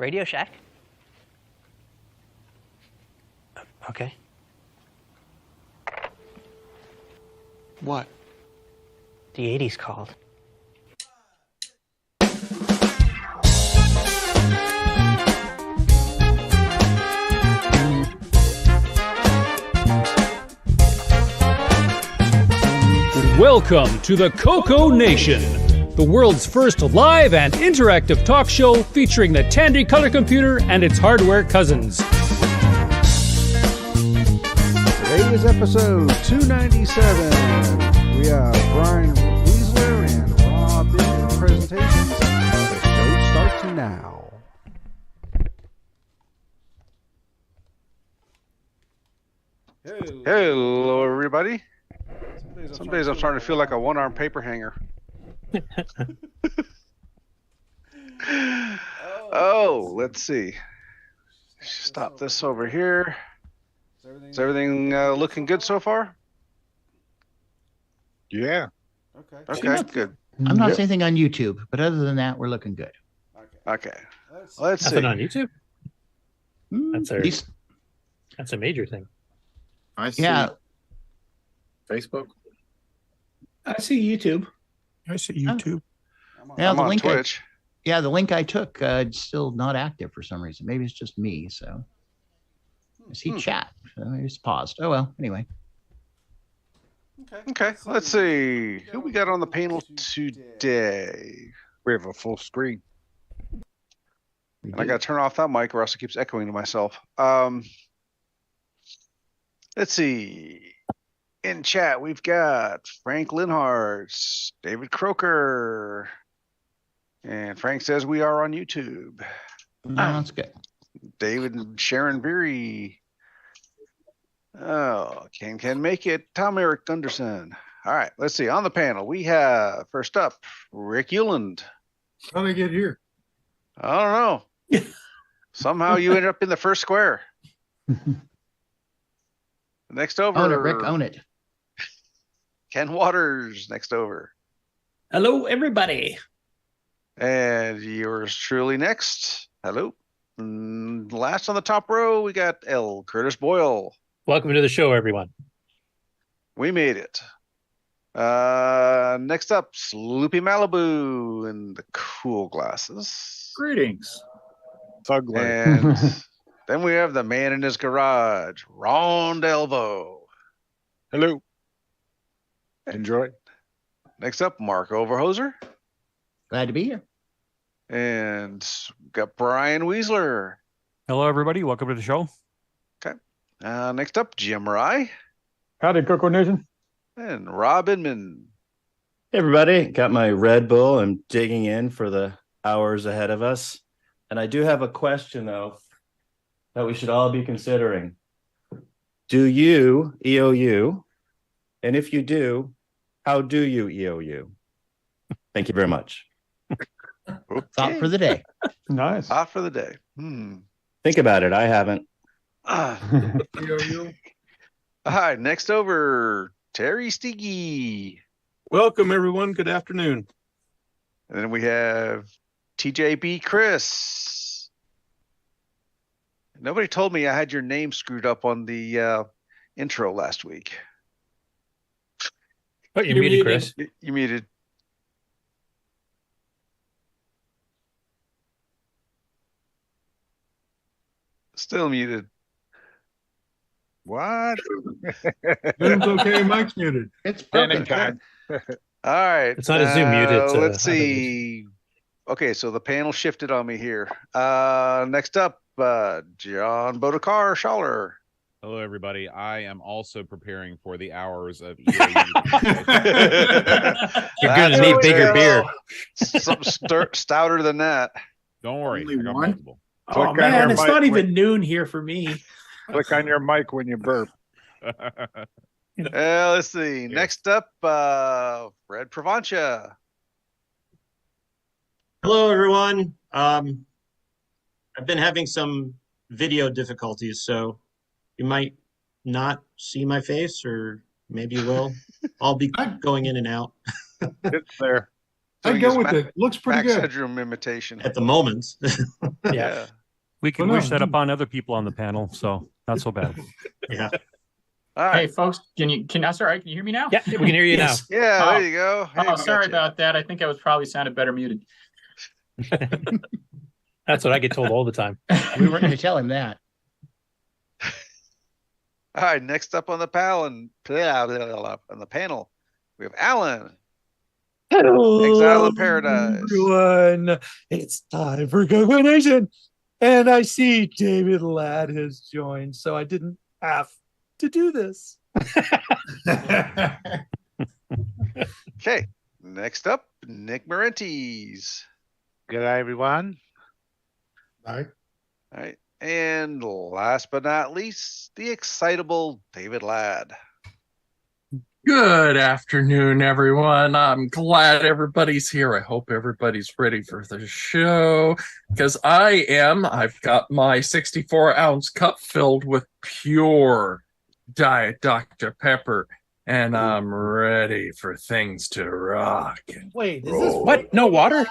Radio Shack? Okay. What? The 80s called. Welcome to the CoCo Nation, the world's first live and interactive talk show featuring the Tandy color computer and its hardware cousins. Today is episode 297. We have Brian Weisler and Rob in presentations. The show starts now. Hello, everybody. Some days I'm starting to feel like a one-armed paper hanger. Oh, let's see. Stop this over here. Is everything looking good so far? Yeah. Okay, good. I'm not seeing anything on YouTube, but other than that, we're looking good. Okay. Let's see. Nothing on YouTube? Least- That's a major thing. I see. Yeah. Facebook. I see YouTube. I see YouTube. Yeah, I'm the on link. Twitch. The link I took it's still not active for some reason. Maybe it's just me. So I see chat. So maybe it's paused. Oh well. Anyway. Okay, let's see. Who we got on the panel today? We have a full screen. And I got to turn off that mic or else it keeps echoing to myself. Let's see. In chat, we've got Frank Linhart, David Croker, and Frank says we are on YouTube. That's good. David and Sharon Beery. Oh, can make it. Tom Eric Gunderson. All right, let's see. On the panel, we have first up Rick Euland. How did I get here? I don't know. Somehow you ended up in the first square. Next over, Own it, Rick. Own it. Ken Waters. Next over, Hello, everybody. and yours truly next. Hello. Last on the top row, we got L. Curtis Boyle. Welcome to the show, everyone. We made it. Next up, Sloopy Malibu in the cool glasses. Greetings. Thug life. And then we have the man in his garage, Ron Delvaux. Hello. Enjoy. Next up, Mark Overhoser. Glad to be here. And got Brian Weisler. Hello, everybody. Welcome to the show. Next up, Jim Rye. Howdy, CoCo Nation. And Rob Inman. Hey everybody, got my Red Bull. I'm digging in for the hours ahead of us. And I do have a question, though, that we should all be considering. Do you EOU? And if you do, how do you EOU? Thank you very much. Okay. Thought for the day. Nice. Off for the day. Think about it. I haven't. All right, next over, Terry Steege. Welcome, everyone. Good afternoon. And then we have TJB Chris. Nobody told me I had your name screwed up on the intro last week. But you muted, Chris. You muted. Still muted. What? Zoom's okay. Mike's muted. It's Panic perfect. time. All right. It's not a Zoom mute, it's let's other see. Okay, so the panel shifted on me here. Next up, John Bodekar Schaller. Hello, everybody. I am also preparing for the hours of You're going to need bigger beer. Something stouter than that. Don't worry. Only I got one? multiple. Oh, Click on your man, it's mic not when- even noon here for me. Click on your mic when you burp. Let's see. Next up, Fred Provancha. Hello, everyone. I've been having some video difficulties, so you might not see my face, or maybe you will. I'll be going in and out. It's there. I'd go with it. Looks pretty Max good. Headroom imitation. At the moment. Yeah. We can Well, wish no. that upon other people on the panel, so not so bad. Yeah. All right. Hey, folks, that's all right. Can you hear me now? Yeah, we can hear you Yes. Yeah, Oh. there you go. Hey, we got sorry you. about that. I think I was probably sounded better muted. now. That's what I get told all the time. We weren't going to tell him that. All right, next up on the panel on the panel, we have Alan. Hello, Exile in Paradise. everyone. It's time for CoCo Nation. And I see David Ladd has joined, so I didn't have to do this. Okay, next up, Nick Marentes. Good day, everyone. Hi. All right, and last but not least, the excitable David Ladd. Good afternoon, everyone. I'm glad everybody's here. I hope everybody's ready for the show because I am. I've got my 64-ounce cup filled with pure Diet Dr. Pepper, and I'm ready for things to rock. Wait, is this What? No water?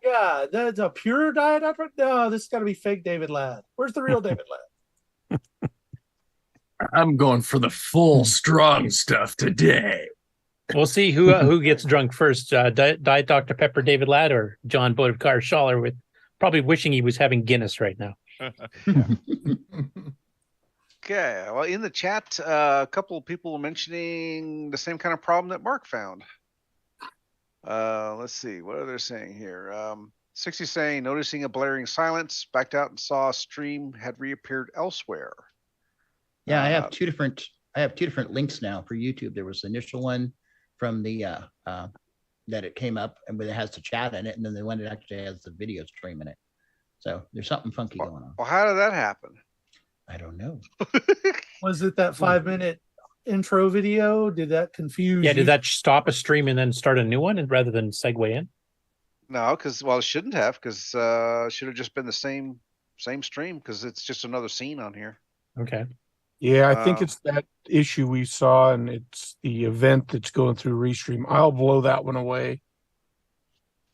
Yeah, that's a pure diet. No, this has got to be fake David Ladd. Where's the real David Ladd? I'm going for the full strong stuff today. We'll see who gets drunk first. Diet Dr. Pepper David Ladd or John Bodekar Schaller with probably wishing he was having Guinness right now. Okay, well, in the chat, a couple of people were mentioning the same kind of problem that Mark found. Let's see, what are they saying here? 60 saying, noticing a blaring silence, backed out and saw a stream had reappeared elsewhere. Yeah, I have two different links now for YouTube. There was the initial one from the that it came up and it has the chat in it, and then the one that actually has the video stream in it. So there's something funky going on. Well, how did that happen? I don't know. Was it that 5-minute intro video? Did that confuse Yeah, you? did that stop a stream and then start a new one and rather than segue in? No, because well, it shouldn't have, because it should have just been the same stream, because it's just another scene on here. Okay. Yeah, I think Um, it's that issue we saw, and it's the event that's going through Restream. I'll blow that one away.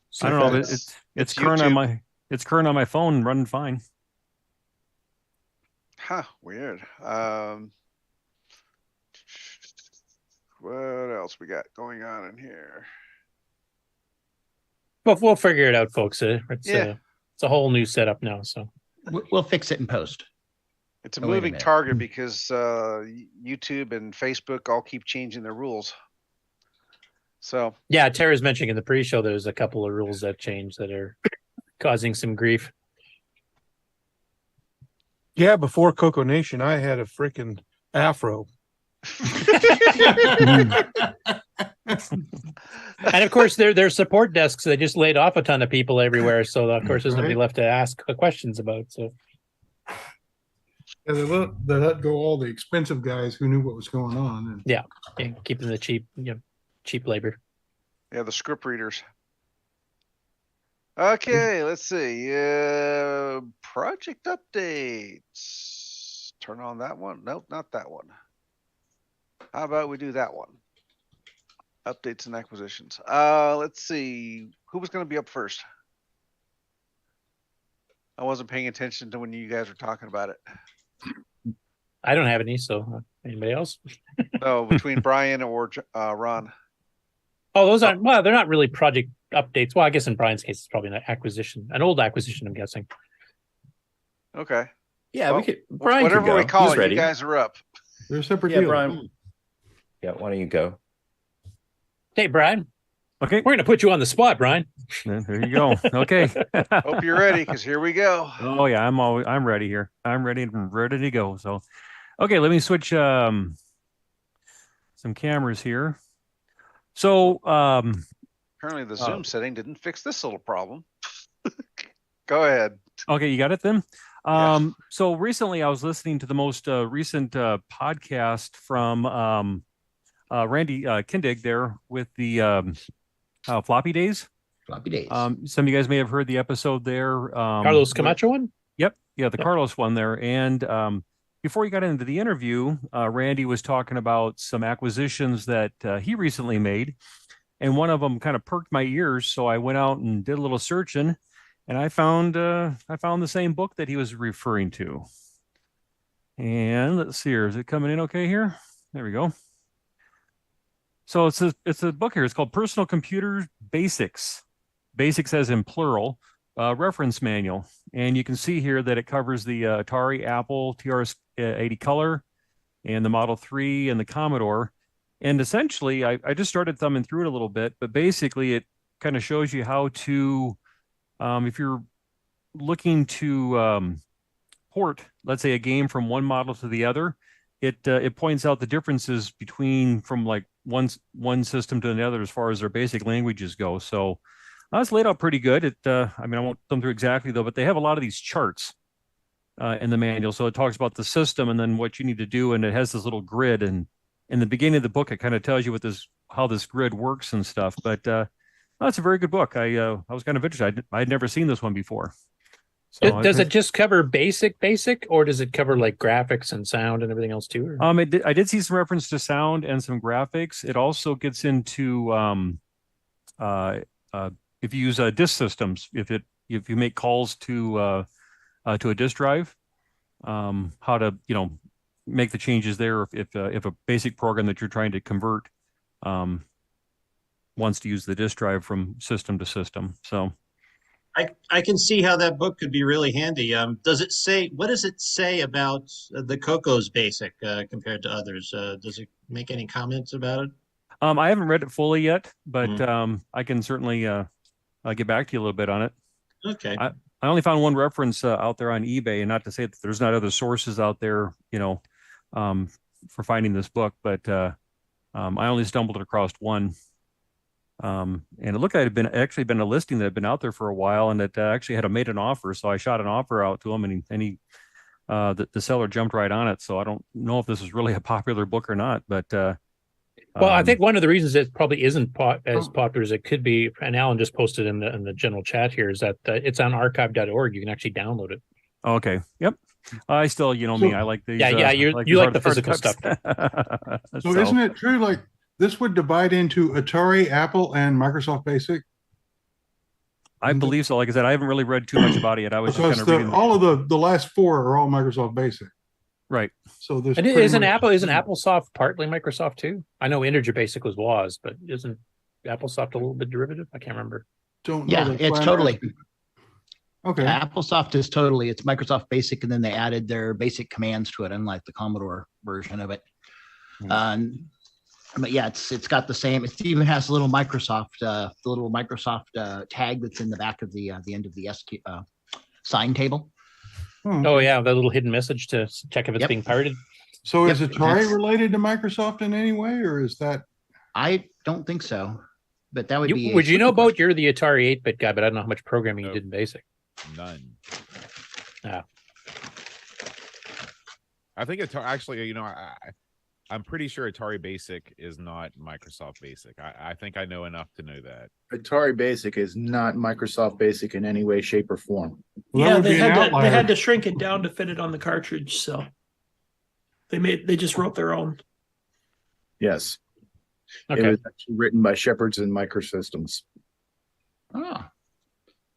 See I if don't know. that's- It's current on YouTube. it's current on my phone, running fine. Huh, weird. What else we got going on in here? Well, we'll figure it out, folks. It's Yeah. it's a whole new setup now. So We'll fix it in post. It's a Oh, wait a moving minute. target because YouTube and Facebook all keep changing their rules. So yeah, Tara's mentioning in the pre-show there's a couple of rules that change that are causing some grief. Yeah, before CoCo Nation, I had a freaking afro. And of course, their support desks, they just laid off a ton of people everywhere. So of course, there's nobody Right. left to ask questions about. So Yeah, they let go all the expensive guys who knew what was going on. And yeah, keeping the cheap labor. yeah, the script readers. Okay, let's see. Project updates. Turn on that one. Nope, not that one. How about we do that one? Updates and acquisitions. Let's see. Who was going to be up first? I wasn't paying attention to when you guys were talking about it. I don't have any. So anybody else? No, between Brian or Ron. Oh, those aren't. Well, they're not really project updates. Well, I guess in Brian's case, it's probably an acquisition, an old acquisition. I'm guessing. Okay. Yeah, Well, we could. Brian could whatever go. we call He's it, ready. you guys are up. they're a separate Yeah, deal. Brian. Yeah, why don't you go? Hey, Brian. Okay, We're gonna put you on the spot, Brian. there you go. Okay. Hope you're ready, because here we go. Oh yeah, I'm ready here. I'm ready to go. So, okay, let me switch some cameras here. So, Apparently the Zoom setting didn't fix this little problem. Go ahead. okay, you got it then. Yeah. So recently I was listening to the most recent podcast from Randy Kindig there with the floppy days. Floppy days. Some of you guys may have heard the episode there. Carlos Camacho one. Yep. Yeah, the Carlos one there. And before he got into the interview, Randy was talking about some acquisitions that he recently made. And one of them kind of perked my ears. So I went out and did a little searching and I found the same book that he was referring to. And let's see here. Is it coming in okay here? There we go. So it's a book here. It's called Personal Computer Basics. Basics as in plural, reference manual. And you can see here that it covers the Atari, Apple, TRS-80 Color, and the Model 3 and the Commodore. And essentially, I just started thumbing through it a little bit, but basically it kind of shows you how to, if you're looking to port, let's say, a game from one model to the other, it points out the differences between from like one system to another as far as their basic languages go. So it's laid out pretty good. I mean, I won't thumb through exactly though, but they have a lot of these charts in the manual. So it talks about the system and then what you need to do, and it has this little grid. And in the beginning of the book, it kind of tells you how this grid works and stuff. But that's a very good book. I was kind of interested. I'd never seen this one before. So does it just cover basic, or does it cover like graphics and sound and everything else too? Or? I did see some reference to sound and some graphics. It also gets into if you use disk systems, if you make calls to a disk drive, how to make the changes there if a basic program that you're trying to convert wants to use the disk drive from system to system. So. I can see how that book could be really handy. What does it say about the CoCo's Basic compared to others? Does it make any comments about it? I haven't read it fully yet, but I can certainly get back to you a little bit on it. Okay. I only found one reference out there on eBay, and not to say that there's not other sources out there, for finding this book, but I only stumbled across one. And it looked like it had actually been a listing that had been out there for a while, and it actually had made an offer. So I shot an offer out to him, and the seller jumped right on it. So I don't know if this is really a popular book or not, but I think one of the reasons it probably isn't as popular as it could be, and Alan just posted in the general chat here, is that it's on archive.org. You can actually download it. Okay. Yep. I still, me, I like these. Yeah. You like the physical stuff. So isn't it true? Like, this would divide into Atari, Apple, and Microsoft Basic? I believe so. Like I said, I haven't really read too much about it yet. I was just kind of reading. All of the last four are all Microsoft Basic. Right. So there's isn't AppleSoft partly Microsoft too? I know Integer Basic was, but isn't AppleSoft a little bit derivative? I can't remember. It's totally. Okay. AppleSoft is totally. It's Microsoft Basic, and then they added their basic commands to it, unlike the Commodore version of it. But yeah, it's got the same. It even has a little Microsoft, tag that's in the back of the end of the sign table. Oh yeah, that little hidden message to check if it's being pirated. So is Atari related to Microsoft in any way, or is that? I don't think so, but that would be. Would you know about? You're the Atari 8-bit guy, but I don't know how much programming you did in BASIC. None. Ah. I think Atari actually, I'm pretty sure Atari Basic is not Microsoft Basic. I think I know enough to know that. Atari Basic is not Microsoft Basic in any way, shape, or form. Yeah, they had to shrink it down to fit it on the cartridge, so they just wrote their own. Yes. Okay. It was actually written by Shepherds and Microsystems. Oh.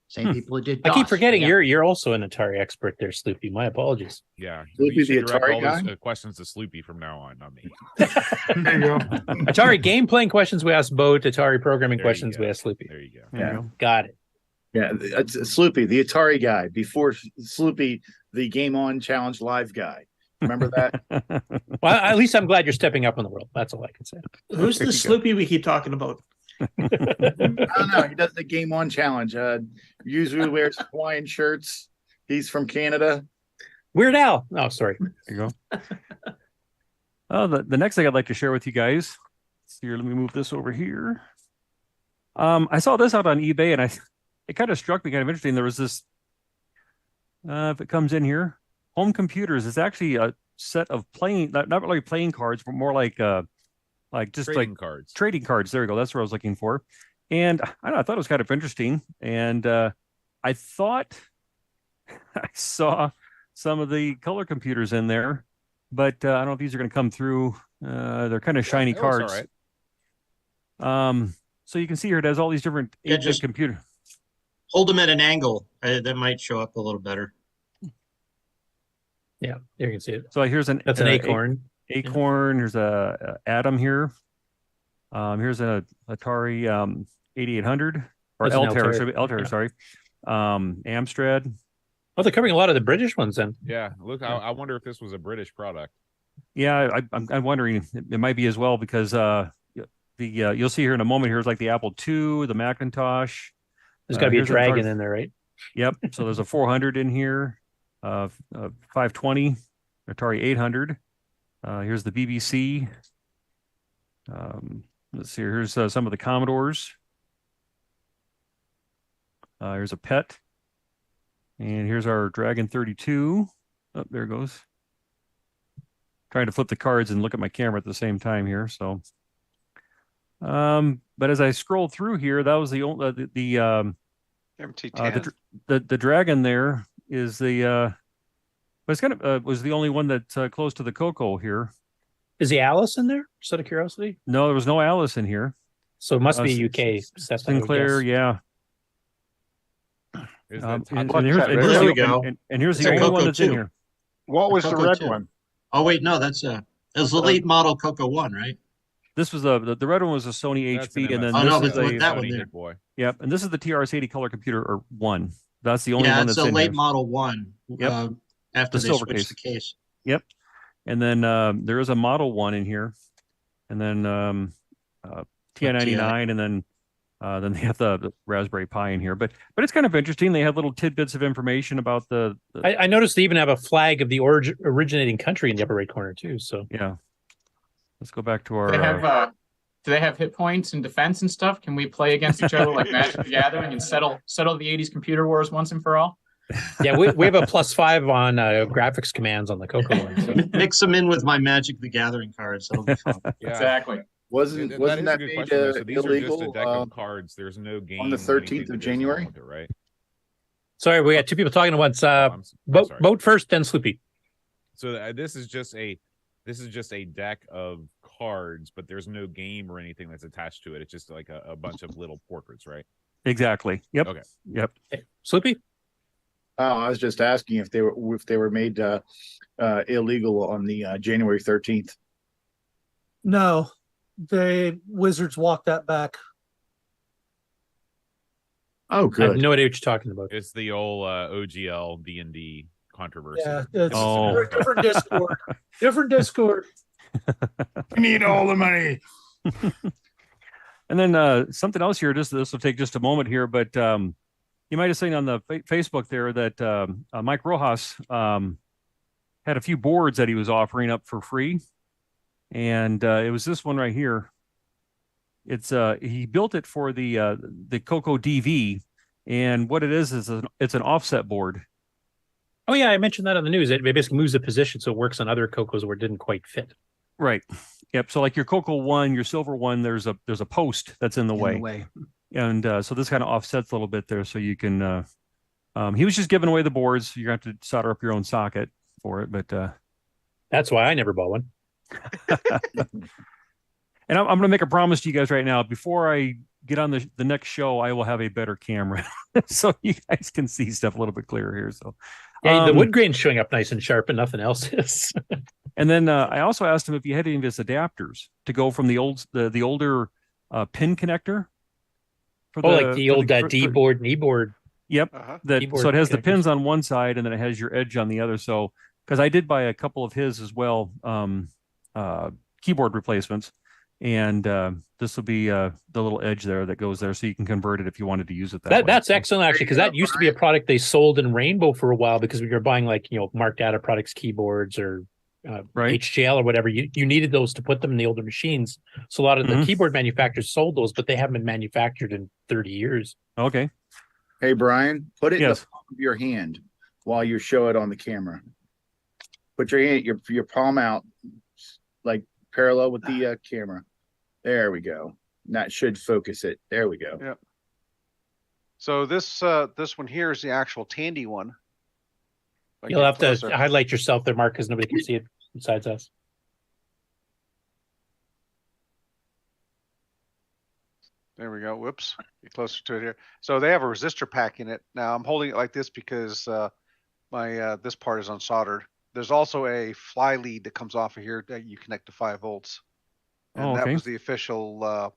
Same people that did I keep DOS. forgetting you're also an Atari expert there, Sloopy. My apologies. Yeah. Sloopy, You should the direct Atari all guy? those questions to Sloopy from now on, not me. There you go. Atari game playing questions we asked Boat. Atari programming questions we asked Sloopy. There you go. Yeah. Got it. Yeah, it's Sloopy, the Atari guy, before Sloopy, the Game On Challenge Live guy. Remember that? Well, at least I'm glad you're stepping up in the world. That's all I can say. Who's the Sloopy we keep talking about? I don't know. He does the Game On Challenge. Usually wears Hawaiian shirts. He's from Canada. Weird Al. Oh, sorry. There you go. Oh, the next thing I'd like to share with you guys. Here, let me move this over here. I saw this out on eBay, and it kind of struck me kind of interesting. There was this. If it comes in here, home computers is actually a set of not really playing cards, but more like just Trading cards. Trading cards. There you go. That's what I was looking for. And I thought it was kind of interesting. And I thought I saw some of the color computers in there, but I don't know if these are going to come through. They're kind of shiny cards. All right. So you can see here it has all these different 8-bit computer. hold them at an angle. That might show up a little better. Yeah, you can see it. So here's That's an acorn. Acorn. Here's a Atom here. Here's a Atari 8800 or That's an Altair, sorry. Amstrad. Oh, they're covering a lot of the British ones then. Yeah, look, I wonder if this was a British product. Yeah, I'm wondering. It might be as well because you'll see here in a moment. Here's like the Apple II, the Macintosh. There's got to be a here's Dragon Atari, in there, right? Yep. So there's a 400 in here, 520, Atari 800. Here's the BBC. Let's see. Here's some of the Commodores. Here's a PET. And here's our Dragon 32. Oh, there it goes. Trying to flip the cards and look at my camera at the same time here. So, but as I scroll through here, that was the only MT10. The Dragon there is the but it's kind of was the only one that's close to the CoCo here. Is the Alice in there? Just out of curiosity. No, there was no Alice in here. So it must be UK. Sinclair, yeah. And here's the only one that's in here. What was the red one? Oh wait, no, that's the late model CoCo 1, right? This was the red one was a Sony HB, and then this is that one there. Yep, and this is the TRS-80 color computer or 1. That's the only one that's in it's a late here. model 1. Yep. After the they silver switched the case. Yep, and then there is a Model 1 in here, and then TI-99, and then they have the Raspberry Pi in here. But it's kind of interesting. They have little tidbits of information about the I noticed they even have a flag of the originating country in the upper right corner too. So yeah. Let's go back to our. Do they have hit points and defense and stuff? Can we play against each other like Magic the Gathering and settle the 80s computer wars once and for all? Yeah, we have a +5 on graphics commands on the CoCo one. So. Mix them in with my Magic the Gathering cards. That'll be fun. Yeah. Exactly. Wasn't that that made made so these illegal are just a deck of cards? There's no game on the 13th of January? Right? Sorry, we got two people talking at once. Vote first, then Sloopy. So this is just a deck of cards, but there's no game or anything that's attached to it. It's just like a bunch of little portraits, right? Exactly. Yep. Okay. Yep. Sloopy. Oh, I was just asking if they were made illegal on the January 13th. No, the Wizards walked that back. Oh, good. I have no idea what you're talking about. It's the old OGL D&D controversy. Yeah, it's different Discord. Different Discord. We need all the money. And then something else here. This will take just a moment here, but you might have seen on the Facebook there that Mike Rojas had a few boards that he was offering up for free, and it was this one right here. It's he built it for the CoCo DV, and what it is it's an offset board. Oh yeah, I mentioned that on the news. It basically moves the position so it works on other CoCos where it didn't quite fit. Right. Yep. So like your CoCo 1, your silver one, there's a post that's in the way. And so this kind of offsets a little bit there, so you can. He was just giving away the boards. You're going to have to solder up your own socket for it, but that's why I never bought one. And I'm going to make a promise to you guys right now. Before I get on the next show, I will have a better camera, so you guys can see stuff a little bit clearer here. So yeah, the wood grain's showing up nice and sharp, and nothing else is. And then I also asked him if he had any of his adapters to go from the older pin connector. Like the old D board and E board. Yep. So it has the pins on one side, and then it has your edge on the other. So because I did buy a couple of his as well, keyboard replacements, and this will be the little edge there that goes there, so you can convert it if you wanted to use it that way. That's excellent, actually, because that used to be a product they sold in Rainbow for a while, because when you're buying Mark Data Products keyboards or HGL or whatever, you needed those to put them in the older machines. So a lot of the keyboard manufacturers sold those, but they haven't been manufactured in 30 years. Okay. Hey, Brian, put it in the palm of your hand while you show it on the camera. Put your hand, your palm out, like parallel with the camera. There we go. That should focus it. There we go. Yep. So this one here is the actual Tandy one. You'll have to highlight yourself there, Mark, because nobody can see it besides us. There we go. Whoops. Get closer to it here. So they have a resistor pack in it. Now I'm holding it like this because my this part is unsoldered. There's also a fly lead that comes off of here that you connect to 5 volts. And that was the official,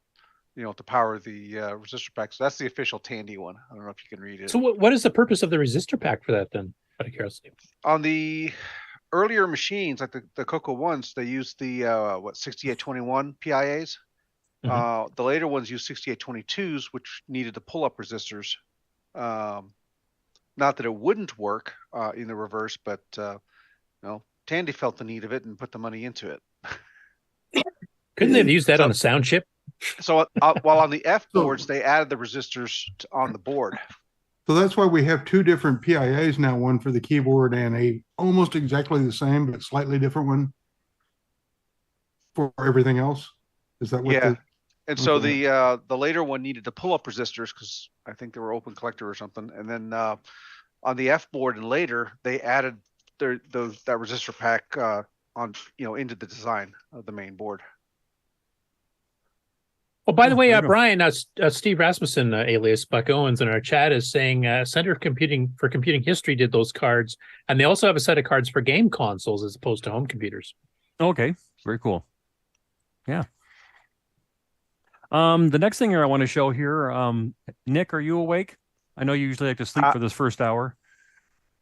to power the resistor pack. So that's the official Tandy one. I don't know if you can read it. So what is the purpose of the resistor pack for that then? Out of curiosity. On the earlier machines, like the CoCo ones, they used the 6821 PIAs. The later ones used 6822s, which needed the pull-up resistors. Not that it wouldn't work in the reverse, but Tandy felt the need of it and put the money into it. Couldn't they have used that on a sound chip? So while on the F boards, they added the resistors on the board. So that's why we have 2 different PIAs now, one for the keyboard and a almost exactly the same but slightly different one for everything else. Is that what? Yeah. And so the later one needed the pull-up resistors because I think they were open collector or something. And then on the F board and later they added that resistor pack into the design of the main board. Oh, by the way, Brian, Steve Rasmussen, alias Buck Owens, in our chat is saying Center of Computing for Computing History did those cards, and they also have a set of cards for game consoles as opposed to home computers. Okay, very cool. Yeah. The next thing here I want to show here, Nick, are you awake? I know you usually like to sleep for this first hour.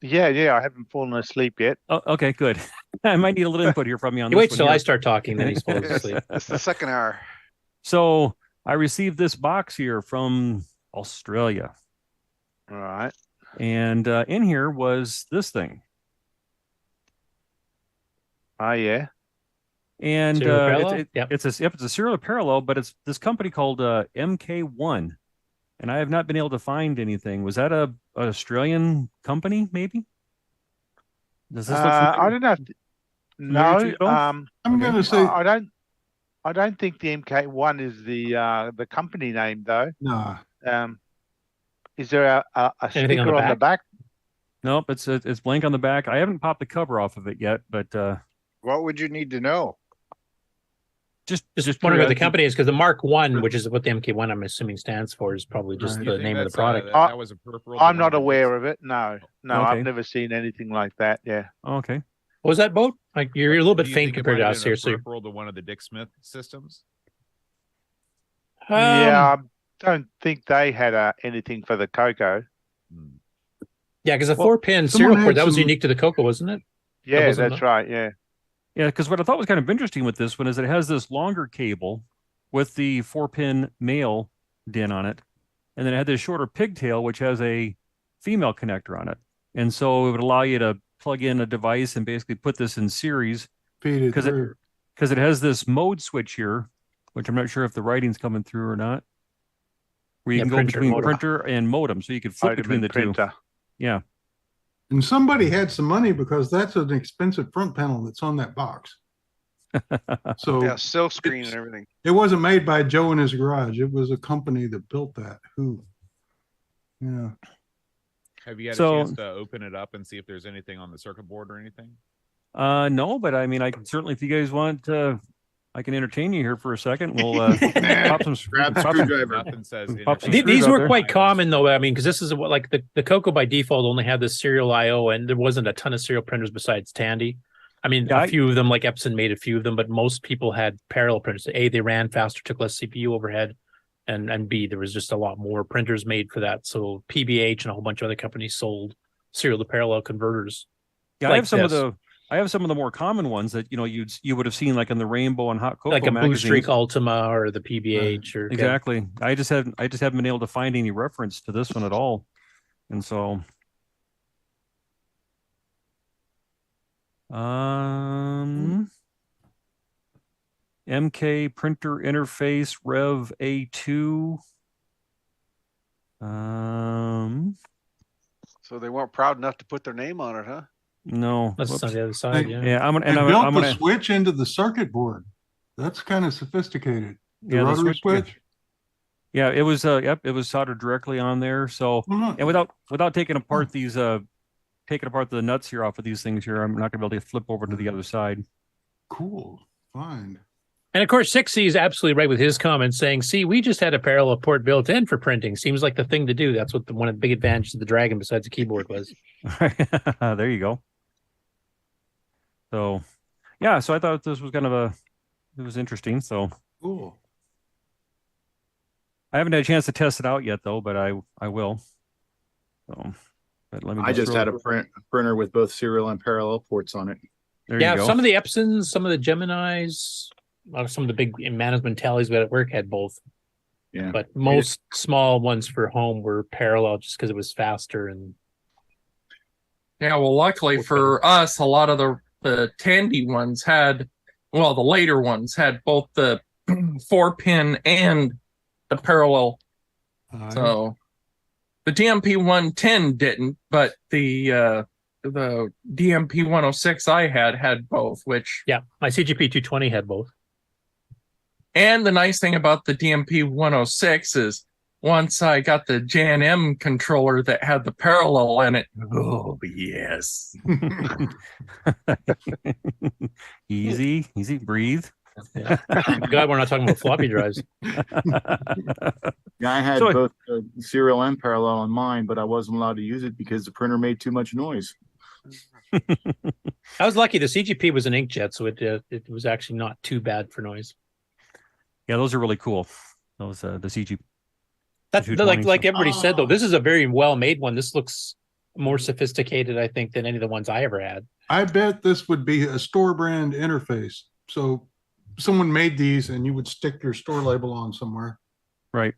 Yeah, I haven't fallen asleep yet. Oh, okay, good. I might need a little input here from you on you this wait one till here. I start talking, then he's falling asleep. It's the second hour. So I received this box here from Australia. All right. And in here was this thing. Oh, yeah. And Serial it's a serial parallel, but it's this company called MK1. And I have not been able to find anything. Was that an Australian company, maybe? Does this look I don't know. familiar to you at all? I'm going to say I don't think the MK1 is the company name though. No. Is there a Anything sticker on the back? Nope, it's blank on the back. I haven't popped the cover off of it yet, but What would you need to know? Just wondering what the company is, because the Mark One, which is what the MK1 I'm assuming stands for, is probably just the name of the product. That was a peripheral. I'm not aware of it. No, Okay. I've never seen anything like that. Yeah. Okay. What was that, Boat? Like you're a little bit Do you faint think it compared might to have us been a here. So peripheral to one of the Dick Smith systems. Yeah, I don't think they had anything for the CoCo. Yeah, because a 4-pin serial port, that was unique to the CoCo, wasn't it? Yeah, that's right. Yeah. Yeah, because what I thought was kind of interesting with this one is it has this longer cable with the 4-pin male DIN on it, and then it had this shorter pigtail which has a female connector on it, and so it would allow you to plug in a device and basically put this in series because it has this mode switch here, which I'm not sure if the writing's coming through or not, where you can go between printer and modem, so you could flip between the two. Yeah. And somebody had some money because that's an expensive front panel that's on that box. So yeah, silk screen and everything. It wasn't made by Joe in his garage. It was a company that built that. Yeah. Have you had a chance to open it up and see if there's anything on the circuit board or anything? No, but I mean, I can certainly, if you guys want, I can entertain you here for a second. We'll pop some screwdriver. These were quite common though. I mean, because this is what like the CoCo by default only had the serial I/O, and there wasn't a ton of serial printers besides Tandy. I mean, a few of them, like Epson, made a few of them, but most people had parallel printers. A, they ran faster, took less CPU overhead, and B, there was just a lot more printers made for that. So PBH and a whole bunch of other companies sold serial to parallel converters. Yeah, I have some of the more common ones that you would have seen like in the Rainbow and Hot Cocoa like a Blue magazines. Streak Ultima or the PBH or Exactly. I just haven't been able to find any reference to this one at all, and so MK printer interface Rev A2. So they weren't proud enough to put their name on it, huh? No, that's on the other side. They Yeah, built the switch into the circuit board. That's kind of sophisticated. The rotary switch. Yeah, it was. Yep, it was soldered directly on there. So, and without taking apart these, taking apart the nuts here off of these things here, I'm not gonna be able to flip over to the other side. Cool. Fine. And of course, 6C is absolutely right with his comments saying, see, we just had a parallel port built in for printing. Seems like the thing to do. That's what one of the big advantages of the Dragon besides the keyboard was. There you go. So, yeah, so I thought this was kind of it was interesting. So, Cool. I haven't had a chance to test it out yet, though, but I will. So, but let me. I just had a printer with both serial and parallel ports on it. There you go. Some of the Epsons, some of the Geminis, some of the big management tallies we had at work had both. Yeah. But most small ones for home were parallel just because it was faster. And yeah, well, luckily for us, a lot of the Tandy ones had, well, the later ones had both the 4-pin and the parallel. So the DMP 110 didn't, but the DMP 106 I had both, which yeah, my CGP 220 had both. And the nice thing about the DMP 106 is once I got the Jan M controller that had the parallel in it, oh yes. Easy, breathe. Yeah. Thank God we're not talking about floppy drives. Yeah, I had both serial and parallel on mine, but I wasn't allowed to use it because the printer made too much noise. I was lucky. The CGP was an inkjet, so it was actually not too bad for noise. Yeah, those are really cool. Those the CGP. That's like everybody said though. This is a very well made one. This looks more sophisticated, I think, than any of the ones I ever had. I bet this would be a store brand interface. So someone made these and you would stick your store label on somewhere. Right.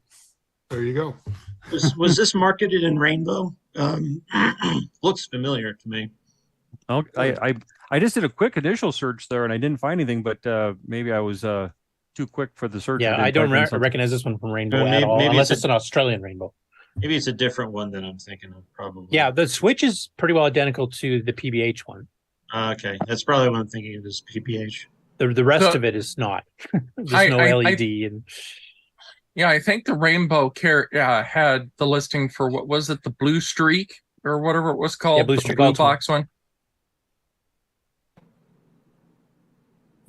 There you go. Was this marketed in rainbow? Looks familiar to me. Oh, I just did a quick initial search there and I didn't find anything, but maybe I was too quick for the search. Yeah, I don't recognize this one from Rainbow at all, unless it's an Australian Rainbow. Maybe it's a different one than I'm thinking of, probably. Yeah, the switch is pretty well identical to the PBH one. Okay, that's probably what I'm thinking of is PBH. The rest of it is not. There's no LED. And yeah, I think the Rainbow had the listing for what was it, the Blue Streak or whatever it was called, yeah, Blue Streak Ultimate. Box one.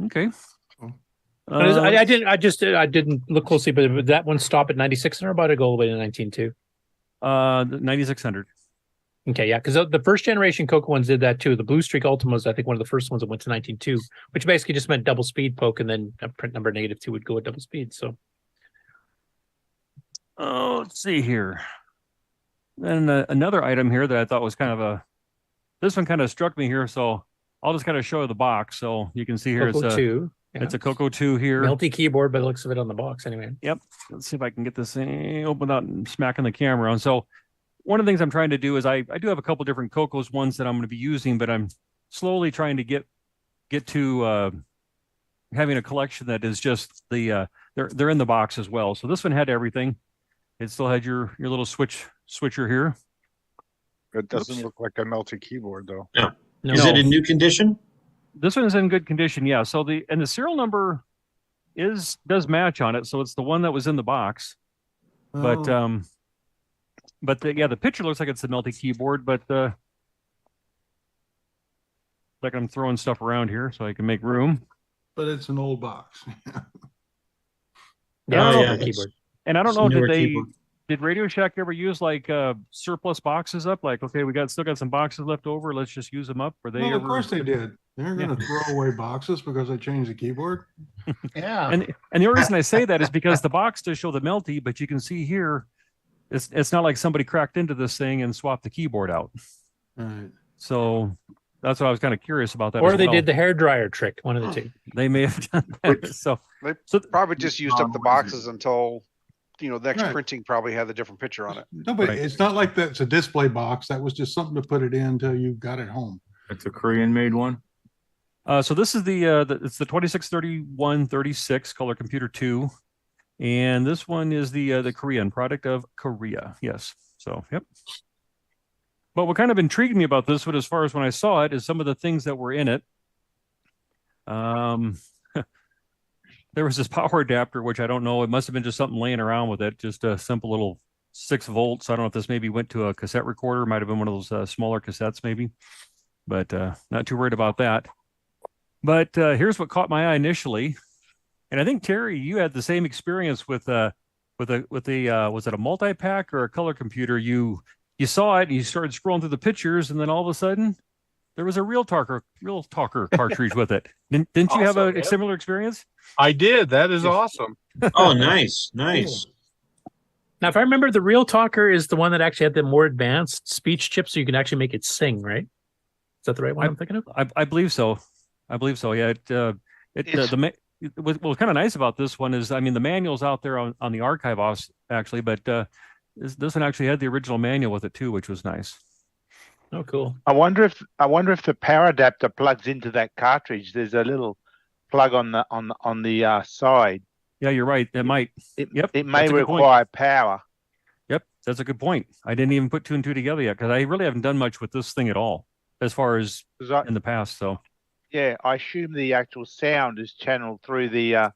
Okay. I didn't look closely, but did that one stop at 9600 or about to go all the way to 192? 9600. Okay, yeah, because the first generation CoCo ones did that too. The Blue Streak Ultima was, I think, one of the first ones that went to 192, which basically just meant double speed poke, and then a print number -2 would go at double speed. So, let's see here. Then another item here that I thought was kind of this one kind of struck me here, so I'll just kind of show you the box so you can see here. CoCo 2. Yeah. It's a CoCo 2 here. Melty keyboard by the looks of it on the box anyway. Yep. Let's see if I can get this thing open out and smacking the camera on. So one of the things I'm trying to do is I do have a couple different CoCos ones that I'm going to be using, but I'm slowly trying to get to having a collection that is just they're in the box as well. So this one had everything. It still had your little switcher here. It doesn't look like a melty keyboard though. No. Is it in new condition? This one is in good condition, yeah. So the serial number does match on it, so it's the one that was in the box. But the picture looks like it's the melty keyboard, but like I'm throwing stuff around here so I can make room. But it's an old box. Yeah, keyboard. And I don't know, did Radio Shack ever use like surplus boxes up? Like, okay, we still got some boxes left over. Let's just use them up. Or they? Well, of course they did. They're going to throw away boxes because they changed the keyboard. Yeah. And the only reason I say that is because the box does show the melty, but you can see here, it's not like somebody cracked into this thing and swapped the keyboard out. Right. So that's what I was kind of curious about that. Or they did the hairdryer trick, one of the two. They may have done that. So they probably just used up the boxes until the next printing probably had a different picture on it. No, but it's not like that's a display box. That was just something to put it in until you got it home. It's a Korean made one. So this is it's the 263136 Color Computer 2, and this one is the Korean product of Korea. Yes. So yep. But what kind of intrigued me about this one, as far as when I saw it, is some of the things that were in it. There was this power adapter, which I don't know. It must have been just something laying around with it. Just a simple little 6 volts. I don't know if this maybe went to a cassette recorder. Might have been one of those smaller cassettes maybe. But not too worried about that. But here's what caught my eye initially. And I think Terry, you had the same experience with was it a multi-pack or a color computer? You saw it and you started scrolling through the pictures, and then all of a sudden there was a real talker cartridge with it. Didn't you have a similar experience? I did. That is awesome. Oh, nice. Now, if I remember, the Real Talker is the one that actually had the more advanced speech chip, so you can actually make it sing, right? Is that the right one I'm thinking of? I believe so. Yeah. What's kind of nice about this one is, I mean, the manual's out there on the archive actually, but this one actually had the original manual with it too, which was nice. Oh, cool. I wonder if the power adapter plugs into that cartridge. There's a little plug on the side. Yeah, you're right. It might. It may require power. Yep, that's a good point. I didn't even put two and two together yet because I really haven't done much with this thing at all as far as in the past. So yeah, I assume the actual sound is channeled through the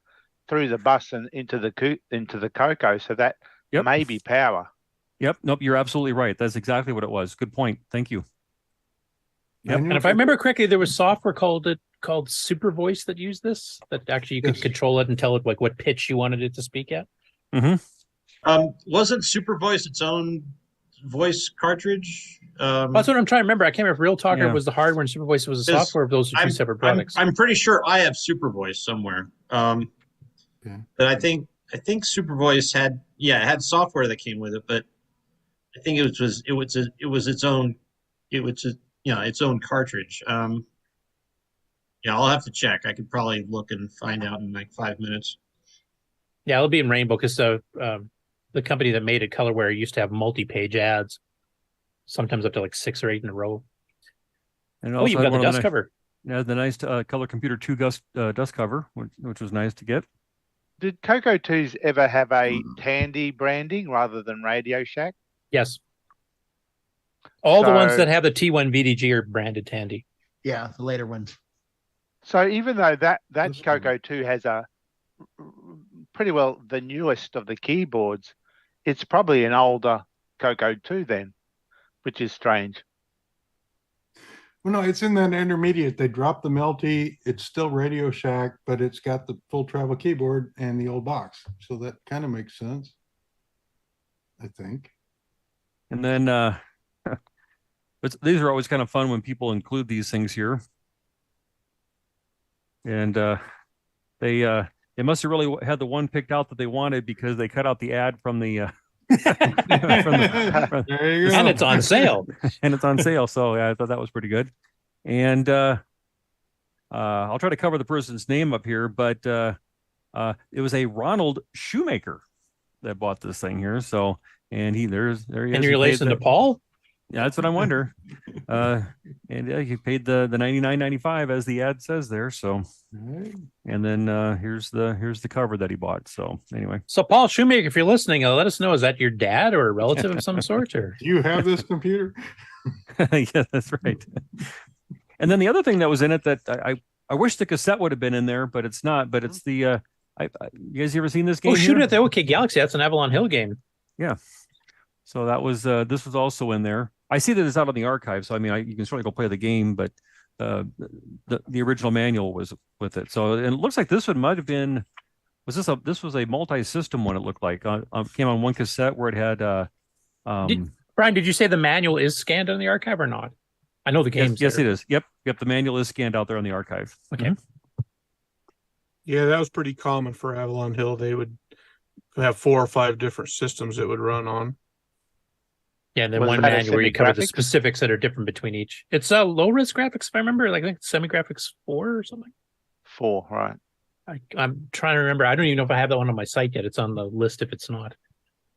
bus and into the CoCo, so that may be power. Yep. Nope. You're absolutely right. That's exactly what it was. Good point. Thank you. Yep. And if I remember correctly, there was software called Super Voice that used this. That actually you could control it and tell it like what pitch you wanted it to speak at. Mm-hmm. Wasn't Super Voice its own voice cartridge? That's what I'm trying to remember. I can't remember if Real Talker was the hardware and Super Voice was the software. Of those are two separate products. I'm pretty sure I have Super Voice somewhere. But I think Super Voice had it had software that came with it, but I think it was its own its own cartridge. I'll have to check. I could probably look and find out in like 5 minutes. Yeah, it'll be in Rainbow because the company that made it, Colorware, used to have multi-page ads, sometimes up to like 6 or 8 in a row. And you've got the dust cover. Yeah, the nice Color Computer 2 dust cover, which was nice to get. Did CoCo 2s ever have a Tandy branding rather than Radio Shack? Yes. All the ones that have the T1 VDG are branded Tandy. Yeah, the later ones. So even though that CoCo 2 has a pretty well the newest of the keyboards, it's probably an older CoCo 2 then, which is strange. Well, no, it's in that intermediate. They dropped the Melty. It's still Radio Shack, but it's got the full travel keyboard and the old box. So that kind of makes sense, I think. And then these are always kind of fun when people include these things here. And they must have really had the one picked out that they wanted because they cut out the ad from the there you go. And it's on sale. And it's on sale. So yeah, I thought that was pretty good. And I'll try to cover the person's name up here, but it was a Ronald Shoemaker that bought this thing here. So and there he is. In relation to Paul? Yeah, that's what I wonder. And he paid the $99.95 as the ad says there. So, and then here's the cover that he bought. So anyway, so Paul Shoemaker, if you're listening, let us know. Is that your dad or a relative of some sort? Or do you have this computer? Yeah, that's right. And then the other thing that was in it that I wish the cassette would have been in there, but it's not. But it's the you guys ever seen this game? Oh, Shoot at the OK Galaxy. That's an Avalon Hill game. Yeah. So that was this was also in there. I see that it's out on the archive, so I mean, you can certainly go play the game, but the original manual was with it. So and it looks like this one might have been. This was a multi-system one? It looked like came on one cassette where it had. Brian, did you say the manual is scanned on the archive or not? I know the game's yes, it is. Yep. The manual is scanned out there on the archive. Okay. Yeah, that was pretty common for Avalon Hill. They would have 4 or 5 different systems it would run on. Yeah, and then one manual where you cover the specifics that are different between each. It's low-res graphics, if I remember. Like I think Semi-Graphics 4 or something. 4, right. I'm trying to remember. I don't even know if I have that one on my site yet. It's on the list if it's not.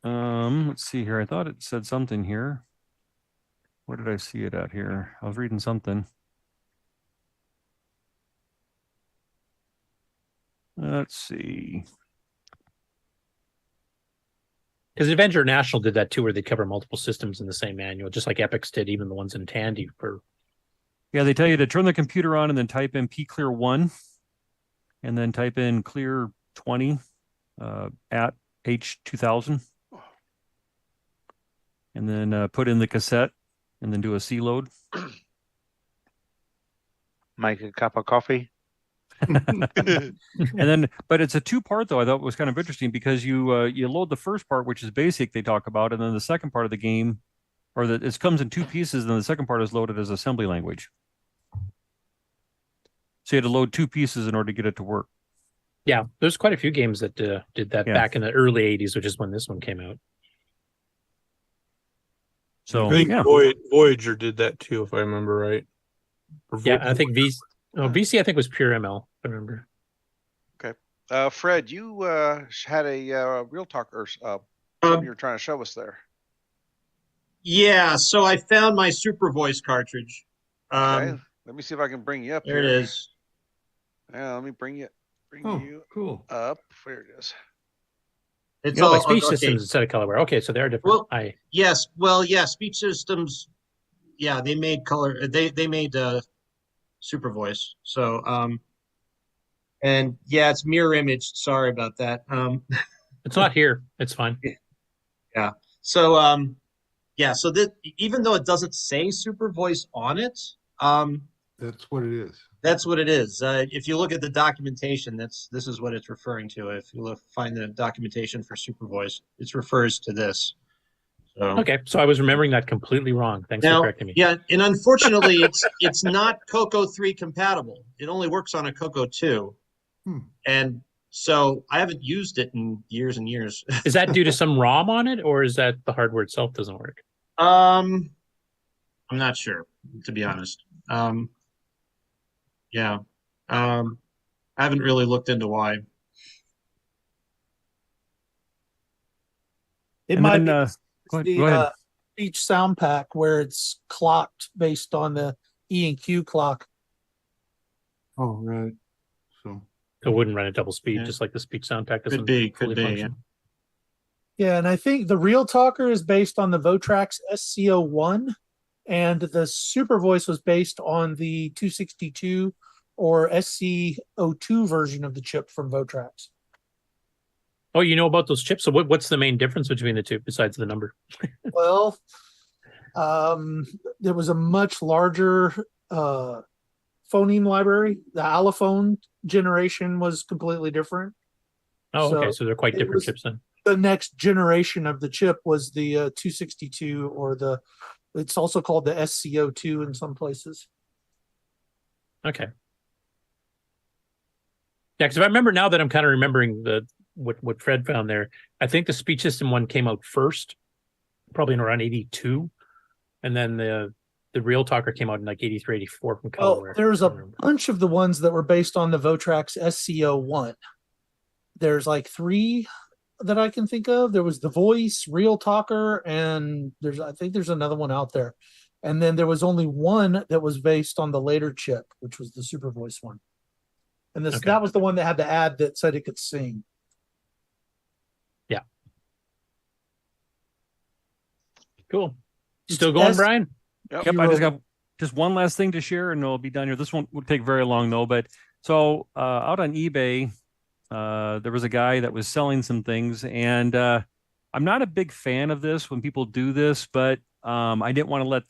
Let's see here. I thought it said something here. Where did I see it at here? I was reading something. Let's see. Because Adventure National did that too, where they cover multiple systems in the same manual, just like Epix did, even the ones in Tandy. Yeah, they tell you to turn the computer on and then type in pclear1 and then type in clear 20 at H2000. And then put in the cassette and then do a C load. Make a cup of coffee. And then, but it's a two-part though. I thought was kind of interesting because you load the first part, which is basic, they talk about, and then the second part of the game, or that it comes in two pieces, and then the second part is loaded as assembly language. So you had to load two pieces in order to get it to work. Yeah, there's quite a few games that did that back in the early '80s, which is when this one came out. So I think Voyager did that too, if I remember right. Yeah, I think VC I think was pure ML, if I remember. Okay. Fred, you had a real talk or something you were trying to show us there. Yeah, so I found my Super Voice cartridge. Okay. Let me see if I can bring you up There here. it is. Yeah, let me bring you cool. up. There it is. It's all all like speech okay. systems instead of colorware. Okay, so they're different. Well, yes. Well, yeah, speech systems. Yeah, they made color. They made Super Voice. So and yeah, it's mirror image. Sorry about that. It's not here. It's fine. Yeah. So yeah. So that even though it doesn't say Super Voice on it, that's what it is. That's what it is. If you look at the documentation, this is what it's referring to. If you find the documentation for Super Voice, it refers to this. So. Okay, so I was remembering that completely wrong. Thanks for correcting me. Yeah, and unfortunately, it's not CoCo 3 compatible. It only works on a CoCo 2, and so I haven't used it in years and years. Is that due to some ROM on it, or is that the hardware itself doesn't work? I'm not sure, to be honest. Yeah, I haven't really looked into why. It might be the speech sound pack where it's clocked based on the E and Q clock. Oh, right. So it wouldn't run at double speed, just like the speech sound pack doesn't. Could be. Yeah. Yeah, and I think the Real Talker is based on the Votrax SC01, and the Super Voice was based on the 262 or SC02 version of the chip from Votrax. Oh, you know about those chips? So what's the main difference between the two besides the number? Well, there was a much larger phoneme library. The allophone generation was completely different. Oh, okay. So they're quite different chips then. The next generation of the chip was the 262 or it's also called the SC02 in some places. Okay. Yeah, because if I remember now that I'm kind of remembering what Fred found there, I think the speech system one came out first, probably in around 82. And then the Real Talker came out in like 83, 84 from Colorware. There's a bunch of the ones that were based on the Votrax SC01. There's like 3 that I can think of. There was the Voice, Real Talker, and I think there's another one out there. And then there was only one that was based on the later chip, which was the Super Voice one. And that was the one that had the ad that said it could sing. Yeah. Cool. Still going, Brian? Yep. I just got one last thing to share, and we'll be done here. This won't take very long though. But so out on eBay, there was a guy that was selling some things, and I'm not a big fan of this when people do this, but I didn't want to let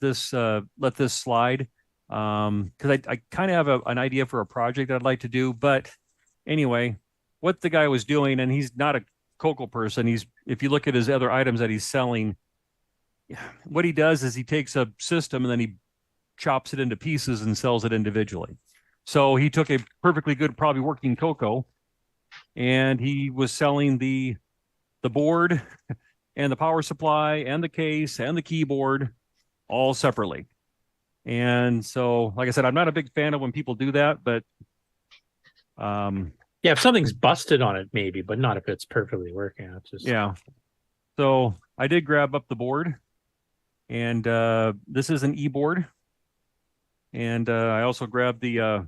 this slide because I kind of have an idea for a project I'd like to do. But anyway, what the guy was doing, and he's not a CoCo person. If you look at his other items that he's selling, what he does is he takes a system and then he chops it into pieces and sells it individually. So he took a perfectly good, probably working CoCo, and he was selling the board and the power supply and the case and the keyboard all separately. And so, like I said, I'm not a big fan of when people do that, but yeah, if something's busted on it, maybe, but not if it's perfectly working. It's just... Yeah. So I did grab up the board, and this is an e-board, and I also grabbed the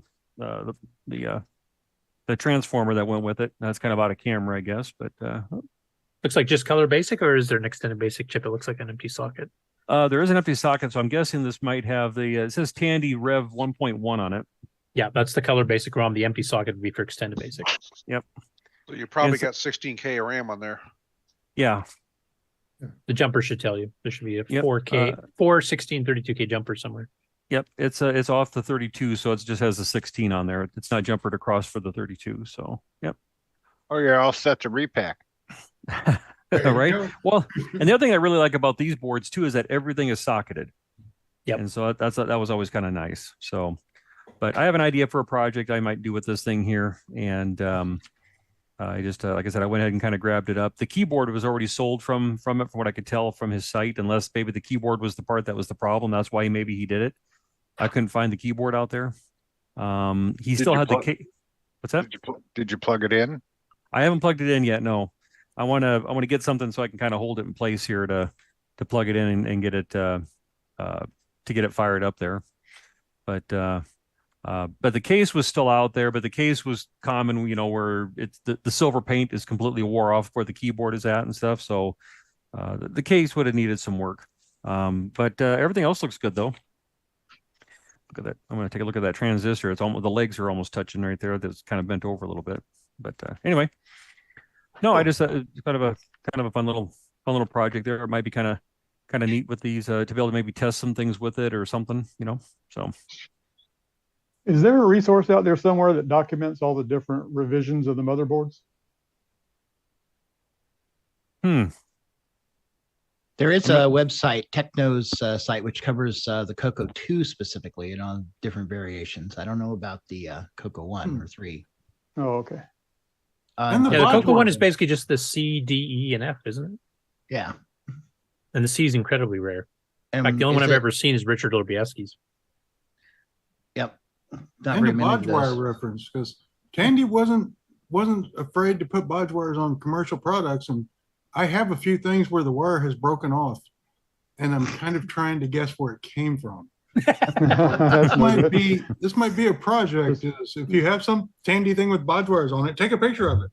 transformer that went with it. That's kind of out of camera, I guess, but looks like just color basic, or is there an extended basic chip? It looks like an empty socket. There is an empty socket, so I'm guessing this might have it says Tandy Rev 1.1 on it. Yeah, that's the color basic ROM. The empty socket would be for extended basic. Yep. So you probably got 16K of RAM on there. Yeah. The jumper should tell you. There should be a 4K, 4 1632K jumper somewhere. Yep, it's off the 32, so it just has the 16 on there. It's not jumpered across for the 32. So yep. Oh, you're all set to repack. Right. Well, and the other thing I really like about these boards too is that everything is socketed. Yep. And so that was always kind of nice. So, but I have an idea for a project I might do with this thing here, and I just like I said, I went ahead and kind of grabbed it up. The keyboard was already sold from it, from what I could tell from his site, unless maybe the keyboard was the part that was the problem. That's why maybe he did it. I couldn't find the keyboard out there. He still had the case. What's that? Did you plug it in? I haven't plugged it in yet. No, I want to get something so I can kind of hold it in place here to plug it in and get it to get it fired up there. But the case was still out there. But the case was common, where it's the silver paint is completely wore off where the keyboard is at and stuff. So the case would have needed some work. But everything else looks good though. Look at that. I'm going to take a look at that transistor. It's almost, the legs are almost touching right there. That's kind of bent over a little bit. But anyway, no, I just it's kind of a fun little project there. It might be kind of neat with these to be able to maybe test some things with it or something, So is there a resource out there somewhere that documents all the different revisions of the motherboards? There is a website, Techno's site, which covers the CoCo 2 specifically and on different variations. I don't know about the CoCo 1 or 3. Oh, okay. The CoCo 1 is basically just the C, D, E, and F, isn't it? Yeah. And the C is incredibly rare. In fact, the only one I've ever seen is Richard Lobieski's. Yep. And a bodge wire reference, because Tandy wasn't afraid to put bodge wires on commercial products, and I have a few things where the wire has broken off, and I'm kind of trying to guess where it came from. This might be a project. If you have some Tandy thing with bodge wires on it, take a picture of it.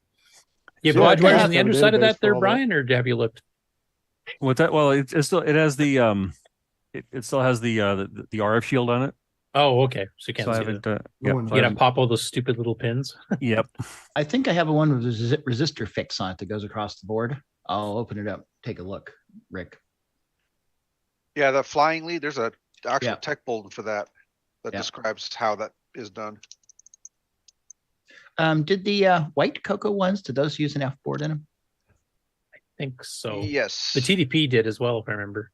You have bodge wires on the underside of that there, Brian, or have you looked? What's that? Well, it still has the it still has the RF shield on it. Oh, okay. So you can't see it. Yep. You gotta pop all those stupid little pins. Yep. I think I have one with a resistor fix on it that goes across the board. I'll open it up. Take a look, Rick. Yeah, the flying lead, there's a actual tech bulletin for that describes how that is done. Did the white CoCo ones, did those use an F board in them? I think so. Yes. The TDP did as well, if I remember.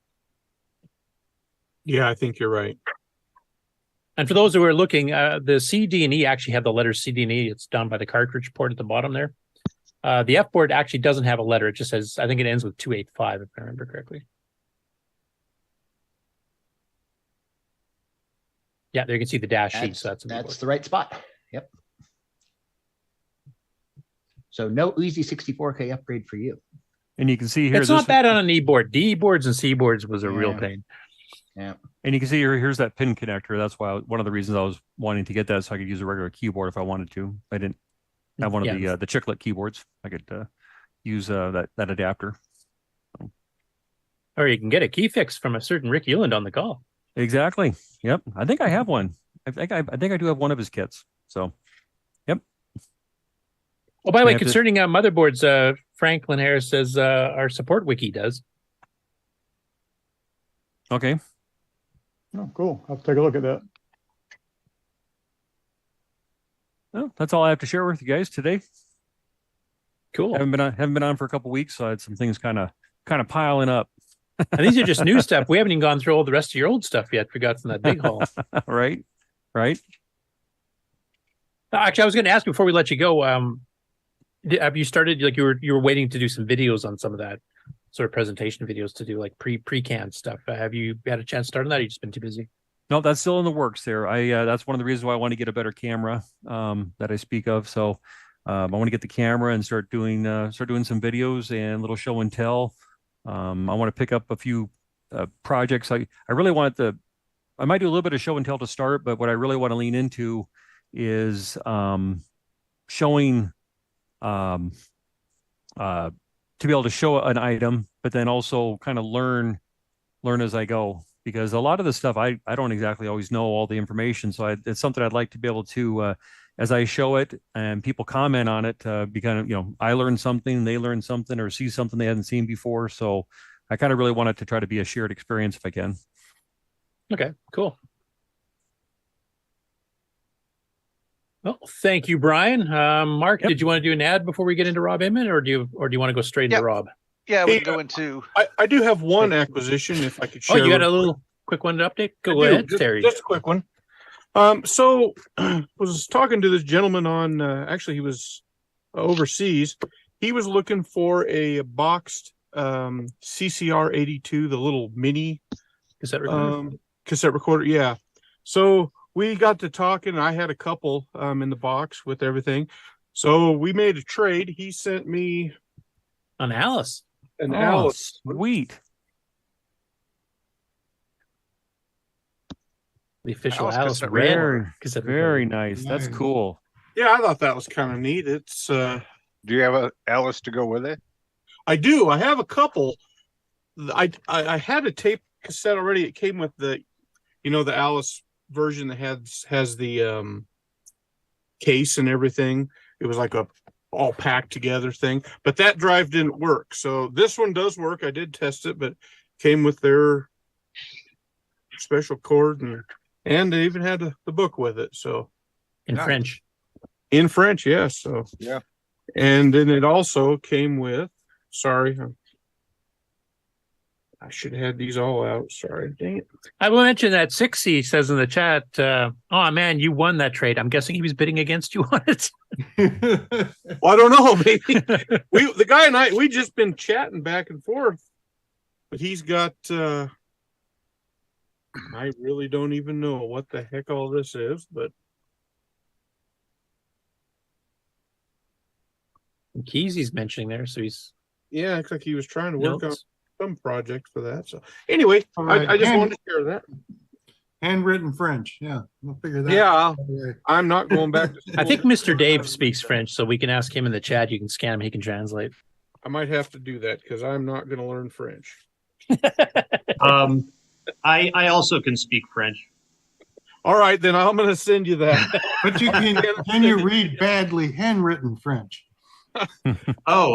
Yeah, I think you're right. And for those who are looking, the C, D, and E actually have the letter C, D, and E. It's down by the cartridge port at the bottom there. The F board actually doesn't have a letter. It just says, I think it ends with 285, if I remember correctly. Yeah, there you can see the dash sheet. So that's the right spot. Yep. So no easy 64K upgrade for you. And you can see here. It's not bad on an E board. D boards and C boards was a real pain. Yeah. And you can see here, here's that pin connector. That's why one of the reasons I was wanting to get that, so I could use a regular keyboard if I wanted to. I didn't have one of the chiclet keyboards. I could use that adapter. Or you can get a key fix from a certain Rick Euland on the call. Exactly. Yep. I think I have one. I think I do have one of his kits. So, yep. Oh, by the way, concerning motherboards, Franklin Harris says our support wiki does. Okay. Oh, cool. I'll have to take a look at that. Well, that's all I have to share with you guys today. Cool. Haven't been on for a couple weeks, so I had some things kind of piling up. And these are just new stuff. We haven't even gone through all the rest of your old stuff yet. We got from that big haul. Right. Actually, I was going to ask before we let you go. Have you started, like you were waiting to do some videos on some of that sort of presentation videos to do like pre-canned stuff? Have you had a chance to start on that? Or you just been too busy? No, that's still in the works there. That's one of the reasons why I want to get a better camera that I speak of. So I want to get the camera and start doing some videos and little show and tell. I want to pick up a few projects. I really want I might do a little bit of show and tell to start, but what I really want to lean into is showing to be able to show an item, but then also kind of learn as I go, because a lot of the stuff I don't exactly always know all the information. So it's something I'd like to be able to, as I show it and people comment on it, be kind of, I learn something, they learn something, or see something they hadn't seen before. So I kind of really want it to try to be a shared experience if I can. Okay, cool. Well, thank you, Brian. Mark, did you want to do an ad before we get into Rob Inman, or do you want to go straight into Rob? Yeah, we Hey, can go into. I do have one acquisition if I could share. Oh, you got real a quick. little quick one to update? I Go do, ahead, just, Terry. Just a quick one. So was talking to this gentleman on. Actually, he was overseas. He was looking for a boxed CCR 82, the little mini cassette recorder. Cassette recorder. Yeah. So we got to talking. I had a couple in the box with everything. So we made a trade. He sent me an Alice. An Alice. Sweet. The official Alice Alice cassette Red recorder. cassette Very recorder. nice. That's cool. Yeah, I thought that was kind of neat. It's Do you have a Alice to go with it? I do. I have a couple. I had a tape cassette already. It came with the, the Alice version that has the case and everything. It was like a all packed together thing, but that drive didn't work. So this one does work. I did test it, but came with their special cord and they even had the book with it. So in French. In French, yes. So yeah. And then it also came with, sorry, I should have had these all out. Sorry, dang it. I will mention that 6C says in the chat, oh man, you won that trade. I'm guessing he was bidding against you on it. Well, I don't know. Maybe the guy and I, we just been chatting back and forth, but he's got, I really don't even know what the heck all this is, but. Kesey's mentioning there, so he's. Yeah, looks like he was trying to work on Notes. some project for that. So anyway, All right, I just hand- wanted to share that. Handwritten French. Yeah, we'll figure that. Yeah, out. I'm not going back to school. I think Mr. Dave speaks French, so we can ask him in the chat. You can scan him, he can translate. I might have to do that because I'm not going to learn French. I also can speak French. All right, then I'm going to send you that. But you can you read badly handwritten French? Oh,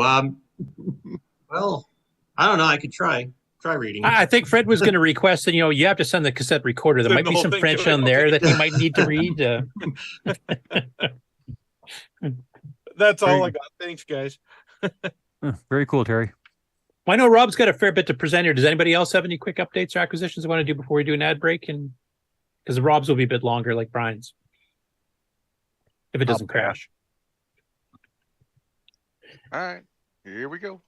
well, I don't know. I could try reading. I think Fred was going to request that, you have to send the cassette recorder. There Send might the be whole some thing French to him. on there that you might need to read. That's all I got. Thanks, guys. Very cool, Terry. Well, I know Rob's got a fair bit to present here. Does anybody else have any quick updates or acquisitions they want to do before we do an ad break? And because Rob's will be a bit longer, like Brian's, if it doesn't crash. All right, here we go.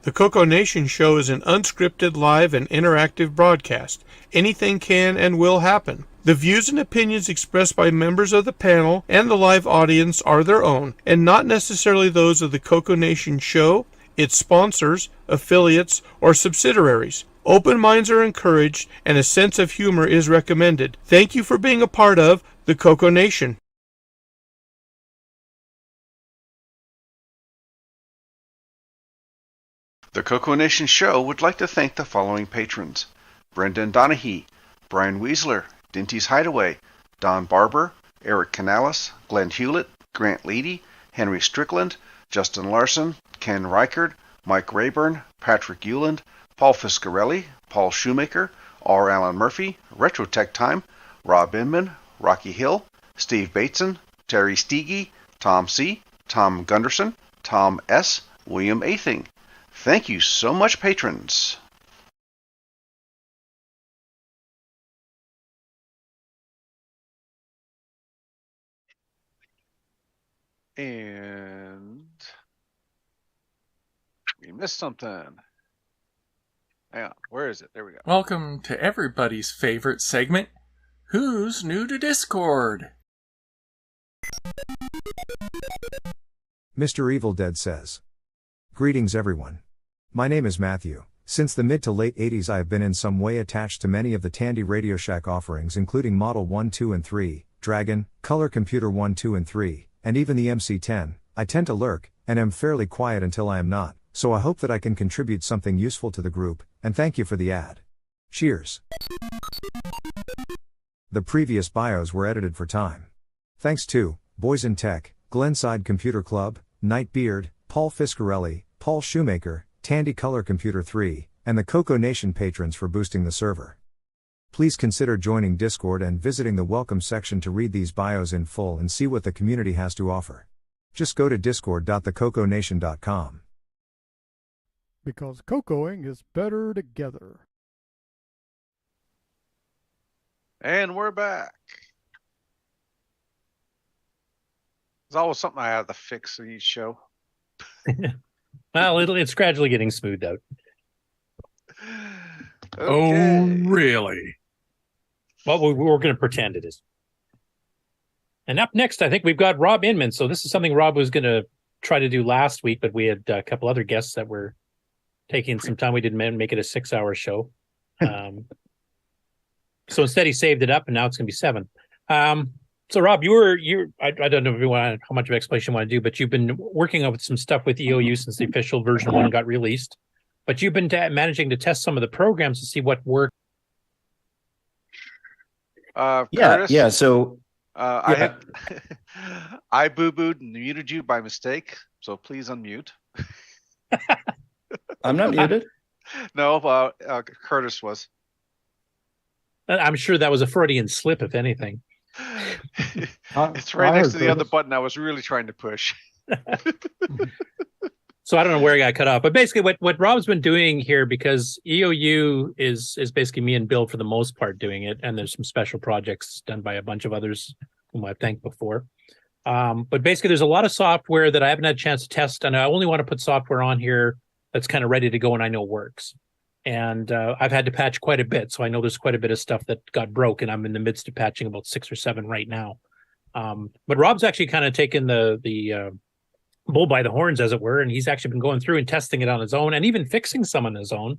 The CoCo Nation Show is an unscripted, live, and interactive broadcast. Anything can and will happen. The views and opinions expressed by members of the panel and the live audience are their own, and not necessarily those of the CoCo Nation Show, its sponsors, affiliates, or subsidiaries. Open minds are encouraged, and a sense of humor is recommended. Thank you for being a part of the CoCo Nation. The CoCo Nation Show would like to thank the following patrons: Brendan Donahue, Brian Weasler, Dinty's Hideaway, Don Barber, Eric Canales, Glenn Hewlett, Grant Leedy, Henry Strickland, Justin Larson, Ken Reichard, Mike Rayburn, Patrick Euland, Paul Fiscarelli, Paul Shoemaker, R. Allen Murphy, Retro Tech Time, Rob Inman, Rocky Hill, Steve Bateson, Terry Steege, Tom C., Tom Gunderson, Tom S., William Athing. Thank you so much, patrons. And we missed something. Hang on, where is it? There we go. Welcome to everybody's favorite segment, Who's New to Discord? Mr. Evil Dead says, "Greetings everyone. My name is Matthew. Since the mid to late 80s I have been in some way attached to many of the Tandy Radio Shack offerings including Model 1, 2 and 3, Dragon, Color Computer 1, 2 and 3, and even the MC10. I tend to lurk, and am fairly quiet until I am not, so I hope that I can contribute something useful to the group, and thank you for the ad. Cheers." The previous bios were edited for time. Thanks to Boys in Tech, Glenside Computer Club, Nightbeard, Paul Fiscarelli, Paul Shoemaker, Tandy Color Computer 3, and the CoCo Nation patrons for boosting the server. Please consider joining Discord and visiting the welcome section to read these bios in full and see what the community has to offer. Just go to discord.thecoconation.com. Because cocoing is better together. And we're back. There's always something I have to fix in each show. Well, it's gradually getting smoothed out. Okay. Oh, really? Well, we're going to pretend it is. And up next, I think we've got Rob Inman. So this is something Rob was going to try to do last week, but we had a couple other guests that were taking some time. We didn't make it a 6-hour show. So instead he saved it up, and now it's going to be 7. So Rob, I don't know if you want how much of explanation you want to do, but you've been working on some stuff with EOU since the official version 1 got released. But you've been managing to test some of the programs to see what work. Curtis, yeah. So I boo-booed and muted you by mistake, so please unmute. I'm not muted. No, Curtis was. I'm sure that was a Freudian slip, if anything. It's right next to the other button I was really trying to push. So I don't know where I got cut off, but basically what Rob's been doing here, because EOU is basically me and Bill for the most part doing it, and there's some special projects done by a bunch of others whom I've thanked before. But basically there's a lot of software that I haven't had a chance to test, and I only want to put software on here that's kind of ready to go and I know works. And I've had to patch quite a bit, so I know there's quite a bit of stuff that got broke, and I'm in the midst of patching about 6 or 7 right now. But Rob's actually kind of taken the bull by the horns, as it were, and he's actually been going through and testing it on his own and even fixing some on his own.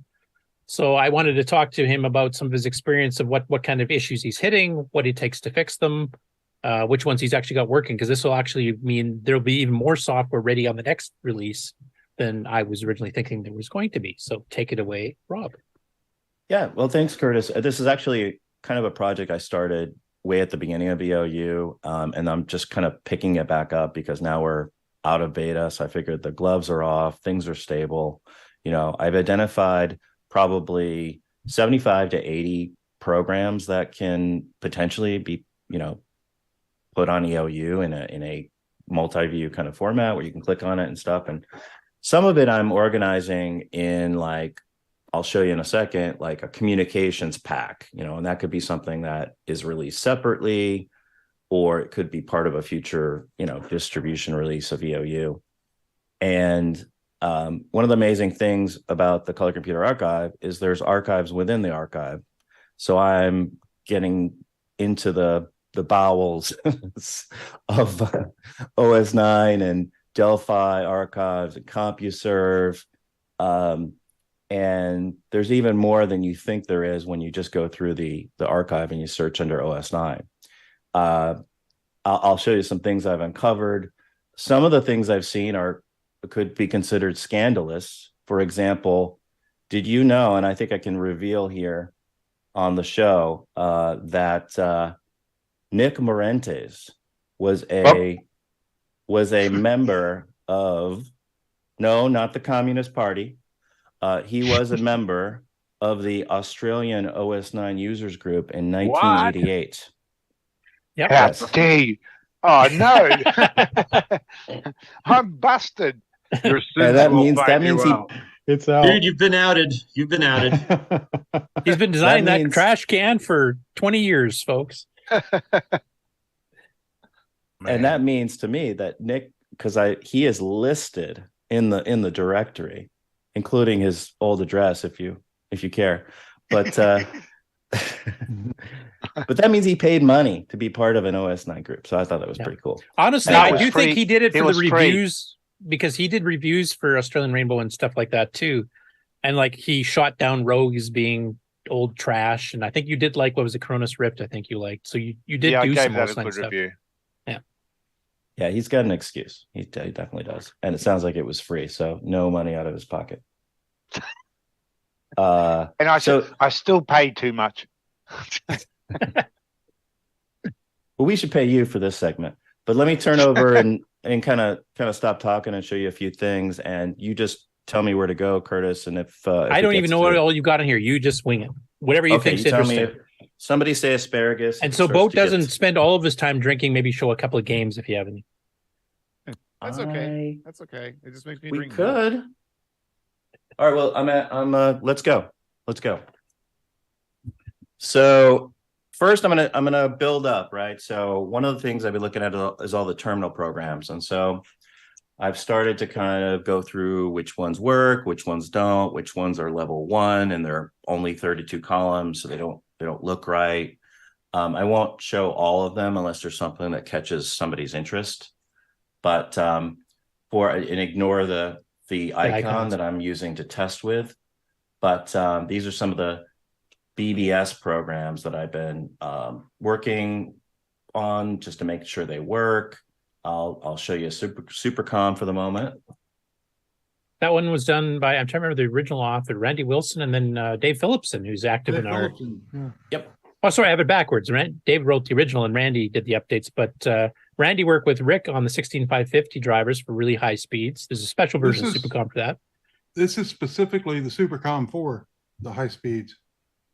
So I wanted to talk to him about some of his experience of what kind of issues he's hitting, what it takes to fix them, which ones he's actually got working, because this will actually mean there'll be even more software ready on the next release than I was originally thinking there was going to be. So take it away, Rob. Yeah, well, thanks, Curtis. This is actually kind of a project I started way at the beginning of EOU, and I'm just kind of picking it back up because now we're out of beta. So I figured the gloves are off, things are stable. I've identified probably 75 to 80 programs that can potentially be, put on EOU in a multi-view kind of format where you can click on it and stuff. And some of it I'm organizing in, like, I'll show you in a second, like a communications pack, and that could be something that is released separately, or it could be part of a future, distribution release of EOU. And one of the amazing things about the Color Computer Archive is there's archives within the archive. So I'm getting into the bowels of OS9 and Delphi archives and CompuServe. And there's even more than you think there is when you just go through the archive and you search under OS9. I'll show you some things I've uncovered. Some of the things I've seen could be considered scandalous. For example, did you know, and I think I can reveal here on the show, that Nick Morentes was a member of, no, not the Communist Party. He was a member of the Australian OS9 users group in 1988. Yep. How dare you? Oh no! I'm busted. That means it's out. Dude, you've been outed. You've been outed. He's been designing that trash can for 20 years, folks. And that means to me that Nick, because he is listed in the directory, including his old address, if you care, but but that means he paid money to be part of an OS9 group. So I thought that was pretty cool. Honestly, I do think he did it for the reviews, because he did reviews for Australian Rainbow and stuff like that too. And like, he shot down Rogue as being old trash. And I think you did like, what was it, Cronus Rift, I think you liked. So you did do some OS9 stuff. Review. Yeah, he's got an excuse. He definitely does. And it sounds like it was free, so no money out of his pocket. And I still paid too much. Well, we should pay you for this segment. But let me turn over and kind of stop talking and show you a few things. And you just tell me where to go, Curtis, and if I it don't even gets know to- what all you got in here. You just wing it. Whatever you Okay, think's you tell me interesting. if somebody say asparagus. And if it so starts Boat to get- doesn't spend all of his time drinking. Maybe show a couple of games if you have any. That's okay. That's okay. It just makes me We drink. could. All right. Well, let's go. Let's go. So first, I'm gonna build up, right? So one of the things I've been looking at is all the terminal programs, and so I've started to kind of go through which ones work, which ones don't, which ones are level 1, and they're only 32 columns, so they don't look right. I won't show all of them unless there's something that catches somebody's interest. But and ignore the icon icons that I'm using to test with. But these are some of the BBS programs that I've been working on just to make sure they work. I'll show you a SuperCom for the moment. That one was done by, I'm trying to remember the original author, Randy Wilson, and then Dave Phillipson, who's active in our. Yep. Oh, sorry, I have it backwards. Dave wrote the original and Randy did the updates, but Randy worked with Rick on the 16550 drivers for really high speeds. There's a special version of SuperCom for that. This is specifically the SuperCom for the high speeds.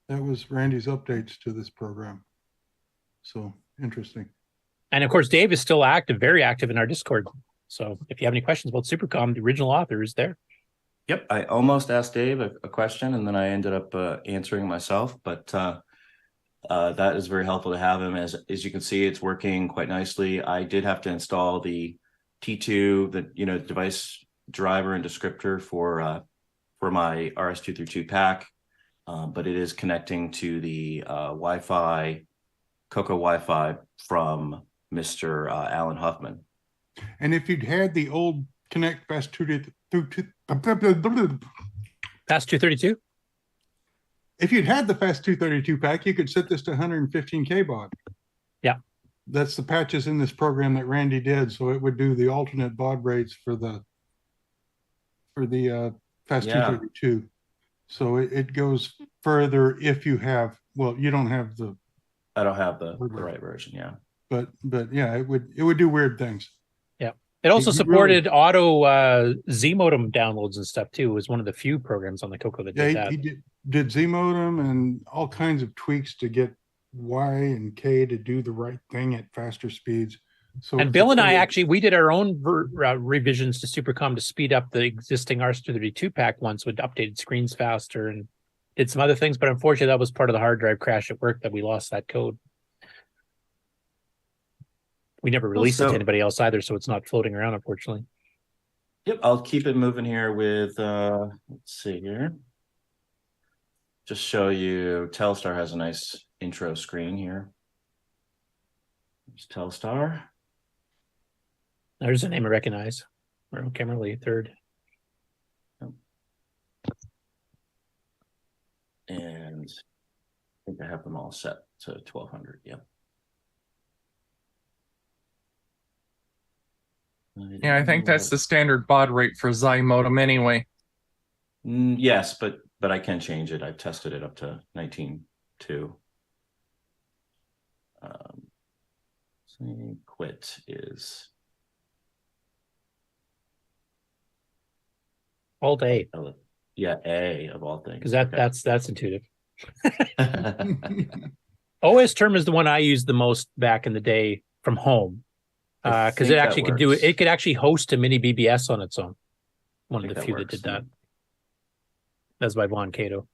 That was Randy's updates to this program. So interesting. And of course, Dave is still active, very active in our Discord. So if you have any questions about SuperCom, the original author is there. Yep. I almost asked Dave a question and then I ended up answering myself, but that is very helpful to have him. As you can see, it's working quite nicely. I did have to install the T2, the device driver and descriptor for my RS-232 pack, but it is connecting to the Wi-Fi, CoCo Wi-Fi from Mr. Alan Huffman. And if you'd had the old Connect Fast 232? If you'd had the Fast 232 pack, you could set this to 115K baud. Yeah. That's the patches in this program that Randy did. So it would do the alternate baud rates for the Fast 232. So it goes further if you have, well, you don't have the. I don't have the right version. Yeah. But yeah, it would do weird things. Yeah. It also supported auto Z modem downloads and stuff too. It was one of the few programs on the CoCo that did that. He did Z modem and all kinds of tweaks to get Y and K to do the right thing at faster speeds. So and Bill and I we did our own revisions to SuperCom to speed up the existing RS-232 pack once with updated screens faster and did some other things. But unfortunately, that was part of the hard drive crash at work that we lost that code. We never released it to anybody else either, so it's not floating around, unfortunately. Yep, I'll keep it moving here with, let's see here. Just show you, Telstar has a nice intro screen here. There's Telstar. There's a name I recognize. We're camera lead third. And I think I have them all set to 1200, yep. Yeah, I think that's the standard baud rate for Xi modem anyway. Yes, but I can change it. I've tested it up to 19.2. Quit is Alt A. Yeah, A of all things. Because that's intuitive. OS term is the one I used the most back in the day from home. Because it actually could do it. It could actually host a mini BBS on its own. One of the few that did that. That's by Von Cato.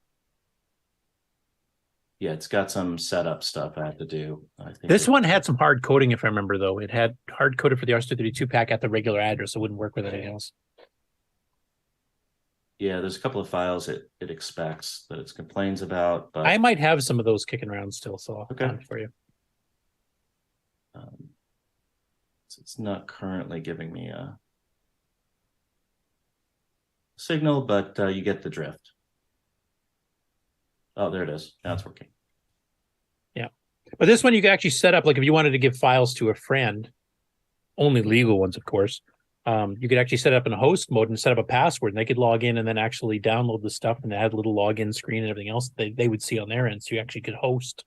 Yeah, it's got some setup stuff I have to do. I think this one had some hard coding, if I remember, though. It had hard coded for the RS-232 pack at the regular address. It wouldn't work with anything else. Yeah, there's a couple of files it expects that it complains about. But I might have some of those kicking around still, so I'll find it for you. It's not currently giving me a signal, but you get the drift. Oh, there it is. Now it's working. Yeah. But this one you can actually set up, like if you wanted to give files to a friend, only legal ones, of course, you could actually set up in a host mode and set up a password and they could log in and then actually download the stuff and add a little login screen and everything else they would see on their end. So you actually could host.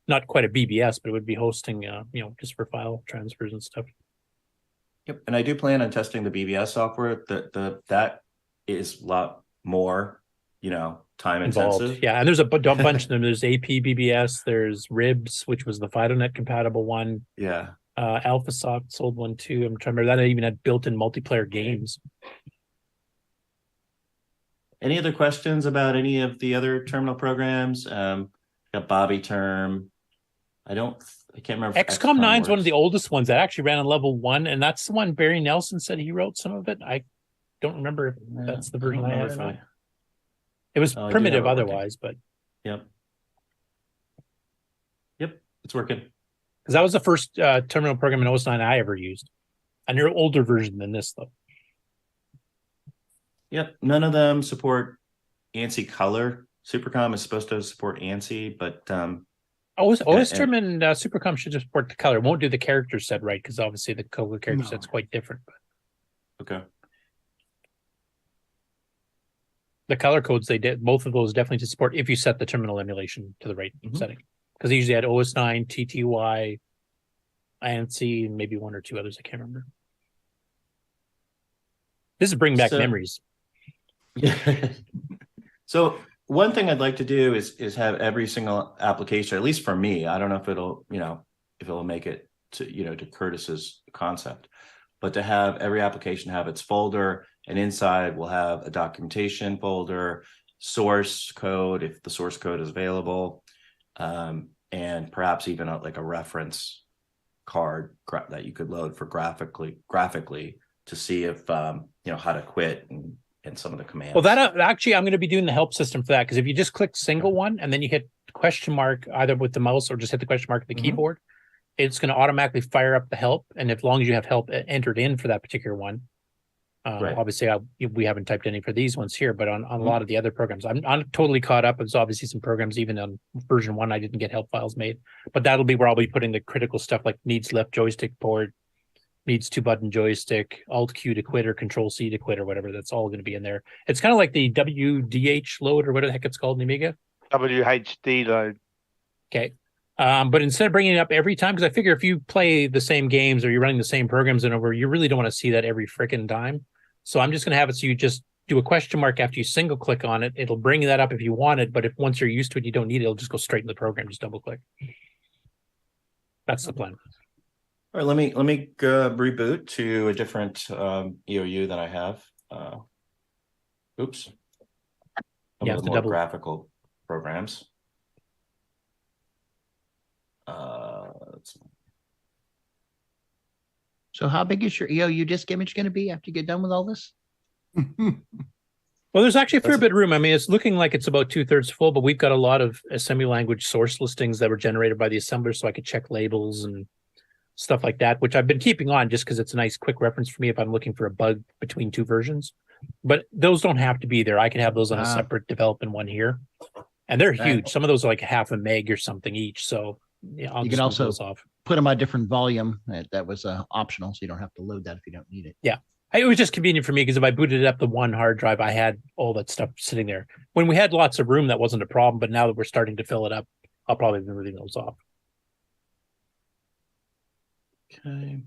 Not quite a BBS, but it would be hosting, just for file transfers and stuff. Yep, and I do plan on testing the BBS software. That is a lot more, time involved. intensive. Yeah, and there's a bunch of them. There's AP BBS, there's Ribs, which was the FidoNet compatible one. Yeah. AlphaSoft sold one too. I'm trying to remember that even had built-in multiplayer games. Any other questions about any of the other terminal programs? Got Bobby Term. I can't remember. XCOM 9 is one of the oldest ones that actually ran on level 1, and that's the one Barry Nelson said he wrote some of it. I don't remember if that's the version I have. It was primitive otherwise, but Yep, it's working. Because that was the first terminal program in OS 9 I ever used. An older version than this, though. Yep, none of them support ANSI color. Supercom is supposed to support ANSI, but OS Term and Supercom should just support the color. It won't do the character set right because obviously the CoCo character set's quite different. But okay. The color codes they did, both of those definitely to support if you set the terminal emulation to the right setting. Because they usually had OS 9, TTY, INC, and maybe one or two others. I can't remember. This is bringing back memories. So one thing I'd like to do is have every single application, at least for me, I don't know if it'll make it to Curtis's concept, but to have every application have its folder, and inside we'll have a documentation folder, source code if the source code is available, and perhaps even a reference card that you could load for graphically to see if how to quit and some of the commands. Well, that actually I'm going to be doing the help system for that, because if you just click single one and then you hit question mark either with the mouse or just hit the question mark at the keyboard, it's going to automatically fire up the help, and as long as you have help entered in for that particular one. Obviously, we haven't typed any for these ones here, but on a lot of the other programs, I'm totally caught up. There's obviously some programs, even on version 1, I didn't get help files made, but that'll be where I'll be putting the critical stuff like needs left joystick port, needs 2-button joystick, Alt Q to quit or Control C to quit or whatever. That's all going to be in there. It's kind of like the WDH load or whatever the heck it's called in Amiga. WHD load. Okay. But instead of bringing it up every time, because I figure if you play the same games or you're running the same programs and over, you really don't want to see that every freaking time. So I'm just going to have it so you just do a question mark after you single click on it. It'll bring that up if you want it, but if once you're used to it, you don't need it, it'll just go straight in the program. Just double click. That's the plan. All right, let me reboot to a different EOU that I have. Oops. You have to double graphical programs. So how big is your EOU disk image going to be after you get done with all this? Well, there's actually a fair bit of room. I mean, it's looking like it's about 2/3 full, but we've got a lot of assembly language source listings that were generated by the assembler, so I could check labels and stuff like that, which I've been keeping on just because it's a nice quick reference for me if I'm looking for a bug between two versions. But those don't have to be there. I can have those on a separate development one here. And they're huge. Some of those are like 0.5 meg or something each. So yeah, you can also put them on a different volume. That was optional, so you don't have to load that if you don't need it. Yeah. It was just convenient for me because if I booted up the one hard drive, I had all that stuff sitting there. When we had lots of room, that wasn't a problem. But now that we're starting to fill it up, I'll probably be moving those off. Okay.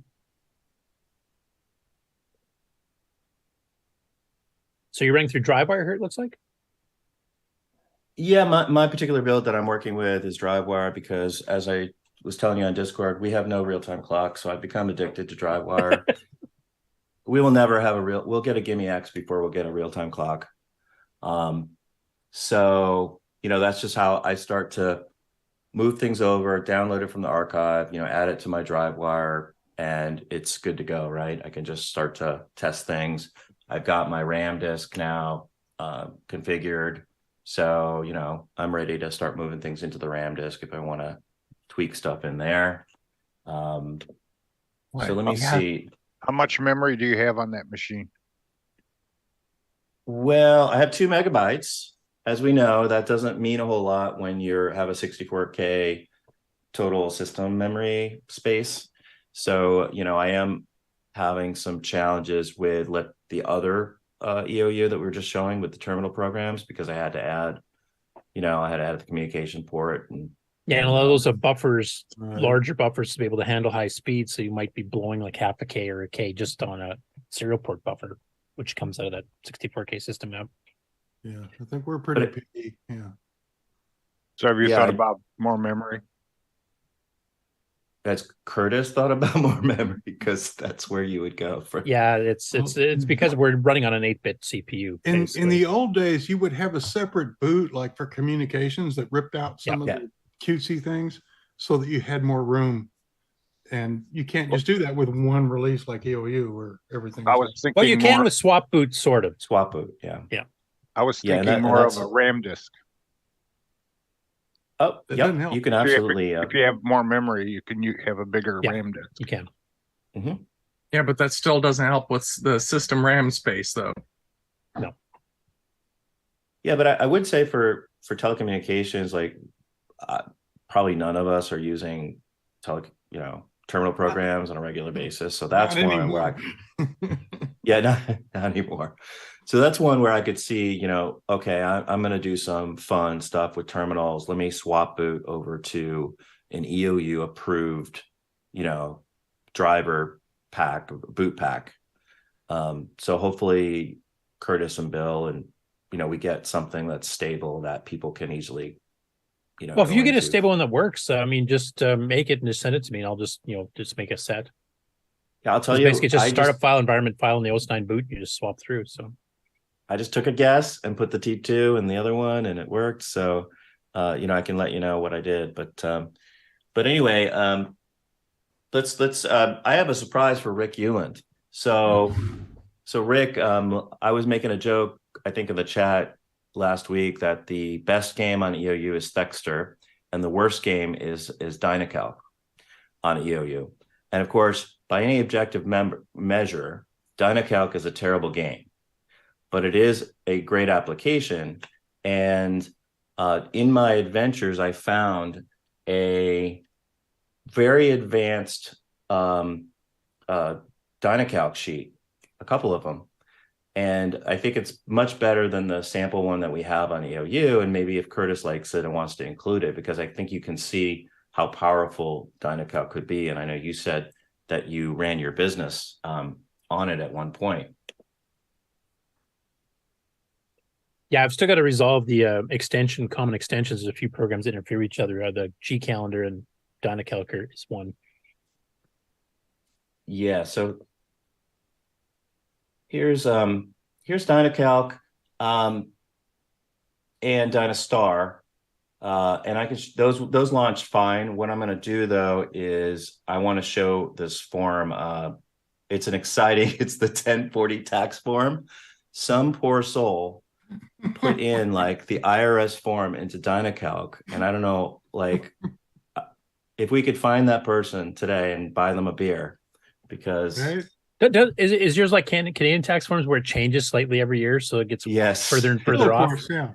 So you're running through DriveWire here, it looks like? Yeah, my particular build that I'm working with is DriveWire because, as I was telling you on Discord, we have no real-time clock, so I've become addicted to DriveWire. We will never have we'll get a Gimme X before we'll get a real-time clock. So, that's just how I start to move things over, download it from the archive, add it to my DriveWire, and it's good to go, right? I can just start to test things. I've got my RAM disk now configured. So, I'm ready to start moving things into the RAM disk if I want to tweak stuff in there. So let me see. How much memory do you have on that machine? Well, I have 2 megabytes. As we know, that doesn't mean a whole lot when you have a 64K total system memory space. So, I am having some challenges with the other EOU that we were just showing with the terminal programs because I had to add, the communication port. And yeah, and a lot of those are buffers, larger buffers to be able to handle high speed. So you might be blowing like 0.5 K or 1 K just on a serial port buffer. which comes out of that 64K system now. Yeah, I think we're pretty picky. Yeah. So have you Yeah, thought I- about more memory? Has Curtis thought about more memory? Because that's where you would go for. Yeah, it's because we're running on an 8-bit CPU. In the old days, you would have a separate boot like for communications that ripped out some of the cutesy things so that you had more room. And you can't just do that with one release like EOU where everything. I was thinking Well, you can more- with swap boot, sort of. Swap boot, yeah. Yeah. I was Yeah, thinking and more of that's- a RAM disk. Oh, That yep. doesn't help. You can If you have- absolutely. If you have more memory, you can have a bigger RAM disk. You can. Yeah, but that still doesn't help with the system RAM space, though. No. Yeah, but I would say for telecommunications, like probably none of us are using terminal programs on a regular basis. So that's Not one where anymore. yeah, not anymore. So that's one where I could see, okay, I'm going to do some fun stuff with terminals. Let me swap boot over to an EOU approved, driver pack, boot pack. So hopefully Curtis and Bill and, we get something that's stable that people can easily, Well, if go you get a into. stable one that works, just make it and just send it to me, and I'll just make a set. Yeah, I'll tell It's you, basically just I startup file, environment file, and the OS9 boot. You just swap through. So I just took a guess and put the T2 in the other one, and it worked. So, I can let you know what I did. But anyway, let's. I have a surprise for Rick Euland. So Rick, I was making a joke, I think, in the chat last week that the best game on EOU is Thexter, and the worst game is Dynacalc on EOU. And of course, by any objective measure, Dynacalc is a terrible game, but it is a great application. And in my adventures, I found a very advanced Dynacalc sheet, a couple of them. And I think it's much better than the sample one that we have on EOU. And maybe if Curtis likes it and wants to include it, because I think you can see how powerful Dynacalc could be. And I know you said that you ran your business on it at one point. yeah, I've still got to resolve the common extensions. There's a few programs that interfere with each other. The G Calendar and Dynacalc is one. Yeah, so here's Dynacalc and Dynastar. And I can those launched fine. What I'm going to do though is I want to show this form. It's the 1040 tax form. Some poor soul put in like the IRS form into Dynacalc, and I don't know, like if we could find that person today and buy them a beer, because Is yours like Canadian tax forms where it changes slightly every year, so it gets further and further off? Course, yeah.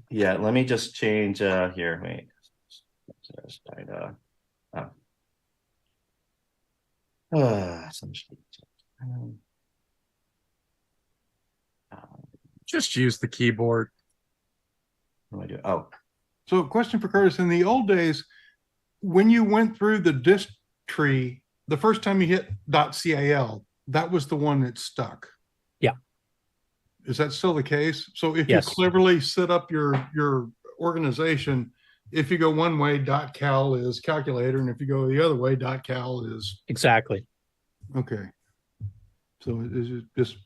Yeah, let me just change here. Wait. Just use the keyboard. What do I do? Oh. So a question for Curtis. In the old days, when you went through the disk tree, the first time you hit .cal, that was the one that stuck. Yeah. Is that still the case? So if Yes. you cleverly set up your organization, if you go one way, .cal is calculator, and if you go the other way, .cal is Exactly. okay. So is it just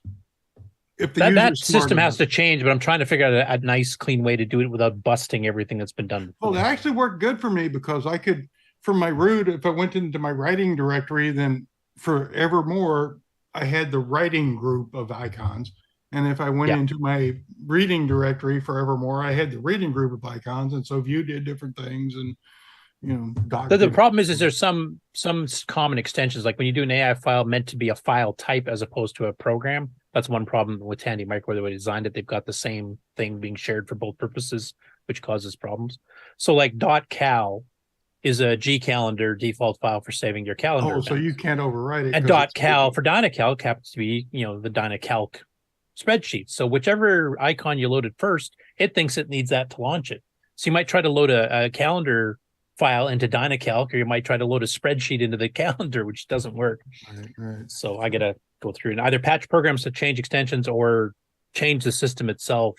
if the That user's smart system enough- has to change, but I'm trying to figure out a nice, clean way to do it without busting everything that's been done before. Well, it actually worked good for me because I could, from my root, if I went into my writing directory, then for Evermore, I had the writing group of icons. And if I went into my reading directory for Evermore, I had the reading group of icons. And so View did different things, and Doc The did- problem is there's some common extensions, like when you do an AI file meant to be a file type as opposed to a program. That's one problem with Tandy Micro, the way they designed it. They've got the same thing being shared for both purposes, which causes problems. So like .cal is a G calendar default file for saving your calendar. Oh, so events. you can't overwrite it. And 'cause it's- .cal for Dynacalc happens to be, the Dynacalc spreadsheet. So whichever icon you loaded first, it thinks it needs that to launch it. So you might try to load a calendar file into Dynacalc, or you might try to load a spreadsheet into the calendar, which doesn't work. Right. So I got to go through and either patch programs to change extensions or change the system itself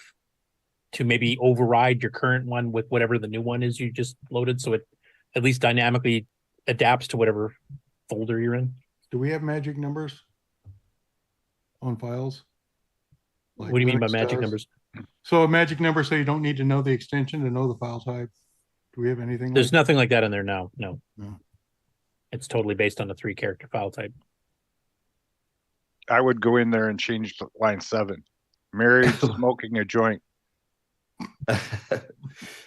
to maybe override your current one with whatever the new one is you just loaded, so it at least dynamically adapts to whatever folder you're in. Do we have magic numbers on files? What do you mean by Linux magic does? numbers? So a magic number, so you don't need to know the extension to know the file type. Do we have anything? There's like nothing like that in there now. No. No. It's totally based on the 3-character file type. I would go in there and change to line 7. Married, smoking a joint.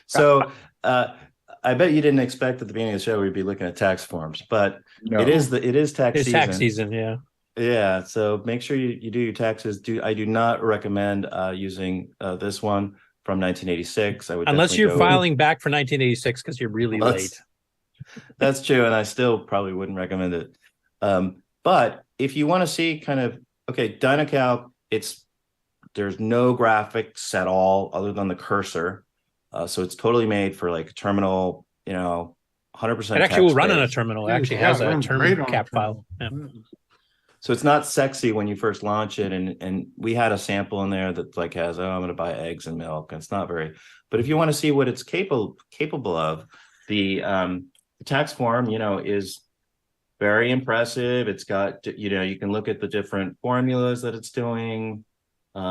So I bet you didn't expect at the beginning of the show we'd be looking at tax forms, but No. it is tax It's season. tax season, yeah. Yeah, so make sure you do your taxes. I do not recommend using this one from 1986. I would Unless definitely you're go- filing back for 1986 because you're really late. That's true, and I still probably wouldn't recommend it. But if you want to see kind of Dynacalc, there's no graphics at all other than the cursor, so it's totally made for like a terminal, 100%. It actually will run on a text-based. terminal. It actually has a terminal cap file. Yeah. So it's not sexy when you first launch it, and we had a sample in there that like has, I'm going to buy eggs and milk, and it's not very. But if you want to see what it's capable of, the tax form, is very impressive. It's got, you can look at the different formulas that it's doing. We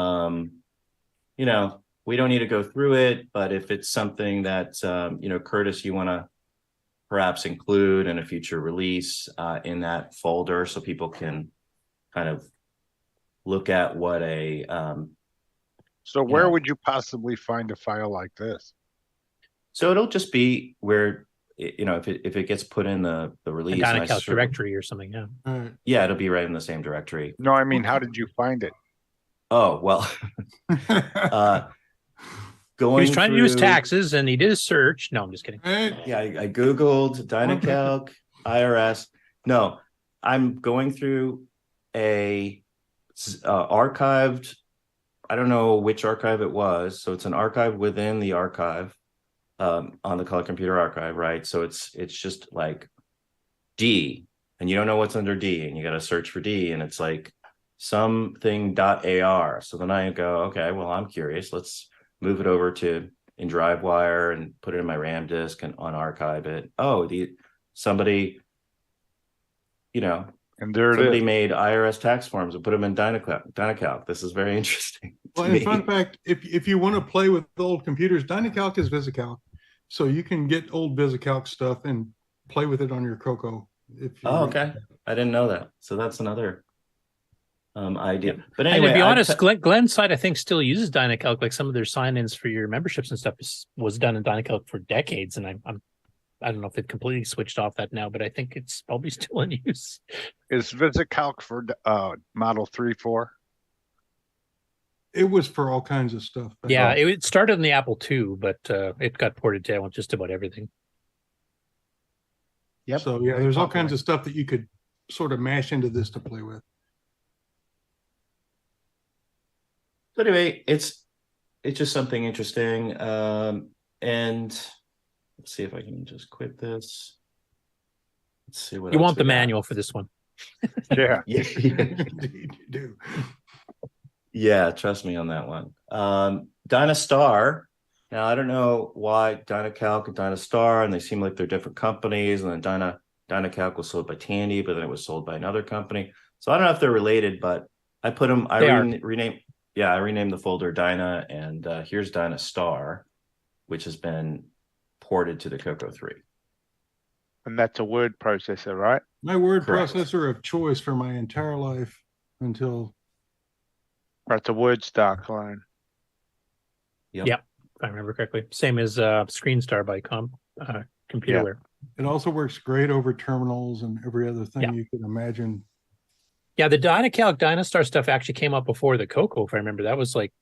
don't need to go through it, but if it's something that Curtis, you want to perhaps include in a future release in that folder, so people can kind of look at what a So where would you possibly find a file like this? so it'll just be where if it gets put in the A release, and I Dynacalc sort of- directory or something, yeah. yeah, it'll be right in the same directory. No, I mean, how did you find it? Oh well, He going was trying to do his through- taxes and he did a search. No, I'm just kidding. Yeah, I googled Dynacalc IRS. No, I'm going through a archived. I don't know which archive it was. So it's an archive within the archive on the Color Computer Archive, right? So it's just like D, and you don't know what's under D, and you got to search for D, and it's like something.ar. So then I go, okay, well, I'm curious. Let's move it over to in DriveWire and put it in my RAM disk and unarchive it. Oh, somebody, and there somebody it is. made IRS tax forms and put them in Dynacalc. This is very interesting. Well, to in me. fun fact, if you want to play with old computers, Dynacalc is VisiCalc, so you can get old VisiCalc stuff and play with it on your CoCo. Oh, okay. I didn't know that. So that's another idea. But And anyway, to be honest, Glenn's site I think still uses Dynacalc. Like some of their sign-ins for your memberships and stuff was done in Dynacalc for decades, and I don't know if they've completely switched off that now, but I think it's probably still in use. Is VisiCalc for Model 3.4? It was for all kinds of stuff. Yeah, it started in the Apple II, but it got ported to just about everything. Yep. So yeah, there's all kinds of stuff that you could sort of mash into this to play with. So anyway, it's just something interesting. And let's see if I can just quit this. Let's see what You else want the we got. manual for this one. Yeah. Indeed, you do. Yeah, trust me on that one. Dynastar. Now I don't know why Dynacalc and Dynastar, and they seem like they're different companies. And then Dynacalc was sold by Tandy, but then it was sold by another company. So I don't know if they're related, but I put them. I renamed. Yeah, I renamed the folder Dyna, and here's Dynastar, which has been ported to the CoCo 3. And that's a word processor, right? My word Correct. processor of choice for my entire life until. That's a word star clone. Yep. If I remember correctly. Same as ScreenStar by Computerware. It also works great over terminals and every other thing you can imagine. Yeah, the Dynacalc Dynastar stuff actually came up before the CoCo, if I remember. That was like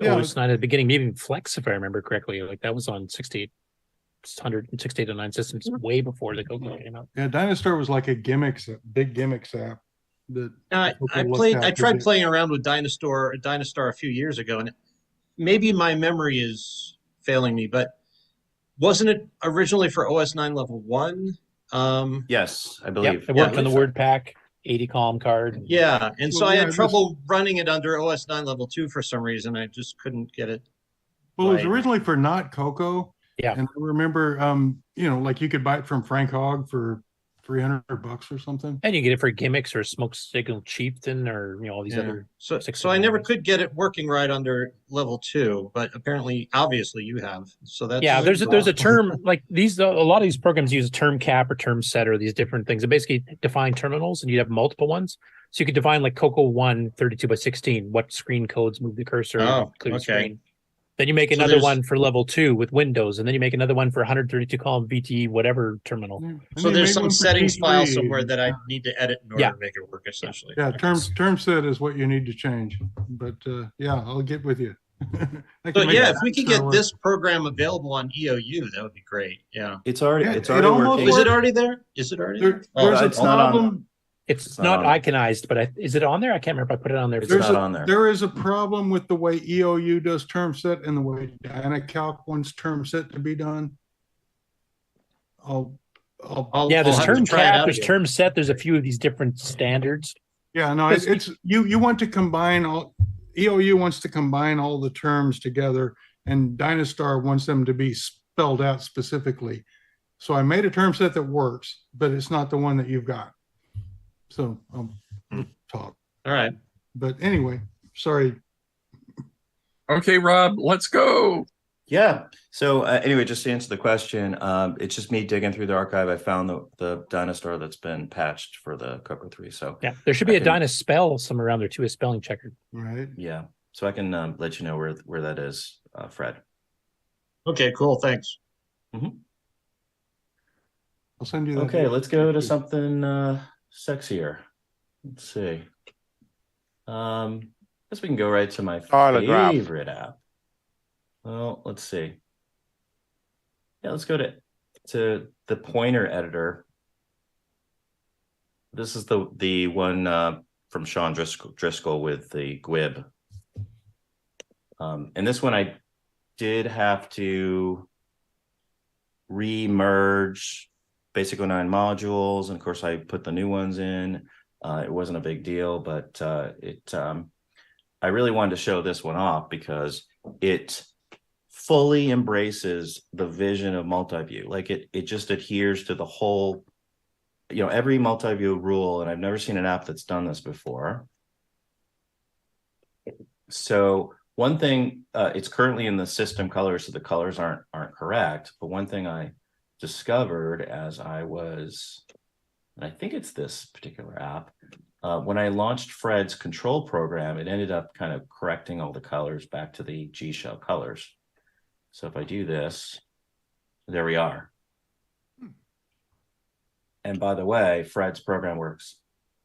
OS 9 at the beginning, maybe even Flex, if I remember correctly. Like that was on 6800 and 6809 systems way before the CoCo came out. Yeah, Dynastar was like a big gimmicks app. That I tried playing around with Dynastar a few years ago, and maybe my memory is failing me, but wasn't it originally for OS 9 level 1? Yes, I Yep, believe. it worked on the word pack, 80 column card. Yeah, and so Well, I yeah, had this- trouble running it under OS 9 level 2 for some reason. I just couldn't get it. Well, it was Right. originally for not CoCo. Yeah. And I remember, like you could buy it from Frank Hogg for $300 or something. And you get it for gimmicks or Smoke Signal Chieftain or all these Yeah. other. So, six so I different never things. could get it working right under level 2, but apparently, obviously, you have. So that's Yeah, there's a term like these. A lot of these programs use a term cap or term set or these different things. They basically define terminals, and you have multiple ones. So you could define like CoCo 1 32 by 16. What screen codes move the cursor? Oh, clear the okay. screen. Then you make So another there's- one for level 2 with Windows, and then you make another one for 132 column VTE whatever terminal. So there's some settings file somewhere that I need to edit in order Yeah. to make it work, essentially. Yeah, term set is what you need to change. But yeah, I'll get with you. I So can make yeah, that if we could extra get work. this program available on EOU, that would be great. Yeah. It's already Yeah, it's it already almost working. Is it already there? Is it already there? There's a it's not on- problem. It's not not on. iconized, but is it on there? I can't remember if I put it on there. It's There's not a- on there. There is a problem with the way EOU does term set and the way DynaCalc wants term set to be done. I'll Yeah, there's I'll have to term try it cap, out there's again. term set, there's a few of these different standards. Yeah, no, it's you want to combine all, EOU wants to combine all the terms together, and Dynastar wants them to be spelled out specifically. So I made a term set that works, but it's not the one that you've got. So we'll talk. All right. But anyway, sorry. Okay, Rob, let's go. Yeah. So anyway, just to answer the question, it's just me digging through the archive. I found the Dynastar that's been patched for the CoCo 3. So Yeah, there should be I a can- Dyna spell somewhere around there too, a spelling checker. Right. Yeah. So I can let you know where that is, Fred. Okay, cool. Thanks. I'll send you that. Okay, let's go to something sexier. Let's see. Guess we can go right to my Holograph. favorite app. Well, let's see. Yeah, let's go to the pointer editor. This is the one from Sean Driscoll with the GWIB. And this one I did have to re-merge Basic 09 modules, and of course I put the new ones in. It wasn't a big deal, but I really wanted to show this one off because it fully embraces the vision of multi-view. Like it just adheres to the whole, every multi-view rule, and I've never seen an app that's done this before. So one thing, it's currently in the system colors, so the colors aren't correct. But one thing I discovered as I was, and I think it's this particular app, when I launched Fred's control program, it ended up kind of correcting all the colors back to the G shell colors. So if I do this, there we are. And by the way, Fred's program works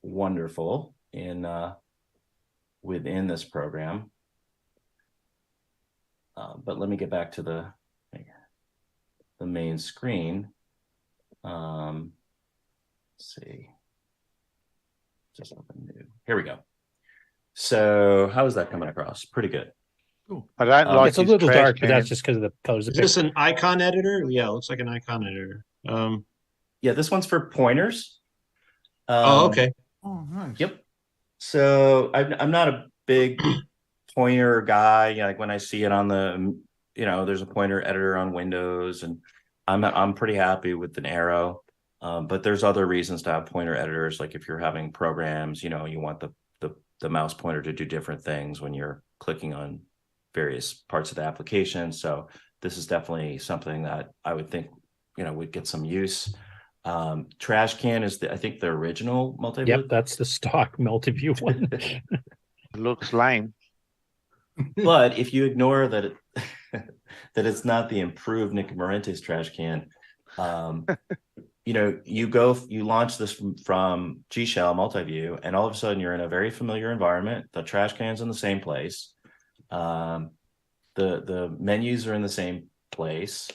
wonderful in within this program. But let me get back to the main screen. Let's see. Just open new. Here we go. So how is that coming across? Pretty good. Cool. I don't like It's a his little trash dark, but can. that's just because of the colors. Is this an icon editor? Yeah, it looks like an icon editor. Yeah, this one's for pointers. Oh, okay. Oh, nice. Yep. So I'm not a big pointer guy. Like when I see it on the, there's a pointer editor on Windows, and I'm pretty happy with an arrow. But there's other reasons to have pointer editors. Like if you're having programs, you want the mouse pointer to do different things when you're clicking on various parts of the application. So this is definitely something that I would think, would get some use. Trash can is I think the original multi-view. Yep, that's the stock multi-view one. Looks lame. But if you ignore that that it's not the improved Nick Morente's trash can, you launch this from G Shell multi-view, and all of a sudden you're in a very familiar environment. The trash can's in the same place. The menus are in the same place.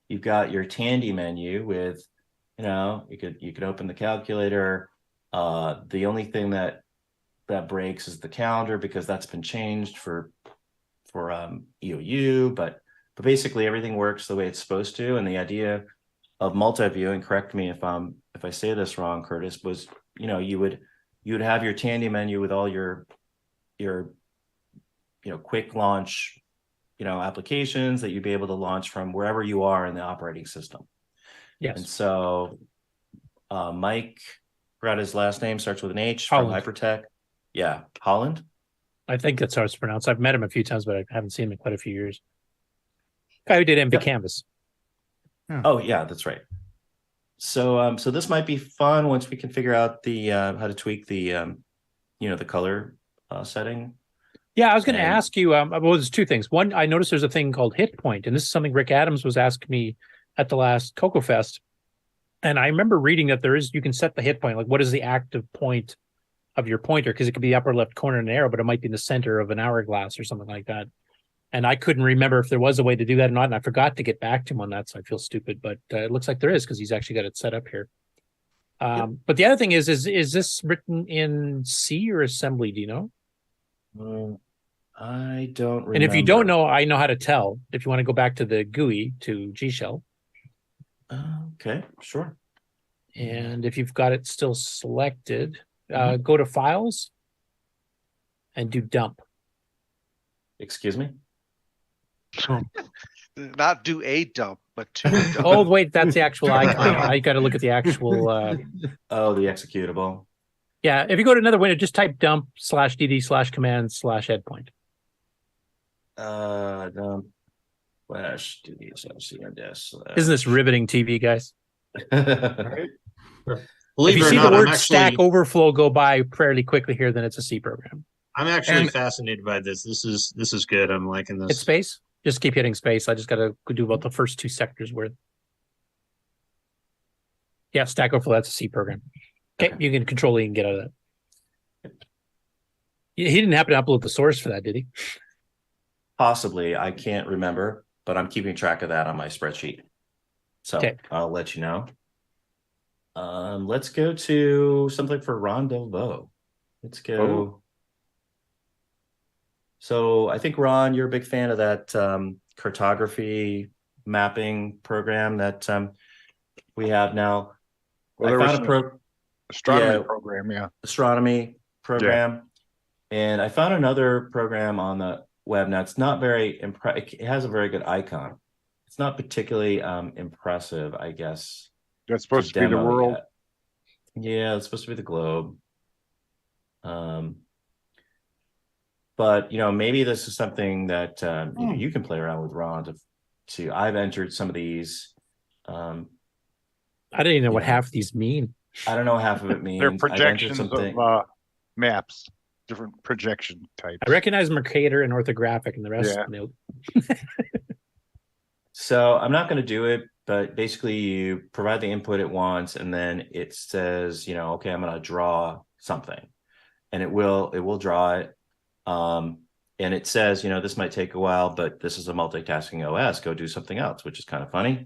You've got your Tandy menu with, you could open the calculator. The only thing that breaks is the calendar, because that's been changed for EOU, but but basically everything works the way it's supposed to. And the idea of multi-viewing, correct me if I say this wrong, Curtis, was, you know, you would have your Tandy menu with all your quick launch, applications that you'd be able to launch from wherever you are in the operating system. Yes. And so Mike, forgot his last name, starts with an H, Holland. from Hypertech. Yeah, Holland. I think that's how it's pronounced. I've met him a few times, but I haven't seen him in quite a few years. Guy who did MV Canvas. Oh yeah, that's right. So this might be fun once we can figure out the how to tweak the the color setting. Yeah, I was going to ask you. Well, there's two things. One, I noticed there's a thing called hit point, and this is something Rick Adams was asking me at the last CoCo Fest. And I remember reading that you can set the hit point, like what is the active point of your pointer, because it could be upper left corner in an arrow, but it might be in the center of an hourglass or something like that. And I couldn't remember if there was a way to do that or not, and I forgot to get back to him on that, so I feel stupid. But it looks like there is, because he's actually got it set up here. But the other thing is this written in C or assembly? Do you know? I don't remember. And if you don't know, I know how to tell. If you want to go back to the GUI to G Shell. Okay, sure. And if you've got it still selected, go to Files and do Dump. Excuse me? Not do a dump, but to dump. Oh, wait, that's the actual icon. I got to look at the actual. Oh, the executable. Yeah, if you go to another window, just type dump/dd/command/headpoint. Dump /dd/cmds. Isn't this riveting TV, guys? Believe if you it or see not, the word I'm Stack actually, Overflow go by fairly quickly here, then it's a C program. I'm actually fascinated by this. This is good. I'm liking this. Hit space. Just keep hitting space. I just got to do about the first two sectors worth. Yeah, Stack Overflow. That's a C program. Okay, you can control E and get out of that. He didn't happen to upload the source for that, did he? Possibly. I can't remember, but I'm keeping track of that on my spreadsheet. So I'll let you know. Let's go to something for Ron Delvaux. Let's go. Oh. So I think, Ron, you're a big fan of that cartography mapping program that we have now. Well, there was astronomy program, astronomy program. And I found another program on the web. Now, it's not very it has a very good icon. It's not particularly impressive, I guess. That's supposed to be the world. Yeah, it's supposed to be the globe. But maybe this is something that you can play around with, Ron. To I've entered some of these. I don't even know what half of these mean. I don't know what half of it means. They're projections of maps, different projection types. I recognize Mercator and orthographic, and the rest. Nope. So I'm not going to do it, but basically you provide the input it wants, and then it says, okay, I'm going to draw something, and it will draw it. And it says, this might take a while, but this is a multitasking OS. Go do something else, which is kind of funny.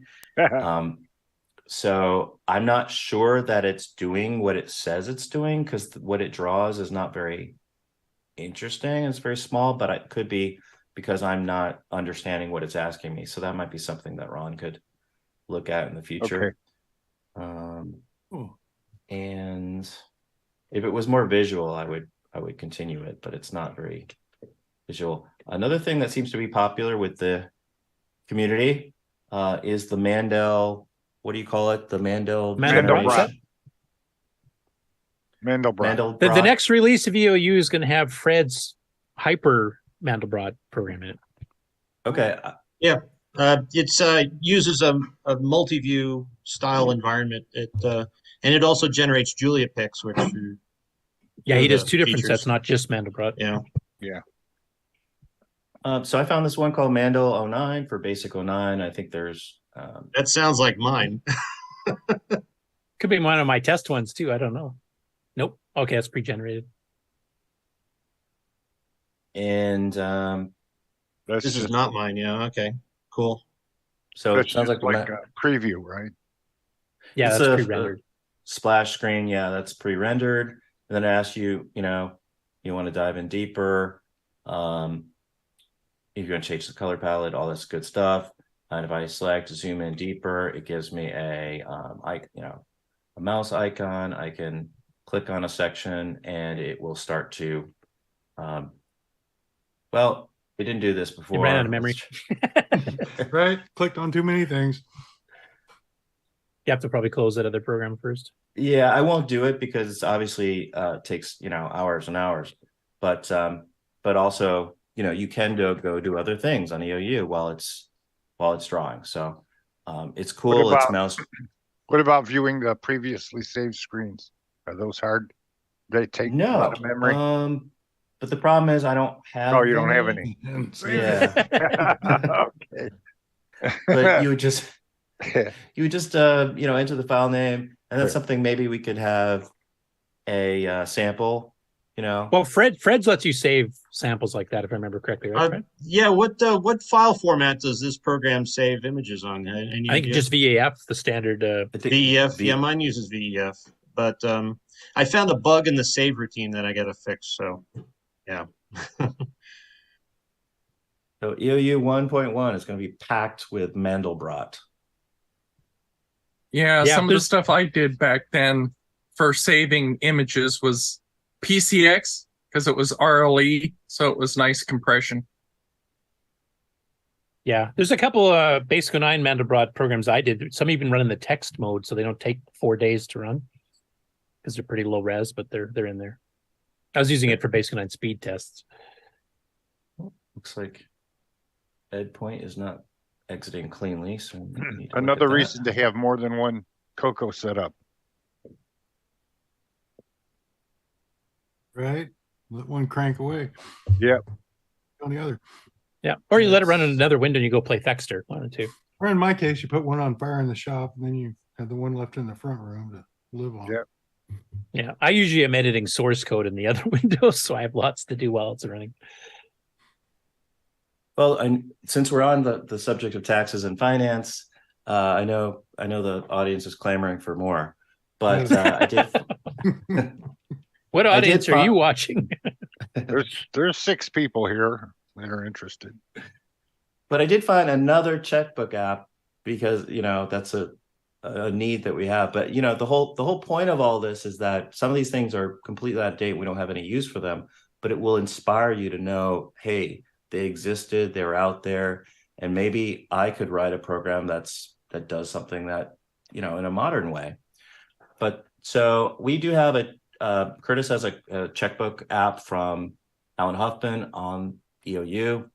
So I'm not sure that it's doing what it says it's doing, because what it draws is not very interesting. It's very small, but it could be because I'm not understanding what it's asking me. So that might be something that Ron could look at in the future. And if it was more visual, I would continue it, but it's not very visual. Another thing that seems to be popular with the community is the Mandel. What do you call it? The Mandelbrot. The next release of EOU is going to have Fred's Hyper Mandelbrot program in it. Okay. Yeah. It's uses a multi-view style environment. And it also generates Julia pics, which he does two different sets, not just Mandelbrot. Yeah. So I found this one called Mandel 09 for Basic 09. I think there's that sounds like mine. Could be one of my test ones too. I don't know. Nope. Okay, that's pre-generated. And this is not mine. Yeah. Okay. Cool. So That's it sounds like a preview, right? Yeah, it's that's pre-rendered. Splash screen. Yeah, that's pre-rendered. And then it asks you, you want to dive in deeper. if you're going to change the color palette, all this good stuff. And if I select zoom in deeper, it gives me a mouse icon. I can click on a section and it will start to, well, we didn't do this before. It ran out of memory. Right? Clicked on too many things. You have to probably close that other program first. Yeah, I won't do it because obviously takes, hours and hours. But also, you can go do other things on EOU while it's drawing. So it's cool. What It's about- mouse. What about viewing the previously saved screens? Are those hard? They take a lot of memory. But the problem is I don't have. Oh, you don't have any. Yeah. Okay. But you would just enter the file name, and that's something maybe we could have a sample. Well, Fred's lets you save samples like that, if I remember correctly, right? Fred? Yeah. What file format does this program save images on? Any I think idea? just VAF, the standard. VEF. Yeah, mine uses VEF, but I found a bug in the save routine that I got to fix. So, yeah. So EOU 1.1 is going to be packed with Mandelbrot. Yeah, Yeah, some of the there's- stuff I did back then for saving images was PCX because it was RLE, so it was nice compression. Yeah, there's a couple Basic 09 Mandelbrot programs I did. Some even run in the text mode, so they don't take 4 days to run because they're pretty low res, but they're in there. I was using it for Basic 09 speed tests. Looks like Endpoint is not exiting cleanly. So we need to look Another at that. reason to have more than one CoCo set up. Right? Let one crank away. Yep. On the other. Yeah, or you let it run in another window and you go play Thexter, one or two. Or in my case, you put one on fire in the shop, and then you have the one left in the front room to live on. Yep. Yeah, I usually am editing source code in the other window, so I have lots to do while it's running. Well, and since we're on the subject of taxes and finance, I know the audience is clamoring for more, but I did. What I did audience are fi- you watching? There's 6 people here that are interested. But I did find another checkbook app because that's a need that we have. But the whole point of all this is that some of these things are completely out of date. We don't have any use for them, but it will inspire you to know, hey, they existed, they were out there, and maybe I could write a program that does something that in a modern way. But so we do have Curtis has a checkbook app from Alan Huffman on EOU.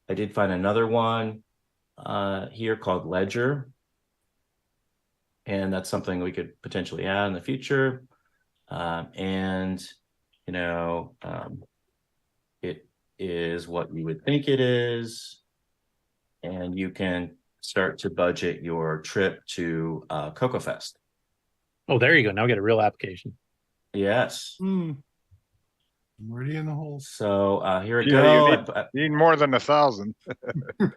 I did find another one here called Ledger, and that's something we could potentially add in the future. It is what you would think it is, and you can start to budget your trip to CoCo Fest. Oh, there you go. Now we get a real application. Yes. I'm already in the hole. So here we Yeah, go. you need more than 1,000. I'm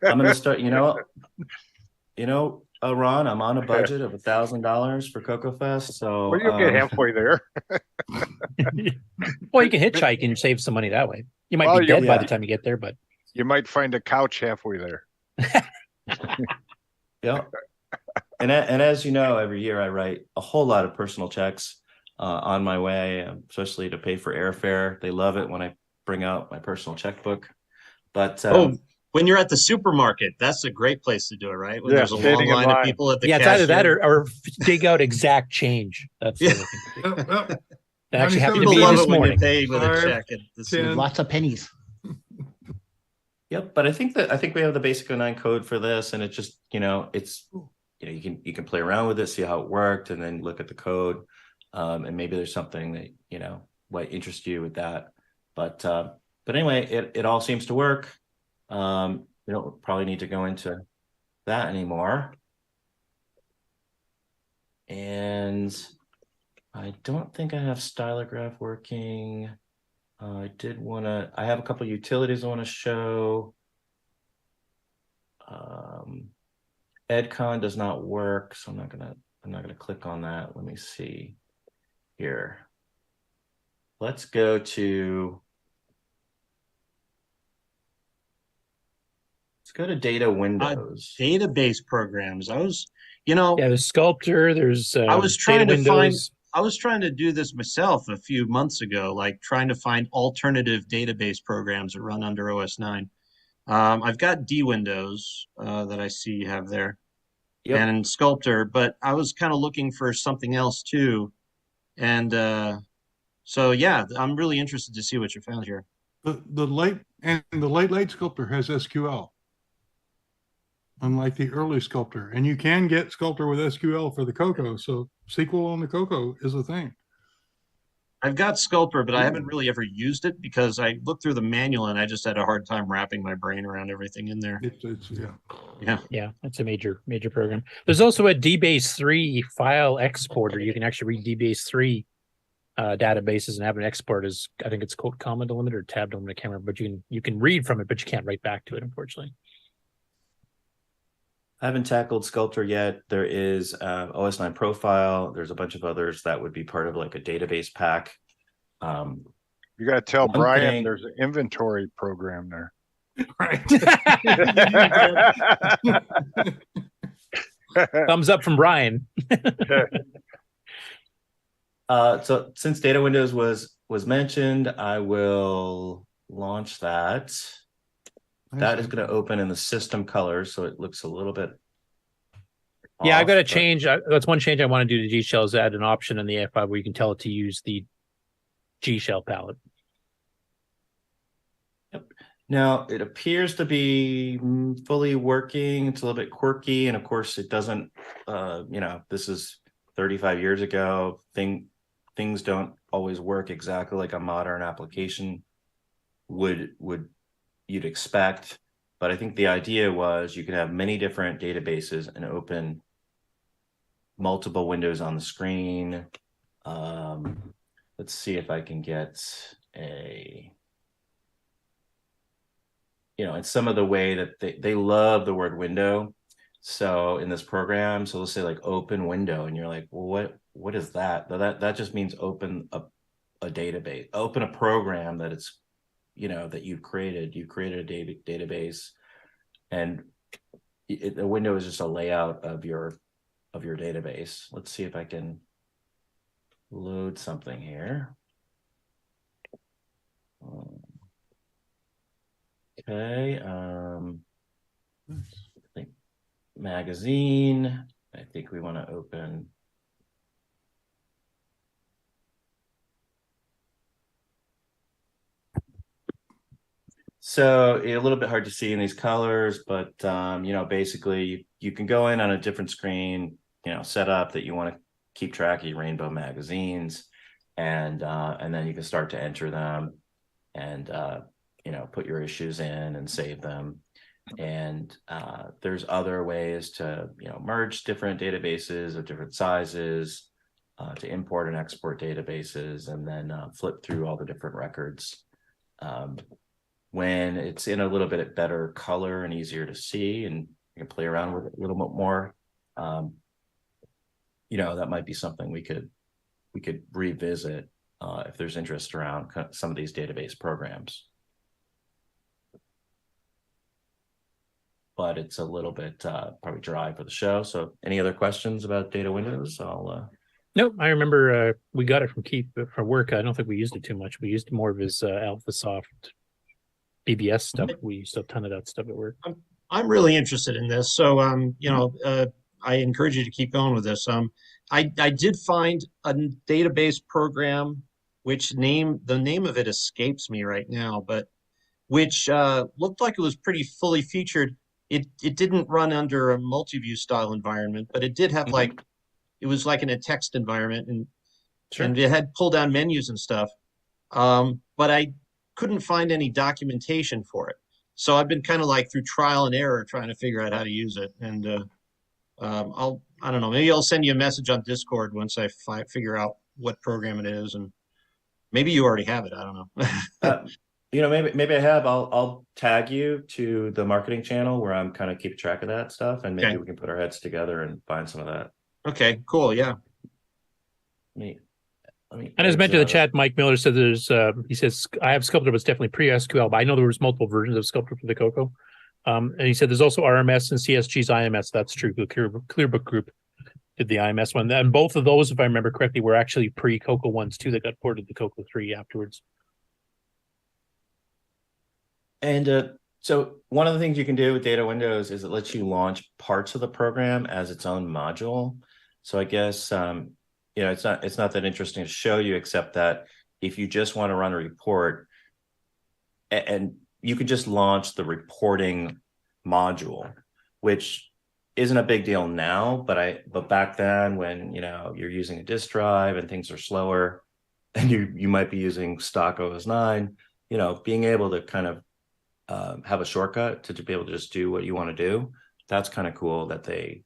gonna start. Ron, I'm on a budget of $1,000 for CoCo Fest. So Well, you'll get halfway there. Well, you can hitchhike and save some money that way. You might Well, be you- dead by yeah. the time you get there, but You might find a couch halfway there. Yeah. And as you know, every year I write a whole lot of personal checks on my way, especially to pay for airfare. They love it when I bring out my personal checkbook. But when you're at the supermarket, that's a great place to do it, right? When Yeah, there's a long standing in line of line. people at the yeah, it's either that cashier. or dig out exact change. That's the other thing. That actually happened to People me love this it when morning. you pay with a 5, check at the 10. Lots of pennies. Yep, but I think we have the basic 09 code for this, and it just it's you can play around with it, see how it worked, and then look at the code, and maybe there's something that might interest you with that. But anyway, it all seems to work. We don't probably need to go into that anymore. And I don't think I have stylograph working. I have a couple utilities I want to show. Edcon does not work, so I'm not gonna click on that. Let me see here. Let's go to Let's go to data windows. Database programs. I was, you know, Yeah, there's Sculptor. There's I was trying data to find. windows. I was trying to do this myself a few months ago, like trying to find alternative database programs that run under OS 9. I've got D Windows that I see you have there, and Sculptor, but I was kind of looking for something else too, and so yeah, I'm really interested to see what you found here. The late Sculptor has SQL, unlike the early Sculptor, and you can get Sculptor with SQL for the CoCo. So SQL on the CoCo is a thing. I've got Sculptor, but I haven't really ever used it because I looked through the manual and I just had a hard time wrapping my brain around everything in there. Yeah, that's a major program. There's also a DBase 3 file exporter. You can actually read DBase 3 databases and have an export as, I think it's called comma delimiter or tab delimiter, I can't remember, but you can read from it, but you can't write back to it, unfortunately. I haven't tackled Sculptor yet. There is OS 9 Profile. There's a bunch of others that would be part of like a database pack. You got to tell one Brian thing- there's an inventory program there. Thumbs up from Brian. So since data windows was mentioned, I will launch that. That is going to open in the system colors, so it looks a little bit. Yeah, I've off, got to but- change. That's one change I want to do to G Shell is add an option in the F5 where you can tell it to use the G Shell palette. Now it appears to be fully working. It's a little bit quirky, and of course it doesn't. This is 35 years ago. Things don't always work exactly like a modern application would you'd expect. But I think the idea was you could have many different databases and open multiple windows on the screen. Let's see if I can get it's some of the way that they love the word window. So in this program, so let's say like open window, and you're like, well, what is that? That just means open a database, open a program that it's, that you've created. You created a database, and the window is just a layout of your database. Let's see if I can load something here. Okay, I think magazine. I think we want to open. So a little bit hard to see in these colors, but basically you can go in on a different screen, set up that you want to keep track of your rainbow magazines, and then you can start to enter them, and put your issues in and save them. And there's other ways to merge different databases of different sizes, to import and export databases, and then flip through all the different records. When it's in a little bit better color and easier to see, and you can play around with it a little bit more, that might be something we could revisit if there's interest around some of these database programs. But it's a little bit probably dry for the show. So any other questions about data windows? Nope, I remember we got it from Keith for work. I don't think we used it too much. We used more of his AlphaSoft BBS stuff. We used a ton of that stuff at work. I'm really interested in this, so I encourage you to keep going with this. I did find a database program which the name of it escapes me right now, but which looked like it was pretty fully featured. It didn't run under a multi-view style environment, but it did have it was like in a text environment, and it had pull down menus and stuff. But I couldn't find any documentation for it. So I've been kind of like through trial and error trying to figure out how to use it. And I don't know, maybe I'll send you a message on Discord once I figure out what program it is, and maybe you already have it. I don't know. Maybe I have. I'll tag you to the marketing channel where I'm kind of keeping track of that stuff, and maybe we can put our heads together and find some of that. Okay, cool. Yeah. And as mentioned in the chat, Mike Miller said he says, I have Sculptor, but it's definitely pre-SQL, but I know there was multiple versions of Sculptor for the CoCo. And he said there's also RMS and CSG's IMS. That's true. The Clearbook Group did the IMS one. And both of those, if I remember correctly, were actually pre-CoCo ones too that got ported to CoCo 3 afterwards. And so one of the things you can do with data windows is it lets you launch parts of the program as its own module. So I guess it's not that interesting to show you, except that if you just want to run a report, and you could just launch the reporting module, which isn't a big deal now, but back then when you're using a disk drive and things are slower, and you might be using stock OS 9, being able to kind of have a shortcut to be able to just do what you want to do. That's kind of cool that they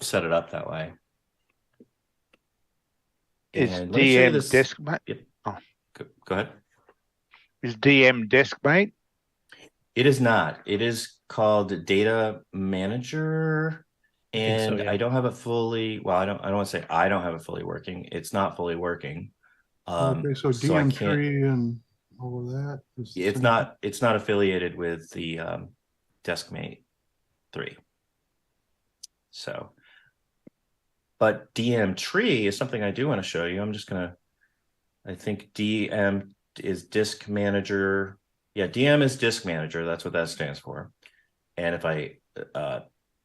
set it up that way. Is And let me show you DM this- Deskmate? Yep. Go ahead. Is DM Deskmate? It is not. It is called Data Manager, and I don't have it fully. Well, I don't want to say I don't have it fully working. It's not fully working. Okay, so I DM can't. tree and all of that. is the It's same. not. It's not affiliated with the Deskmate 3. So, but DM tree is something I do want to show you. I'm just gonna. I think DM is Disk Manager. Yeah, DM is Disk Manager. That's what that stands for. And if I,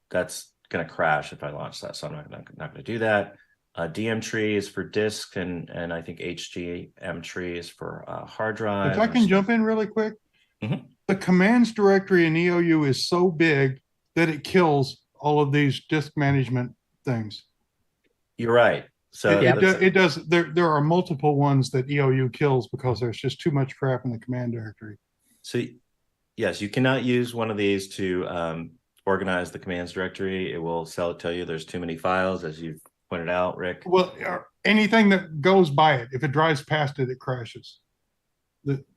that's going to crash if I launch that. So I'm not going to do that. DM tree is for disk, and I think HGM tree is for hard drive. If I can jump in really quick, the commands directory in EOU is so big that it kills all of these disk management things. You're right. So it does. There are multiple ones that EOU kills because there's just too much crap in the command directory. So yes, you cannot use one of these to organize the commands directory. It will tell you there's too many files, as you've pointed out, Rick. Well, anything that goes by it, if it drives past it, it crashes.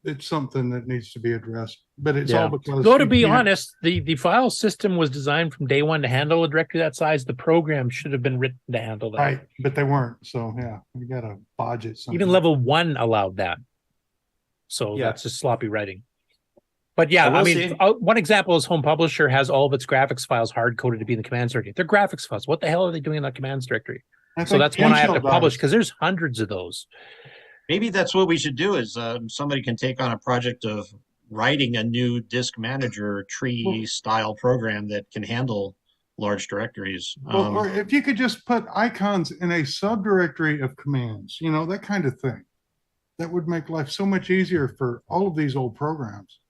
It's something that needs to be addressed, but it's all because. Though to be honest, the file system was designed from day one to handle a directory that size. The program should have been written to handle that. Right, but they weren't. So yeah, we got to budget something. Even level 1 allowed that. So that's just sloppy writing. But yeah, I mean, one example is Home Publisher has all of its graphics files hard-coded to be in the commands directory. They're graphics files. What the hell are they doing in that commands directory? So that's one I have to publish because there's hundreds of those. Maybe that's what we should do is somebody can take on a project of writing a new disk manager tree style program that can handle large directories. Well, or if you could just put icons in a subdirectory of commands, that kind of thing. That would make life so much easier for all of these old programs.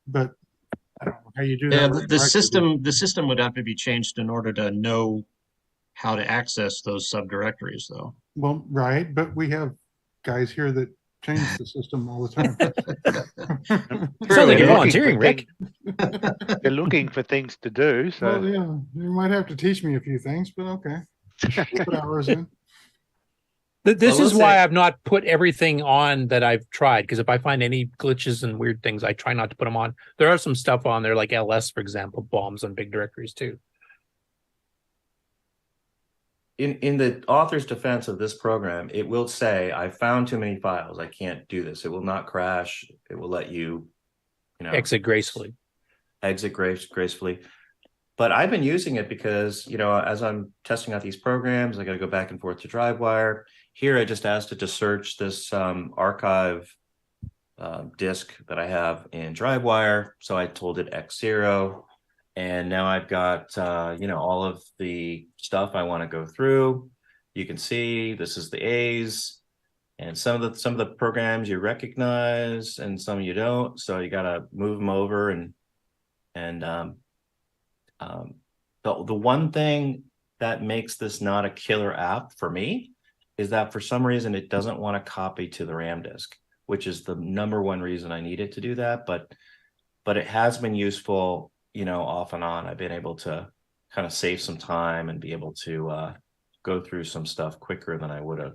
But I don't know how you do that. Yeah, the system would have to be changed in order to know how to access those subdirectories, though. Well, right, but we have guys here that change the system all the time. Sounds like you're volunteering, Rick. You're looking for things to do. So well, yeah, you might have to teach me a few things, but okay. Put hours in. This is why I've not put everything on that I've tried, because if I find any glitches and weird things, I try not to put them on. There are some stuff on there, like LS, for example, bombs on big directories too. In the author's defense of this program, it will say, I found too many files. I can't do this. It will not crash. It will let you, exit gracefully. Exit gracefully. But I've been using it because, as I'm testing out these programs, I got to go back and forth to DriveWire. Here, I just asked it to search this archive disk that I have in DriveWire. So I told it X0. And now I've got, all of the stuff I want to go through. You can see this is the A's, and some of the programs you recognize and some you don't. So you got to move them over the one thing that makes this not a killer app for me is that for some reason it doesn't want to copy to the RAM disk, which is the number one reason I needed to do that. But it has been useful, off and on. I've been able to kind of save some time and be able to go through some stuff quicker than I would have.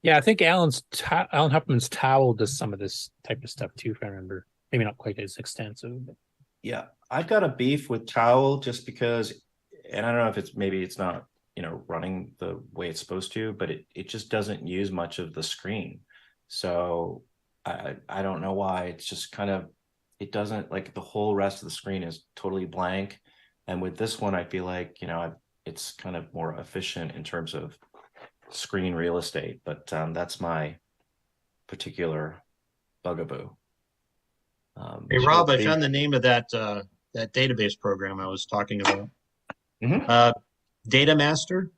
Yeah, I think Alan Huffman's Towel does some of this type of stuff too, if I remember. Maybe not quite as extensive. But... Yeah, I've got a beef with Towel just because, and I don't know if it's not, running the way it's supposed to, but it just doesn't use much of the screen. So I don't know why. It's just kind of, it doesn't, like, the whole rest of the screen is totally blank. And with this one, I feel like, you know, it's kind of more efficient in terms of screen real estate, but that's my particular bugaboo. Hey Rob, I found the name of that that database program I was talking about. Data Master.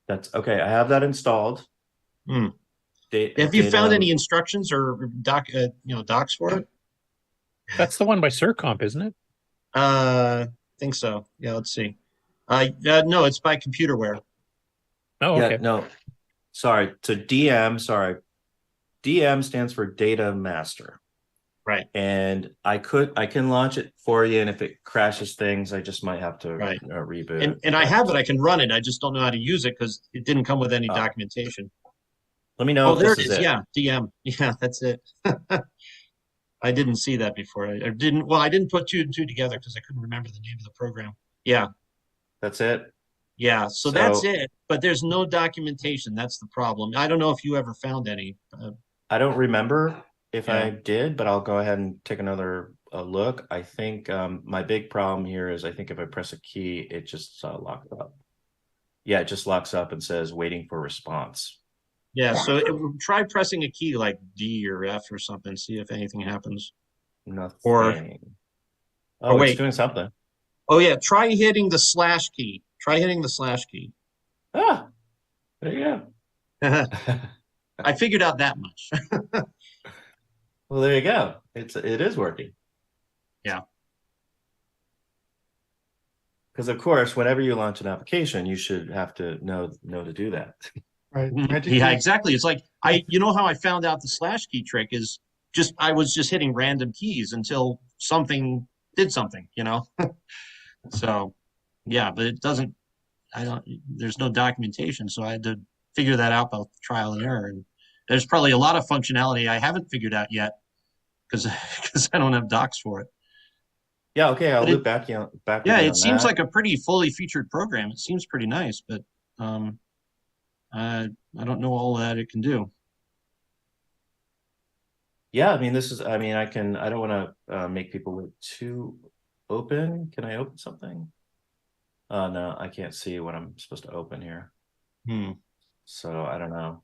That's okay. I have that installed. Have you found any instructions or docs for it? That's the one by Surcomp, isn't it? Think so. Yeah, let's see. No, it's by Computerware. Oh, okay. Yeah, no, sorry. To DM, sorry. DM stands for Data Master. Right. And I can launch it for you, and if it crashes things, I just might have to reboot. And I have it. I can run it. I just don't know how to use it because it didn't come with any documentation. Let me know. Oh, there it is. Yeah, DM. Yeah, that's it. I didn't see that before. I didn't. Well, I didn't put two and two together because I couldn't remember the name of the program. Yeah. That's it. Yeah. So that's it. But there's no documentation. That's the problem. I don't know if you ever found any. I don't remember if I did, but I'll go ahead and take another look. I think my big problem here is I think if I press a key, it just locks up. Yeah, it just locks up and says waiting for response. Yeah, so try pressing a key like D or F or something, see if anything happens. Nothing. Or wait, it's doing something. Oh yeah, try hitting the slash key. Try hitting the slash key. Ah, there you go. I figured out that much. Well, there you go. It is working. Yeah. Because of course, whenever you launch an application, you should have to know to do that. Right. Yeah, exactly. It's like you know how I found out the slash key trick is I was just hitting random keys until something did something, you know? So yeah, but it doesn't, there's no documentation. So I had to figure that out by trial and error. And there's probably a lot of functionality I haven't figured out yet because I don't have docs for it. Yeah. Okay. I'll loop back. Yeah. It seems like a pretty fully featured program. It seems pretty nice, but I don't know all that it can do. Yeah, I mean, I don't want to make people look too open. Can I open something? No, I can't see what I'm supposed to open here. So I don't know.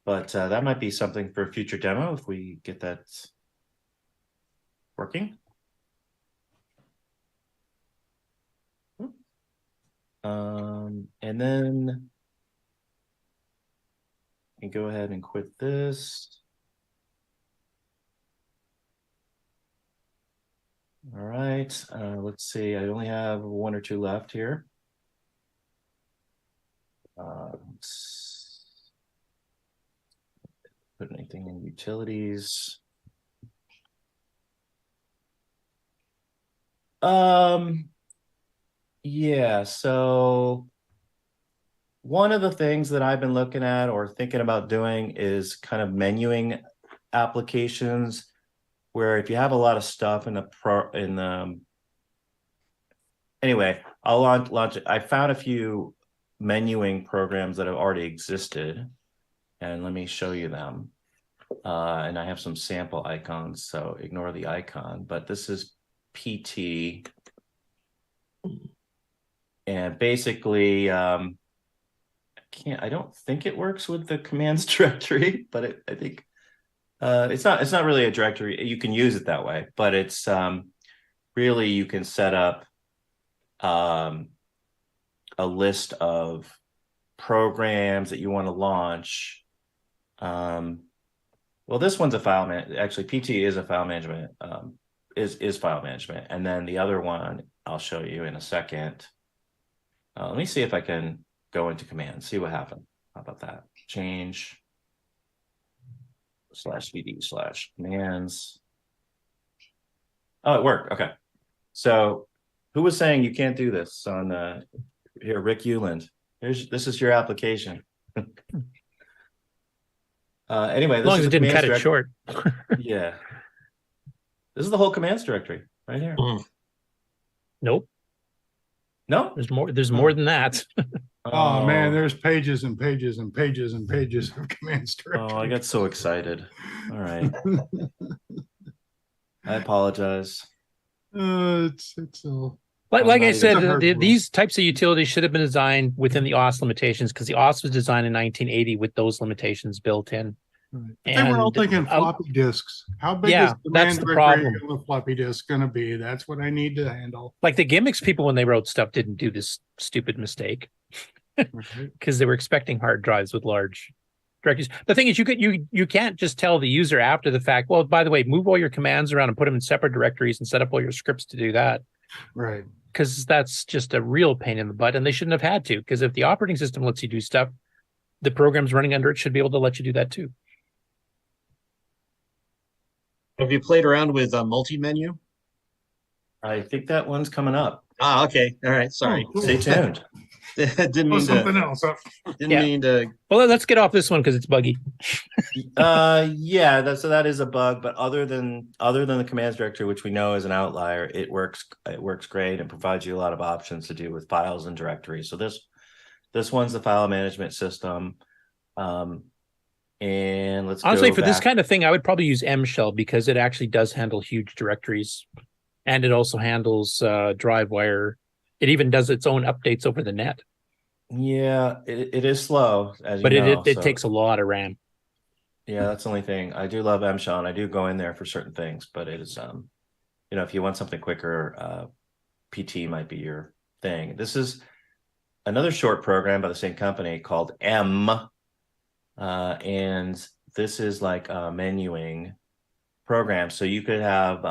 But that might be something for a future demo if we get that working. And then you go ahead and quit this. All right, let's see. I only have one or two left here. Let's put anything in utilities. Yeah, so one of the things that I've been looking at or thinking about doing is kind of menuing applications where if you have a lot of stuff anyway, I'll launch it. I found a few menuing programs that have already existed, and let me show you them. And I have some sample icons, so ignore the icon, but this is PT. And basically, I don't think it works with the commands directory, but I think it's not really a directory. You can use it that way, but it's really you can set up a list of programs that you want to launch. Well, this one's a file actually PT is a file management, is file management. And then the other one I'll show you in a second. Let me see if I can go into command, see what happened. How about that? Change /vd/commands. Oh, it worked. Okay. So who was saying you can't do this on here? Rick Euland. This is your application. Anyway, as long as it didn't cut it short. Yeah. This is the whole commands directory right here. Nope. No, there's more than that. Oh man, there's pages and pages and pages and pages of commands directory. Oh, I got so excited. All right. I apologize. It's all. Like I said, It's a these types of utilities should have been designed within the OS limitations because the OS was designed in 1980 with those limitations built in. Right. They were all thinking floppy disks. How big yeah, is the that's command the directory problem. on the floppy disk going to be? That's what I need to handle. Like the gimmicks people, when they wrote stuff, didn't do this stupid mistake because they were expecting hard drives with large directories. The thing is, you can't just tell the user after the fact, well, by the way, move all your commands around and put them in separate directories and set up all your scripts to do that. Right. Because that's just a real pain in the butt, and they shouldn't have had to. Because if the operating system lets you do stuff, the programs running under it should be able to let you do that too. Have you played around with a multi-menu? I think that one's coming up. Ah, okay. All right. Sorry. Oh, cool. Stay tuned. Didn't mean something to. else. Didn't mean to. Well, let's get off this one because it's buggy. Yeah, that is a bug, but other than the commands directory, which we know is an outlier, it works great and provides you a lot of options to do with files and directories. So this one's the file management system. And let's honestly, go for this back. kind of thing, I would probably use mshell because it actually does handle huge directories, and it also handles drive wire. It even does its own updates over the net. Yeah, it is slow, as but you know. it takes a lot of RAM. Yeah, that's the only thing. I do love mshell, and I do go in there for certain things, but it is if you want something quicker, PT might be your thing. This is another short program by the same company called M. And this is like a menuing program. So you could have,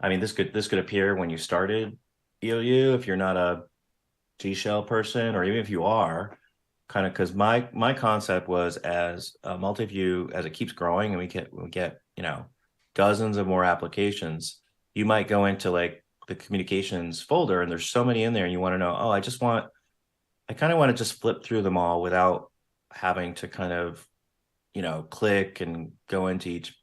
this could appear when you started EOU if you're not a G shell person, or even if you are, kind of, because my concept was as a multi-view, as it keeps growing and we get dozens of more applications, you might go into like the communications folder and there's so many in there and you want to know, I kind of want to just flip through them all without having to kind of click and go into each,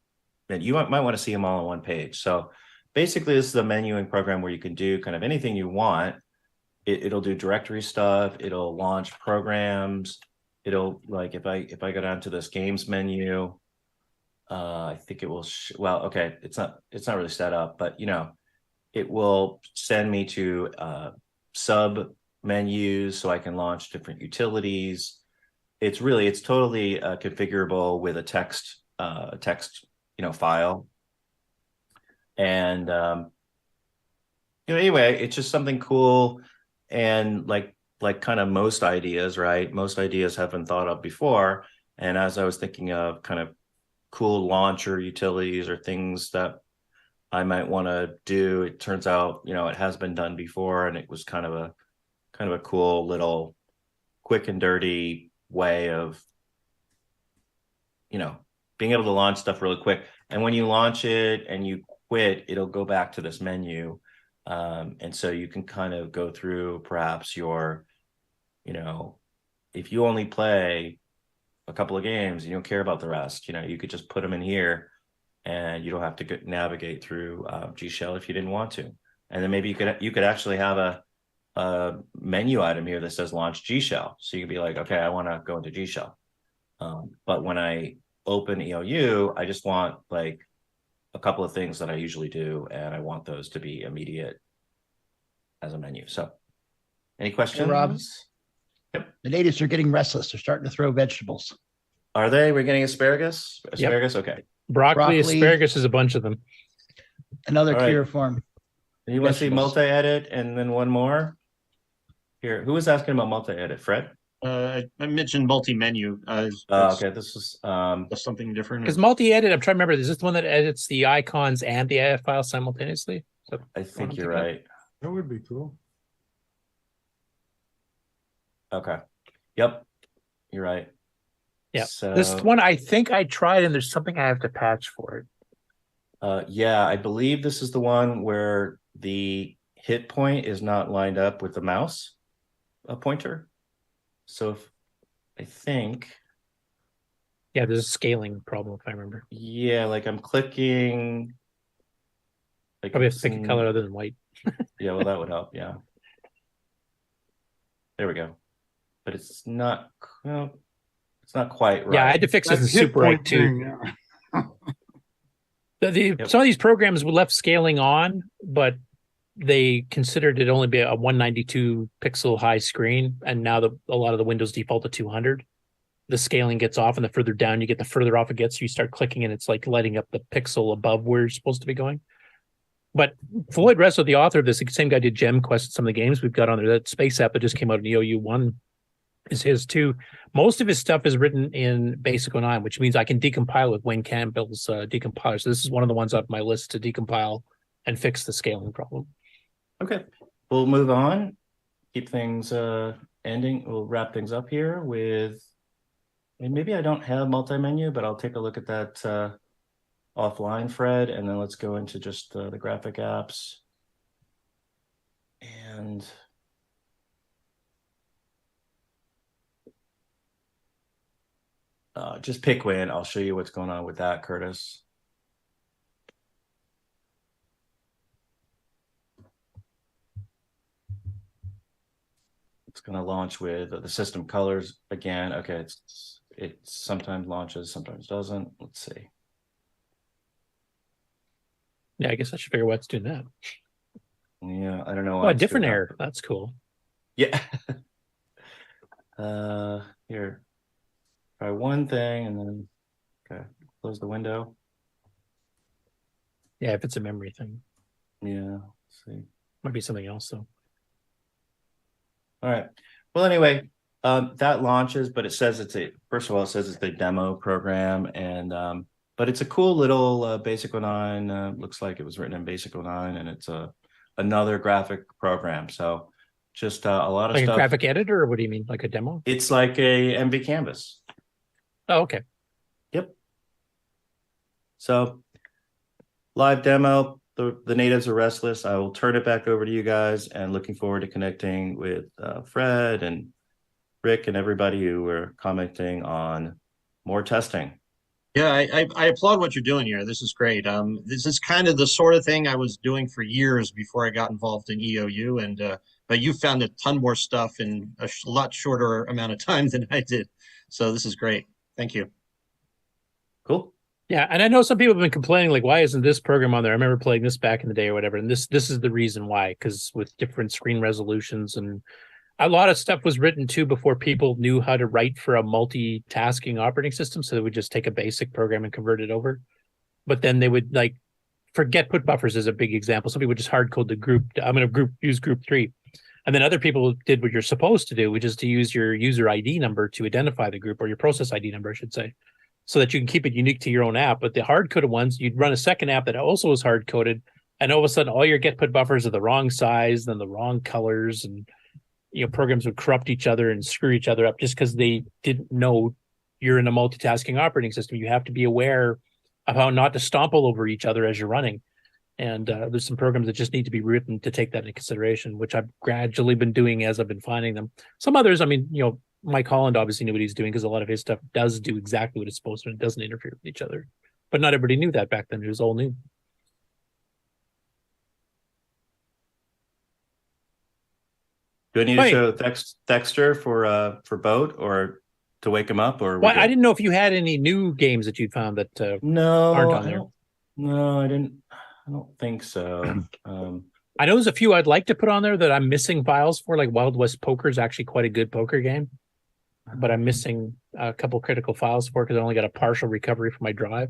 and you might want to see them all on one page. So basically this is a menuing program where you can do kind of anything you want. It'll do directory stuff, it'll launch programs, it'll, like, if I go down to this games menu, I think it will it's not really set up, but it will send me to sub menus so I can launch different utilities. It's totally configurable with a text file. And anyway, it's just something cool. And like kind of most ideas, right? Most ideas have been thought of before. And as I was thinking of kind of cool launcher utilities or things that I might want to do, it turns out, it has been done before, and it was kind of a cool little quick and dirty way of being able to launch stuff really quick. And when you launch it and you quit, it'll go back to this menu, and so you can kind of go through perhaps your if you only play a couple of games, you don't care about the rest, you could just put them in here and you don't have to navigate through G shell if you didn't want to. And then maybe you could actually have a menu item here that says launch G shell. So you can be like, okay, I want to go into G shell. But when I open EOU, I just want like a couple of things that I usually do, and I want those to be immediate as a menu. So any questions? Hey, Rob, the natives are getting restless. They're starting to throw vegetables. Are they? We're getting asparagus? Asparagus? Yep. Okay. Broccoli, asparagus is a bunch of them. Another All right. curiform. You want to see multi-edit and then one more? Here, who was asking about multi-edit? Fred? I mentioned multi-menu. Okay, this is something different. Because multi-edit, I'm trying to remember, is this the one that edits the icons and the IF file simultaneously? So I think you're right. That would be cool. Okay. Yep. You're right. Yeah. So, this one I think I tried, and there's something I have to patch for it. Yeah, I believe this is the one where the hit point is not lined up with the mouse pointer. So I think. Yeah, there's a scaling problem if I remember. Yeah, like I'm clicking. Like probably have to pick a color other than white. Yeah, well, that would help. Yeah. There we go. but it's not. Well, it's not quite right. Yeah, I had to fix this in Super right too. Some of these programs were left scaling on, but they considered it only be a 192 pixel high screen, and now a lot of the Windows default to 200. The scaling gets off, and the further down you get, the further off it gets. So you start clicking, and it's like lighting up the pixel above where you're supposed to be going. But Floyd Resto, the author of this, the same guy did Gem Quest and some of the games we've got on there. That space app that just came out in EOU 1 is his too. Most of his stuff is written in Basic 09, which means I can decompile with Wayne Campbell's decompiler. So this is one of the ones on my list to decompile and fix the scaling problem. Okay, we'll move on. Keep things ending. We'll wrap things up here with. And maybe I don't have multi-menu, but I'll take a look at that offline, Fred, and then let's go into just the graphic apps. And just pick Win. I'll show you what's going on with that, Curtis. It's going to launch with the system colors again. Okay, it sometimes launches, sometimes doesn't. Let's see. Yeah, I guess I should figure out what's doing that. Yeah, I don't know. Oh, a different error. That's cool. Yeah. Here. Try one thing and then okay, close the window. Yeah, if it's a memory thing. Yeah. Let's see. Might be something else though. All right. Well, anyway, that launches, but it says first of all, it says it's the demo program, and but it's a cool little Basic 09. Looks like it was written in Basic 09, and it's another graphic program. So just a lot of like stuff. A graphic editor, or what do you mean? Like a demo? It's like a MV Canvas. Oh, okay. Yep. So live demo. The natives are restless. I will turn it back over to you guys, and looking forward to connecting with Fred and Rick and everybody who were commenting on more testing. Yeah, I applaud what you're doing here. This is great. This is kind of the sort of thing I was doing for years before I got involved in EOU, and but you found a ton more stuff in a lot shorter amount of time than I did. So this is great. Thank you. Cool. Yeah, and I know some people have been complaining, like, why isn't this program on there? I remember playing this back in the day or whatever, and this is the reason why, because with different screen resolutions, and a lot of stuff was written too before people knew how to write for a multitasking operating system, so they would just take a basic program and convert it over. But then they would, like, forget put buffers is a big example. Some people would just hard code the group. I'm going to use group 3. And then other people did what you're supposed to do, which is to use your user ID number to identify the group, or your process ID number, I should say, so that you can keep it unique to your own app. But the hard-coded ones, you'd run a second app that also was hard-coded, and all of a sudden all your get put buffers are the wrong size, then the wrong colors, and programs would corrupt each other and screw each other up just because they didn't know you're in a multitasking operating system. You have to be aware of how not to stomp all over each other as you're running. And there's some programs that just need to be written to take that into consideration, which I've gradually been doing as I've been finding them. Some others, I mean, Mike Holland obviously knew what he's doing because a lot of his stuff does do exactly what it's supposed to, and it doesn't interfere with each other. But not everybody knew that back then. It was all new. Do I need to show Dexter for Boat, or to wake him up, or? Well, I didn't know if you had any new games that you'd found that no, aren't on there. No, I didn't. I don't think so. I know there's a few I'd like to put on there that I'm missing files for, like Wild West Poker is actually quite a good poker game, but I'm missing a couple critical files for because I only got a partial recovery for my drive.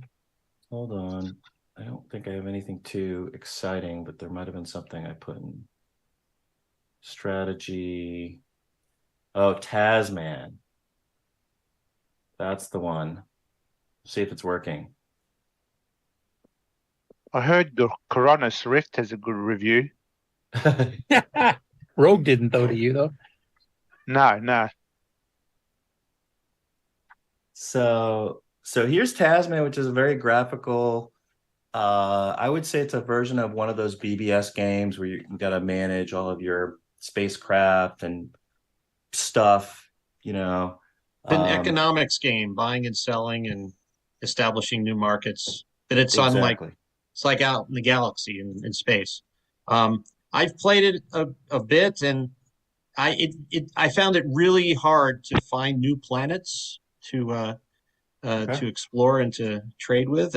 Hold on. I don't think I have anything too exciting, but there might have been something I put in. Strategy. Oh, Tasman. That's the one. See if it's working. I heard the Coronis Rift has a good review. Rogue didn't, though, to you, though. No. So here's Tasman, which is a very graphical. I would say it's a version of one of those BBS games where you got to manage all of your spacecraft and stuff. It's an economics game, buying and selling and establishing new markets. But it's exactly. It's like out in the galaxy in space. I've played it a bit, and I found it really hard to find new planets to explore and to trade with,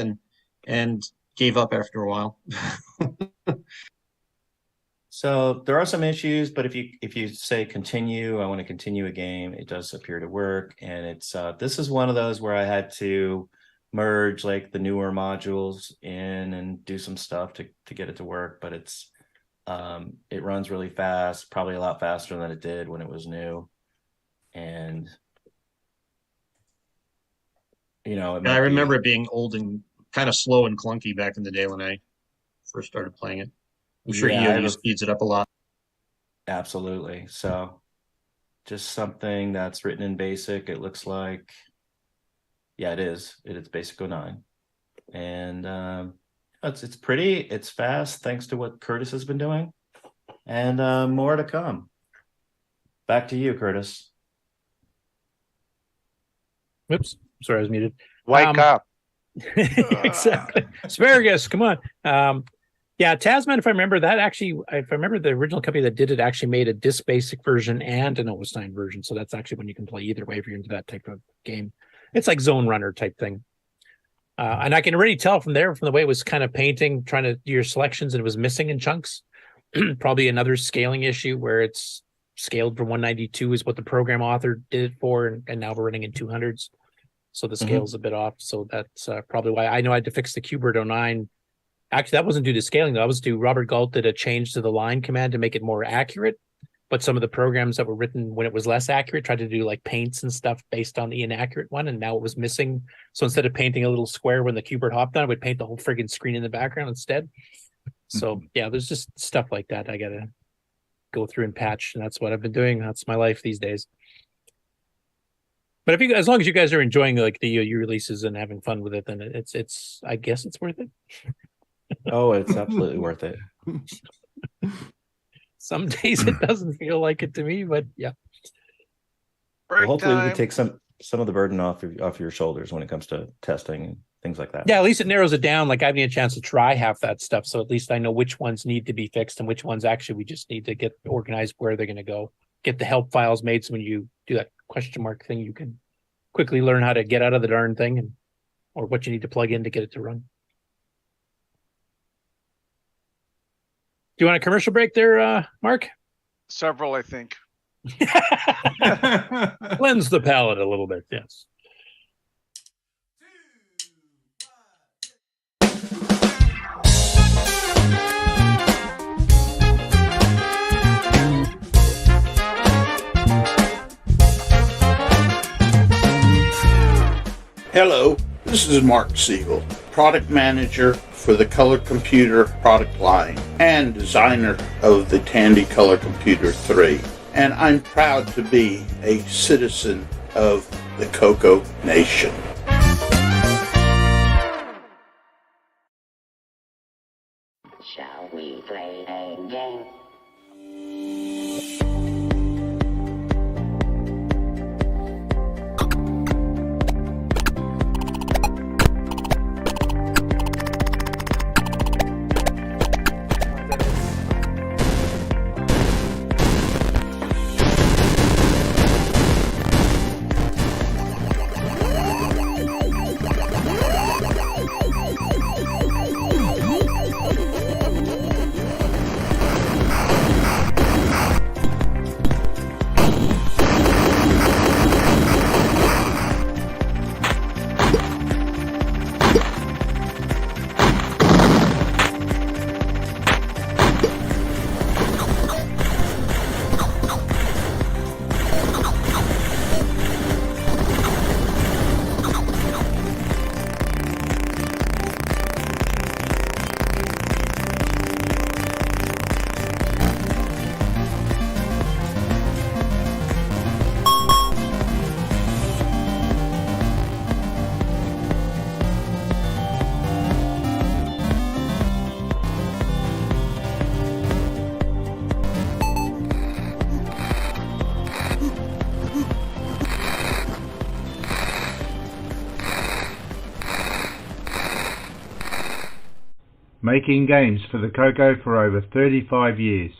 and gave up after a while. So there are some issues, but if you say continue, I want to continue a game, it does appear to work. And it's this is one of those where I had to merge like the newer modules in and do some stuff to get it to work. But it's it runs really fast, probably a lot faster than it did when it was new. And you know, I remember it being old and kind of slow and clunky back in the day when I first started playing it. I'm sure EOD speeds it up a lot. Absolutely. So just something that's written in BASIC. It looks like, yeah, it is. It is BASIC 09. And it's pretty, it's fast, thanks to what Curtis has been doing. And more to come. Back to you, Curtis. Oops. Sorry, I was muted. Wake up. Exactly. Asparagus, come on. Yeah, Tasman, if I remember the original company that did it actually made a disc basic version and an Owenstein version. So that's actually when you can play either way if you're into that type of game. It's like Zone Runner type thing. And I can already tell from the way it was kind of painting, trying to do your selections, and it was missing in chunks. Probably another scaling issue where it's scaled from 192 is what the program author did it for, and now we're running in 200s. So the scale's a bit off. So that's probably why I know I had to fix the Qbert 09. Actually, that wasn't due to scaling, though. That was due. Robert Galt did a change to the line command to make it more accurate. But some of the programs that were written when it was less accurate tried to do like paints and stuff based on the inaccurate one, and now it was missing. So instead of painting a little square when the Qbert hopped on, it would paint the whole friggin' screen in the background instead. So yeah, there's just stuff like that I gotta go through and patch, and that's what I've been doing. That's my life these days. But as long as you guys are enjoying like the releases and having fun with it, then it's I guess it's worth it. Oh, it's absolutely worth it. Some days it doesn't feel like it to me, but yeah. Well, hopefully we can take some of the burden off your shoulders when it comes to testing and things like that. Yeah, at least it narrows it down. Like I have a chance to try half that stuff, so at least I know which ones need to be fixed and which ones actually we just need to get organized where they're going to go. Get the help files made, so when you do that question mark thing, you can quickly learn how to get out of the darn thing or what you need to plug in to get it to run. Do you want a commercial break there, Mark? Several, I think. Cleanse the palate a little bit, yes. Hello, this is Mark Siegel, product manager for the Color Computer product line and designer of the Tandy Color Computer 3. And I'm proud to be a citizen of the CoCo Nation. Shall we play a game? Making games for the CoCo for over 35 years.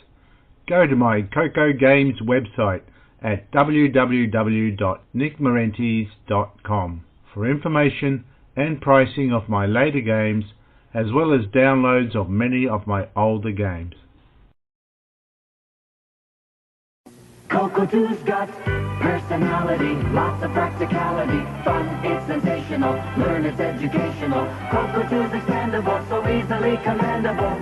go to my CoCo Games website at www.nickmarentes.com for information and pricing of my later games, as well as downloads of many of my older games. CoCo 2's got personality, lots of practicality, fun, it's sensational, learn it's educational. CoCo 2's expandable, so easily commendable.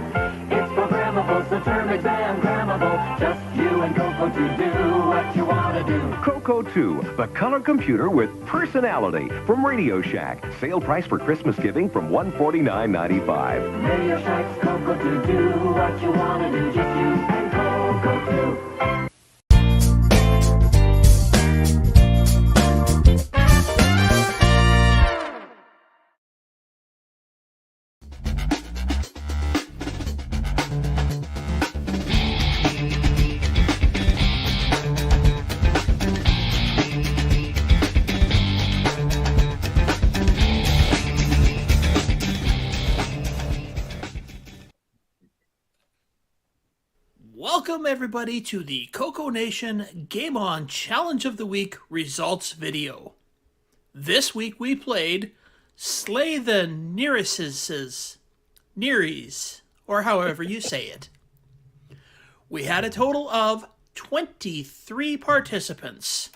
It's programmable, so term exam grammable. Just you and CoCo 2 do what you want to do. CoCo 2, the color computer with personality from Radio Shack. Sale price for Christmas giving from $149.95. Radio Shack's CoCo 2, do what you want to do. Just you and CoCo 2. Welcome everybody to the CoCo Nation Game On Challenge of the Week results video. This week we played Slay the Nereses, or however you say it. We had a total of 23 participants.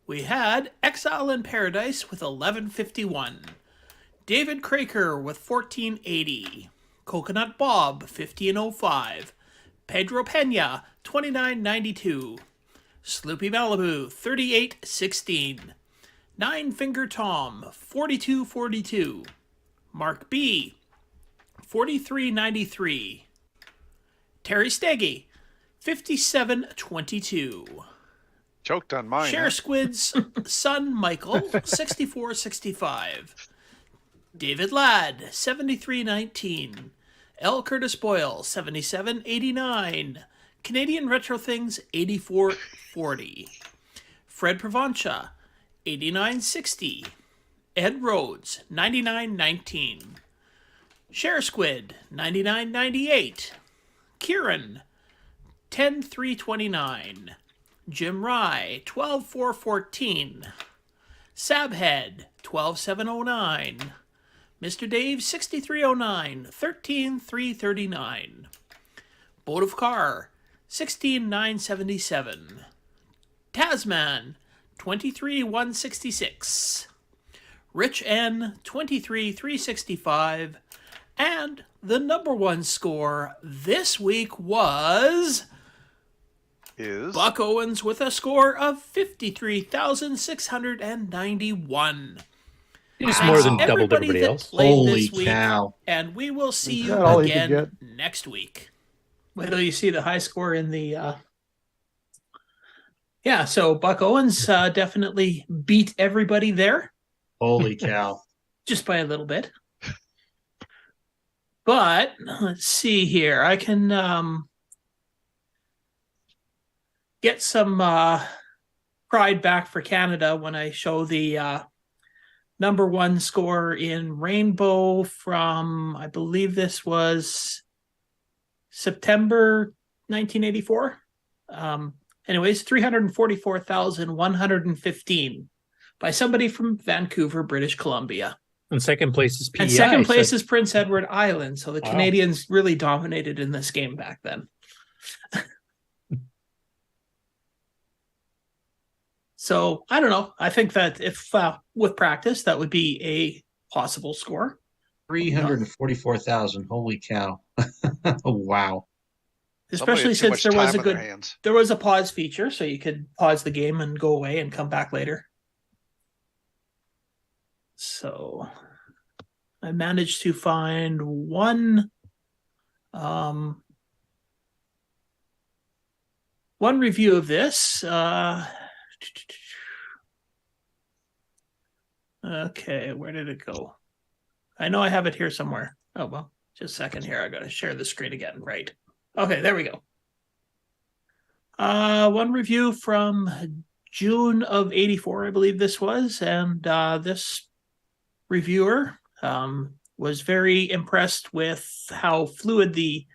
We had Exile in Paradise with 1151, David Craker with 1480, Coconut Bob 1505, Pedro Pena, 2992. Sloopy Malibu, 3816. Nine Finger Tom, 4242. Mark B, 4393. Terry Steggy, 5722. Choked on mine. Share Squid's son Michael, 6465. David Ladd, 7319. L. Curtis Boyle, 7789. Canadian Retro Things, 8440. Fred Provencha, 8960. Ed Rhodes, 9919. Share Squid, 9998. Kieran, 10329. Jim Rye, 12414. Sabhead, 12709. Mr. Dave, 6309, 13339. Boat of Car, 16977. Tasman, 23166. Rich N, 23365. And the number one score this week was Buck Owens with a score of 53,691. It's more than doubled everybody else. Holy cow. And we will see you again next week. Wait till you see the high score in the yeah, so Buck Owens definitely beat everybody there. Holy cow. Just by a little bit. But let's see here. I can get some pride back for Canada when I show the number one score in Rainbow from, I believe this was September 1984. Anyways, 344,115 by somebody from Vancouver, British Columbia. And second place is PEI. And second place is Prince Edward Island. So the Canadians really dominated in this game back then. So I don't know. I think that if with practice, that would be a possible score. 344,000. Holy cow. Wow. Especially since there was a pause feature, so you could pause the game and go away and come back later. So I managed to find one review of this. Okay, where did it go? I know I have it here somewhere. Oh, well, just a second here. I got to share the screen again. Right. Okay, there we go. One review from June of 84, I believe this was. And this reviewer was very impressed with how fluid the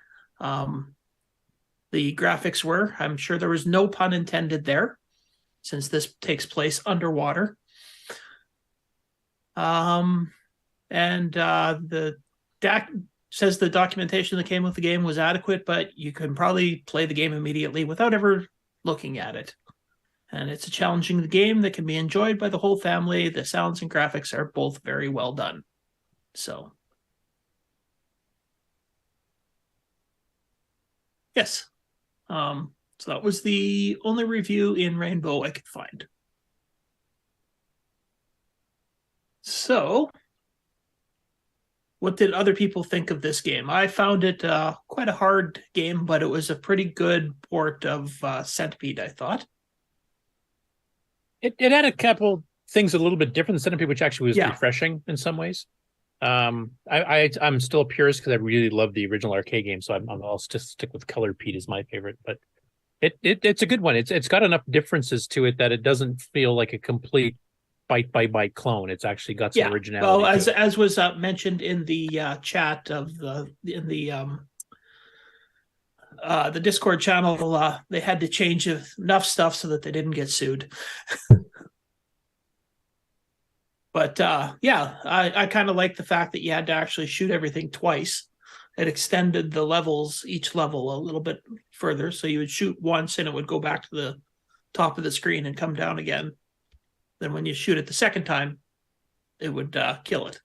the graphics were. I'm sure there was no pun intended there, since this takes place underwater. The DAC says the documentation that came with the game was adequate, but you can probably play the game immediately without ever looking at it. And it's a challenging game that can be enjoyed by the whole family. The sounds and graphics are both very well done. So, yes. So that was the only review in Rainbow I could find. So, what did other people think of this game? I found it quite a hard game, but it was a pretty good port of Centipede, I thought. It had a couple things a little bit different than Centipede, which actually was refreshing in some ways. I'm still a purist because I really love the original arcade game, so I'll just stick with Color Pete as my favorite. But it's a good one. It's got enough differences to it that it doesn't feel like a complete bite by bite clone. It's actually got some originality. Well, as was mentioned in the chat of the Discord channel, they had to change enough stuff so that they didn't get sued. But I kind of like the fact that you had to actually shoot everything twice. It extended the levels, each level, a little bit further. So you would shoot once and it would go back to the top of the screen and come down again. Then when you shoot it the second time, it would kill it.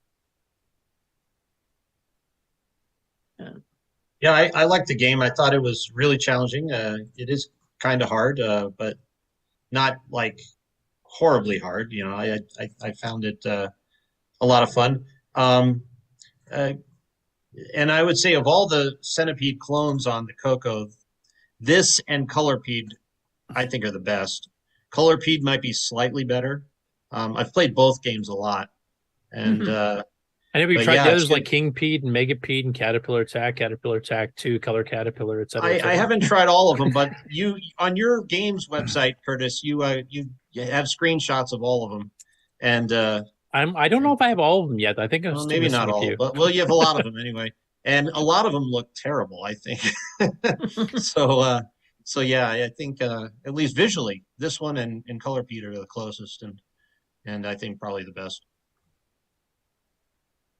Yeah, I liked the game. I thought it was really challenging. It is kind of hard, but not like horribly hard. You know, I found it a lot of fun. And I would say of all the Centipede clones on the CoCo, this and Colorpede, I think, are the best. Colorpede might be slightly better. I've played both games a lot, and I know we tried the others like Kingpede and Megapede and Caterpillar Attack 2, Color Caterpillar, etc. I haven't tried all of them, but you on your games website, Curtis, you have screenshots of all of them, and I don't know if I have all of them yet. I think I'm maybe not all, but well, you have a lot of them anyway, and a lot of them look terrible, I think. So yeah, I think at least visually, this one and Colorpede are the closest, and I think probably the best.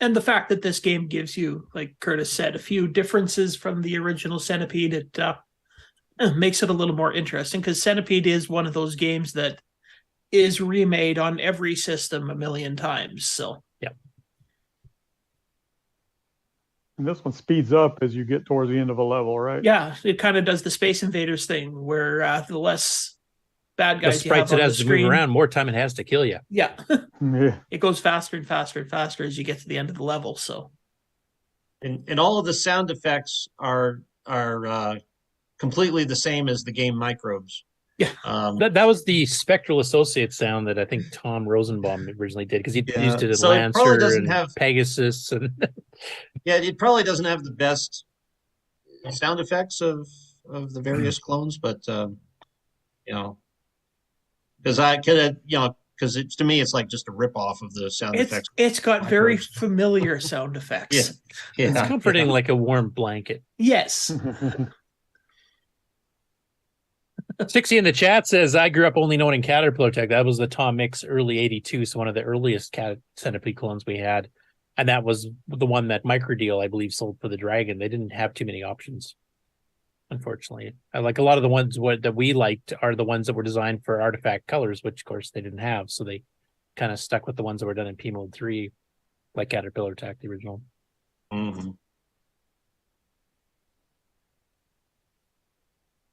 And the fact that this game gives you, like Curtis said, a few differences from the original Centipede, it makes it a little more interesting, because Centipede is one of those games that is remade on every system a million times. So yeah. And this one speeds up as you get towards the end of a level, right? Yeah, it kind of does the Space Invaders thing, where the less bad guys the sprites you it have on has the to screen, move around, more time it has to kill you. Yeah. Yeah. It goes faster and faster and faster as you get to the end of the level. So, and all of the sound effects are completely the same as the game Microbes. Yeah. That was the Spectral Associate sound that I think Tom Rosenbaum originally did, because he used it as So it probably Lancer doesn't and have Pegasus and yeah, it probably doesn't have the best sound effects of the various clones, but you know, because to me it's like just a rip off of the sound effects. It's got very familiar sound effects. Yeah. it's comforting like a warm blanket. Yes. 60 in the chat says, I grew up only knowing Caterpillar Attack. That was the Tom Mix early 82, so one of the earliest Centipede clones we had. And that was the one that Microdeal, I believe, sold for the Dragon. They didn't have too many options, unfortunately. I like a lot of the ones that we liked are the ones that were designed for Artifact colors, which, of course, they didn't have. So they kind of stuck with the ones that were done in P-Mode 3, like Caterpillar Attack, the original. Mm-hmm.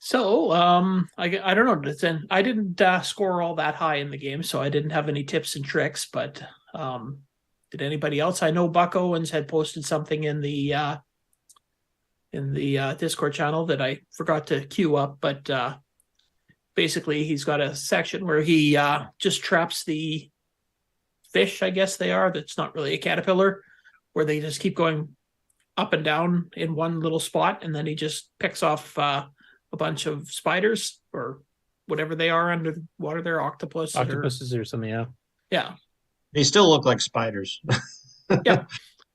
So, I don't know. I didn't score all that high in the game, so I didn't have any tips and tricks. But did anybody else? I know Buck Owens had posted something in the Discord channel that I forgot to queue up. But basically, he's got a section where he just traps the fish, I guess they are. That's not really a caterpillar, where they just keep going up and down in one little spot, and then he just picks off a bunch of spiders or whatever they are under the water. They're octopuses or something. Yeah. They still look like spiders. Yeah,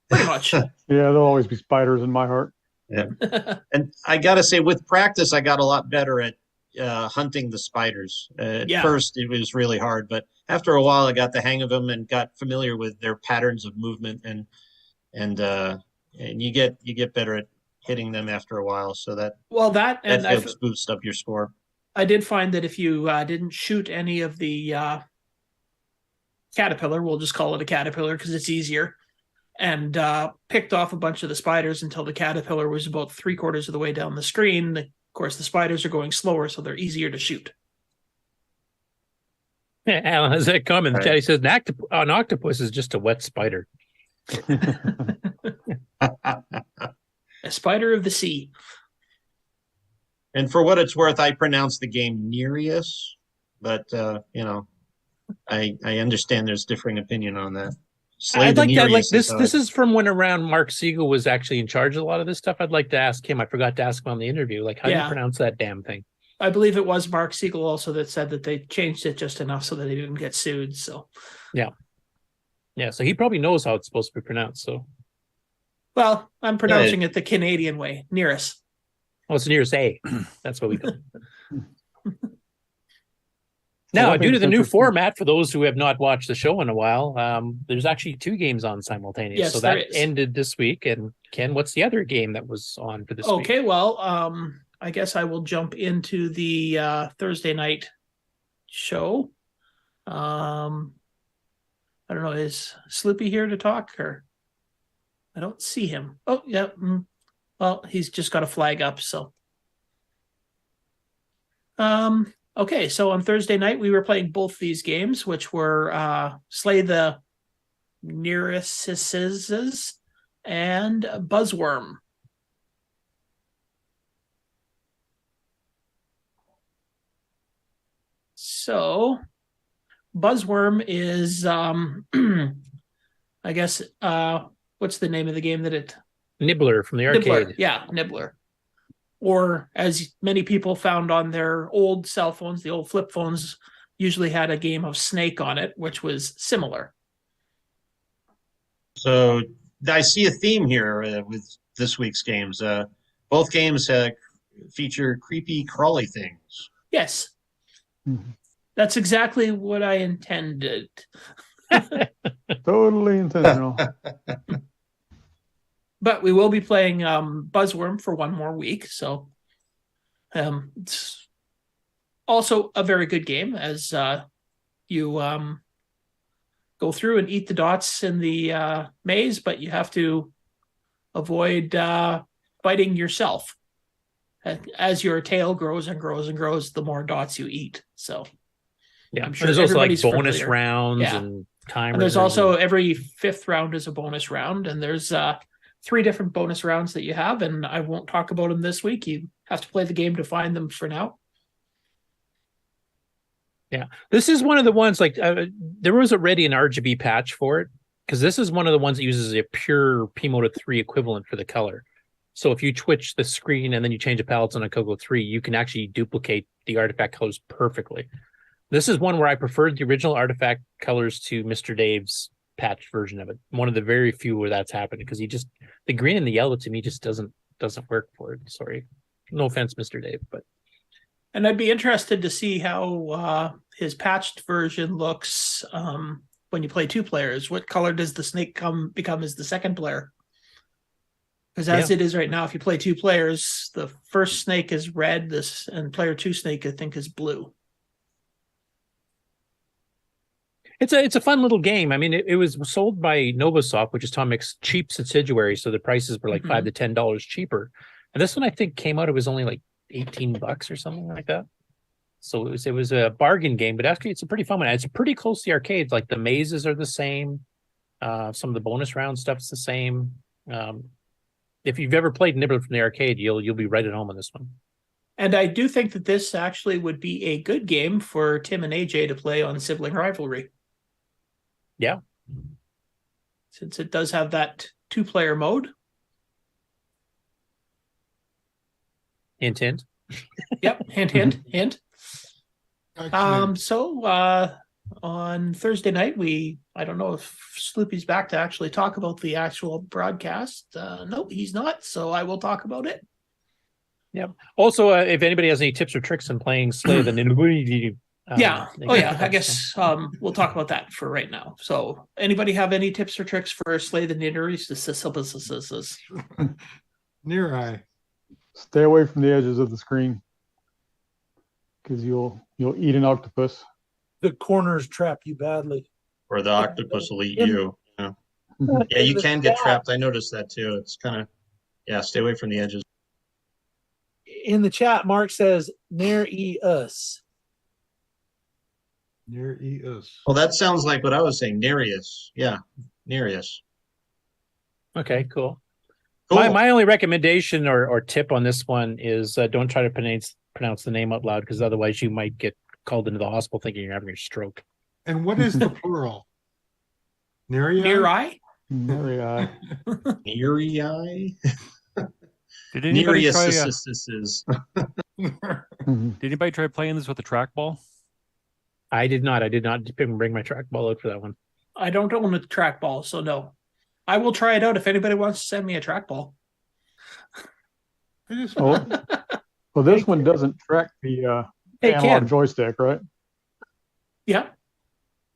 pretty much. Yeah, there'll always be spiders in my heart. Yeah. And I got to say, with practice, I got a lot better at hunting the spiders. At first, it was really hard, but after a while, I got the hang of them and got familiar with their patterns of movement, and you get better at hitting them after a while. So that helps boost up your score. I did find that if you didn't shoot any of the caterpillar, we'll just call it a caterpillar because it's easier, and picked off a bunch of the spiders until the caterpillar was about 3/4 of the way down the screen. Of course, the spiders are going slower, so they're easier to shoot. Yeah, Alan has that comment. He says an octopus is just a wet spider. A spider of the sea. And for what it's worth, I pronounce the game Nereus, but I understand there's differing opinion on that. I'd like to this is from when around Mark Siegel was actually in charge of a lot of this stuff. I'd like to ask him. I forgot to ask him on the interview. Like, how do you pronounce that damn thing? I believe it was Mark Siegel also that said that they changed it just enough so that they didn't get sued. So yeah. So he probably knows how it's supposed to be pronounced. So, well, I'm pronouncing it the Canadian way, Nearest. Oh, it's Nearest A. That's what we call it. Now, due to the new format, for those who have not watched the show in a while, there's actually 2 games on simultaneous. Yes, so that ended this week. And Ken, what's the other game that was on for this week? Okay, well, I guess I will jump into the Thursday night show. I don't know, is Sloopy here to talk, or I don't see him. Oh, yeah. Well, he's just got a flag up, so. Okay, so on Thursday night, we were playing both these games, which were Slay the Nereus's and Buzzworm. So, Buzzworm is, I guess, what's the name of the game that it... Nibbler from the arcade. Nibbler, yeah, Nibbler. Or as many people found on their old cell phones, the old flip phones usually had a game of Snake on it, which was similar. So I see a theme here with this week's games. Both games feature creepy, crawly things. Yes. That's exactly what I intended. Totally intentional. But we will be playing Buzzworm for one more week. So it's also a very good game as you go through and eat the dots in the maze, but you have to avoid biting yourself. As your tail grows and grows and grows, the more dots you eat. So yeah, I'm sure there's also like everybody's bonus familiar. rounds Yeah. and timers. And there's also every 5th round is a bonus round, and there's 3 different bonus rounds that you have, and I won't talk about them this week. You have to play the game to find them for now. Yeah, this is one of the ones like there was already an RGB patch for it, because this is one of the ones that uses a pure P-Moda 3 equivalent for the color. So if you twitch the screen and then you change the palettes on a CoCo 3, you can actually duplicate the artifact colors perfectly. This is one where I preferred the original artifact colors to Mr. Dave's patch version of it. One of the very few where that's happened, because the green and the yellow to me just doesn't work for it. Sorry, no offense, Mr. Dave, but. And I'd be interested to see how his patched version looks when you play 2 players. What color does the snake become as the second player? Because as it is right now, if you play 2 players, the first snake is red, and player 2 snake I think is blue. It's a fun little game. I mean, it was sold by Novasoft, which is Tomic's cheap subsidiary, so the prices were like $5 to $10 cheaper. And this one I think came out, it was only like $18 or something like that. So it was a bargain game, but actually it's a pretty fun one. It's pretty close to the arcades. Like the mazes are the same. Some of the bonus round stuff's the same. If you've ever played Nibbler from the arcade, you'll be right at home on this one. And I do think that this actually would be a good game for Tim and AJ to play on Sibling Rivalry. Yeah. Since it does have that 2-player mode. Hint, hint. Yep, hint, hint, hint. So on Thursday night, we I don't know if Sloopy's back to actually talk about the actual broadcast. No, he's not. So I will talk about it. Yep. Also, if anybody has any tips or tricks in playing Slay the Ninja, Yeah. Oh, yeah. I guess we'll talk about that for right now. So, anybody have any tips or tricks for Slay the Ninjas? Near eye. Stay away from the edges of the screen because you'll eat an octopus. The corners trap you badly. Or the octopus will eat In- you. Yeah, yeah, you can get trapped. I noticed that too. It's kind of, yeah, stay away from the edges. In the chat, Mark says, near us. Near us. Well, that sounds like what I was saying. Nereus. Yeah, Nereus. Okay, cool. Cool. My only recommendation or tip on this one is don't try to pronounce the name out loud, because otherwise you might get called into the hospital thinking you're having a stroke. And what is the plural? Near eye? Near eye. Near eye? Did anybody try? Did anybody try playing this with a trackball? I did not. I did not bring my trackball out for that one. I don't own a trackball, so no. I will try it out if anybody wants to send me a trackball. Oh, well, this one doesn't track the analog joystick, right? Yeah.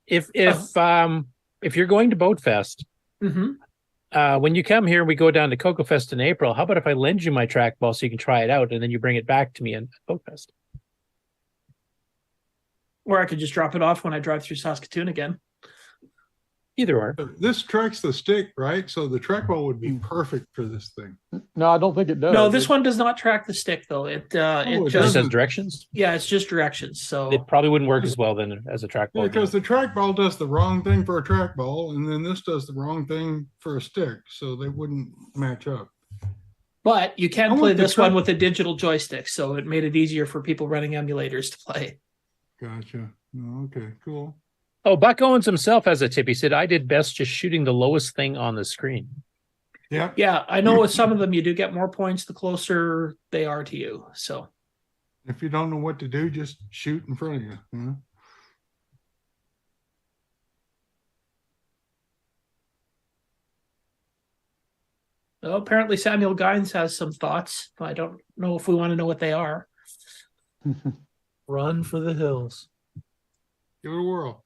If you're going to Boat Fest, when you come here, we go down to CoCo Fest in April. How about if I lend you my trackball so you can try it out, and then you bring it back to me at Boat Fest? Or I could just drop it off when I drive through Saskatoon again. Either or. This tracks the stick, right? So the trackball would be perfect for this thing. No, I don't think it does. No, this one does not track the stick though. It just has directions. Yeah, it's just directions. So it probably wouldn't work as well then as a trackball. Yeah, because the trackball does the wrong thing for a trackball, and then this does the wrong thing for a stick, so they wouldn't match up. But you can play this one with a digital joystick, so it made it easier for people running emulators to play. Gotcha. Oh, okay, cool. Oh, Buck Owens himself has a tip. He said, I did best just shooting the lowest thing on the screen. Yeah. Yeah, I know with some of them you do get more points the closer they are to you. So if you don't know what to do, just shoot in front of you. Yeah. Well, apparently Samuel Gines has some thoughts. I don't know if we want to know what they are. Run for the hills. Give it a whirl.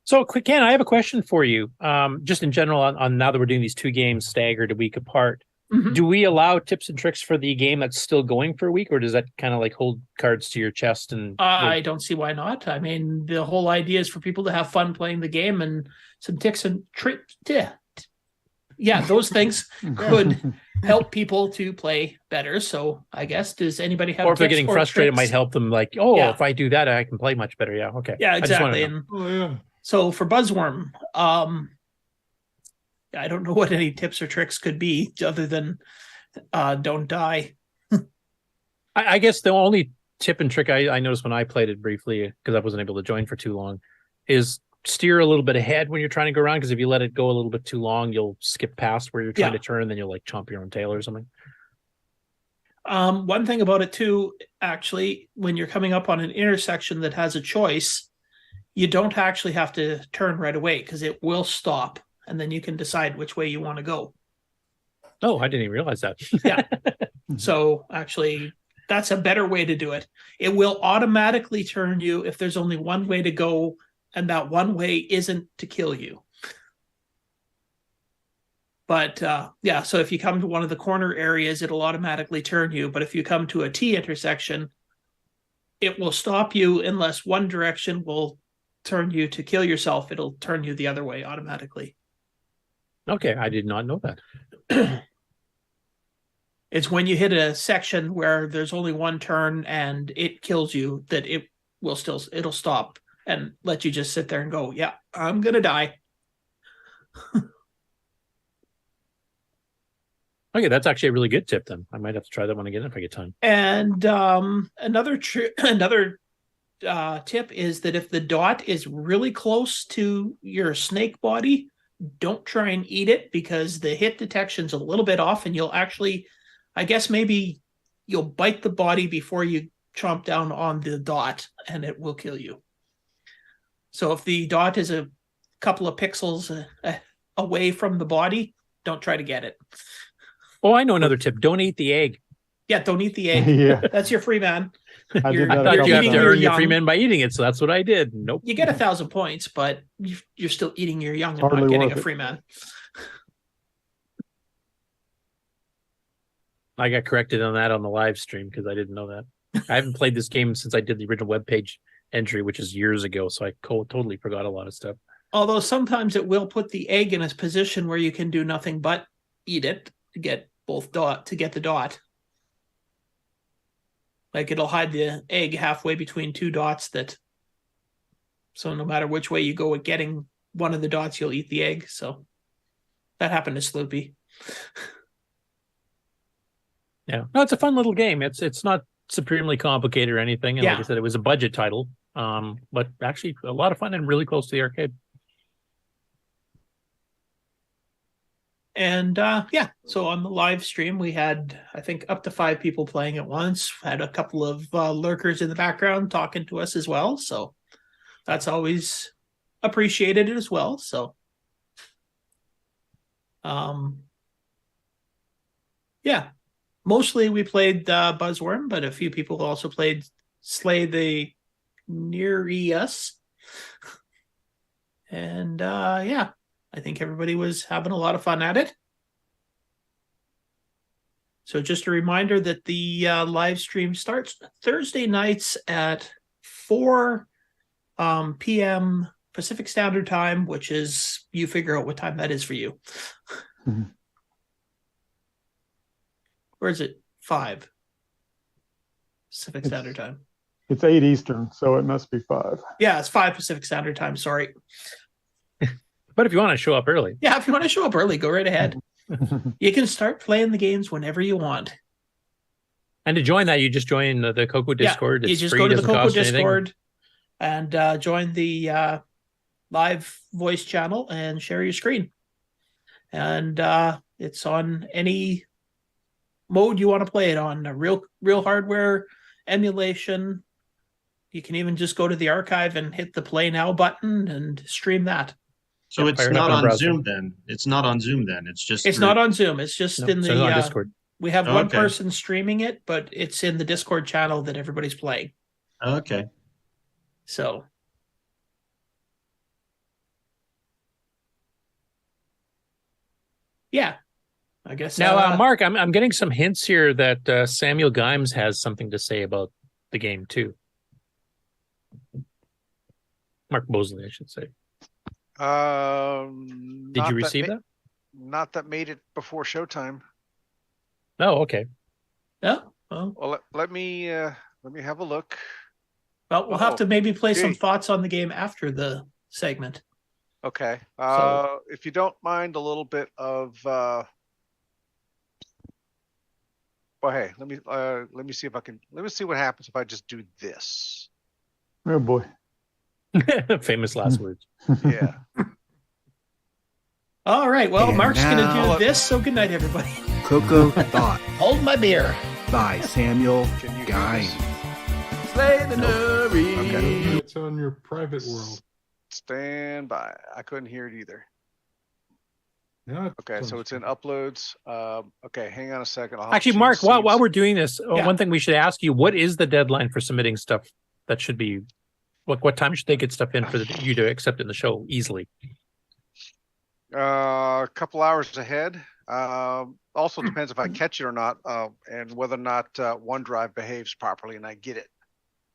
So, Ken, I have a question for you. Just in general, on now that we're doing these two games staggered a week apart, do we allow tips and tricks for the game that's still going for a week, or does that kind of like hold cards to your chest? And I don't see why not. I mean, the whole idea is for people to have fun playing the game, and some tips and tricks. Yeah, those things could help people to play better. So I guess, does anybody have? Or if they're getting frustrated, it tricks? might help them. Like, if I do that, I can play much better. Yeah, okay. Yeah, exactly. I just wanna And so for Buzzworm, I don't know what any tips or tricks could be other than don't die. I guess the only tip and trick I noticed when I played it briefly, because I wasn't able to join for too long, is steer a little bit ahead when you're trying to go around, because if you let it go a little bit too long, you'll skip past where you're trying to turn, and then you'll like chomp your own tail or something. One thing about it too, actually, when you're coming up on an intersection that has a choice, you don't actually have to turn right away, because it will stop, and then you can decide which way you want to go. Oh, I didn't even realize that. Yeah. So actually, that's a better way to do it. It will automatically turn you if there's only one way to go, and that one way isn't to kill you. But yeah, so if you come to one of the corner areas, it'll automatically turn you. But if you come to a T intersection, it will stop you unless one direction will turn you to kill yourself. It'll turn you the other way automatically. Okay, I did not know that. It's when you hit a section where there's only one turn and it kills you that it'll stop and let you just sit there and go, yeah, I'm gonna die. Okay, that's actually a really good tip then. I might have to try that one again if I get time. And another tip is that if the dot is really close to your snake body, don't try and eat it, because the hit detection's a little bit off, and you'll actually, I guess maybe you'll bite the body before you chomp down on the dot, and it will kill you. So if the dot is a couple of pixels away from the body, don't try to get it. Oh, I know another tip. Don't eat the egg. Yeah, don't eat the egg. Yeah. That's your free man. I I did that a thought couple you have to times. earn your free man by eating it, so that's what I did. Nope. You get 1,000 points, but you're still eating your young and Hardly not getting worth a it. free man. I got corrected on that on the live stream because I didn't know that. I haven't played this game since I did the original webpage entry, which is years ago, so I totally forgot a lot of stuff. Although sometimes it will put the egg in a position where you can do nothing but eat it to get the dot. Like it'll hide the egg halfway between two dots so no matter which way you go with getting one of the dots, you'll eat the egg. So that happened to Sloopy. Yeah. No, it's a fun little game. It's not supremely complicated or anything. And like Yeah. I said, it was a budget title. But actually a lot of fun and really close to the arcade. And so on the live stream, we had, I think, up to 5 people playing at once. Had a couple of lurkers in the background talking to us as well. So that's always appreciated as well. So, yeah, mostly we played Buzzworm, but a few people also played Slay the Nereus. And yeah. I think everybody was having a lot of fun at it. So just a reminder that the live stream starts Thursday nights at 4 p.m. Pacific Standard Time, which is, you figure out what time that is for you. Mhm. Or is it 5 Pacific Standard Time? It's 8 Eastern, so it must be 5. Yeah, it's 5 Pacific Standard Time. Sorry. But if you want to show up early. Yeah, if you want to show up early, go right ahead. You can start playing the games whenever you want. And to join that, you just join the CoCo Discord. Yeah, you It's just free, go to the doesn't CoCo cost anything. Discord and join the live voice channel and share your screen. And it's on any mode you want to play it on. Real hardware, emulation. You can even just go to the archive and hit the play now button and stream that. So it's not on Zoom then. It's not on Zoom then. It's just It's not on Zoom. It's just in so the it's on Discord. We have one Okay. person streaming it, but it's in the Discord channel that everybody's playing. Okay. So yeah, I guess Now, Mark, I'm getting some hints here that Samuel Gimes has something to say about the game too. Mark Mosley, I should say. Did you receive that? Not that made it before showtime. Oh, okay. Yeah. Well, let me have a look. Well, we'll have to maybe play some gee. thoughts on the game after the segment. Okay. So- If you don't mind a little bit of well, hey, let me see if I can let me see what happens if I just do this. Oh boy. Famous last words. Yeah. All right. Well, And Mark's going to now- do this. So good night, everybody. CoCo Thought Hold my beer. by Samuel Guy. Slay the Nuri. It's on your private world. Stand by. I couldn't hear it either. Yeah. Okay, so it's in uploads. Okay, hang on a second. I'll have to Actually, change Mark, while scenes. we're doing this, Yeah. one thing we should ask you: what is the deadline for submitting stuff? That should be what time should they get stuff in for you to accept it in the show easily? A couple hours ahead. Also depends if I catch it or not, and whether or not OneDrive behaves properly and I get it.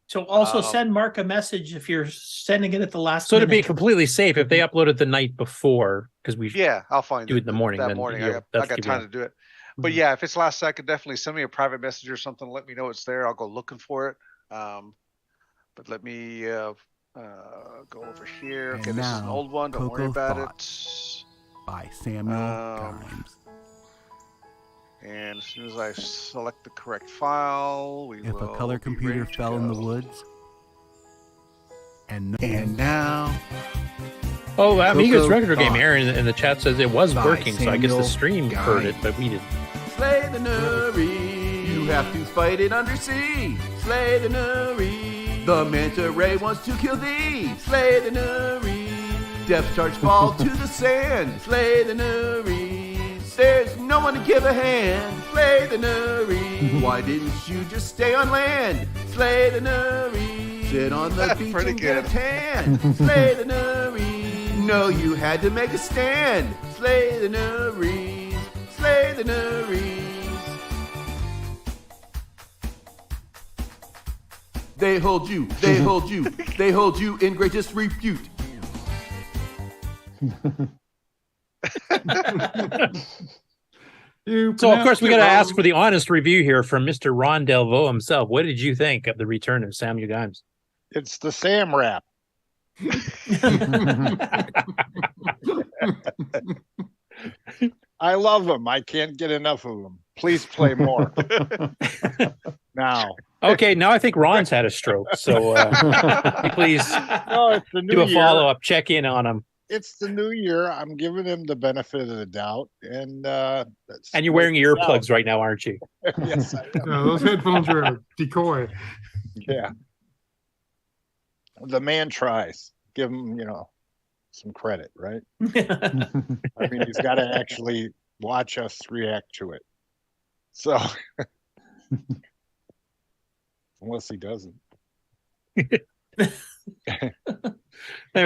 So also send Mark a message if you're sending it at the last So to be minute. completely safe, if they upload it the night before, because we Yeah, I'll find do it in the morning. that then morning. I you'll- got that's time give to you- do it. But yeah, if it's last second, definitely send me a private message or something. Let me know it's there. I'll go looking for it. But let me go over here. Okay, And this is an now, old one. Don't worry CoCo about Thoughts by Samuel Gimes. And as soon as I select the correct file, we If will a color be computer ready to fell in the go. woods. And now, Oh, Amiga's CoCo retro game Thought here in the chat says it was by working, so I guess the Samuel stream heard it, but we didn't. slay the Nuri. You have to fight it undersea. Slay the Nuri. The manta ray wants to kill thee. Slay the Nuries. Depth charge fall to the sand. Slay the Nuries. There's no one to give a hand. Slay the Nuries. Why didn't you just stay on land? Slay the Nuries. Sit on the beach Pretty and get a good. tan. Slay the Nuries. No, you had to make a stand. Slay the Nuries. Slay the Nuries. They hold you, they hold you, they hold you in greatest repute. So, of course, we got to ask for the honest review here from Mr. Ron Delvaux himself. What did you think of the return of Samuel Gimes? It's the Sam rap. I love him. I can't get enough of him. Please play more. Now. Okay, now I think Ron's had a stroke. So please No, it's the new do a year. follow-up, check in on him. It's the new year. I'm giving him the benefit of the doubt. And And you're wearing earplugs right now, aren't you? Yes, I am. No, those headphones are a decoy. Yeah. The man tries. Give him, some credit, right? I mean, he's got to actually watch us react to it. So, unless he doesn't. Anyway,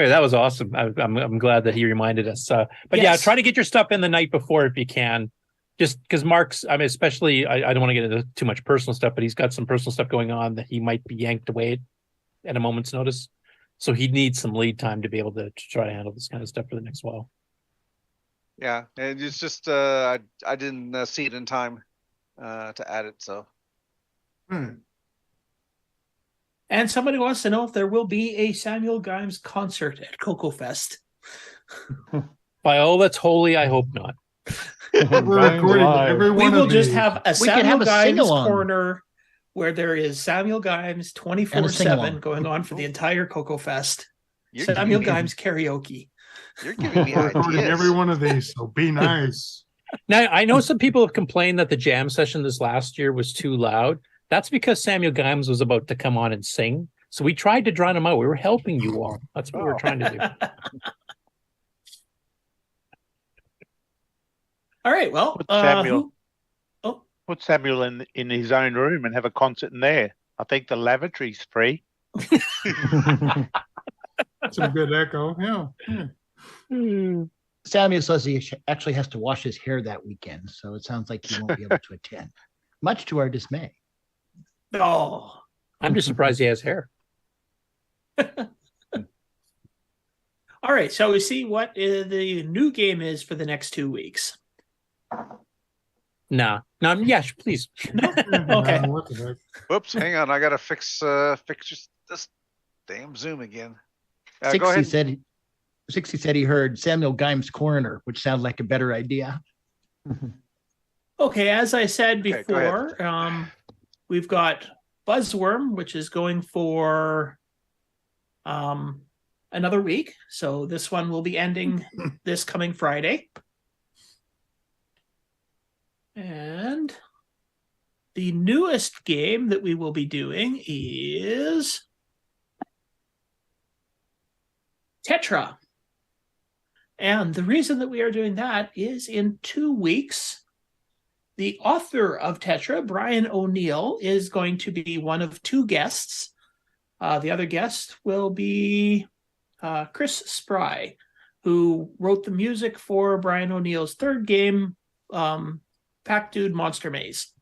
that was awesome. I'm glad that he reminded us. But yeah, Yes. try to get your stuff in the night before if you can. Just because Mark's, I mean, especially, I don't want to get into too much personal stuff, but he's got some personal stuff going on that he might be yanked away at a moment's notice. So he needs some lead time to be able to try to handle this kind of stuff for the next while. Yeah, and it's just I didn't see it in time to add it. So And somebody wants to know if there will be a Samuel Gimes concert at CoCo Fest. By all that's holy, I hope not. We're recording every We one will of just these. have a We could Samuel have a Gimes sing-along. corner where there is Samuel Gimes 24/7 sing-along. going on for the entire CoCo Fest. You're Samuel giving me- Gimes karaoke. you're giving me We're recording ideas. every one of these, so be nice. Now, I know some people have complained that the jam session this last year was too loud. That's because Samuel Gimes was about to come on and sing. So we tried to drown him out. We were helping you all. That's what we were trying to do. All right, well, Put Samuel, who- oh. put Samuel in his own room and have a concert in there. I think the lavatory's free. Some good echo. Yeah. Samuel says he actually has to wash his hair that weekend, so it sounds like he won't be able to attend, much to our dismay. Oh, I'm just surprised he has hair. all right. So we see what the new game is for the next 2 weeks. No, yeah, please. Okay. What the heck? Whoops, hang on. I gotta fix this damn Zoom again. Go 60 ahead. 60 said he heard Samuel Gimes Coroner, which sounds like a better idea. Okay, as I said Okay, go ahead. before, we've got Buzzworm, which is going for another week. So this one will be ending this coming Friday. And the newest game that we will be doing is Tetra. And the reason that we are doing that is in 2 weeks, the author of Tetra, Brian O'Neill, is going to be one of 2 guests. The other guest will be Chris Spry, who wrote the music for Brian O'Neill's third game, Pack Dude Monster Maze.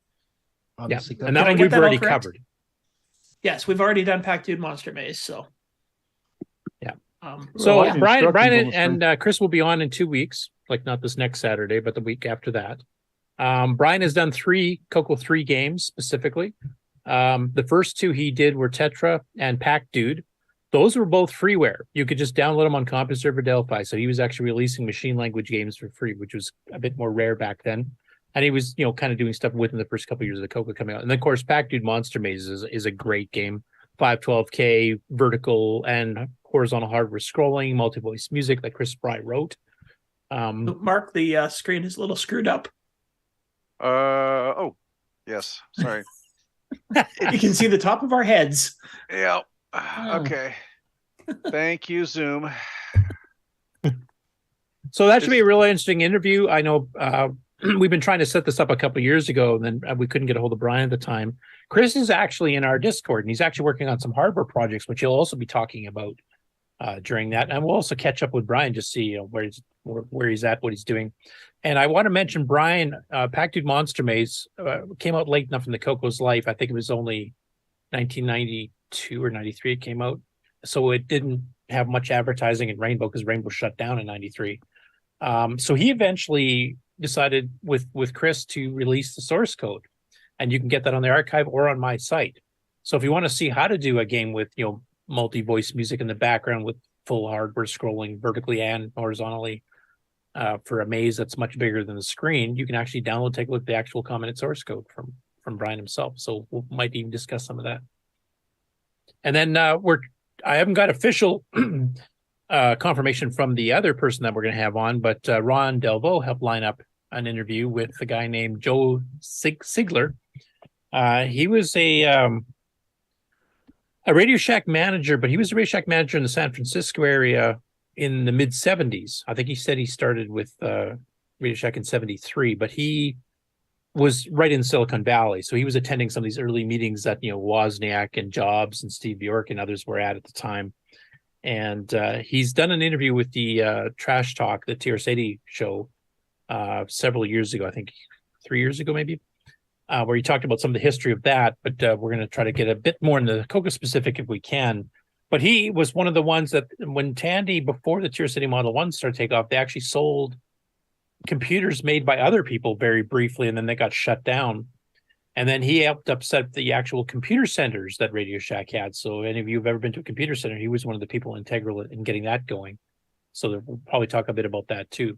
Obviously, And that one we've already covered. Yes, we've already done Pack Dude Monster Maze. So, yeah. So So Brian and Chris will be on in 2 weeks, like not this next Saturday, but the week after that. Brian has done 3 CoCo 3 games specifically. The first 2 he did were Tetra and Pack Dude. Those were both freeware. You could just download them on CompuServe Delphi. So he was actually releasing machine language games for free, which was a bit more rare back then. And he was, kind of doing stuff within the first couple of years of the CoCo coming out. And then, of course, Pack Dude Monster Maze is a great game. 512K, vertical and horizontal hardware scrolling, multi-voice music that Chris Spry wrote. Mark, the screen is a little screwed up. Oh, yes. Sorry. You can see the top of our heads. Yeah. Okay. Thank you, Zoom. So that should be a really interesting interview. I know we've been trying to set this up a couple of years ago, and then we couldn't get a hold of Brian at the time. Chris is actually in our Discord, and he's actually working on some hardware projects, which he'll also be talking about during that. And we'll also catch up with Brian to see where he's at, what he's doing. And I want to mention Brian, Pack Dude Monster Maze came out late enough in the CoCo's life. I think it was only 1992 or 93 it came out. So it didn't have much advertising in Rainbow because Rainbow shut down in 93. So he eventually decided with Chris to release the source code, and you can get that on the archive or on my site. So if you want to see how to do a game with multi-voice music in the background with full hardware scrolling vertically and horizontally for a maze that's much bigger than the screen, you can actually download, take a look at the actual commented source code from Brian himself. So we might even discuss some of that. And then I haven't got official confirmation from the other person that we're going to have on, but Ron Delvaux helped line up an interview with a guy named Joe Sigler. He was a Radio Shack manager, but he was a Radio Shack manager in the San Francisco area in the mid 70s. I think he said he started with Radio Shack in 73, but he was right in Silicon Valley. So he was attending some of these early meetings that, Wozniak and Jobs and Steve Bjork and others were at the time. And he's done an interview with the Trash Talk, the TR80 show several years ago, I think 3 years ago, maybe, where he talked about some of the history of that. But we're going to try to get a bit more into the CoCo specific if we can. But he was one of the ones that when Tandy, before the TR80 Model 1 started to take off, they actually sold computers made by other people very briefly, and then they got shut down. And then he helped upset the actual computer centers that Radio Shack had. So any of you who've ever been to a computer center, he was one of the people integral in getting that going. So we'll probably talk a bit about that too.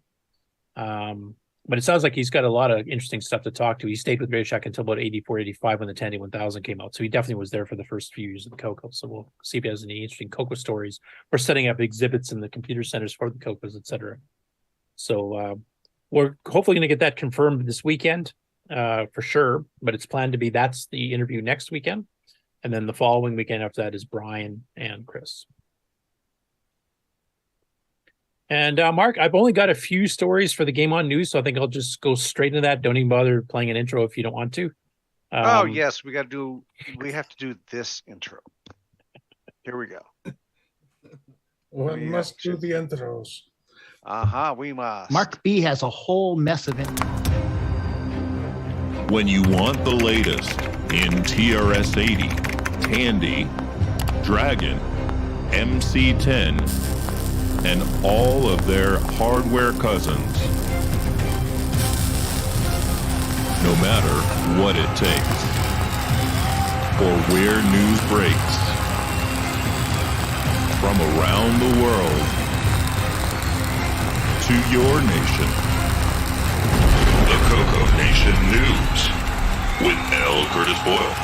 But it sounds like he's got a lot of interesting stuff to talk to. He stayed with Radio Shack until about 84, 85 when the Tandy 1000 came out. So he definitely was there for the first few years of the CoCo. So we'll see if he has any interesting CoCo stories or setting up exhibits in the computer centers for the CoCos, etc. So we're hopefully going to get that confirmed this weekend for sure. But it's planned to be that's the interview next weekend. And then the following weekend after that is Brian and Chris. And Mark, I've only got a few stories for the Game On News, so I think I'll just go straight into that. Don't even bother playing an intro if you don't want to. Oh yes, we have to do this intro. Here we go. One must do the intros. We must. Mark B has a whole mess of it. When you want the latest in TRS-80, Tandy, Dragon, MC-10, and all of their hardware cousins. No matter what it takes, or where news breaks, from around the world to your nation. The CoCo Nation News with L. Curtis Boyle.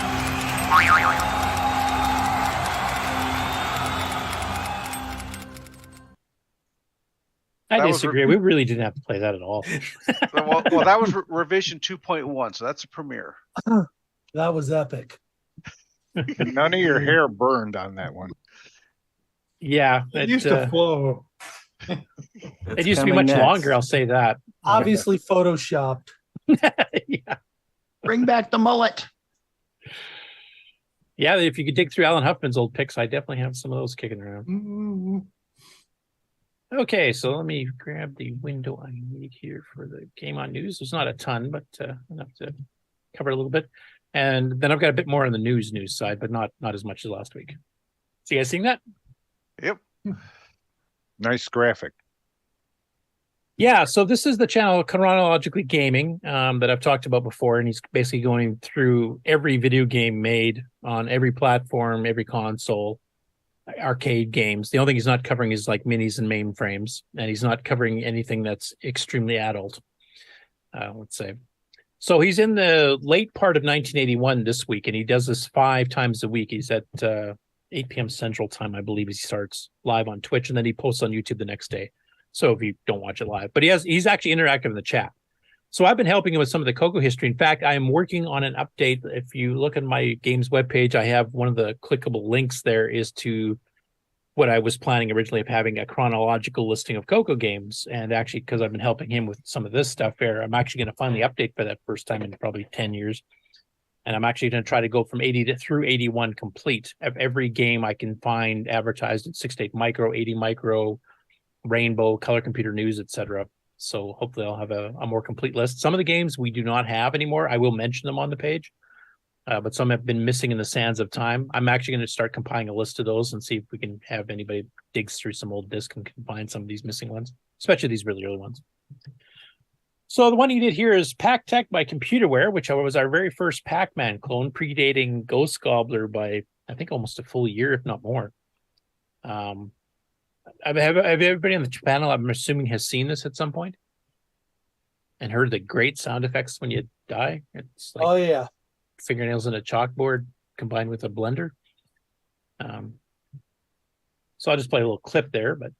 I disagree. We really didn't have to play that at all. well, that was revision 2.1, so that's a premiere. That was epic. None of your hair burned on that one. Yeah, It used to flow. It used to be much longer. I'll say that. Obviously photoshopped. Yeah. Bring back the mullet. Yeah, if you could dig through Alan Huffman's old pics, I definitely have some of those kicking around. Mm-hmm. Okay, so let me grab the window I need here for the Game On News. There's not a ton, but enough to cover a little bit. And then I've got a bit more on the news side, but not as much as last week. So you guys seeing that? Yep. Nice graphic. Yeah, so this is the channel Chronologically Gaming that I've talked about before, and he's basically going through every video game made on every platform, every console, arcade games. The only thing he's not covering is like minis and mainframes, and he's not covering anything that's extremely adult, let's say. So he's in the late part of 1981 this week, and he does this 5 times a week. He's at 8 p.m. Central Time, I believe, he starts live on Twitch, and then he posts on YouTube the next day. So if you don't watch it live, but he's actually interactive in the chat. So I've been helping him with some of the CoCo history. In fact, I am working on an update. If you look at my games webpage, I have one of the clickable links there is to what I was planning originally of having a chronological listing of CoCo games. And actually, because I've been helping him with some of this stuff here, I'm actually going to finally update for that first time in probably 10 years. And I'm actually going to try to go from 80 through 81 complete of every game I can find advertised at 68 micro, 80 micro, Rainbow, Color Computer News, etc. So hopefully I'll have a more complete list. Some of the games we do not have anymore. I will mention them on the page, but some have been missing in the sands of time. I'm actually going to start compiling a list of those and see if we can have anybody digs through some old disc and can find some of these missing ones, especially these really early ones. So the one you did here is Pac Tech by Computerware, which was our very first Pac-Man clone, predating Ghost Gobbler by, I think, almost a full year, if not more. Have everybody on the panel, I'm assuming, has seen this at some point and heard the great sound effects when you die? It's like, oh yeah, fingernails in a chalkboard combined with a blender. So I'll just play a little clip there, but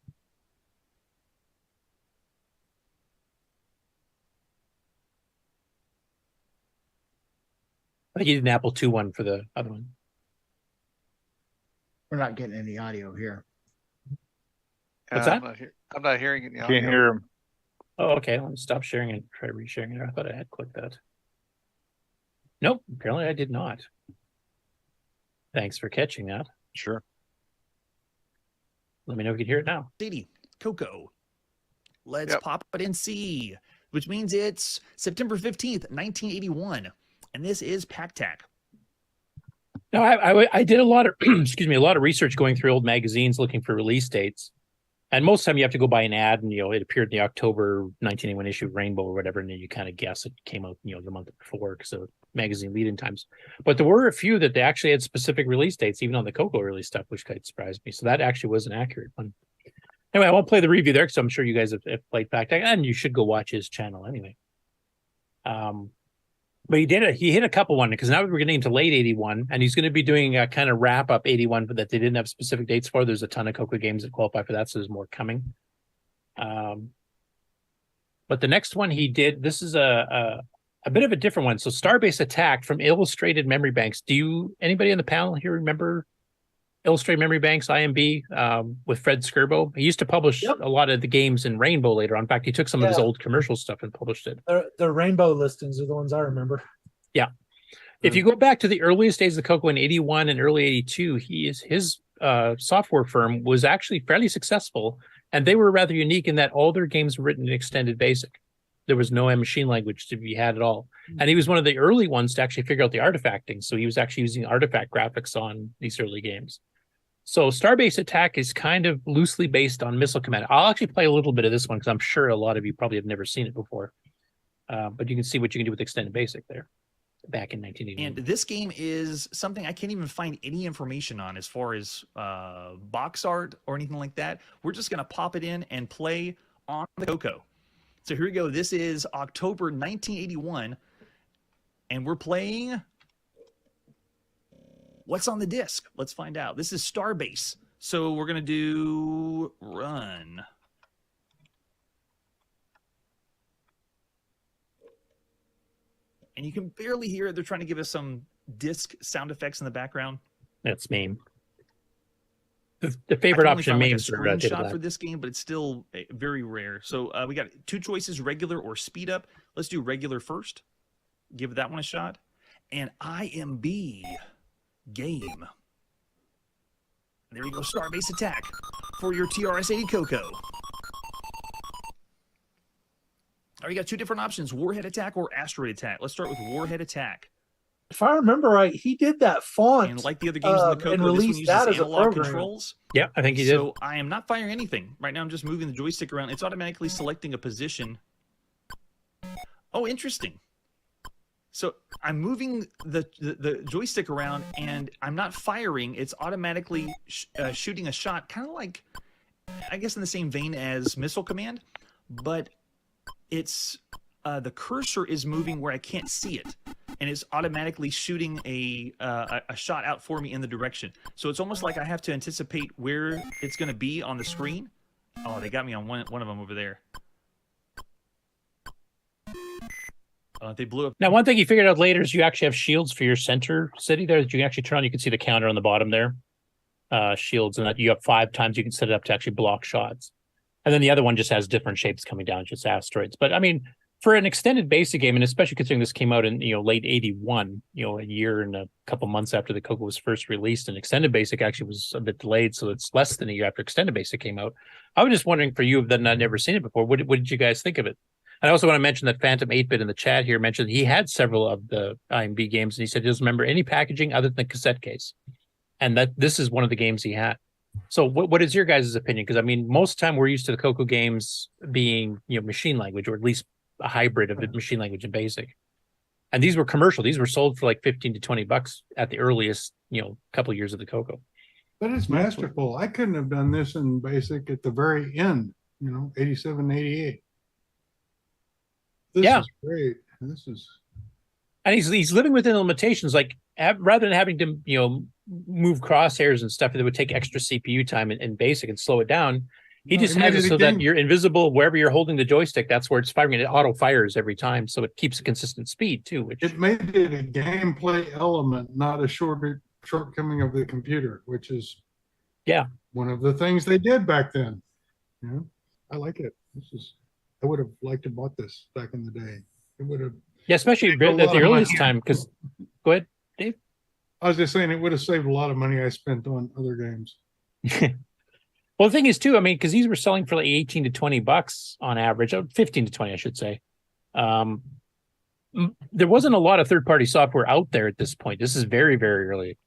I think you did an Apple II one for the other one. We're not getting any audio here. What's that? I'm not hearing it. Can't hear him. Oh, okay. Let me stop sharing and try resharing it. I thought I had clicked that. Nope, apparently I did not. Thanks for catching that. Sure. Let me know if you can hear it now. City, CoCo. Let's pop it and see, which means it's September 15th, 1981. And this is Pac Tech. No, I did a lot of, excuse me, a lot of research going through old magazines looking for release dates. And most of the time you have to go by an ad and, it appeared in the October 1981 issue of Rainbow or whatever. And then you kind of guess it came out, the month before because of magazine lead-in times. But there were a few that they actually had specific release dates, even on the CoCo release stuff, which kind of surprised me. So that actually was an accurate one. Anyway, I won't play the review there because I'm sure you guys have played Pac Tech, and you should go watch his channel anyway. But he hit a couple one because now we're getting into late 81, and he's going to be doing a kind of wrap up 81 that they didn't have specific dates for. There's a ton of CoCo games that qualify for that, so there's more coming. But the next one he did, this is a bit of a different one. So Starbase Attack from Illustrated Memory Banks. Anybody on the panel here remember Illustrated Memory Banks, IMB, with Fred Skirbo? He used to publish a lot of the games in Rainbow later on. In fact, he took some of his old commercial stuff and published it. The Rainbow listings are the ones I remember. Yeah. If you go back to the earliest days of CoCo in 81 and early 82, his software firm was actually fairly successful, and they were rather unique in that all their games were written in Extended Basic. There was no machine language to be had at all. And he was one of the early ones to actually figure out the artifacting. So he was actually using artifact graphics on these early games. So Starbase Attack is kind of loosely based on Missile Command. I'll actually play a little bit of this one because I'm sure a lot of you probably have never seen it before. But you can see what you can do with Extended Basic there back in 1980. And this game is something I can't even find any information on as far as box art or anything like that. We're just going to pop it in and play on the CoCo. So here we go. This is October 1981, and we're playing... What's on the disc? Let's find out. This is Starbase. So we're going to do run. And you can barely hear it. They're trying to give us some disc sound effects in the background. That's MAME. The favorite option MAME is a screenshot for this game, but it's still very rare. So we got two choices, regular or speed up. Let's do regular first. Give that one a shot. And IMB game. There you go, Starbase Attack for your TRS-80 CoCo. All right, you got two different options, Warhead Attack or Asteroid Attack. Let's start with Warhead Attack. If I remember right, he did that font. And like the other games in the CoCo, and this one released uses that as a analog program. controls. Yeah, I think he did. So I am not firing anything. Right now I'm just moving the joystick around. It's automatically selecting a position. Oh, interesting. So I'm moving the joystick around, and I'm not firing. It's automatically shooting a shot, kind of like, I guess, in the same vein as Missile Command, but it's the cursor is moving where I can't see it, and it's automatically shooting a shot out for me in the direction. So it's almost like I have to anticipate where it's going to be on the screen. Oh, they got me on one of them over there. They blew up. Now, one thing you figured out later is you actually have shields for your center city there that you can actually turn on. You can see the counter on the bottom there. Shields, and that you have 5 times you can set it up to actually block shots. And then the other one just has different shapes coming down, just asteroids. But I mean, for an extended basic game, and especially considering this came out in late '81, a year and a couple months after the CoCo was first released, and extended basic actually was a bit delayed, so it's less than a year after extended basic came out. I was just wondering for you that I'd never seen it before, what did you guys think of it? I also want to mention that Phantom 8-Bit in the chat here mentioned he had several of the IMB games, and he said he doesn't remember any packaging other than the cassette case, and that this is one of the games he had. So what is your guys' opinion? Because I mean, most of the time we're used to the CoCo games being machine language, or at least a hybrid of the machine language and basic. And these were commercial. These were sold for like $15 to $20 at the earliest, couple of years of the CoCo. But it's masterful. I couldn't have done this in basic at the very end, 87, 88. This is great. This is, and he's living within the limitations. Like rather than having to move crosshairs and stuff that would take extra CPU time in basic and slow it down, he just has it so that you're invisible wherever you're holding the joystick. That's where it's firing, and it auto fires every time, so it keeps a consistent speed too. Which it made it a gameplay element, not a shortcoming of the computer, which is one of the things they did back then. I like it. I would have liked to bought this back in the day. It would have especially at the earliest time. Because go ahead, Dave. I was just saying it would have saved a lot of money I spent on other games. Well, the thing is too, I mean, because these were selling for like $18 to $20 on average, 15 to 20, I should say. There wasn't a lot of third-party software out there at this point. This is very, very early.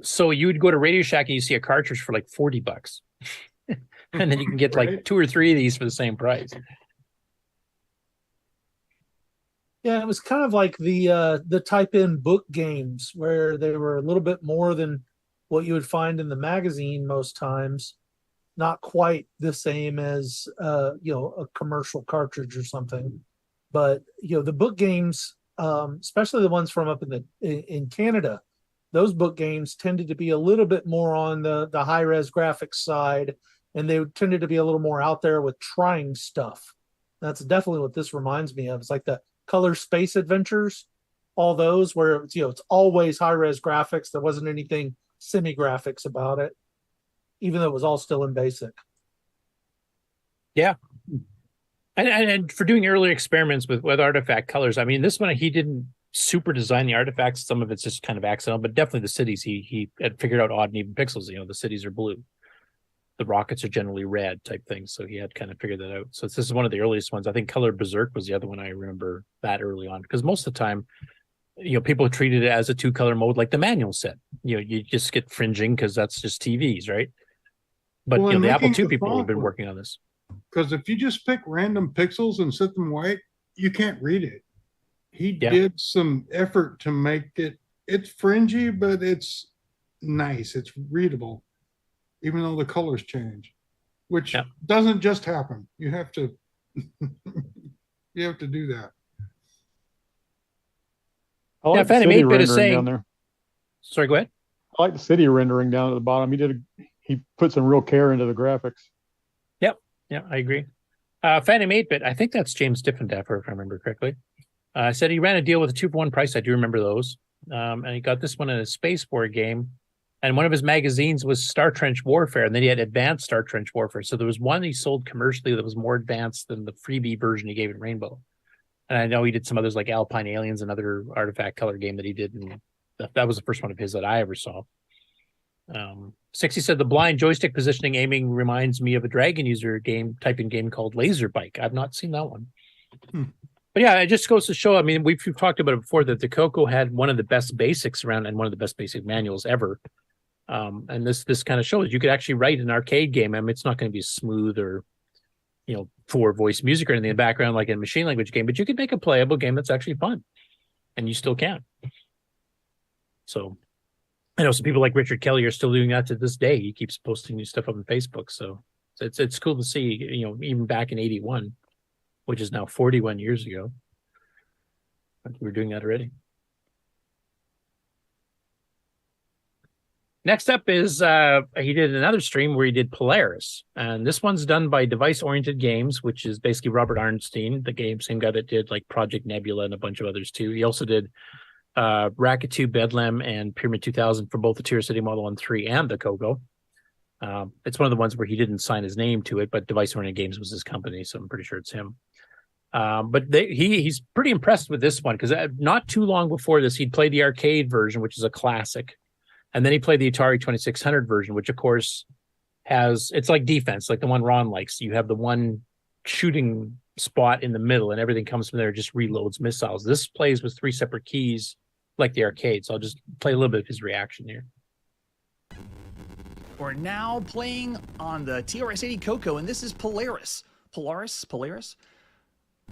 So you would go to Radio Shack and you see a cartridge for like $40, and then you can get like 2 or 3 of these for the same price. Yeah, it was kind of like the type-in book games where they were a little bit more than what you would find in the magazine most times. Not quite the same as a commercial cartridge or something, but the book games, especially the ones from up in Canada, those book games tended to be a little bit more on the high-res graphics side, and they tended to be a little more out there with trying stuff. That's definitely what this reminds me of. It's like the Color Space Adventures, all those where it's always high-res graphics. There wasn't anything semi-graphics about it, even though it was all still in basic. Yeah. And for doing early experiments with artifact colors, I mean, this one, he didn't super design the artifacts. Some of it's just kind of accidental, but definitely the cities, he had figured out odd and even pixels. The cities are blue. The rockets are generally red type things. So he had kind of figured that out. So this is one of the earliest ones. I think Color Berserk was the other one I remember that early on, because most of the time, people treated it as a 2-color mode like the manual said. You just get fringing because that's just TVs, right? But the Apple II people have been working on this. Because if you just pick random pixels and set them white, you can't read it. He did some effort to make it's fringy, but it's nice. It's readable, even though the colors change, which doesn't just happen. You have to do that. I like the city rendering down there. Sorry, go ahead. I like the city rendering down at the bottom. He put some real care into the graphics. Yeah, I agree. Phantom 8-Bit, I think that's James Diffendaffer, if I remember correctly. Said he ran a deal with a 2-for-1 price. I do remember those. And he got this one in a Space War game. And one of his magazines was Star Trench Warfare. And then he had Advanced Star Trench Warfare. So there was one he sold commercially that was more advanced than the freebie version he gave in Rainbow. And I know he did some others like Alpine Aliens, another artifact color game that he did. And that was the first one of his that I ever saw. 60 said the blind joystick positioning aiming reminds me of a Dragon User typing game called Laser Bike. I've not seen that one. But yeah, it just goes to show, I mean, we've talked about it before, that the CoCo had one of the best basics around and one of the best basic manuals ever. And this kind of shows you could actually write an arcade game. I mean, it's not going to be smooth or, for voice music or anything in the background like in a machine language game, but you could make a playable game that's actually fun. And you still can. So I know some people like Richard Kelly are still doing that to this day. He keeps posting new stuff up on Facebook. So it's cool to see, even back in 81, which is now 41 years ago, we were doing that already. Next up is he did another stream where he did Polaris, and this one's done by Device Oriented Games, which is basically Robert Arnstein, the same guy that did like Project Nebula and a bunch of others too. He also did Racket 2, Bedlam, and Pyramid 2000 for both the Tier City Model 1 3 and the CoCo. It's one of the ones where he didn't sign his name to it, but Device Oriented Games was his company, so I'm pretty sure it's him. But he's pretty impressed with this one because not too long before this, he'd played the arcade version, which is a classic. And then he played the Atari 2600 version, which of course it's like defense, like the one Ron likes. You have the one shooting spot in the middle and everything comes from there, just reloads missiles. This plays with 3 separate keys like the arcade. So I'll just play a little bit of his reaction here. We're now playing on the TRS-80 CoCo, and this is Polaris. Polaris?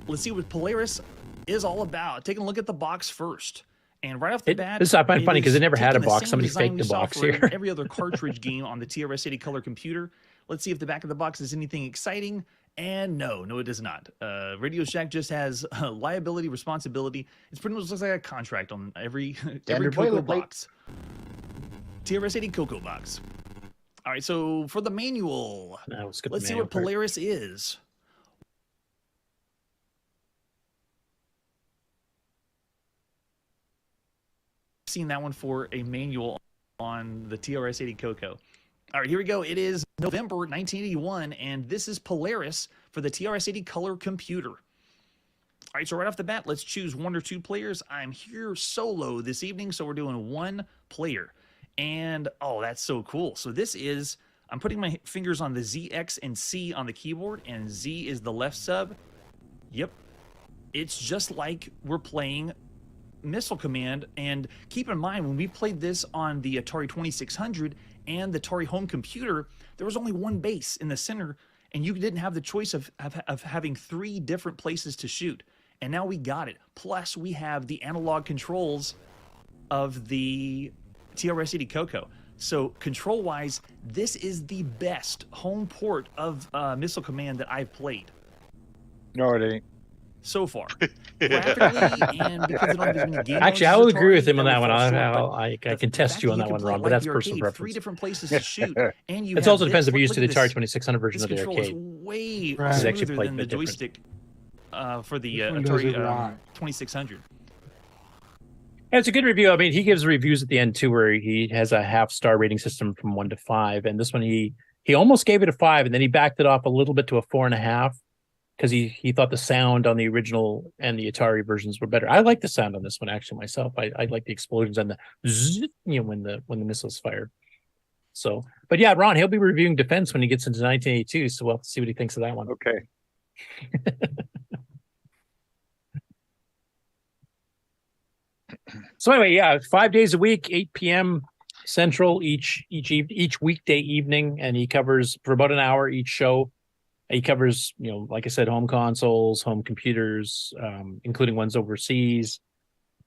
Let's see what Polaris is all about. Taking a look at the box first. And right off the bat, this is I find funny because it never had a box. Somebody faked the box here. Every other cartridge game on the TRS-80 color computer. Let's see if the back of the box is anything exciting. And no, it does not. Radio Shack just has liability, responsibility. It's pretty much looks like a contract on every CoCo box. TRS-80 CoCo box. All right, so for the manual, let's see what Polaris is. Seen that one for a manual on the TRS-80 CoCo. All right, here we go. It is November 1981, and this is Polaris for the TRS-80 color computer. All right, so right off the bat, let's choose 1 or 2 players. I'm here solo this evening, so we're doing 1 player. And, oh, that's so cool. So this is, I'm putting my fingers on the Z, X, and C on the keyboard, and Z is the left sub. Yep. It's just like we're playing Missile Command. And keep in mind, when we played this on the Atari 2600 and the Atari home computer, there was only 1 base in the center, and you didn't have the choice of having 3 different places to shoot. And now we got it. Plus, we have the analog controls of the TRS-80 CoCo. So control-wise, this is the best home port of Missile Command that I've played. No, it ain't. So far. Graphically, and because it only has many game Actually, modes I will as agree with him on Atari, that one. I I can test you on that one, Ron, but that's personal preference. 3 different places to shoot, and you it also depends if you used the Atari 2600 version this of the control arcade. is way Right. smoother than the joystick for the Atari 2600. Yeah, it's a good review. I mean, he gives reviews at the end too, where he has a 0.5-star rating system from 1 to 5, and this one he almost gave it a 5, and then he backed it off a little bit to a 4.5 because he thought the sound on the original and the Atari versions were better. I like the sound on this one actually myself. I like the explosions and the zzz, when the missiles fire. So, but yeah, Ron, he'll be reviewing Defense when he gets into 1982, so we'll have to see what he thinks of that one. Okay. So anyway, yeah, 5 days a week, 8 p.m. Central each weekday evening, and he covers for about an hour each show. He covers, like I said, home consoles, home computers, including ones overseas,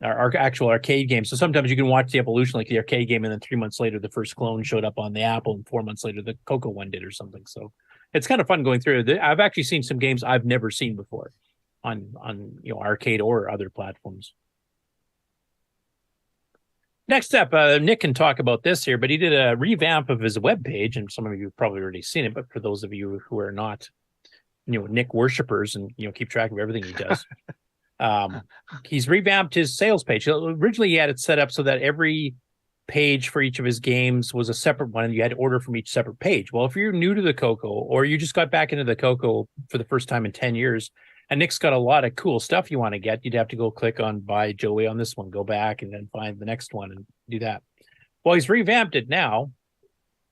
our actual arcade games. So sometimes you can watch the evolution, like the arcade game, and then 3 months later, the first clone showed up on the Apple, and 4 months later, the CoCo one did or something. So it's kind of fun going through. I've actually seen some games I've never seen before on arcade or other platforms. Next up, Nick can talk about this here, but he did a revamp of his webpage, and some of you have probably already seen it, but for those of you who are not, Nick worshippers and, keep track of everything he does, he's revamped his sales page. Originally, he had it set up so that every page for each of his games was a separate one, and you had to order from each separate page. Well, if you're new to the CoCo, or you just got back into the CoCo for the first time in 10 years, and Nick's got a lot of cool stuff you want to get, you'd have to go click on buy Joey on this one, go back and then find the next one and do that. Well, he's revamped it now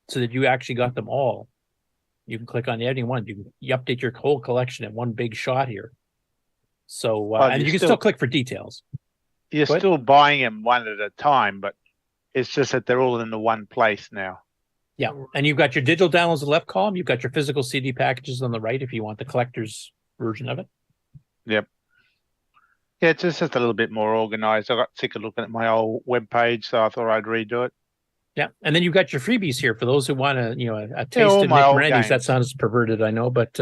so that you actually got them all. You can click on any one. You update your whole collection in one big shot here. So, and you can still click for details. You're still buying them one at a time, but it's just that they're all in the one place now. Yeah, and you've got your digital downloads in the left column. You've got your physical CD packages on the right if you want the collector's version of it. Yep. Yeah, it's just a little bit more organized. I got sick of looking at my old web page, so I thought I'd redo it. Yeah, and then you've got your freebies here for those who want a taste of Nick Morandi's. That sounds perverted, I know, but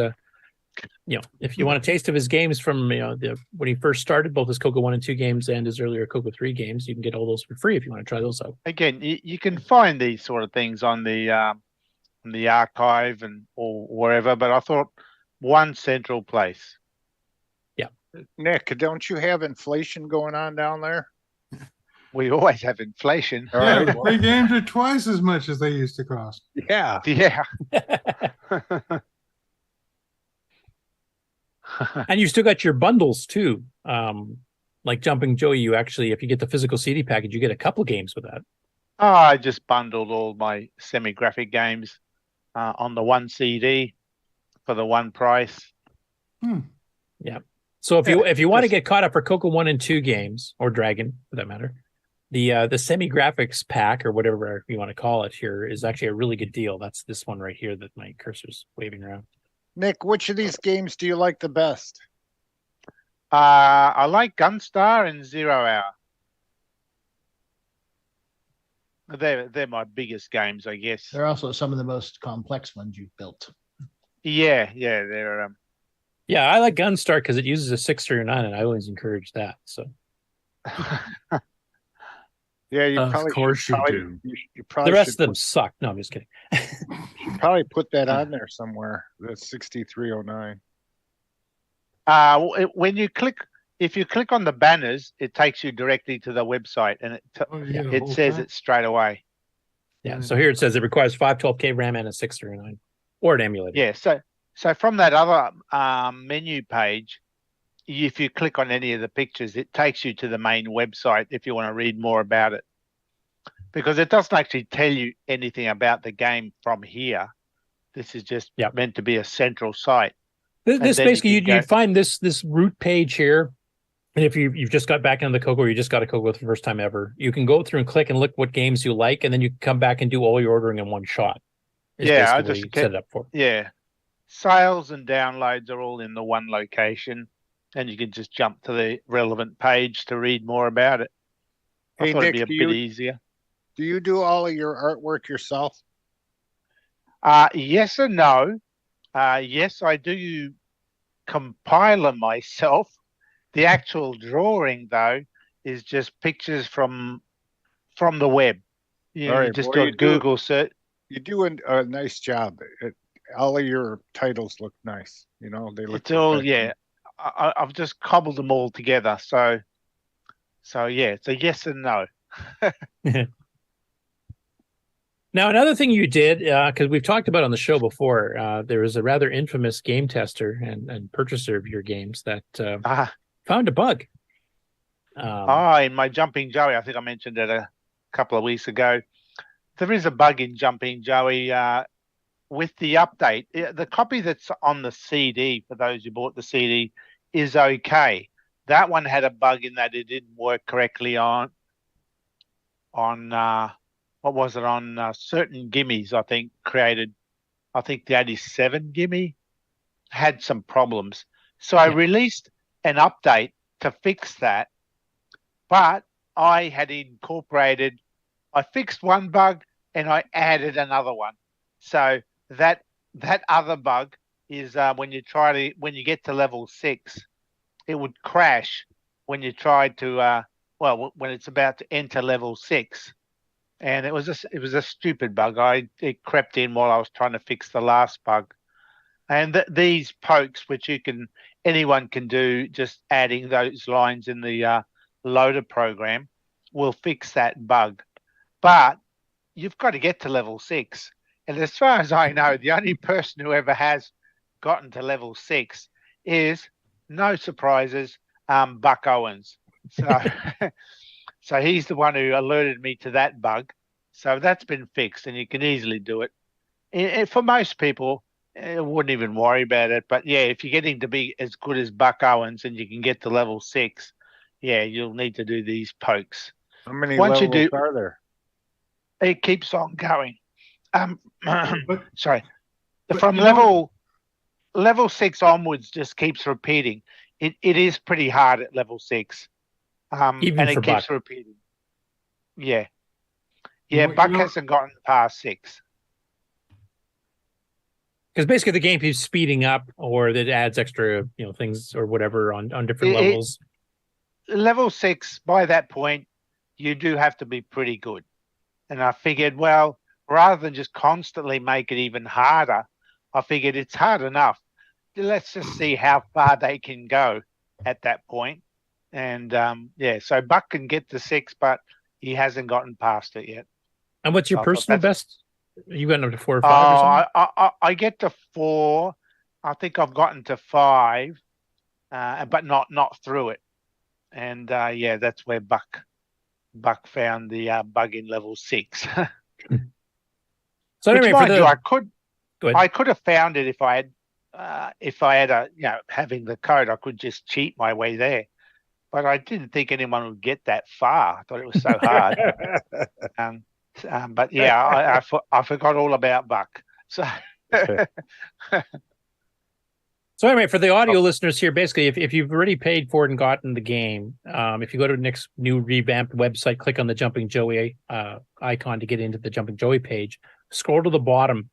if you want a taste of his games from when he first started, both his CoCo 1 and 2 games and his earlier CoCo 3 games, you can get all those for free if you want to try those out. Again, you can find these sort of things on the archive or wherever, but I thought one central place. Yeah. Nick, don't you have inflation going on down there? We always have inflation. Yeah, the games are twice as much as they used to cost. Yeah. Yeah. And you still got your bundles too. Like Jumping Joey, you actually, if you get the physical CD package, you get a couple games with that. Oh, I just bundled all my semi-graphic games on the one CD for the one price. Yeah. So if you want to get caught up for CoCo 1 and 2 games, or Dragon for that matter, the semi-graphics pack, or whatever you want to call it here, is actually a really good deal. That's this one right here that my cursor's waving around. Nick, which of these games do you like the best? I like Gunstar and Zero Hour. They're my biggest games, I guess. They're also some of the most complex ones you've built. Yeah, they're Yeah, I like Gunstar because it uses a 639, and I always encourage that. So yeah, you of probably course you probably, do. You probably the rest should of them suck. No, I'm just kidding. should probably put that on there somewhere. The 6309. When you click, if you click on the banners, it takes you directly to the website, and it says it straight away. Yeah. So here it says it requires 512K RAM and a 639, or an emulator. Yeah. So from that other menu page, if you click on any of the pictures, it takes you to the main website if you want to read more about it, because it doesn't actually tell you anything about the game from here. This is just meant to be a central site. This basically, you'd find this root page here, and if you've just got back into the CoCo, or you just got a CoCo for the first time ever, you can go through and click and look what games you like, and then you can come back and do all your ordering in one shot. Yeah, I just set it up for. Yeah, sales and downloads are all in the one location, and you can just jump to the relevant page to read more about it. I thought it'd be a bit easier. Do you do all of your artwork yourself? Yes and no. Yes, I do compile them myself. The actual drawing, though, is just pictures from the web. You just do a Google search. You do a nice job. All of your titles look nice. They look. It's all I've just cobbled them all together. So yeah, it's a yes and no. Now, another thing you did, because we've talked about on the show before, there was a rather infamous game tester and purchaser of your games that found a bug. In my Jumping Joey, I think I mentioned it a couple of weeks ago. There is a bug in Jumping Joey with the update. The copy that's on the CD, for those who bought the CD, is okay. That one had a bug in that it didn't work correctly on what was it, on certain gimmies, I think, created. I think the 87 gimme had some problems. So I released an update to fix that, but I had incorporated, I fixed one bug and I added another one. So that other bug is when you get to level 6, it would crash when you tried to, when it's about to enter level 6. And it was a stupid bug. It crept in while I was trying to fix the last bug. And these pokes, which anyone can do, just adding those lines in the loader program, will fix that bug. But you've got to get to level 6. And as far as I know, the only person who ever has gotten to level 6 is, no surprises, Buck Owens. So so he's the one who alerted me to that bug. So that's been fixed, and you can easily do it. For most people, I wouldn't even worry about it. But yeah, if you're getting to be as good as Buck Owens and you can get to level 6, yeah, you'll need to do these pokes. How many levels are there? It keeps on going. Sorry. From level 6 onwards just keeps repeating. It is pretty hard at level 6. Even and for it keeps Buck. repeating. Yeah. Yeah, Buck hasn't gotten past 6. Because basically the game keeps speeding up, or that adds extra, things or whatever on different levels. Level 6, by that point, you do have to be pretty good. And I figured, well, rather than just constantly make it even harder, I figured it's hard enough. Let's just see how far they can go at that point. And so Buck can get to 6, but he hasn't gotten past it yet. And what's your personal best? You got up to 4 or 5 or something? I get to 4. I think I've gotten to 5, but not through it. And that's where Buck found the bug in level 6. So anyway, I could have found it if I had having the code. I could just cheat my way there, but I didn't think anyone would get that far. I thought it was so hard. But yeah, I forgot all about Buck. So. So anyway, for the audio listeners here, basically, if you've already paid for it and gotten the game, if you go to Nick's new revamped website, click on the Jumping Joey icon to get into the Jumping Joey page, scroll to the bottom,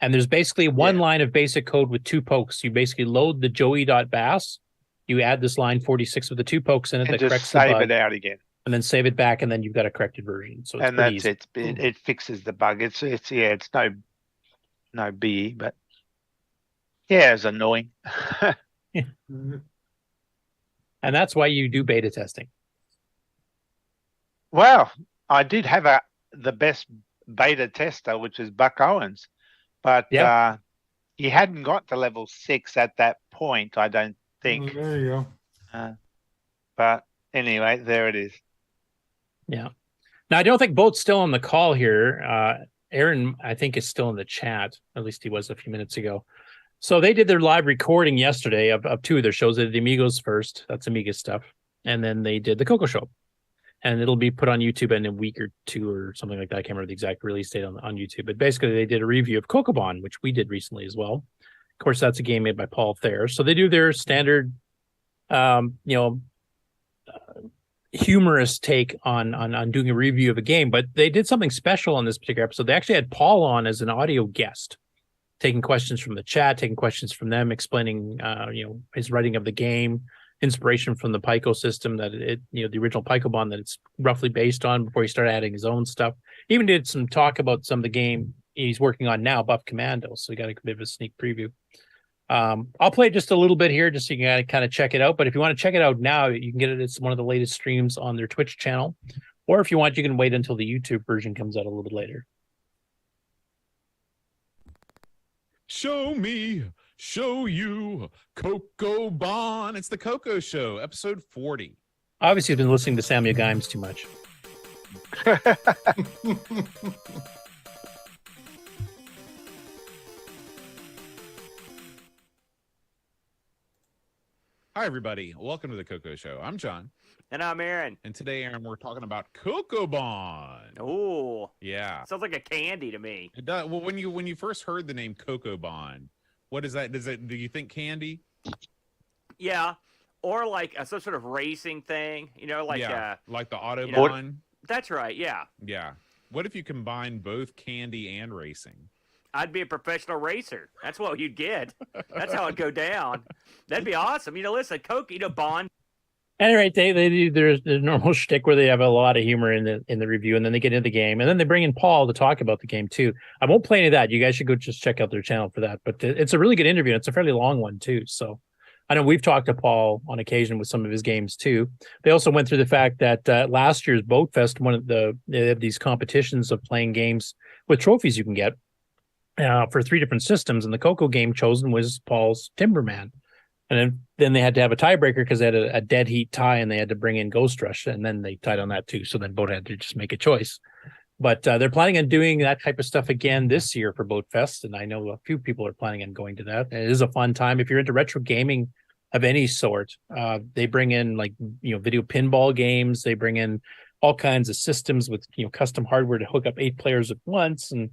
and there's basically one line of basic code with 2 pokes. You basically load the joey.bas, you add this line 46 with the 2 pokes in it, and that just corrects save the bug, it out again. and then save it back, and then you've got a corrected version. So it's that's easy. it fixes the bug. It's no BE, but yeah, it's annoying. And that's why you do beta testing. Well, I did have the best beta tester, which is Buck Owens, but he hadn't got to level 6 at that point, I don't think. There you go. But anyway, there it is. Yeah. Now, I don't think Boat's still on the call here. Aaron, I think, is still in the chat. At least he was a few minutes ago. So they did their live recording yesterday of 2 of their shows. They did the Amigos first. That's Amiga stuff. And then they did the CoCo Show. And it'll be put on YouTube in a week or 2 or something like that. I can't remember the exact release date on YouTube. But basically, they did a review of CoCoBon, which we did recently as well. Of course, that's a game made by Paul Thayer. So they do their standard, humorous take on doing a review of a game. But they did something special on this particular episode. They actually had Paul on as an audio guest, taking questions from the chat, taking questions from them, explaining, his writing of the game, inspiration from the Pico system that the original PicoBon that it's roughly based on before he started adding his own stuff. Even did some talk about some of the game he's working on now, Buff Commando. So we got a bit of a sneak preview. I'll play just a little bit here just so you can kind of check it out. But if you want to check it out now, you can get it. It's one of the latest streams on their Twitch channel. Or if you want, you can wait until the YouTube version comes out a little bit later. Show me, show you, CoCoBon. It's the CoCo Show, episode 40. Obviously, you've been listening to Samuel Gimes too much. Hi, everybody. Welcome to the CoCo Show. I'm John. And I'm Aaron. And today, Aaron, we're talking about CoCoBon. Ooh. Yeah. Sounds like a candy to me. It does. Well, when you first heard the name CoCoBon, what is that? Do you think candy? Yeah. Or like some sort of racing thing, like the Autobahn. That's right. Yeah. Yeah. What if you combine both candy and racing? I'd be a professional racer. That's what you'd get. That's how it'd go down. That'd be awesome. Listen, Coke, Bond. Anyway, they do their normal shtick where they have a lot of humor in the review, and then they get into the game, and then they bring in Paul to talk about the game too. I won't play any of that. You guys should go just check out their channel for that. But it's a really good interview. And it's a fairly long one too. So I know we've talked to Paul on occasion with some of his games too. They also went through the fact that last year's Boat Fest, they have these competitions of playing games with trophies you can get for 3 different systems, and the CoCo game chosen was Paul's Timberman. And then they had to have a tiebreaker because they had a dead heat tie, and they had to bring in Ghost Rush, and then they tied on that too. So then Boat had to just make a choice. But they're planning on doing that type of stuff again this year for Boat Fest, and I know a few people are planning on going to that. It is a fun time if you're into retro gaming of any sort. They bring in video pinball games. They bring in all kinds of systems with custom hardware to hook up 8 players at once, and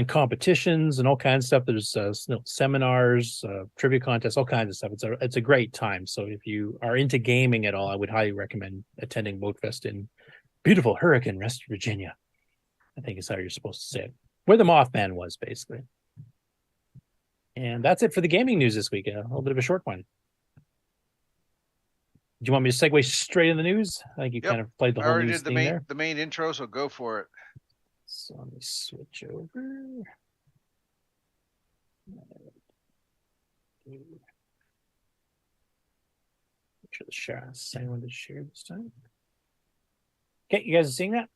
competitions and all kinds of stuff. There's seminars, trivia contests, all kinds of stuff. It's a great time. So if you are into gaming at all, I would highly recommend attending Boat Fest in beautiful Hurricane, West Virginia. I think is how you're supposed to say it. Where the Mothman was, basically. And that's it for the gaming news this week. A little bit of a short one. Do you want me to segue straight in the news? I think you kind of played the I whole already news did theme there. the main intro, so go for it. So let me switch over. Make sure the share same one to share this time. Okay, you guys are seeing that?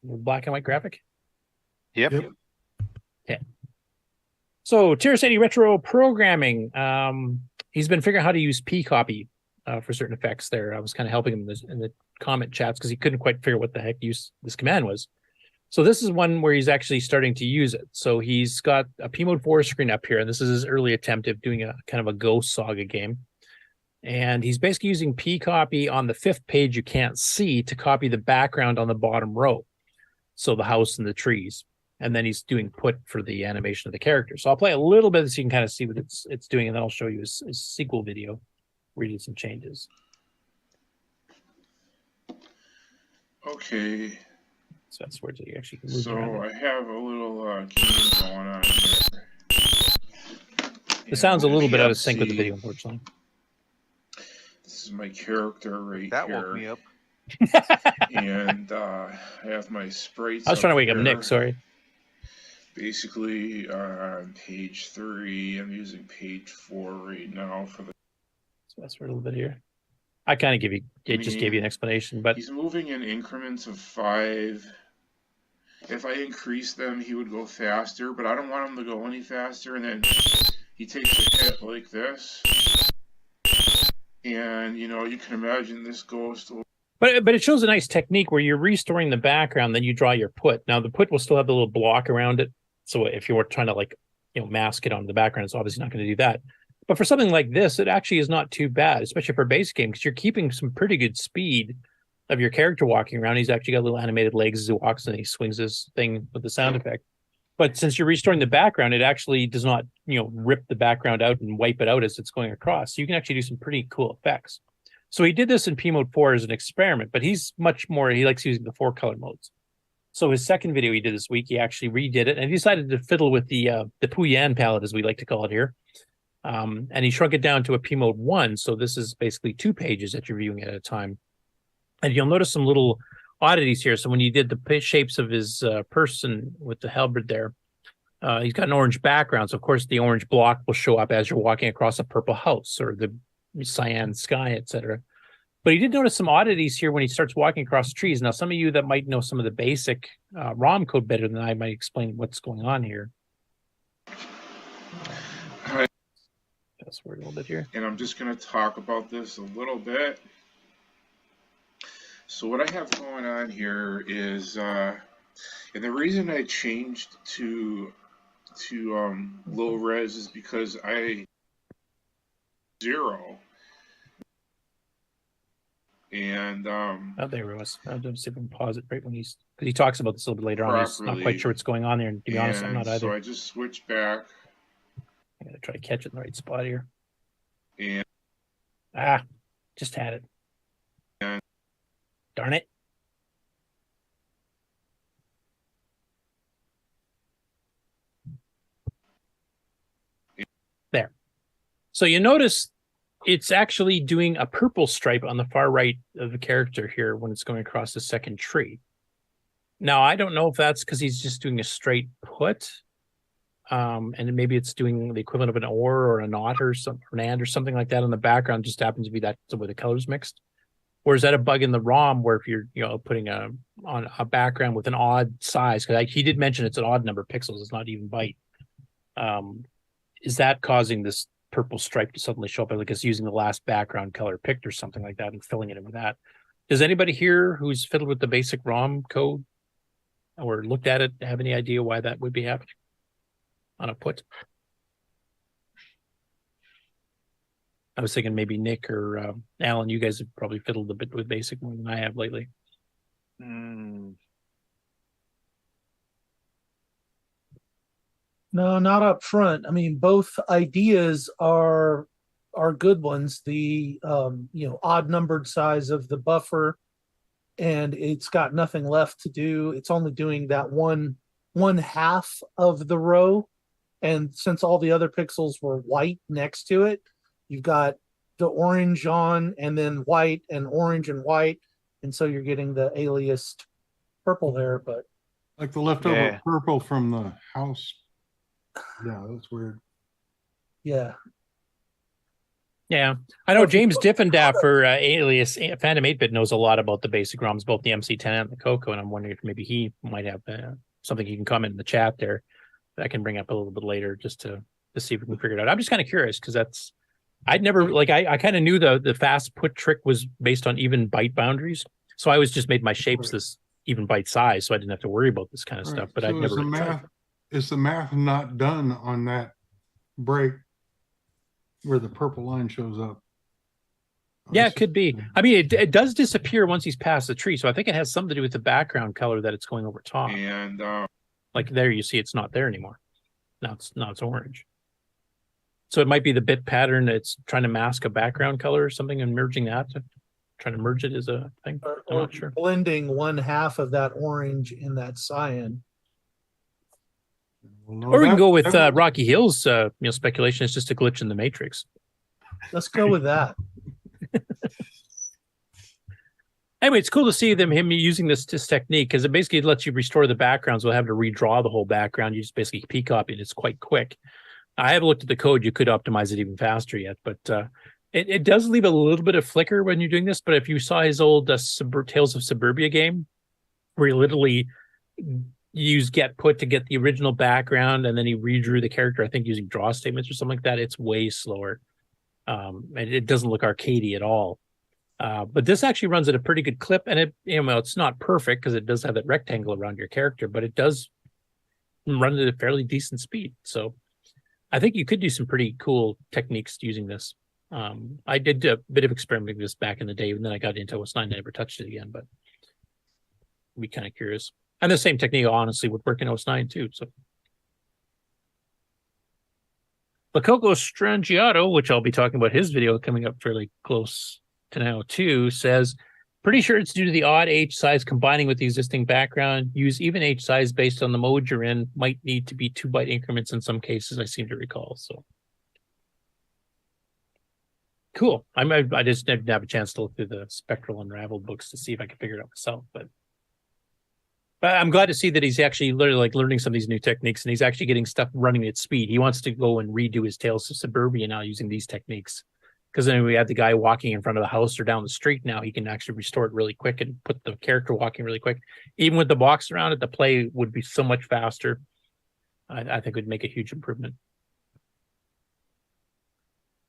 The black and white graphic? Yep. Okay. So TerraCity Retro Programming. He's been figuring out how to use P copy for certain effects there. I was kind of helping him in the comment chats because he couldn't quite figure what the heck use this command was. So this is one where he's actually starting to use it. So he's got a P mode 4 screen up here, and this is his early attempt of doing a kind of a Ghost Saga game. And he's basically using P copy on the 5th page you can't see to copy the background on the bottom row. So the house and the trees. And then he's doing put for the animation of the character. So I'll play a little bit so you can kind of see what it's doing, and then I'll show you his sequel video where he did some changes. Okay. So that's where you actually can move So around. I have a little game going on here. The sound's a little bit out of sync with the video, unfortunately. This is my character right That here. woke me up. And I have my sprites. I was trying to wake up here. Nick, sorry. Basically, on page 3, I'm using page 4 right now for the. So that's for a little bit here. I kind of just gave you an explanation, but he's moving in increments of 5. If I increase them, he would go faster, but I don't want him to go any faster. And then he takes a hit like this, and you can imagine this goes to. But it shows a nice technique where you're restoring the background, then you draw your put. Now the put will still have the little block around it. So if you were trying to mask it onto the background, it's obviously not going to do that. But for something like this, it actually is not too bad, especially for a base game, because you're keeping some pretty good speed of your character walking around. He's actually got little animated legs as he walks and he swings his thing with the sound effect. But since you're restoring the background, it actually does not, rip the background out and wipe it out as it's going across. So you can actually do some pretty cool effects. So he did this in P mode 4 as an experiment, but he's much more, he likes using the 4 color modes. So his second video he did this week, he actually redid it and he decided to fiddle with the Puyan palette, as we like to call it here. And he shrunk it down to a P mode 1. So this is basically 2 pages that you're viewing at a time. And you'll notice some little oddities here. So when you did the shapes of his person with the halberd there, he's got an orange background. So of course the orange block will show up as you're walking across a purple house or the cyan sky, etc. But he did notice some oddities here when he starts walking across the trees. Now, some of you that might know some of the basic ROM code better than I might explain what's going on here. Fast forward a little bit here. And I'm just going to talk about this a little bit. So what I have going on here is, and the reason I changed to low res is because I 0. And oh, there it was. I'll just see if I can pause it right when because he talks about this a little bit later on. He's not quite sure what's going on there, and to be honest, I'm not either. So I just switched back. I'm gonna try to catch it in the right spot here. And just had it. And darn it. There. So you notice it's actually doing a purple stripe on the far right of the character here when it's going across the second tree. Now, I don't know if that's because he's just doing a straight put, and maybe it's doing the equivalent of an or or a not or some or an and or something like that on the background. Just happens to be that's the way the colors mixed. Or is that a bug in the ROM where if you're putting on a background with an odd size, because he did mention it's an odd number of pixels, it's not even byte. Is that causing this purple stripe to suddenly show up, like it's using the last background color picked or something like that and filling it in with that? Does anybody here who's fiddled with the basic ROM code or looked at it have any idea why that would be happening on a put? I was thinking maybe Nick or Alan, you guys have probably fiddled a bit with basic more than I have lately. No, not up front. I mean, both ideas are good ones. The odd numbered size of the buffer, and it's got nothing left to do. It's only doing that one half of the row, And since all the other pixels were white next to it, you've got the orange on and then white and orange and white. And so you're getting the aliased purple there, but like the leftover purple from the house. Yeah, that's weird. Yeah. Yeah, I know James Diffendaff for Alias Phantom 8-Bit knows a lot about the basic ROMs, both the MC10 and the CoCo, and I'm wondering if maybe he might have something he can comment in the chat there that I can bring up a little bit later just to see if we can figure it out. I'm just kind of curious because I'd never, like, I kind of knew the fast put trick was based on even byte boundaries, so I always just made my shapes this even byte size, so I didn't have to worry about this kind of stuff. But so I'd never. Is the math not done on that break where the purple line shows up? Yeah, it could be. I mean, it does disappear once he's past the tree, so I think it has something to do with the background color that it's going over top. And like there, you see, it's not there anymore. Now it's orange. So it might be the bit pattern that's trying to mask a background color or something, and merging that, trying to merge it as a thing. I'm not sure. Blending one half of that orange in that cyan. Or we can go with Rocky Hill's speculation. It's just a glitch in the matrix. Let's go with that. Anyway, it's cool to see him using this technique because it basically lets you restore the backgrounds without having to redraw the whole background. You just basically p-copy it. It's quite quick. I haven't looked at the code. You could optimize it even faster yet, but it does leave a little bit of flicker when you're doing this. But if you saw his old Tales of Suburbia game, where he literally use get put to get the original background, and then he redrew the character, I think using draw statements or something like that, it's way slower. And it doesn't look arcadey at all. But this actually runs at a pretty good clip, and it's not perfect because it does have that rectangle around your character, but it does run at a fairly decent speed. So I think you could do some pretty cool techniques using this. I did a bit of experimenting with this back in the day, and then I got into OS 9 and never touched it again, but I'd be kind of curious. And the same technique, honestly, would work in OS 9 too. So, CoCo Strangiato, which I'll be talking about his video coming up fairly close to now too, says, pretty sure it's due to the odd H size combining with the existing background. Use even H size based on the mode you're in. Might need to be 2-byte increments in some cases, I seem to recall. So cool. I just didn't have a chance to look through the Spectral Unraveled books to see if I could figure it out myself, but I'm glad to see that he's actually literally learning some of these new techniques, and he's actually getting stuff running at speed. He wants to go and redo his Tales of Suburbia now using these techniques, because then we have the guy walking in front of the house or down the street. Now he can actually restore it really quick and put the character walking really quick. Even with the box around it, the play would be so much faster. I think it would make a huge improvement.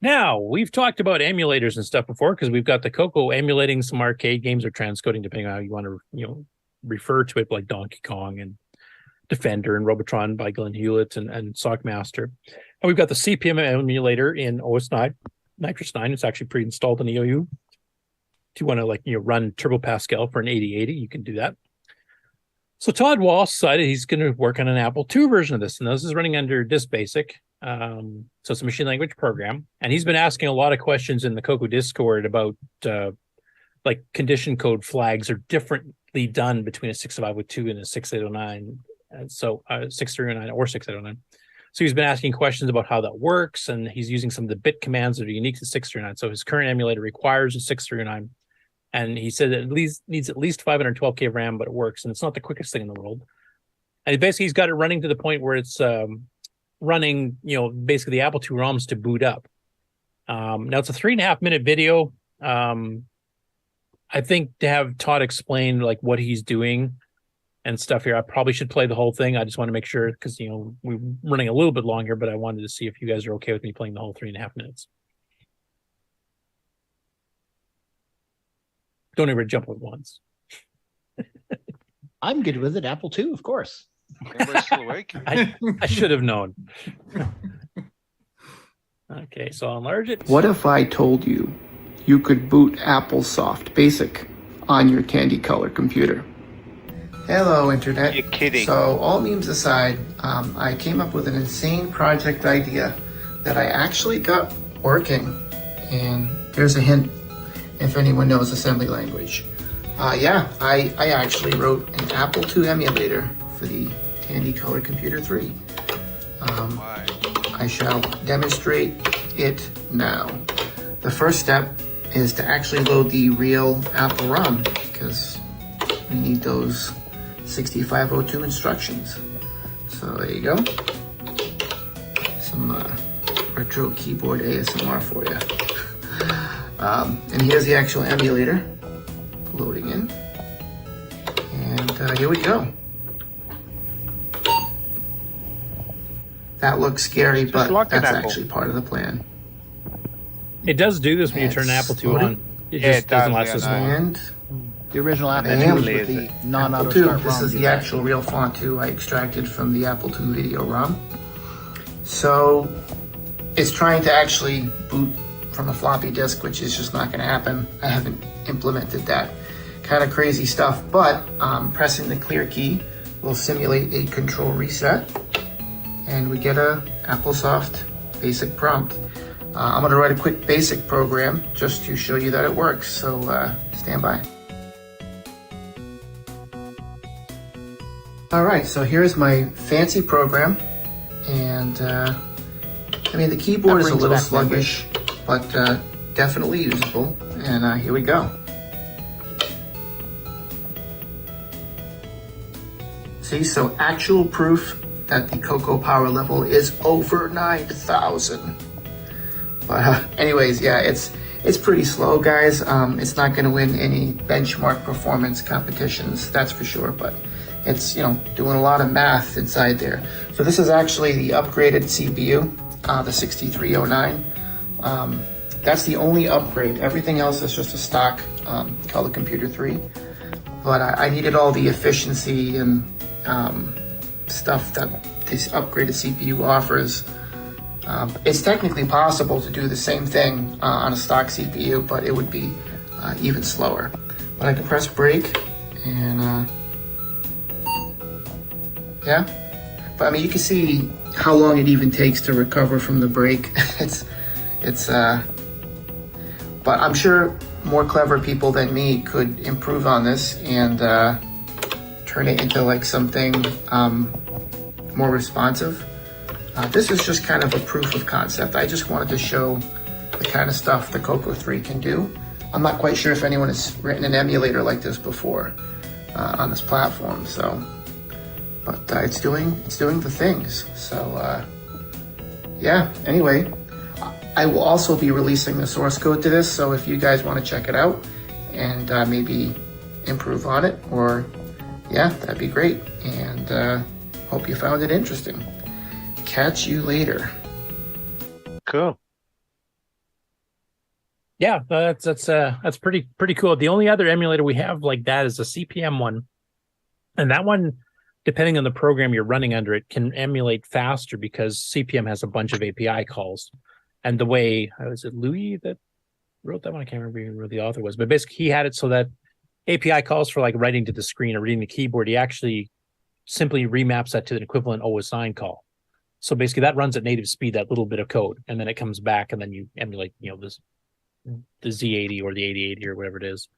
Now, we've talked about emulators and stuff before, because we've got the CoCo emulating some arcade games or transcoding, depending on how you want to, refer to it, like Donkey Kong and Defender and Robotron by Glenn Hewlett and Sockmaster. And we've got the CPM emulator in OS 9, Nitrous 9. It's actually pre-installed in EOU. If you want to run Turbo Pascal for an 8080, you can do that. So Todd Walsh decided he's going to work on an Apple II version of this, and this is running under Disk Basic. So it's a machine language program, and he's been asking a lot of questions in the CoCo Discord about like condition code flags are differently done between a 60502 and a 6809, and so 6309 or 6809. So he's been asking questions about how that works, and he's using some of the bit commands that are unique to 639. So his current emulator requires a 639, and he said it needs at least 512K of RAM, but it works, and it's not the quickest thing in the world. And basically, he's got it running to the point where it's running, basically the Apple II ROMs to boot up. Now it's a 3.5-minute video. I think to have Todd explain what he's doing and stuff here, I probably should play the whole thing. I just want to make sure, because we're running a little bit longer, but I wanted to see if you guys are okay with me playing the whole 3.5 minutes. Don't ever jump at once. I'm good with it. Apple II, of course. Everybody's still awake? I should have known. Okay, so I'll enlarge it. What if I told you you could boot AppleSoft Basic on your Tandy Color computer? Hello, Internet. You're kidding. So, all memes aside, I came up with an insane project idea that I actually got working. And here's a hint, if anyone knows assembly language. I actually wrote an Apple II emulator for the Tandy Color Computer 3. I shall demonstrate it now. The first step is to actually load the real Apple ROM because we need those 6502 instructions. So there you go. Some retro keyboard ASMR for you. And here's the actual emulator loading in. And here we go. That looks scary, but like an that's Apple. actually part of the plan. It does do this when you turn an Apple II on. It just doesn't last as long. And The original Apple and II was with with the Apple non-auto II, start this ROM. is the actual real font too I extracted from the Apple II video ROM. So it's trying to actually boot from a floppy disk, which is just not going to happen. I haven't implemented that kind of crazy stuff, but pressing the clear key will simulate a control reset, and we get a AppleSoft basic prompt. I'm going to write a quick basic program just to show you that it works, so stand by. All right, so here's my fancy program, and I mean the keyboard is a little sluggish, but definitely usable, and here we go. See, so actual proof that the CoCo power level is over 9,000. But anyways, yeah, it's pretty slow, guys. It's not going to win any benchmark performance competitions, that's for sure, but it's, you know, doing a lot of math inside there. So this is actually the upgraded CPU, the 6309. That's the only upgrade. Everything else is just a stock Color Computer 3. But I needed all the efficiency and stuff that this upgraded CPU offers. It's technically possible to do the same thing on a stock CPU, but it would be even slower. But I can press break and yeah. But I mean, you can see how long it even takes to recover from the break. But I'm sure more clever people than me could improve on this and turn it into like something more responsive. This is just kind of a proof of concept. I just wanted to show the kind of stuff the CoCo 3 can do. I'm not quite sure if anyone has written an emulator like this before on this platform, so, but it's doing the things. So yeah, anyway, I will also be releasing the source code to this, so if you guys want to check it out and maybe improve on it, or yeah, that'd be great. And hope you found it interesting. Catch you later. Cool. Yeah, that's pretty cool. The only other emulator we have like that is a CPM one, and that one, depending on the program you're running under it, can emulate faster because CPM has a bunch of API calls. And the way, was it Louis that wrote that one? I can't remember who the author was, but basically he had it so that API calls for like writing to the screen or reading the keyboard, he actually simply remaps that to an equivalent OS9 call. So basically that runs at native speed, that little bit of code, and then it comes back and then you emulate, you know, the Z80 or the 8080 or whatever it is,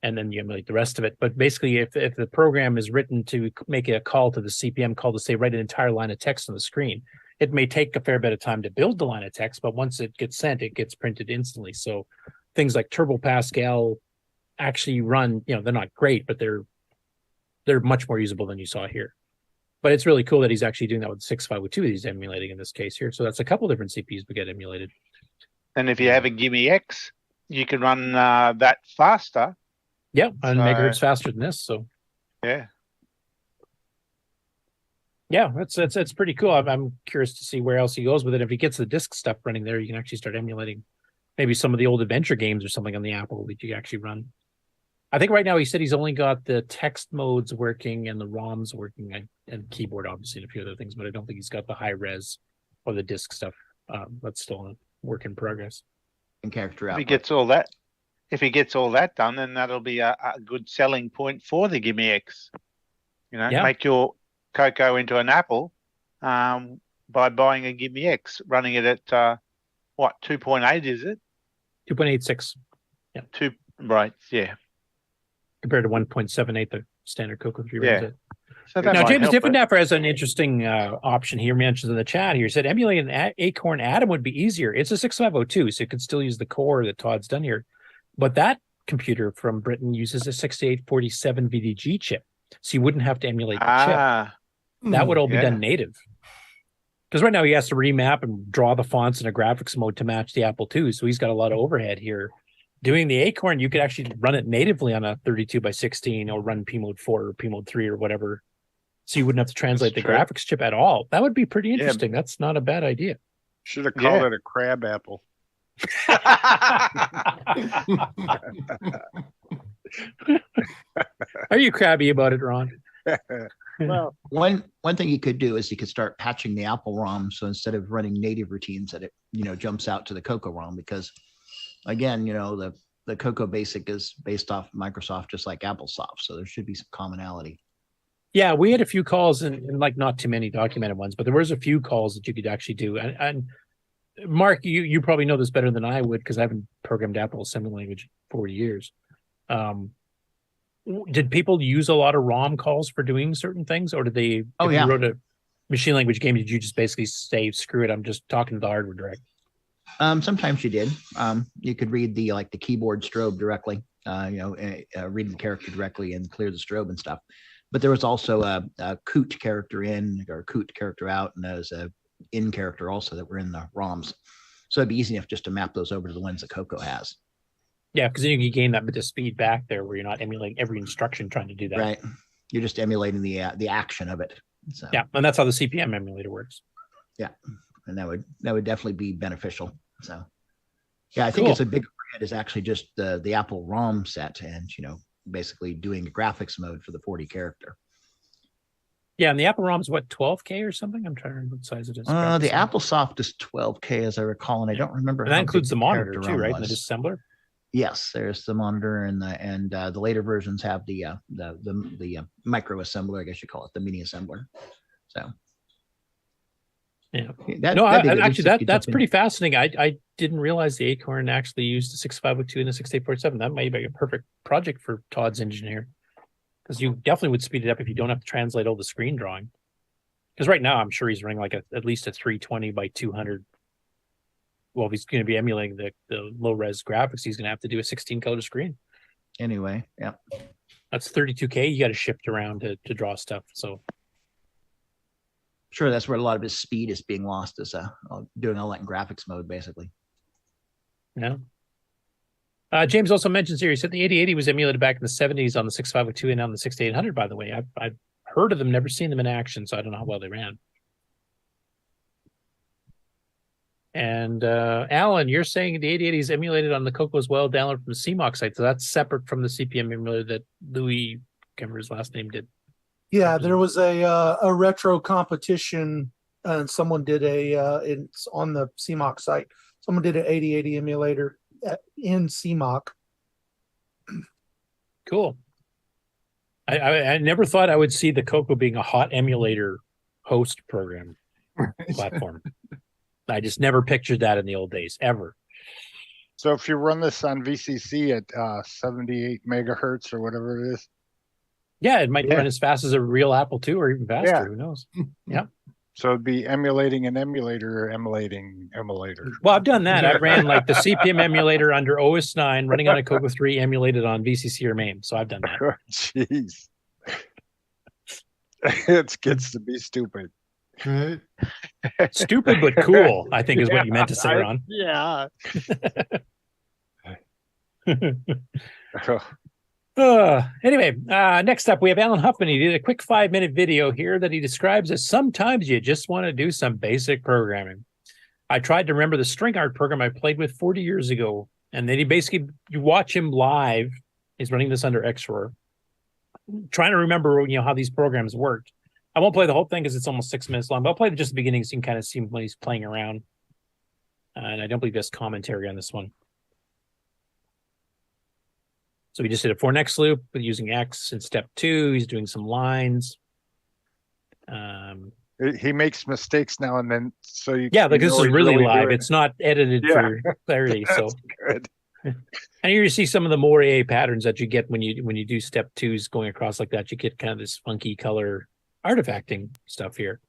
and then you emulate the rest of it. But basically if the program is written to make a call to the CPM call to say write an entire line of text on the screen, it may take a fair bit of time to build the line of text, but once it gets sent, it gets printed instantly. So things like Turbo Pascal actually run, you know, they're not great, but they're much more usable than you saw here. But it's really cool that he's actually doing that with 6502 that he's emulating in this case here. So that's a couple different CPUs we get emulated. And if you have a Gimme X, you can run that faster. Yeah, and megahertz faster than this. So yeah. Yeah, it's pretty cool. I'm curious to see where else he goes with it. If he gets the disk stuff running there, you can actually start emulating maybe some of the old adventure games or something on the Apple that you actually run. I think right now he said he's only got the text modes working and the ROMs working and keyboard, obviously, and a few other things, but I don't think he's got the high res or the disk stuff. That's still a work in progress. And character If output. he gets all that done, then that'll be a good selling point for the Gimme X. You know, make your CoCo into an Apple by buying a Gimme X, running it at what, 2.8 is it? 2.86. Yeah. Right, yeah. Compared to 1.78, the standard CoCo 3 runs at. So that Now, might James help it. Diffenaffer has an interesting option here. Mentions in the chat here. He said emulating an Acorn Atom would be easier. It's a 6502, so you could still use the core that Todd's done here. But that computer from Britain uses a 6847 VDG chip, so you wouldn't have to emulate the chip. That would all be done native. Because right now he has to remap and draw the fonts in a graphics mode to match the Apple II, so he's got a lot of overhead here. Doing the Acorn, you could actually run it natively on a 32 by 16 or run P mode 4 or P mode 3 or whatever. So you wouldn't have to translate the graphics chip at all. That would be pretty interesting. That's not a bad idea. Should have called it a crab apple. Are you crabby about it, Ron? Well, one thing you could do is you could start patching the Apple ROM. So instead of running native routines, that it jumps out to the CoCo ROM, because again, the CoCo Basic is based off Microsoft, just like AppleSoft. So there should be some commonality. Yeah, we had a few calls and like not too many documented ones, but there was a few calls that you could actually do. And Mark, you probably know this better than I would, because I haven't programmed Apple assembly language in 40 years. Did people use a lot of ROM calls for doing certain things, or did they? If you wrote a machine language game, did you just basically say, "Screw it, I'm just talking to the hardware direct"? Sometimes you did. You could read the keyboard strobe directly. Read the character directly and clear the strobe and stuff. But there was also a coot character in or coot character out, and there was a in character also that were in the ROMs. So it'd be easy enough just to map those over to the ones that CoCo has. Yeah, because then you can gain that bit of speed back there, where you're not emulating every instruction trying to do that. Right. You're just emulating the action of it. So. Yeah, and that's how the CPM emulator works. Yeah, and that would definitely be beneficial. So, yeah, I think it's a big overhead is actually just the Apple ROM set, and basically doing a graphics mode for the 40 character. Yeah, and the Apple ROM is what, 12K or something? I'm trying to remember what size it is. The AppleSoft is 12K, as I recall, and I don't remember. And that includes the monitor too, right? And the disassembler. Yes, there's the monitor, and the later versions have the micro assembler, I guess you call it, the mini assembler. So. Yeah. That's pretty fascinating. I didn't realize the Acorn actually used the 6502 and the 6847. That might be a perfect project for Todd's engineer, because you definitely would speed it up if you don't have to translate all the screen drawing. Because right now I'm sure he's running like at least a 320 by 200. Well, if he's going to be emulating the low res graphics, he's going to have to do a 16 color screen. Anyway, yeah, that's 32K. You got to shift around to draw stuff. So. Sure, that's where a lot of his speed is being lost, is doing all that in graphics mode, basically. Yeah. James also mentions here, he said the 8080 was emulated back in the 70s on the 6502 and on the 6800, by the way. I've heard of them, never seen them in action, so I don't know how well they ran. And Alan, you're saying the 8080 is emulated on the CoCo as well, downloaded from the CMOC site, so that's separate from the CPM emulator that Louis, I can't remember his last name, did. Yeah, there was a retro competition, and someone did it's on the CMOC site. Someone did an 8080 emulator in CMOC. Cool. I never thought I would see the CoCo being a hot emulator host program platform. I just never pictured that in the old days, ever. So if you run this on VCC at 78 megahertz or whatever it is. Yeah, it might run as fast as a real Apple II or even faster. Yeah. Who knows? Yeah. So it'd be emulating an emulator, emulating emulator. Well, I've done that. I've ran like the CPM emulator under OS 9, running on a CoCo 3, emulated on VCC or MAME. So I've done that. Jeez. It gets to be stupid. Right. Stupid but cool, I think is what you meant to say, Ron. Yeah. Anyway, next up we have Alan Huffman. He did a quick 5-minute video here that he describes as sometimes you just want to do some basic programming. I tried to remember the string art program I played with 40 years ago, and then you watch him live. He's running this under XROR, trying to remember how these programs worked. I won't play the whole thing because it's almost 6 minutes long, but I'll play just the beginning so you can kind of see when he's playing around. And I don't believe there's commentary on this one. So we just did a for next loop with using X in step 2. He's doing some lines. He makes mistakes now and then, so you because this is really live. It's not edited for clarity. So good. And here you see some of the more AA patterns that you get when you do step 2s going across like that. You get kind of this funky color artifacting stuff here.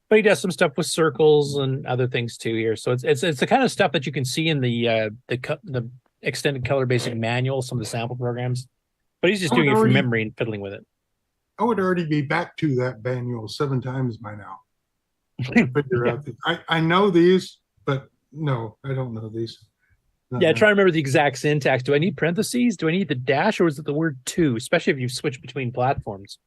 But he does some stuff with circles and other things too here. So it's the kind of stuff that you can see in the extended color basic manual, some of the sample programs. But he's just doing it from memory and fiddling with it. I would already be back to that manual 7 times by now. Figure out I know these, but no, I don't know these. Yeah, try to remember the exact syntax. Do I need parentheses? Do I need the dash, or is it the word to? Especially if you switch between platforms.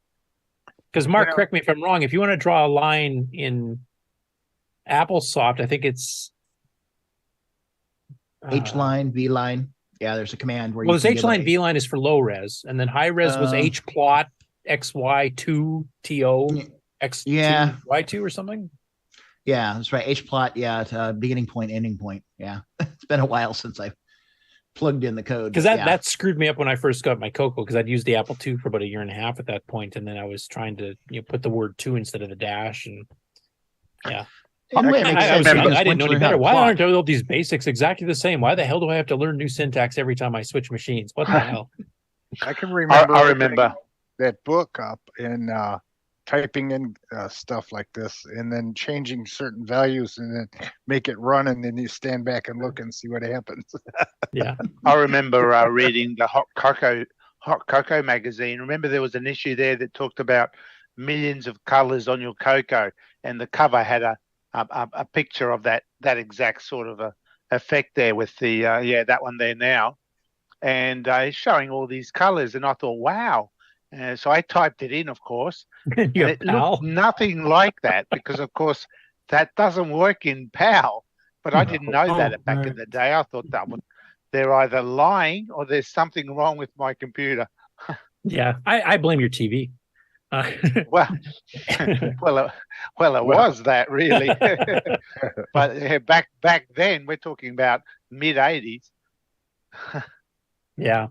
Because Mark, correct me if I'm wrong. If you want to draw a line in AppleSoft, I think it's H line, V line. Yeah, there's a command where. Well, there's H line, V line is for low res, and then high res was H plot XY2 TO X2 Y2 or something. Yeah, that's right. H plot. Yeah, it's beginning point, ending point. Yeah, it's been a while since I've plugged in the code. Because that screwed me up when I first got my CoCo, because I'd used the Apple II for about 1.5 years at that point, and then I was trying to put the word to instead of the dash, and yeah. I didn't know any better. Why aren't all these basics exactly the same? Why the hell do I have to learn new syntax every time I switch machines? What the hell? I can remember. I remember that book up and typing in stuff like this, and then changing certain values, and then make it run, and then you stand back and look and see what happens. Yeah, I remember reading the Hot Cocoa magazine. Remember, there was an issue there that talked about millions of colors on your cocoa, and the cover had a picture of that exact sort of a effect there with the that one there now, and showing all these colors, and I thought, wow. So I typed it in, of course, and it looked nothing like that, because of course that doesn't work in PAL, but I didn't know that back in the day. I thought that they're either lying or there's something wrong with my computer. Yeah, I blame your TV. Well, it was that really, but back then we're talking about mid-80s. Yeah.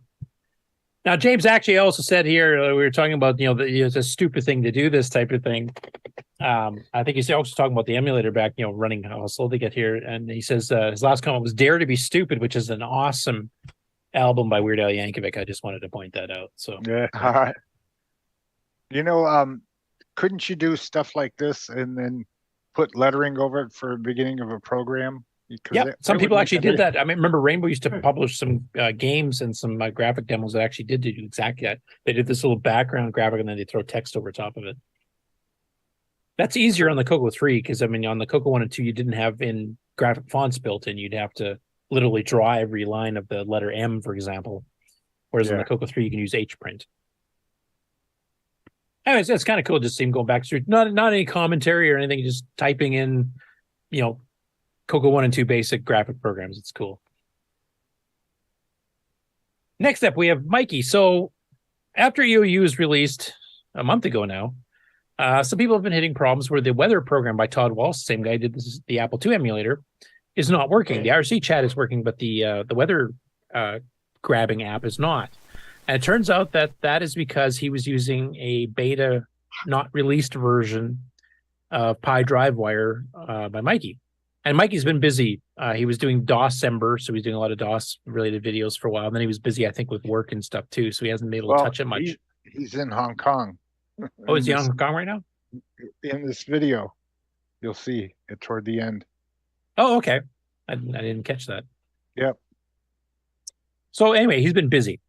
Now, James actually also said here, we were talking about, it's a stupid thing to do this type of thing. I think he's also talking about the emulator back, running how slow they get here. And he says his last comment was Dare to be Stupid, which is an awesome album by Weird Al Yankovic. I just wanted to point that out. So, yeah. All right. Couldn't you do stuff like this and then put lettering over it for the beginning of a program? Yeah, some people actually did that. I remember Rainbow used to publish some games and some graphic demos that actually did do exactly that. They did this little background graphic and then they throw text over top of it. That's easier on the CoCo 3 because, on the CoCo 1 and 2, you didn't have in graphic fonts built in. You'd have to literally draw every line of the letter M, for example. Whereas on the CoCo 3, you can use H print. Anyways, that's kind of cool. Just seeing going back through, not any commentary or anything, just typing in, CoCo 1 and 2 basic graphic programs. It's cool. Next up, we have Mikey. So after EOU was released a month ago now, some people have been hitting problems where the weather program by Todd Walsh, the same guy who did this, the Apple II emulator, is not working. The IRC chat is working, but the weather grabbing app is not. And it turns out that is because he was using a beta, not released version of Pi DriveWire by Mikey. And Mikey's been busy. He was doing DOSember, so he's doing a lot of DOS-related videos for a while. And then he was busy, I think, with work and stuff, too. So he hasn't been able to touch it much. He's in Hong Kong. Oh, is he in Hong Kong right now? In this video, you'll see it toward the end. Oh, okay. I didn't catch that. Yep. So anyway, he's been busy.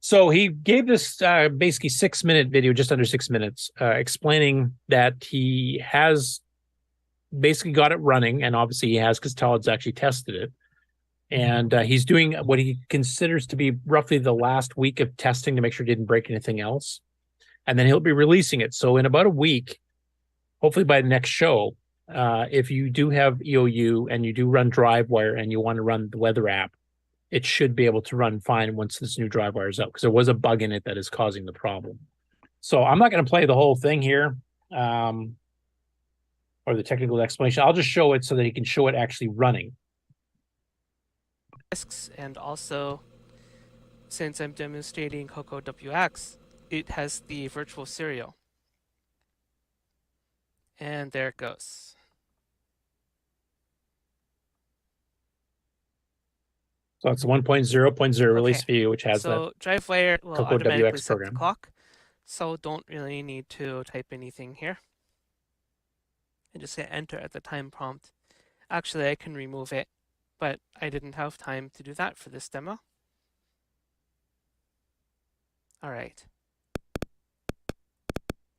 So he gave this basically 6-minute video, just under 6 minutes, explaining that he has basically got it running, and obviously he has because Todd's actually tested it. And he's doing what he considers to be roughly the last week of testing to make sure he didn't break anything else. And then he'll be releasing it. So in about a week, hopefully by the next show, if you do have EOU and you do run DriveWire and you want to run the weather app, it should be able to run fine once this new DriveWire is out, because there was a bug in it that is causing the problem. So I'm not going to play the whole thing here, or the technical explanation. I'll just show it so that he can show it actually running. And also, since I'm demonstrating CoCo WX, it has the virtual serial. And there it goes. So it's 1.0.0 release view, which has so that DriveWire will CoCo automatically WX set program. the clock. so don't really need to type anything here. I just hit enter at the time prompt. Actually, I can remove it, but I didn't have time to do that for this demo. All right.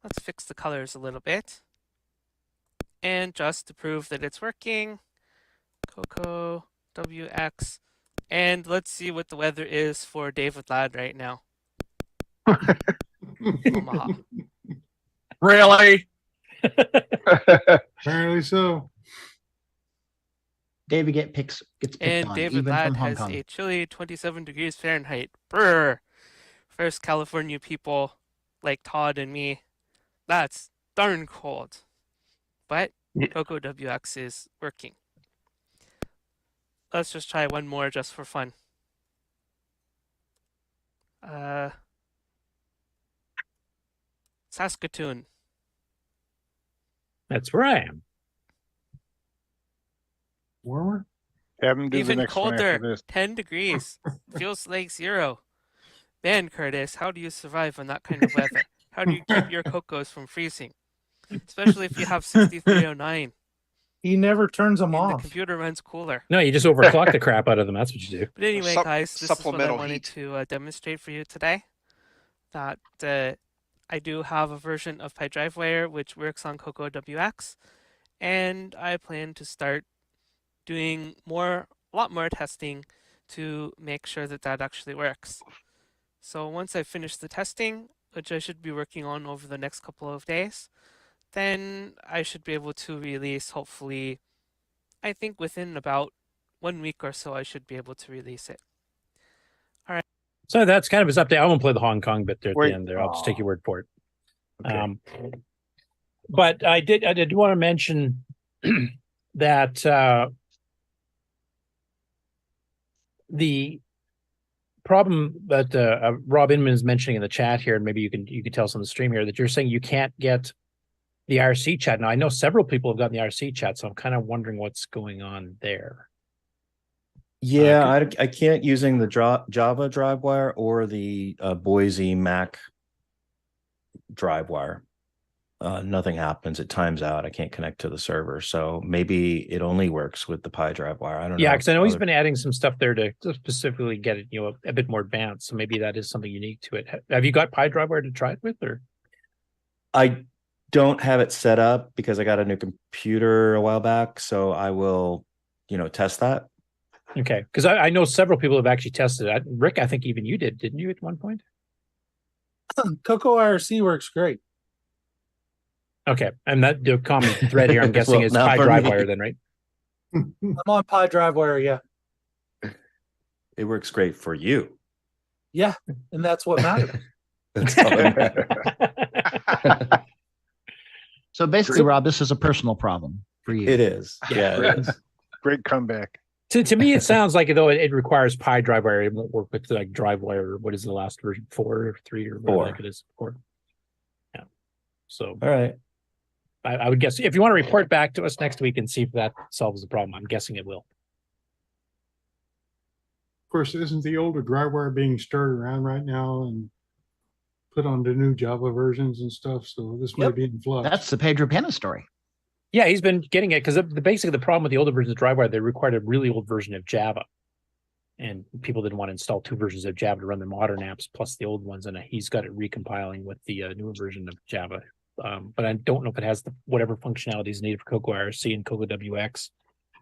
Let's fix the colors a little bit. And just to prove that it's working, CoCo WX. And let's see what the weather is for David Ladd right now. Omaha. Really? Apparently so. David gets picked And on, David even Ladd from Hong has Kong. a chilly 27 degrees Fahrenheit. Brr. First California people like Todd and me. That's darn cold. But CoCo WX is working. Let's just try one more just for fun. Saskatoon. That's where I am. Warmer? Have him do the Even next one after colder, this. 10 degrees. Feels like 0. Man, Curtis, how do you survive on that kind of weather? How do you keep your cocos from freezing? Especially if you have 6309. He never turns them The off. computer runs cooler. No, you just overclock the crap out of them. That's what you do. But anyway, guys, this is what I supplemental wanted heat. to demonstrate for you today. That I do have a version of PyDriveWire which works on CoCo WX, and I plan to start doing a lot more testing to make sure that that actually works. So once I finish the testing, which I should be working on over the next couple of days, then I should be able to release, hopefully, I think within about 1 week or so, I should be able to release it. All right. So that's kind of his update. I won't play the Hong Kong bit there at Wait. the end there. I'll just take your word for it. Okay. But I did want to mention that the problem that Rob Inman is mentioning in the chat here, and maybe you can tell us on the stream here, that you're saying you can't get the IRC chat. Now, I know several people have gotten the IRC chat, so I'm kind of wondering what's going on there. Yeah, I can't using the Java DriveWire or the Boise Mac DriveWire. Nothing happens. It times out. I can't connect to the server. So maybe it only works with the PyDriveWire. I don't know. Yeah, because I know he's been adding some stuff there to specifically get it, a bit more advanced. So maybe that is something unique to it. Have you got PyDriveWire to try it with, or? I don't have it set up because I got a new computer a while back. So I will, test that. Okay, because I know several people have actually tested it. Rick, I think even you did, didn't you, at one point? CoCo IRC works great. Okay, and that the common thread here, I'm guessing, is PyDriveWire then, right? I'm on PyDriveWire, yeah. It works great for you. Yeah, and that's what matters. That's all that matters. So basically, Rob, this is a personal problem for you. It is. Yeah, it is. Great comeback. To me, it sounds like though it requires PyDriveWire. It won't work with like DriveWire. Or what is the last version? 4 or 3 or whatever like it is. 4. Yeah. So all right. I would guess if you want to report back to us next week and see if that solves the problem, I'm guessing it will. Of course, isn't the older DriveWire being stirred around right now and put on the new Java versions and stuff? So this may be in flux. That's the Pedro Pena story. Yeah, he's been getting it because basically the problem with the older versions of DriveWire, they required a really old version of Java. And people didn't want to install 2 versions of Java to run their modern apps plus the old ones. And he's got it recompiling with the newer version of Java. But I don't know if it has whatever functionality is needed for CoCo IRC and CoCo WX.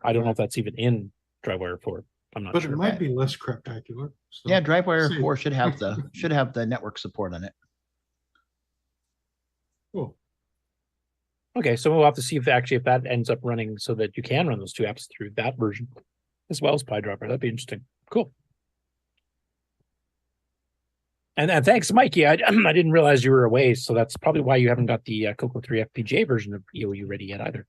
I don't know if that's even in DriveWire 4. I'm not sure. But it might be less craptacular. So Yeah, DriveWire 4 should have the network support on it. Cool. Okay, so we'll have to see if that ends up running so that you can run those 2 apps through that version as well as PyDriveWire. That'd be interesting. Cool. And thanks, Mikey. I didn't realize you were away, so that's probably why you haven't got the CoCo 3 FPGA version of EOU ready yet either.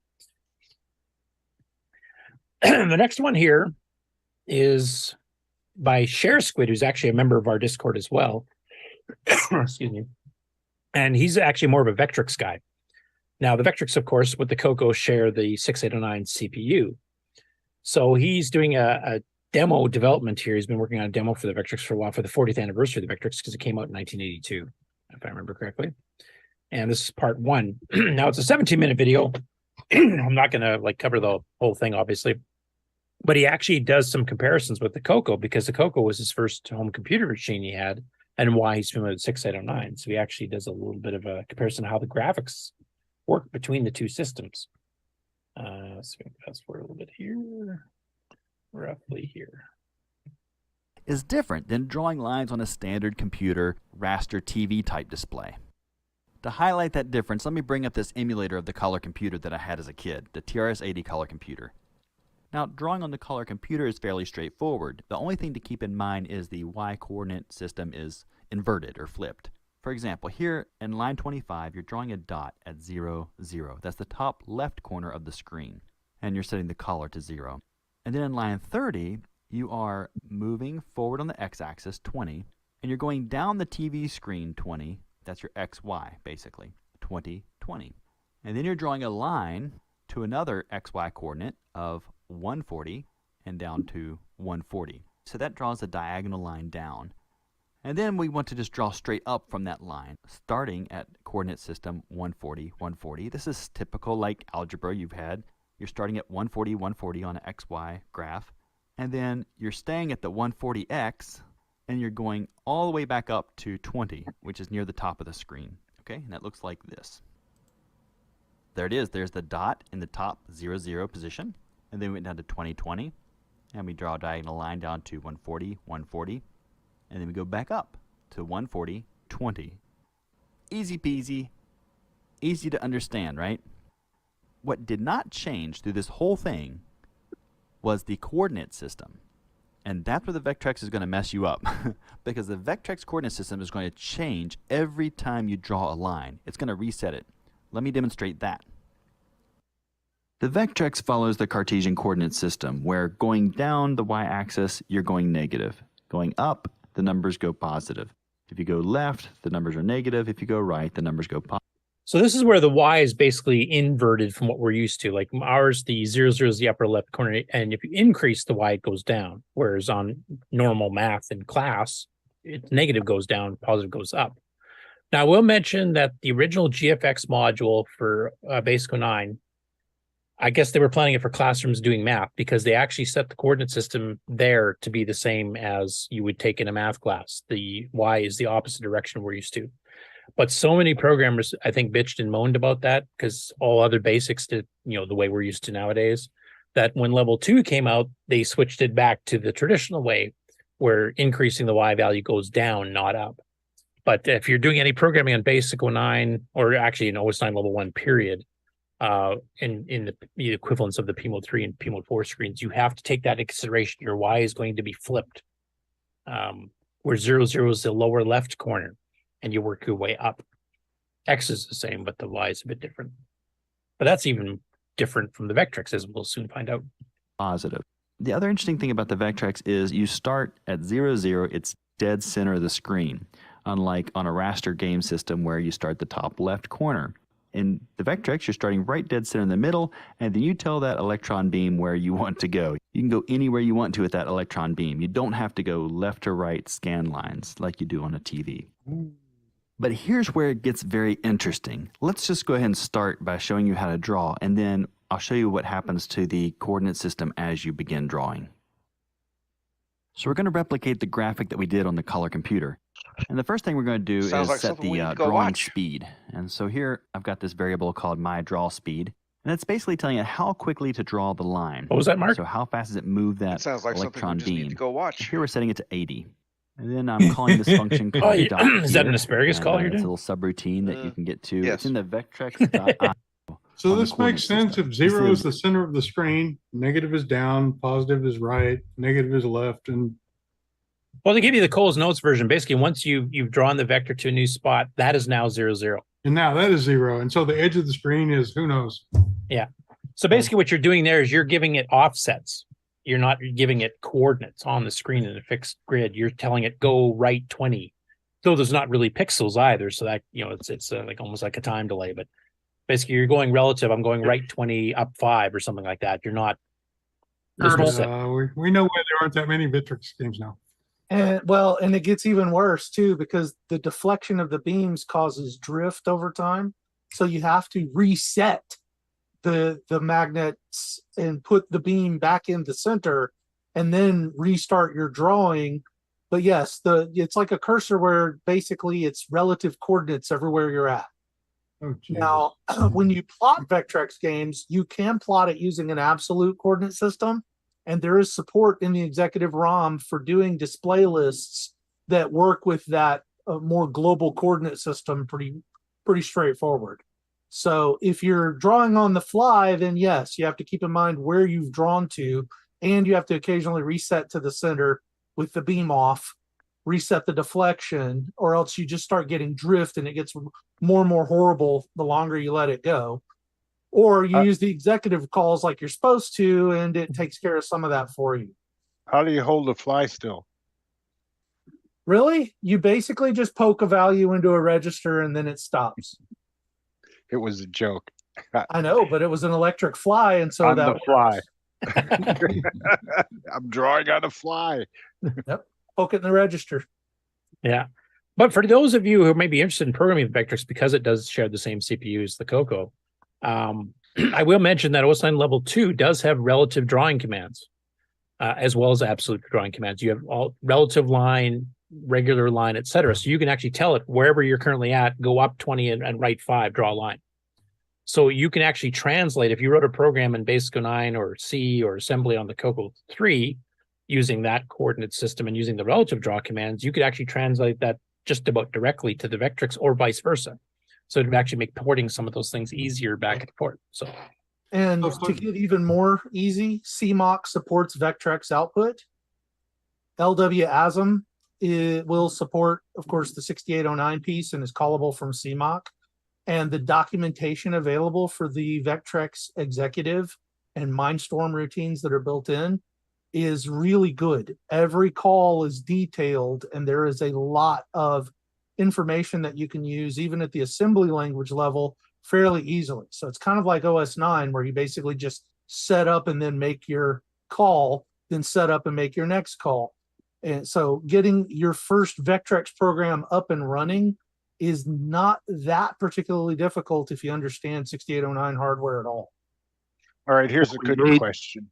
The next one here is by ShareSquid, who's actually a member of our Discord as well. Excuse me. And he's actually more of a Vectrix guy. Now, the Vectrix, of course, with the CoCo share the 6809 CPU. So he's doing a demo development here. He's been working on a demo for the Vectrix for a while for the 40th anniversary of the Vectrix because it came out in 1982. if I remember correctly. And this is part 1. Now it's a 17-minute video. I'm not going to like cover the whole thing, obviously, but he actually does some comparisons with the CoCo, because the CoCo was his first home computer machine he had, and why he's familiar with 6809. So he actually does a little bit of a comparison of how the graphics work between the two systems. So fast forward a little bit here, roughly here. Is different than drawing lines on a standard computer raster TV type display. To highlight that difference, let me bring up this emulator of the color computer that I had as a kid, the TRS-80 color computer. Now, drawing on the color computer is fairly straightforward. The only thing to keep in mind is the Y coordinate system is inverted or flipped. For example, here in line 25, you're drawing a dot at 0, 0. That's the top left corner of the screen, and you're setting the color to 0. And then in line 30, you are moving forward on the x-axis, 20, and you're going down the TV screen, 20. That's your XY, basically, 20, 20. And then you're drawing a line to another XY coordinate of 140 and down to 140. So that draws a diagonal line down. And then we want to just draw straight up from that line, starting at coordinate system 140, 140. This is typical like algebra you've had. You're starting at 140, 140 on an XY graph. And then you're staying at the 140X, and you're going all the way back up to 20, which is near the top of the screen. Okay, and that looks like this. There it is. There's the dot in the top 0, 0 position. And then we went down to 20, 20. And we draw a diagonal line down to 140, 140. And then we go back up to 140, 20. Easy peasy. Easy to understand, right? What did not change through this whole thing was the coordinate system. And that's where the Vectrex is going to mess you up. Because the Vectrex coordinate system is going to change every time you draw a line. It's going to reset it. Let me demonstrate that. The Vectrex follows the Cartesian coordinate system, where going down the y-axis, you're going negative. Going up, the numbers go positive. If you go left, the numbers are negative. If you go right, the numbers go positive. So this is where the Y is basically inverted from what we're used to. Like ours, the 0, 0 is the upper left corner, and if you increase the Y, it goes down. Whereas on normal math in class, negative goes down, positive goes up. Now, I will mention that the original GFX module for Basic 09, I guess they were planning it for classrooms doing math, because they actually set the coordinate system there to be the same as you would take in a math class. The Y is the opposite direction we're used to. But so many programmers, I think, bitched and moaned about that, because all other basics did, the way we're used to nowadays, that when level 2 came out, they switched it back to the traditional way, where increasing the Y value goes down, not up. But if you're doing any programming on Basic 09, or actually in OS 9 level 1 period, in the equivalence of the PMOD 3 and PMOD 4 screens, you have to take that into consideration. Your Y is going to be flipped, where 0, 0 is the lower left corner, and you work your way up. X is the same, but the Y is a bit different. But that's even different from the Vectrex, as we'll soon find out. Positive. The other interesting thing about the Vectrex is you start at 0, 0, it's dead center of the screen, unlike on a raster game system where you start the top left corner. In the Vectrex, you're starting right dead center in the middle, and then you tell that electron beam where you want to go. You can go anywhere you want to with that electron beam. You don't have to go left to right scan lines like you do on a TV. But here's where it gets very interesting. Let's just go ahead and start by showing you how to draw, and then I'll show you what happens to the coordinate system as you begin drawing. So we're going to replicate the graphic that we did on the color computer. And the first thing we're going to do is set the drawing speed. And so here I've got this variable called myDrawSpeed. And it's basically telling it how quickly to draw the line. What was that, Mark? So how fast does it move that sounds like electron something we just beam? need to go watch. Here we're setting it to 80. And then I'm calling this function called dot is that here. an asparagus call you're It's a doing? little subroutine that you can get to. yes. It's in the Vectrex.io. So this makes sense if 0 is the center of the screen, negative is down, positive is right, negative is left, and Well, they give you the Cole's Notes version. Basically, once you've drawn the vector to a new spot, that is now 0, 0. and now that is 0. And so the edge of the screen is who knows. Yeah. So basically what you're doing there is you're giving it offsets. You're not giving it coordinates on the screen in a fixed grid. You're telling it go right 20. Though there's not really pixels either, so that it's like almost like a time delay. But basically you're going relative. I'm going right 20, up 5 or something like that. You're not. There's no set. We know why there aren't that many Vectrex games now. And it gets even worse too, because the deflection of the beams causes drift over time. So you have to reset the magnets and put the beam back in the center and then restart your drawing. But yes, it's like a cursor where basically it's relative coordinates everywhere you're at. Oh, now, when you plot Vectrex games, you can plot it using an absolute coordinate system. And there is support in the executive ROM for doing display lists that work with that more global coordinate system pretty straightforward. So if you're drawing on the fly, then yes, you have to keep in mind where you've drawn to, and you have to occasionally reset to the center with the beam off, reset the deflection, or else you just start getting drift and it gets more and more horrible the longer you let it go. Or you use the executive calls like you're supposed to, and it takes care of some of that for you. How do you hold the fly still? Really? You basically just poke a value into a register and then it stops. It was a joke. I know, but it was an electric fly, and so on that the fly. I'm drawing on the fly. Yep. Poke it in the register. Yeah. But for those of you who may be interested in programming Vectrex, because it does share the same CPU as the CoCo, I will mention that OS9 Level 2 does have relative drawing commands, as well as absolute drawing commands. You have all relative line, regular line, etc. So you can actually tell it wherever you're currently at, go up 20 and write 5, draw a line. So you can actually translate, if you wrote a program in Basic 09 or C or assembly on the CoCo 3, using that coordinate system and using the relative draw commands, you could actually translate that just about directly to the Vectrex or vice versa. So it would actually make porting some of those things easier back and forth. So, and to get even more easy, CMOC supports Vectrex output. LWASM will support, of course, the 6809 piece and is callable from CMOC. And the documentation available for the Vectrex executive and Mindstorm routines that are built in is really good. Every call is detailed, and there is a lot of information that you can use even at the assembly language level fairly easily. So it's kind of like OS9, where you basically just set up and then make your call, then set up and make your next call. And so getting your first Vectrex program up and running is not that particularly difficult if you understand 6809 hardware at all. All right, here's a good question.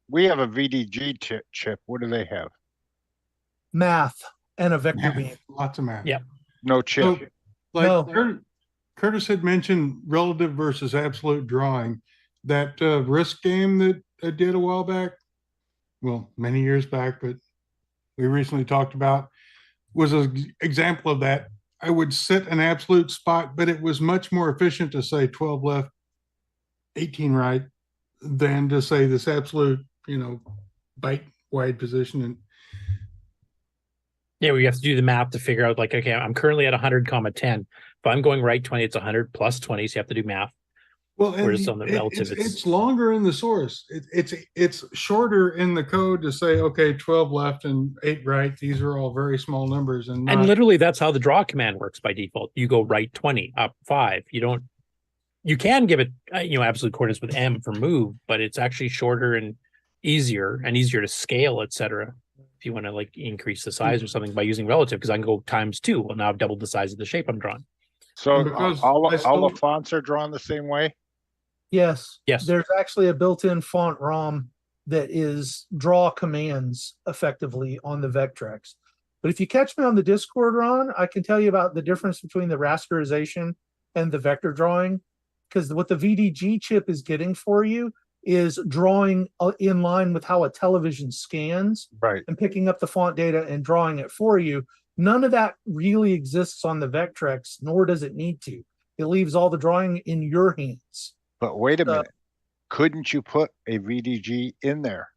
We have a VDG chip. What do they have? Math and a vector beam. Lots of math. Yeah. No chip. So, like Curtis had mentioned relative versus absolute drawing. That Risk game that I did a while back, well, many years back, but we recently talked about, was an example of that. I would set an absolute spot, but it was much more efficient to say 12 left, 18 right, than to say this absolute, byte wide position. And yeah, we have to do the math to figure out, like, okay, I'm currently at 100, 10. If I'm going right 20, it's 100 plus 20. So you have to do math. Well, whereas on the relative, it's longer in the source. It's shorter in the code to say, okay, 12 left and 8 right. These are all very small numbers, and literally that's how the draw command works by default. You go right 20, up 5. You can give it absolute coordinates with M for move, but it's actually shorter and easier to scale, etc. If you want to like increase the size or something by using relative, because I can go times 2. Well, now I've doubled the size of the shape I'm drawing. So all the fonts are drawn the same way? Yes. Yes. There's actually a built-in font ROM that is draw commands effectively on the Vectrex. But if you catch me on the Discord, Ron, I can tell you about the difference between the rasterization and the vector drawing. Because what the VDG chip is getting for you is drawing in line with how a television scans, right, and picking up the font data and drawing it for you. None of that really exists on the Vectrex, nor does it need to. It leaves all the drawing in your hands. But wait a minute. Couldn't you put a VDG in there?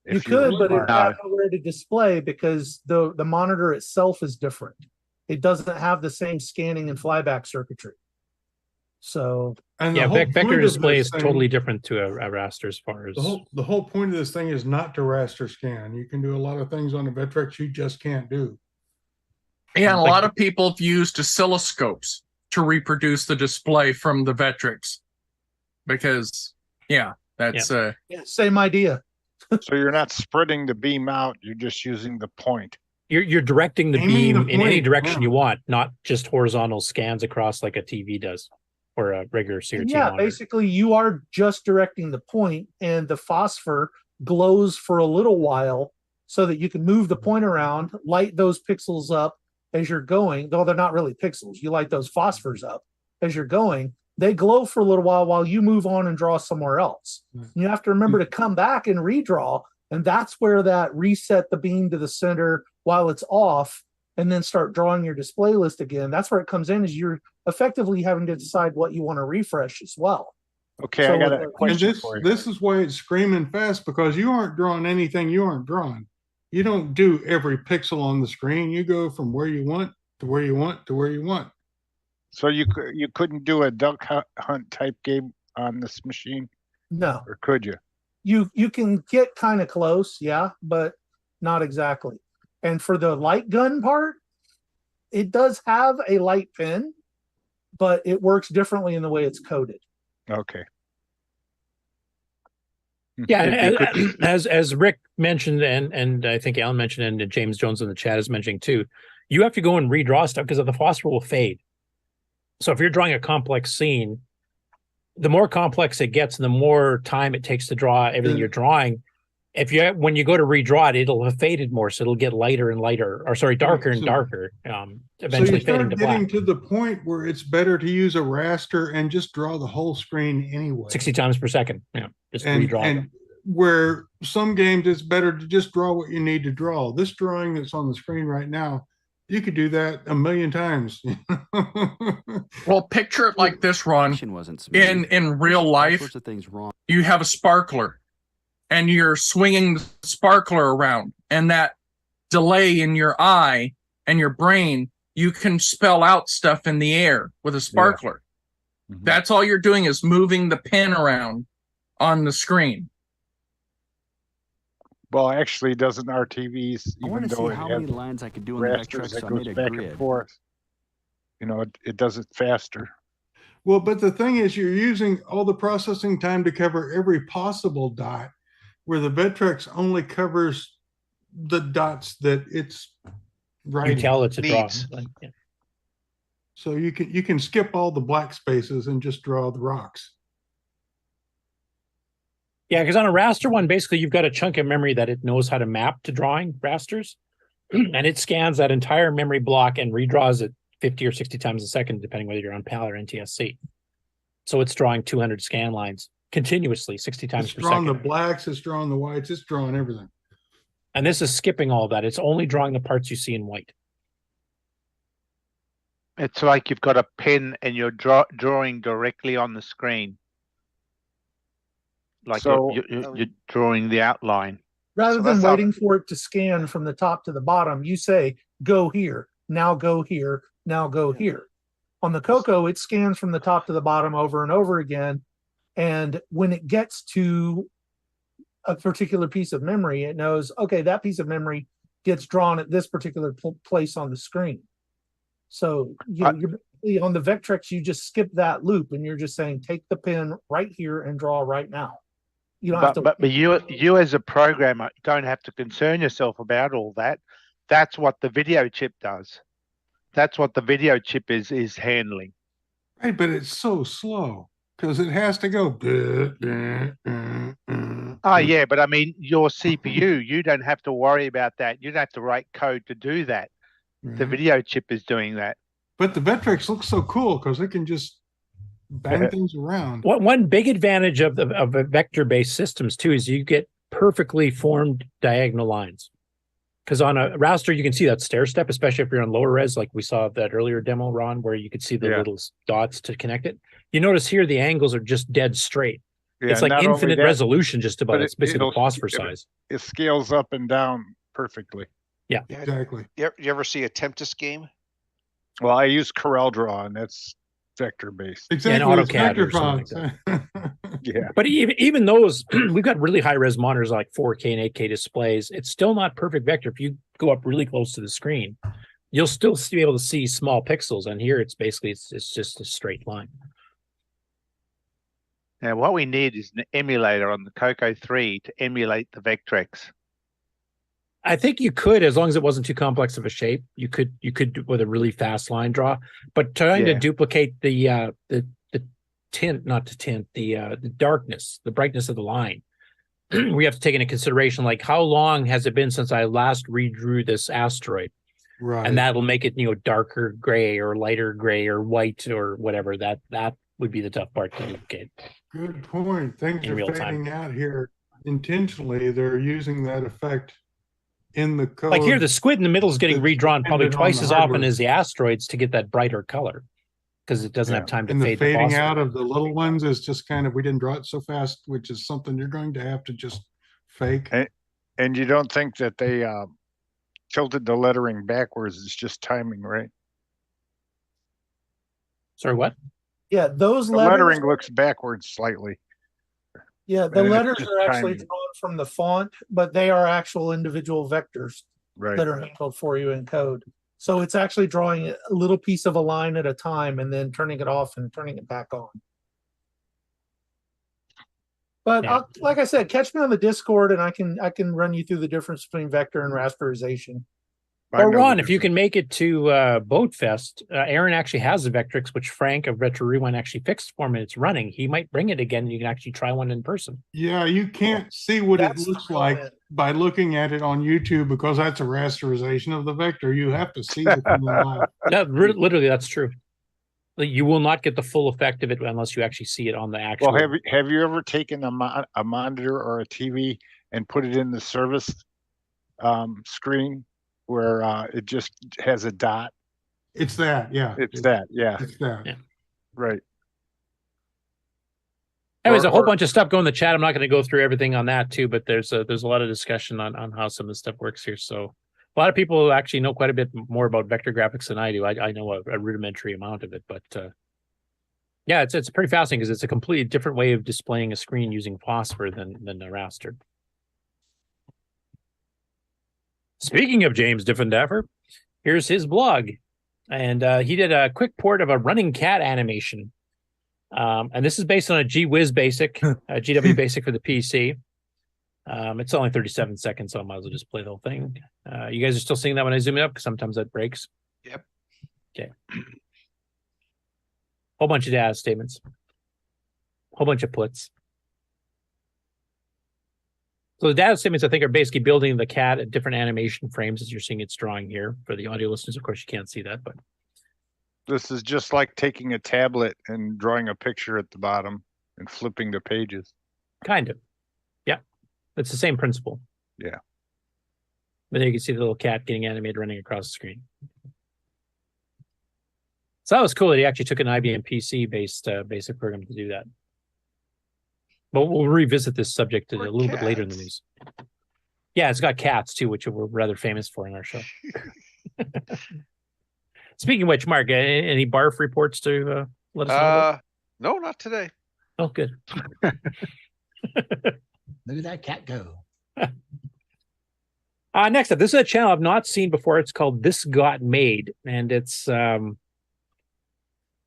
You could, but it has nowhere to display because the monitor itself is different. It doesn't have the same scanning and flyback circuitry. So vector display is totally different to a raster as far as the whole point of this thing is not to raster scan. You can do a lot of things on a Vectrex you just can't do. And a lot of people have used oscilloscopes to reproduce the display from the Vectrex because, that's same idea. So you're not spreading the beam out, you're just using the point. You're directing the Aiming beam the in any point, direction yeah. you want, not just horizontal scans across like a TV does or a regular CRT Yeah, monitor. basically you are just directing the point, and the phosphor glows for a little while so that you can move the point around, light those pixels up as you're going, though they're not really pixels. You light those phosphors up as you're going. They glow for a little while you move on and draw somewhere else. You have to remember to come back and redraw, and that's where that reset the beam to the center while it's off and then start drawing your display list again. That's where it comes in, is you're effectively having to decide what you want to refresh as well. Okay, So, I got a question And for you. this is why it's screaming fast, because you aren't drawing anything you aren't drawing. You don't do every pixel on the screen. You go from where you want to where you want to where you want. So you couldn't do a duck hunt type game on this machine, No, or could you? you can get kind of close, yeah, but not exactly. And for the light gun part, it does have a light pin, but it works differently in the way it's coded. Okay. Yeah, and as Rick mentioned, and I think Alan mentioned, and James Jones in the chat is mentioning too, you have to go and redraw stuff because the phosphor will fade. So if you're drawing a complex scene, the more complex it gets, the more time it takes to draw everything you're drawing. When you go to redraw it, it'll have faded more, so it'll get lighter and lighter, or sorry, darker and darker, eventually fading to black. Getting to the point where it's better to use a raster and just draw the whole screen anyway. 60 times per second, yeah, just redraw them. And where some games it's better to just draw what you need to draw. This drawing that's on the screen right now, you could do that a million times. Well, picture it like this, Ron. In real life, sorts of things wrong. You have a sparkler, and you're swinging the sparkler around, and that delay in your eye and your brain, you can spell out stuff in the air with a sparkler. Yeah. That's all you're doing is moving the pen around on the screen. Well, actually, doesn't RTVs, I want even to though see it how has many lines I could do on the rasters Vectrex, so that I goes made a back grid. and forth, it does it faster. Well, but the thing is, you're using all the processing time to cover every possible dot, where the Vectrex only covers the dots that it's writing. You tell it to draw. Yeah. So you can skip all the black spaces and just draw the rocks. Yeah, because on a raster one, basically you've got a chunk of memory that it knows how to map to drawing rasters, and it scans that entire memory block and redraws it 50 or 60 times a second, depending whether you're on PAL or NTSC. So it's drawing 200 scan lines continuously, 60 times It's per drawing second. the blacks, it's drawing the whites, it's drawing everything. And this is skipping all that. It's only drawing the parts you see in white. It's like you've got a pen and you're drawing directly on the screen. Like So- you're drawing the outline. Rather So than that's how- waiting for it to scan from the top to the bottom, you say, go here, now go here, now go here. On the CoCo, it scans from the top to the bottom over and over again. And when it gets to a particular piece of memory, it knows, okay, that piece of memory gets drawn at this particular place on the screen. So you're on the Vectrex, you just skip that loop and you're just saying, take the pen right here and draw right now. You don't have to. But you as a programmer don't have to concern yourself about all that. That's what the video chip does. That's what the video chip is handling. Right, but it's so slow because it has to go. Oh yeah, but I mean your CPU, you don't have to worry about that. You don't have to write code to do that. The video chip is doing that. But the Vectrex looks so cool because it can just bang things around. One big advantage of vector-based systems too is you get perfectly formed diagonal lines. Because on a raster, you can see that stair step, especially if you're on lower res, like we saw that earlier demo, Ron, where you could see the little dots to connect it. You notice here the angles are just dead straight. Yeah, it's like not only infinite that, resolution just about. but It's basically it'll- phosphor size. It scales up and down perfectly. Yeah, exactly. You ever see a Tempest game? Well, I use CorelDRAW, and that's vector based. Exactly. and it's AutoCAD vector or something like fonts. Yeah. But even those, we've got really high res monitors like 4K and 8K displays. It's still not perfect vector. If you go up really close to the screen, you'll still be able to see small pixels. And here it's basically it's just a straight line. Now, what we need is an emulator on the CoCo 3 to emulate the Vectrex. I think you could, as long as it wasn't too complex of a shape. You could do with a really fast line draw, but trying to duplicate the tint, not the tint, the darkness, the brightness of the line. We have to take into consideration, like, how long has it been since I last redrew this asteroid? Right. And that'll make it, darker gray or lighter gray or white or whatever. That would be the tough part to duplicate. Good point. Things In are real fading time. out here intentionally. They're using that effect in the code. Like here, the squid in the middle is getting that's redrawn probably dependent on twice the as often hardware. as the asteroids to get that brighter color, because it doesn't have time to And the fade fading phosphor. out of the little ones is just kind of, we didn't draw it so fast, which is something you're going to have to just fake. And you don't think that they tilted the lettering backwards? It's just timing, right? Sorry, what? Yeah, those The letters. lettering looks backwards slightly. Yeah, the And it's letters just are actually timing. drawn from the font, but they are actual individual vectors Right. that are handled for you in code. So it's actually drawing a little piece of a line at a time and then turning it off and turning it back on. But like I said, catch me on the Discord and I can run you through the difference between vector and rasterization. Or Ron, if you can make it to Boat Fest, Aaron actually has a Vectrex, which Frank of Retro Rewind actually fixed for him, and it's running. He might bring it again, and you can actually try one in person. Yeah, you can't see what it looks like by looking at it on YouTube because that's a rasterization of the vector. You have to see the thing live. Yeah, literally, that's true. Like, you will not get the full effect of it unless you actually see it on the actual. Well, have you ever taken a monitor or a TV and put it in the service screen where it just has a dot? It's that, yeah. It's that, yeah. It's that. Yeah. Right. Anyways, a whole bunch of stuff going in the chat. I'm not going to go through everything on that too, but there's a lot of discussion on how some of the stuff works here. So a lot of people actually know quite a bit more about vector graphics than I do. I know a rudimentary amount of it, but yeah, it's pretty fascinating because it's a completely different way of displaying a screen using phosphor than a raster. Speaking of James Diffendaffer, here's his blog. And he did a quick port of a running cat animation. And this is based on a GWiz Basic, a GW Basic for the PC. It's only 37 seconds, so I might as well just play the whole thing. You guys are still seeing that when I zoom it up? Because sometimes that breaks. Yep. Okay. Whole bunch of data statements. Whole bunch of puts. So the data statements, I think, are basically building the cat at different animation frames, as you're seeing it's drawing here. For the audio listeners, of course, you can't see that, but This is just like taking a tablet and drawing a picture at the bottom and flipping the pages. kind of. Yeah. It's the same principle. Yeah. But there you can see the little cat getting animated running across the screen. So that was cool that he actually took an IBM PC-based basic program to do that. But we'll revisit this subject a little bit later in the news. Yeah, it's got cats too, which we're rather famous for in our show. Speaking of which, Mark, any barf reports to let us know about? No, not today. Oh, good. Look at that cat go. Next up, this is a channel I've not seen before. It's called This Got Made, and it's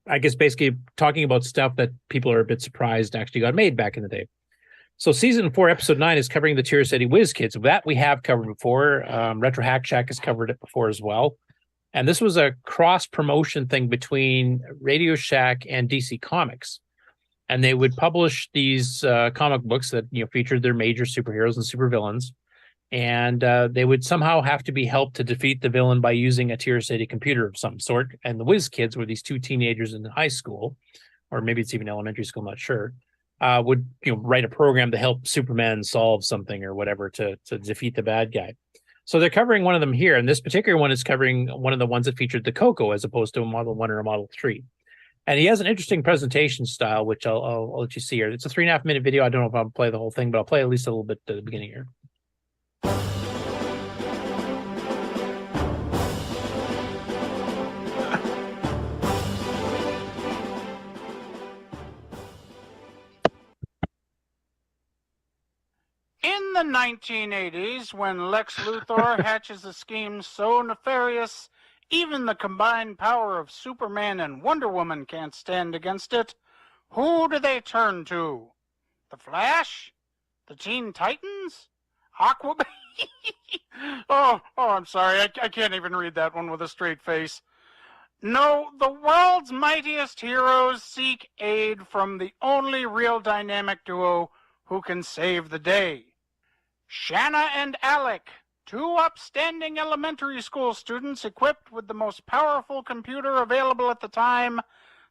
I guess basically talking about stuff that people are a bit surprised actually got made back in the day. So season 4, episode 9 is covering the Tier City Whiz Kids. That we have covered before. Retro Hack Shack has covered it before as well. And this was a cross promotion thing between Radio Shack and DC Comics. And they would publish these comic books that featured their major superheroes and supervillains. And they would somehow have to be helped to defeat the villain by using a Tier City computer of some sort. And the Whiz Kids were these two teenagers in high school, or maybe it's even elementary school, I'm not sure, would write a program to help Superman solve something or whatever to defeat the bad guy. So they're covering one of them here, and this particular one is covering one of the ones that featured the CoCo as opposed to a Model 1 or a Model 3. And he has an interesting presentation style, which I'll let you see here. It's a 3.5-minute video. I don't know if I'll play the whole thing, but I'll play at least a little bit at the beginning here. In the 1980s, when Lex Luthor hatches a scheme so nefarious, even the combined power of Superman and Wonder Woman can't stand against it, Who do they turn to? The Flash? The Teen Titans? Aquaman? oh, I'm sorry. I can't even read that one with a straight face. No, the world's mightiest heroes seek aid from the only real dynamic duo who can save the day. Shanna and Alec, two upstanding elementary school students equipped with the most powerful computer available at the time,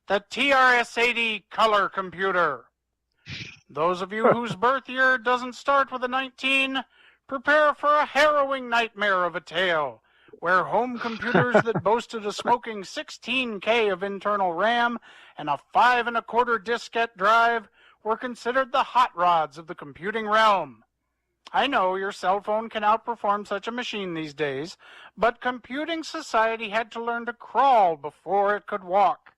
the TRS-80 color computer. Those of you whose birth year doesn't start with a 19, prepare for a harrowing nightmare of a tale, where home computers that boasted a smoking 16K of internal RAM and a 5 1/4 diskette drive were considered the hot rods of the computing realm. I know your cell phone can outperform such a machine these days, but computing society had to learn to crawl before it could walk.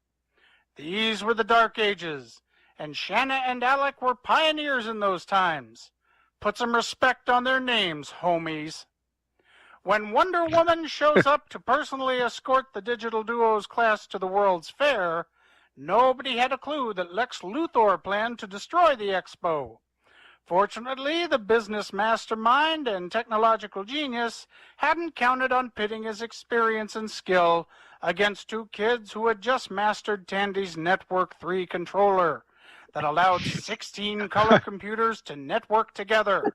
These were the Dark Ages, and Shanna and Alec were pioneers in those times. Put some respect on their names, homies. When Wonder Woman shows up to personally escort the digital duo's class to the World's Fair, nobody had a clue that Lex Luthor planned to destroy the expo. Fortunately, the business mastermind and technological genius hadn't counted on pitting his experience and skill against two kids who had just mastered Tandy's Network 3 controller that allowed 16 color computers to network together.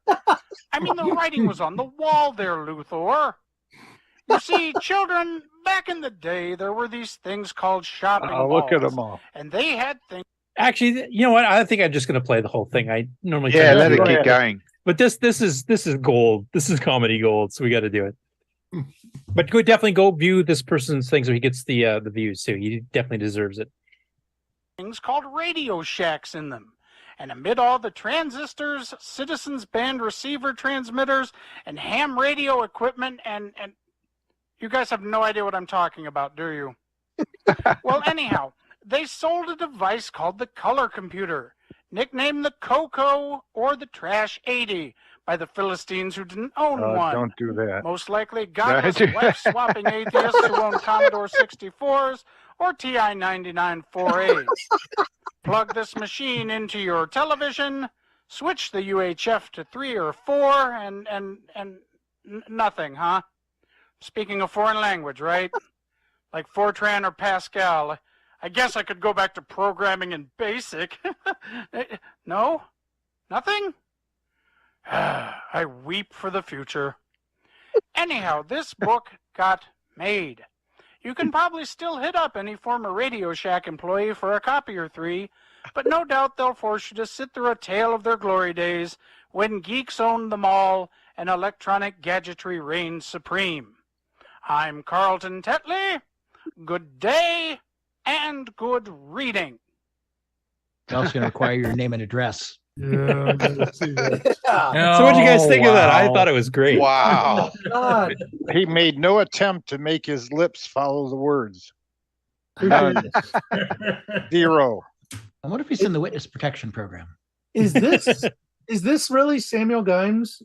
I mean, the writing was on the wall there, Luthor. You see, children, back in the day, there were these things called shopping malls. Look at them all. And they had things. Actually, you know what? I think I'm just going to play the whole thing. I normally let it keep going. But this is gold. This is comedy gold, so we got to do it. But definitely go view this person's thing so he gets the views too. He definitely deserves it. Things called Radio Shacks in them. And amid all the transistors, citizens band receiver transmitters, and ham radio equipment, and you guys have no idea what I'm talking about, do you? Well, anyhow, they sold a device called the color computer, nicknamed the CoCo or the Trash 80 by the Philistines who didn't own one. Don't do that. Most likely godless wife-swapping atheists who own Commodore 64s or TI 99 4As. Plug this machine into your television, switch the UHF to 3 or 4, and nothing, huh? Speaking a foreign language, right? Like Fortran or Pascal. I guess I could go back to programming in BASIC. No? Nothing? I weep for the future. Anyhow, this book got made. You can probably still hit up any former Radio Shack employee for a copy or 3, but no doubt they'll force you to sit through a tale of their glory days when geeks owned them all and electronic gadgetry reigned supreme. I'm Carlton Tetley. Good day and good reading. It's also going to require your name and address. Yeah, I gotta see that. So what do you guys think of that? I thought it was great. Wow. He made no attempt to make his lips follow the words. None. Zero. I wonder if he's in the witness protection program. Is this really Samuel Gimes?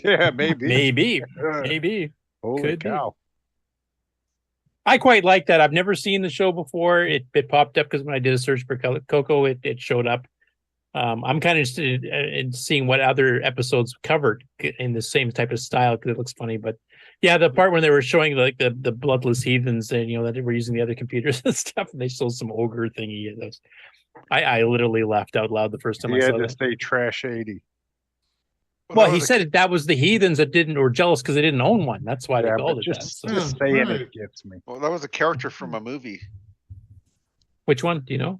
Yeah, maybe. Maybe. Holy Could cow. be. I quite like that. I've never seen the show before. It popped up because when I did a search for Coco, it showed up. I'm kind of interested in seeing what other episodes covered in the same type of style because it looks funny. But yeah, the part when they were showing like the bloodless heathens and that they were using the other computers and stuff, and they sold some ogre thingy. I literally laughed out loud the first time I saw He had to that. say Trash 80. Well, he said that was the heathens that were jealous because they didn't own one. That's why they Yeah, called but it just that. saying it gets me. Well, that was a character from a movie. Which one? Do you know?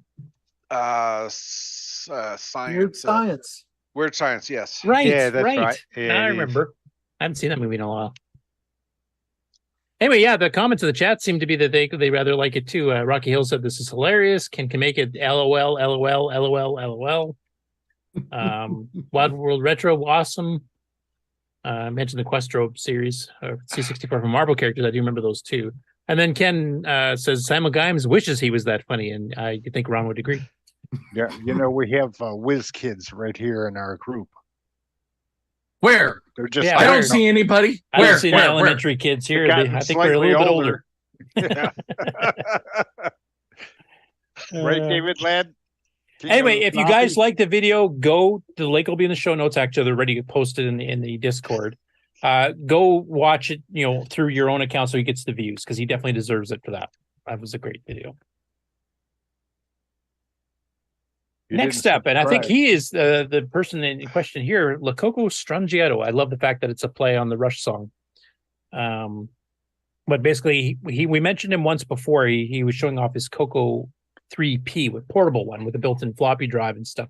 Science. Weird Science. Weird Science, yes. Right. Yeah, that's right. right. Yeah, Now I it is. remember. I haven't seen that movie in a while. Anyway, yeah, the comments in the chat seem to be that they rather like it too. Rocky Hill said this is hilarious. Can make it LOL, LOL, LOL, LOL. Wild World Retro, awesome. I mentioned the Questro series, C64 from Marvel characters. I do remember those too. And then Ken says Samuel Gimes wishes he was that funny, and I think Ron would agree. Yeah, we have whiz kids right here in our group. Where? They're just. I don't see anybody. I Where? don't see the elementary kids here. I think they're a little bit older. Right, David Ladd? Anyway, if you guys like the video, go. The link will be in the show notes. Actually, they're ready to post it in the Discord. Go watch it, through your own account so he gets the views, because he definitely deserves it for that. That was a great video. Next up, and I think he is the person in question here, CoCo Strangiato. I love the fact that it's a play on the Rush song. But basically, we mentioned him once before. He was showing off his CoCo 3P, with portable one with a built-in floppy drive and stuff.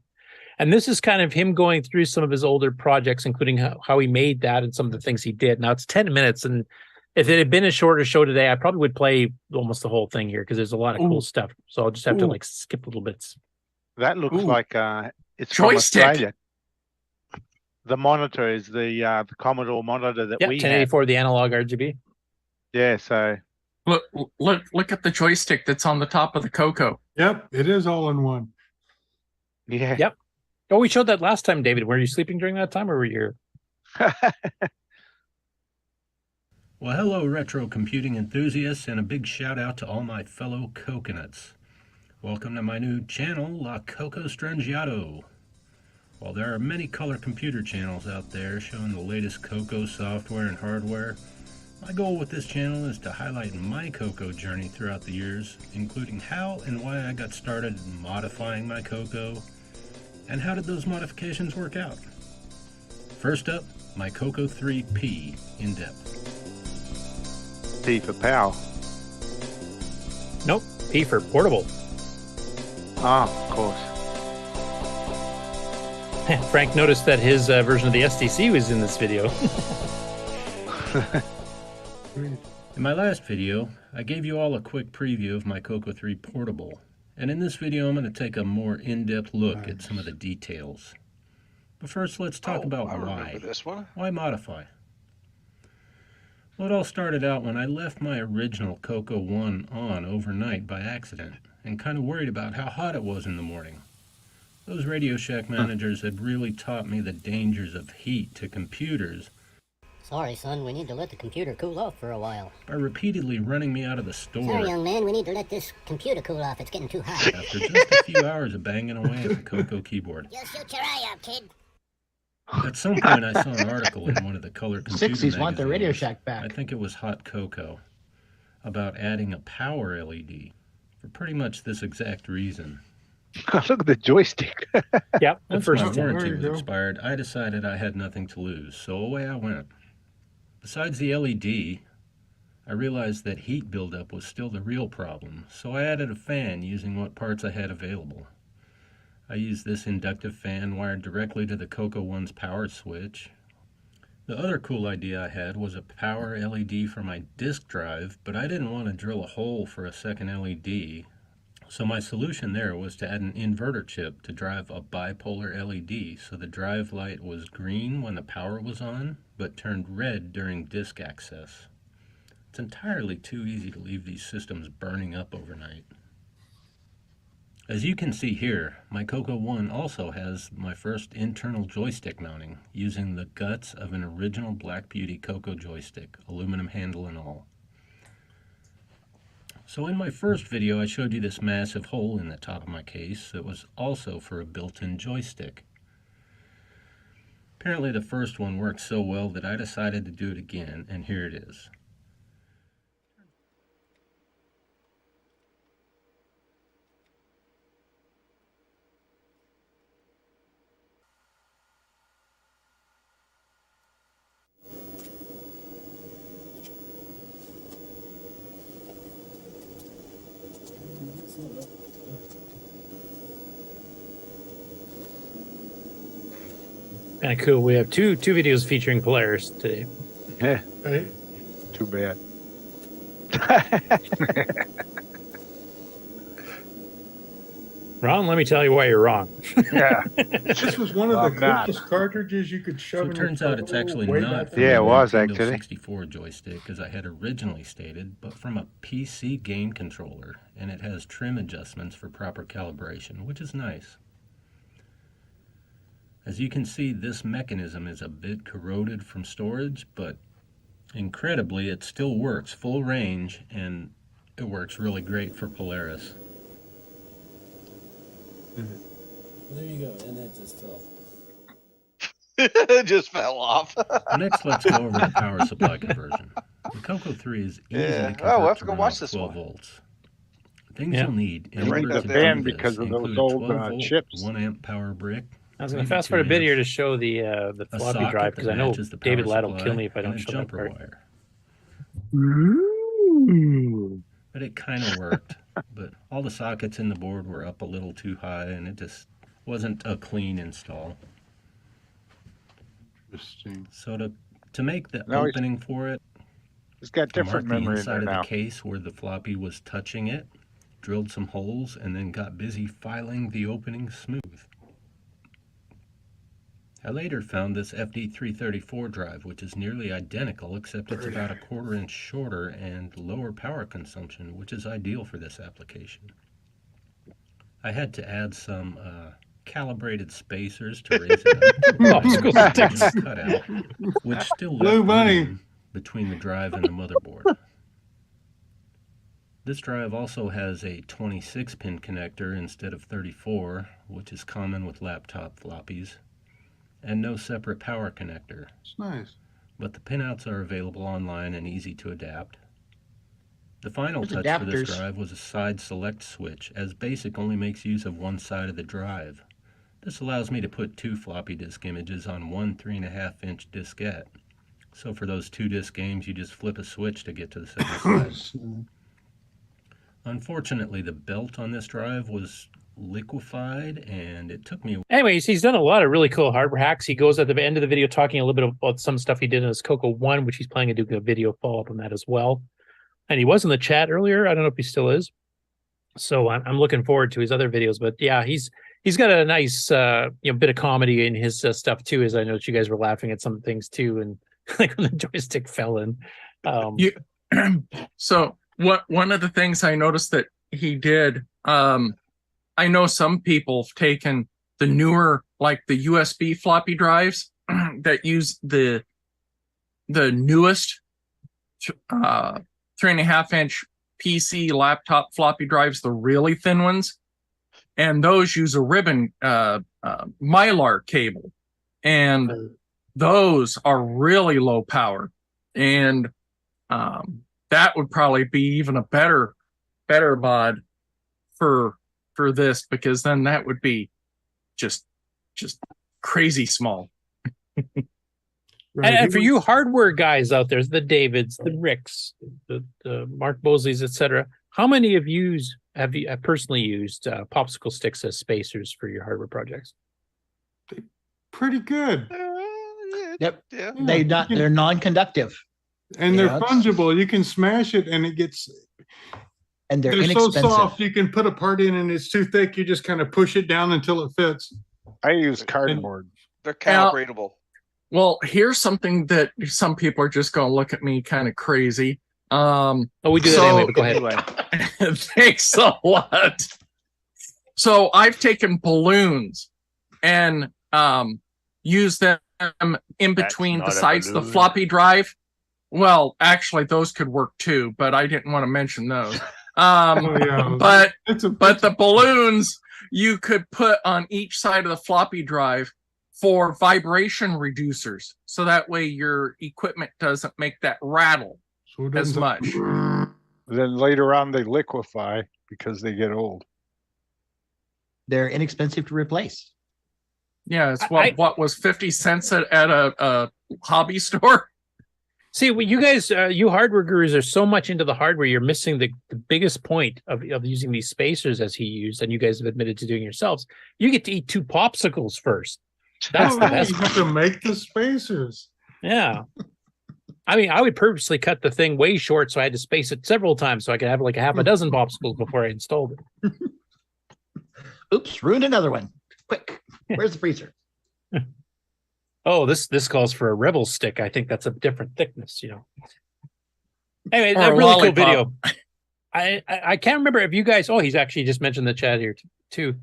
And this is kind of him going through some of his older projects, including how he made that and some of the things he did. Now it's 10 minutes, and if it had been a shorter show today, I probably would play almost the whole thing here because there's a lot of cool stuff. So I'll just have to skip little bits. That looks like it's joystick. From Australia. The monitor is the Commodore monitor that we 1084, have. the analog RGB. Yeah, so look at the joystick that's on the top of the CoCo. Yep, it is all in one. Yeah. Yep. Oh, we showed that last time, David. Were you sleeping during that time, or were you here? Well, hello, retro computing enthusiasts, and a big shout out to all my fellow coconuts. Welcome to my new channel, CoCo Strangiato. While there are many color computer channels out there showing the latest CoCo software and hardware, my goal with this channel is to highlight my CoCo journey throughout the years, including how and why I got started modifying my CoCo, and how did those modifications work out. First up, my CoCo 3P in depth. P for power. Nope, P for portable. Ah, of course. Frank noticed that his version of the SDC was in this video. In my last video, I gave you all a quick preview of my CoCo 3 Portable, and in this video I'm going to take a more in-depth look at some of the details. But first, let's talk about why. This one. Why modify? Well, it all started out when I left my original CoCo 1 on overnight by accident, and kind of worried about how hot it was in the morning. Those Radio Shack managers had really taught me the dangers of heat to computers. Sorry, son, we need to let the computer cool off for a while. By repeatedly running me out of the store. Sorry, young man, we need to let this computer cool off. It's getting too hot. After just a few hours of banging away at the CoCo keyboard. You'll shoot your eye out, kid. At some point, I saw an article in one of the color computer 60s want their Radio magazines, Shack back. I think it was Hot Cocoa, about adding a power LED for pretty much this exact reason. Look at the joystick. Yep. Once first my one. warranty There you was go. expired, I decided I had nothing to lose, so away I went. Besides the LED, I realized that heat buildup was still the real problem, so I added a fan using what parts I had available. I used this inductive fan wired directly to the CoCo 1's power switch. The other cool idea I had was a power LED for my disk drive, but I didn't want to drill a hole for a second LED. So my solution there was to add an inverter chip to drive a bipolar LED so the drive light was green when the power was on, but turned red during disk access. It's entirely too easy to leave these systems burning up overnight. As you can see here, my CoCo 1 also has my first internal joystick mounting using the guts of an original Black Beauty CoCo joystick, aluminum handle and all. So in my first video, I showed you this massive hole in the top of my case that was also for a built-in joystick. Apparently the first one worked so well that I decided to do it again, and here it is. Kind of cool. We have two videos featuring Polaris today. Yeah. Hey. Too bad. Ron, let me tell you why you're wrong. Yeah. This was one of Well, the not. coolest cartridges you could shove So in it your turns out it's CoCo actually way not back from then. Yeah, it a was Nintendo actually. 64 joystick, as I had originally stated, but from a PC game controller, and it has trim adjustments for proper calibration, which is nice. As you can see, this mechanism is a bit corroded from storage, but incredibly, it still works full range, and it works really great for Polaris. There you go, and that just fell. It just fell off. Next, let's go over the power supply conversion. The CoCo 3 is easy to convert we'll have to to go run watch off this 12 one. volts. Things you'll need in They order made to the ban do this because of those include old 12 volt, chips. 1 amp power brick. I was going to maybe fast forward 2 a bit here amps, to show the a floppy socket drive that because I know matches the power David Ladd will supply, kill me if I and don't a show that jumper part. wire. Ooh. But it kind of worked. But all the sockets in the board were up a little too high, and it just wasn't a clean install. Interesting. So to make the No, opening for it, It's got I different marked the memory in inside there of now. the case where the floppy was touching it, drilled some holes, and then got busy filing the opening smooth. I later found this FD334 drive, which is nearly identical, except it's about a 1/4 inch shorter and lower power consumption, which is ideal for this application. I had to add some calibrated spacers to raise it up to the original cutout, which still left room between the drive and the motherboard. This drive also has a 26-pin connector instead of 34, which is common with laptop floppies, and no separate power connector. It's nice. But the pinouts are available online and easy to adapt. The final There's touch for this adapters. drive was a side select switch, as BASIC only makes use of one side of the drive. This allows me to put 2 floppy disk images on one 3.5-inch diskette. So for those 2 disk games, you just flip a switch to get to the second side. Unfortunately, the belt on this drive was liquefied, and it took me. Anyways, he's done a lot of really cool hardware hacks. He goes at the end of the video talking a little bit about some stuff he did in his CoCo 1, which he's planning to do a video follow-up on that as well. And he was in the chat earlier. I don't know if he still is. So I'm looking forward to his other videos. But yeah, he's got a nice bit of comedy in his stuff too. As I know that you guys were laughing at some things too, and like when the joystick fell in. So one of the things I noticed that he did, I know some people have taken the newer, like the USB floppy drives that use the newest 3.5-inch PC laptop floppy drives, the really thin ones, and those use a ribbon Mylar cable, and those are really low power, and that would probably be even a better mod for this, because then that would be just crazy small. And for you hardware guys out there, the Davids, the Ricks, the Mark Bosleys, etc., how many of you have personally used popsicle sticks as spacers for your hardware projects? Pretty good. Yep. Yeah. They're non-conductive. And they're fungible. You can smash it and it gets. And they're so inexpensive. soft. You can put a part in and it's too thick. You just kind of push it down until it fits. I use cardboard. They're calibratable. Well, here's something that some people are just going to look at me kind of crazy. We do that anyway, but go ahead. Thanks a lot. So I've taken balloons and used them in between the sides of the floppy drive. Well, actually, those could work too, but I didn't want to mention those. But the balloons you could put on each side of the floppy drive for vibration reducers, so that way your equipment doesn't make that rattle as much. Then later on they liquefy because they get old. They're inexpensive to replace. Yeah, it's what was 50 cents at a hobby store. See, well, you guys, you hardware gurus are so much into the hardware, you're missing the biggest point of using these spacers as he used, and you guys have admitted to doing yourselves. You get to eat 2 popsicles first. That's the best. You have to make the spacers. Yeah. I mean, I would purposely cut the thing way short, so I had to space it several times so I could have like a half a dozen popsicles before I installed it. Oops, ruined another one. Quick, where's the freezer? Oh, this calls for a Rebel stick. I think that's a different thickness, Anyway, Or a a really cool lollipop. video. I can't remember if you guys. Oh, he's actually just mentioned the chat here too.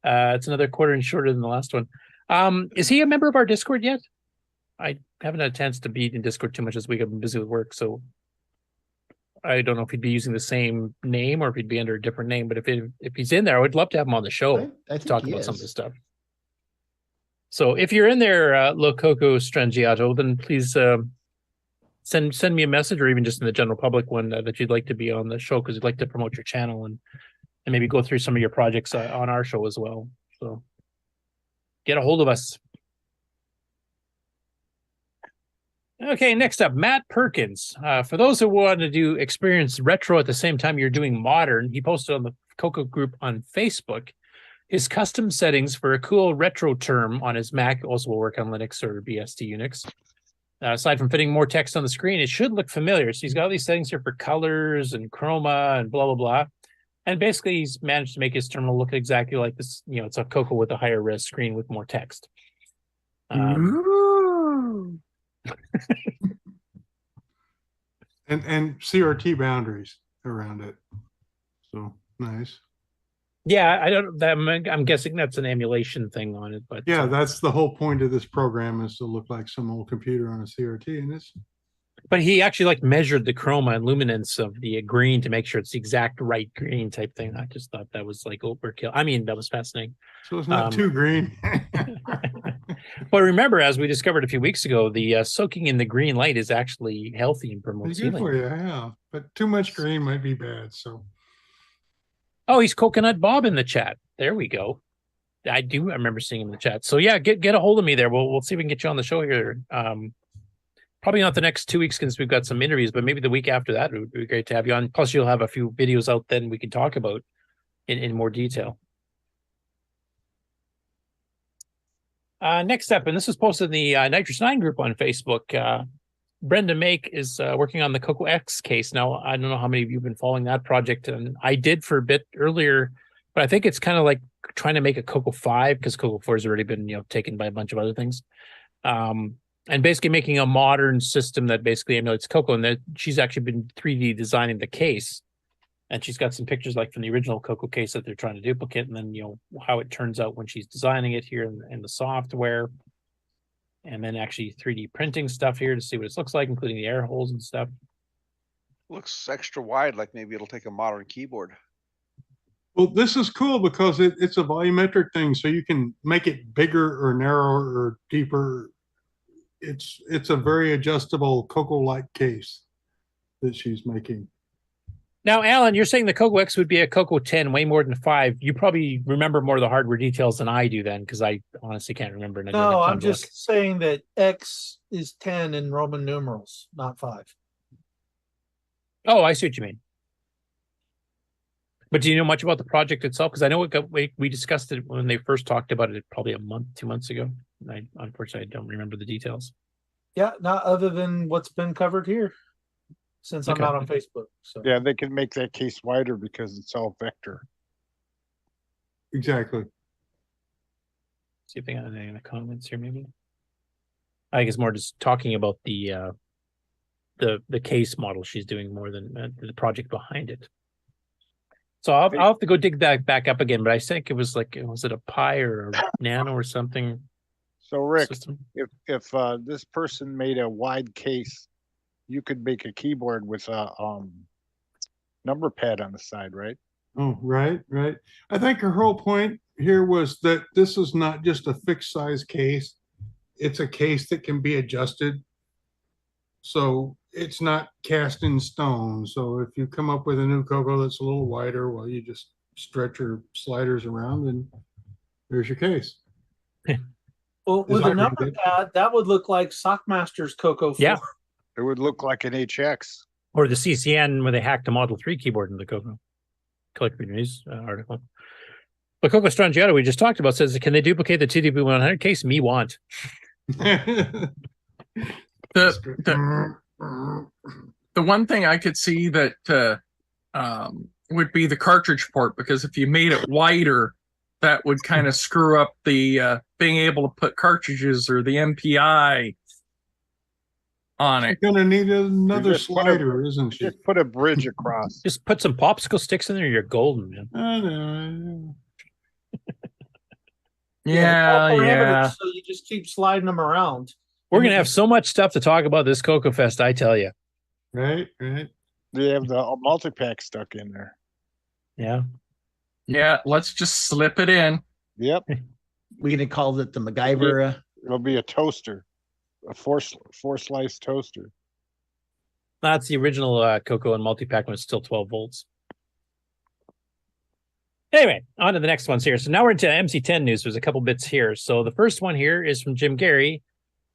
It's another 1/4 inch shorter than the last one. Is he a member of our Discord yet? I haven't had a chance to be in Discord too much this week. I've been busy with work, so I don't know if he'd be using the same name or if he'd be under a different name. But if he's in there, I would love to have him on the show I to talk he about is. some of this stuff. So if you're in there, Lo Coco Strangiato, then please send me a message, or even just in the general public one, that you'd like to be on the show because you'd like to promote your channel and maybe go through some of your projects on our show as well. So get a hold of us. Okay, next up, Matt Perkins. For those who want to do experience retro at the same time you're doing modern, he posted on the CoCo group on Facebook his custom settings for a cool retro term on his Mac. Also will work on Linux or BSD Unix. Aside from fitting more text on the screen, it should look familiar. So he's got all these settings here for colors and chroma and blah, blah, blah. And basically, he's managed to make his terminal look exactly like this. You know, it's a CoCo with a higher res screen with more text. and CRT boundaries around it. So nice. Yeah, I'm guessing that's an emulation thing on it, but yeah, that's the whole point of this program, is to look like some old computer on a CRT, and it's. But he actually measured the chroma and luminance of the green to make sure it's the exact right green type thing. I just thought that was overkill. I mean, that was fascinating. So it's not too green. But remember, as we discovered a few weeks ago, the soaking in the green light is actually healthy and promotes It's good healing. for you, yeah. But too much green might be bad. So. Oh, he's Coconut Bob in the chat. There we go. I remember seeing him in the chat. So yeah, get a hold of me there. We'll see if we can get you on the show here. Probably not the next 2 weeks because we've got some interviews, but maybe the week after that, it would be great to have you on. Plus, you'll have a few videos out then we can talk about in more detail. Next up, and this was posted in the Nitrous 9 group on Facebook, Brenda Make is working on the CoCo X case. Now, I don't know how many of you have been following that project, and I did for a bit earlier, but I think it's kind of like trying to make a CoCo 5 because CoCo 4 has already been taken by a bunch of other things. And basically making a modern system that basically emulates CoCo, and that she's actually been 3D designing the case, and she's got some pictures from the original CoCo case that they're trying to duplicate, and then how it turns out when she's designing it here in the software, and then actually 3D printing stuff here to see what it looks like, including the air holes and stuff. Looks extra wide, like maybe it'll take a modern keyboard. Well, this is cool because it's a volumetric thing, so you can make it bigger or narrower or deeper. It's a very adjustable CoCo-like case that she's making. Now, Alan, you're saying the CoCo X would be a CoCo 10, way more than 5. You probably remember more of the hardware details than I do then, because I honestly can't remember. No, I'm just saying that X is 10 in Roman numerals, not 5. Oh, I see what you mean. But do you know much about the project itself? Because I know we discussed it when they first talked about it probably a month, 2 months ago. Unfortunately, I don't remember the details. Yeah, not other than what's been covered here, since I'm not on Facebook. So yeah, they can make that case wider because it's all vector. Exactly. See if they got anything in the comments here, maybe. I guess more just talking about the case model she's doing more than the project behind it. So I'll have to go dig that back up again, but I think it was was it a Pi or a Nano or something? So Rick, if this person made a wide case, you could make a keyboard with a number pad on the side, right? Oh, right. I think her whole point here was that this is not just a fixed size case. It's a case that can be adjusted. So it's not cast in stone. So if you come up with a new CoCo that's a little wider, well, you just stretch your sliders around and there's your case. Well, with a number pad, that would look like Sockmaster's CoCo 4. Yeah. It would look like an HX. Or the CCN where they hacked the Model 3 keyboard in the CoCo. Collective News article. But CoCo Strangiato, we just talked about, says, can they duplicate the TDP-100 case? Me want. The one thing I could see that would be the cartridge port, because if you made it wider, that would kind of screw up the being able to put cartridges or the MPI on it. You're gonna need another slider, isn't she? Just put a bridge across. Just put some popsicle sticks in there, you're golden, man. I know. Yeah. So you just keep sliding them around. We're gonna have so much stuff to talk about this CoCo Fest, I tell you. Right. They have the multi-pack stuck in there. Yeah. Yeah, let's just slip it in. Yep. We're gonna call it the MacGyver. It'll be a toaster, a four slice toaster. That's the original CoCo and multi-pack when it's still 12 volts. Anyway, on to the next ones here. So now we're into MC10 news. There's a couple bits here. So the first one here is from Jim Gary.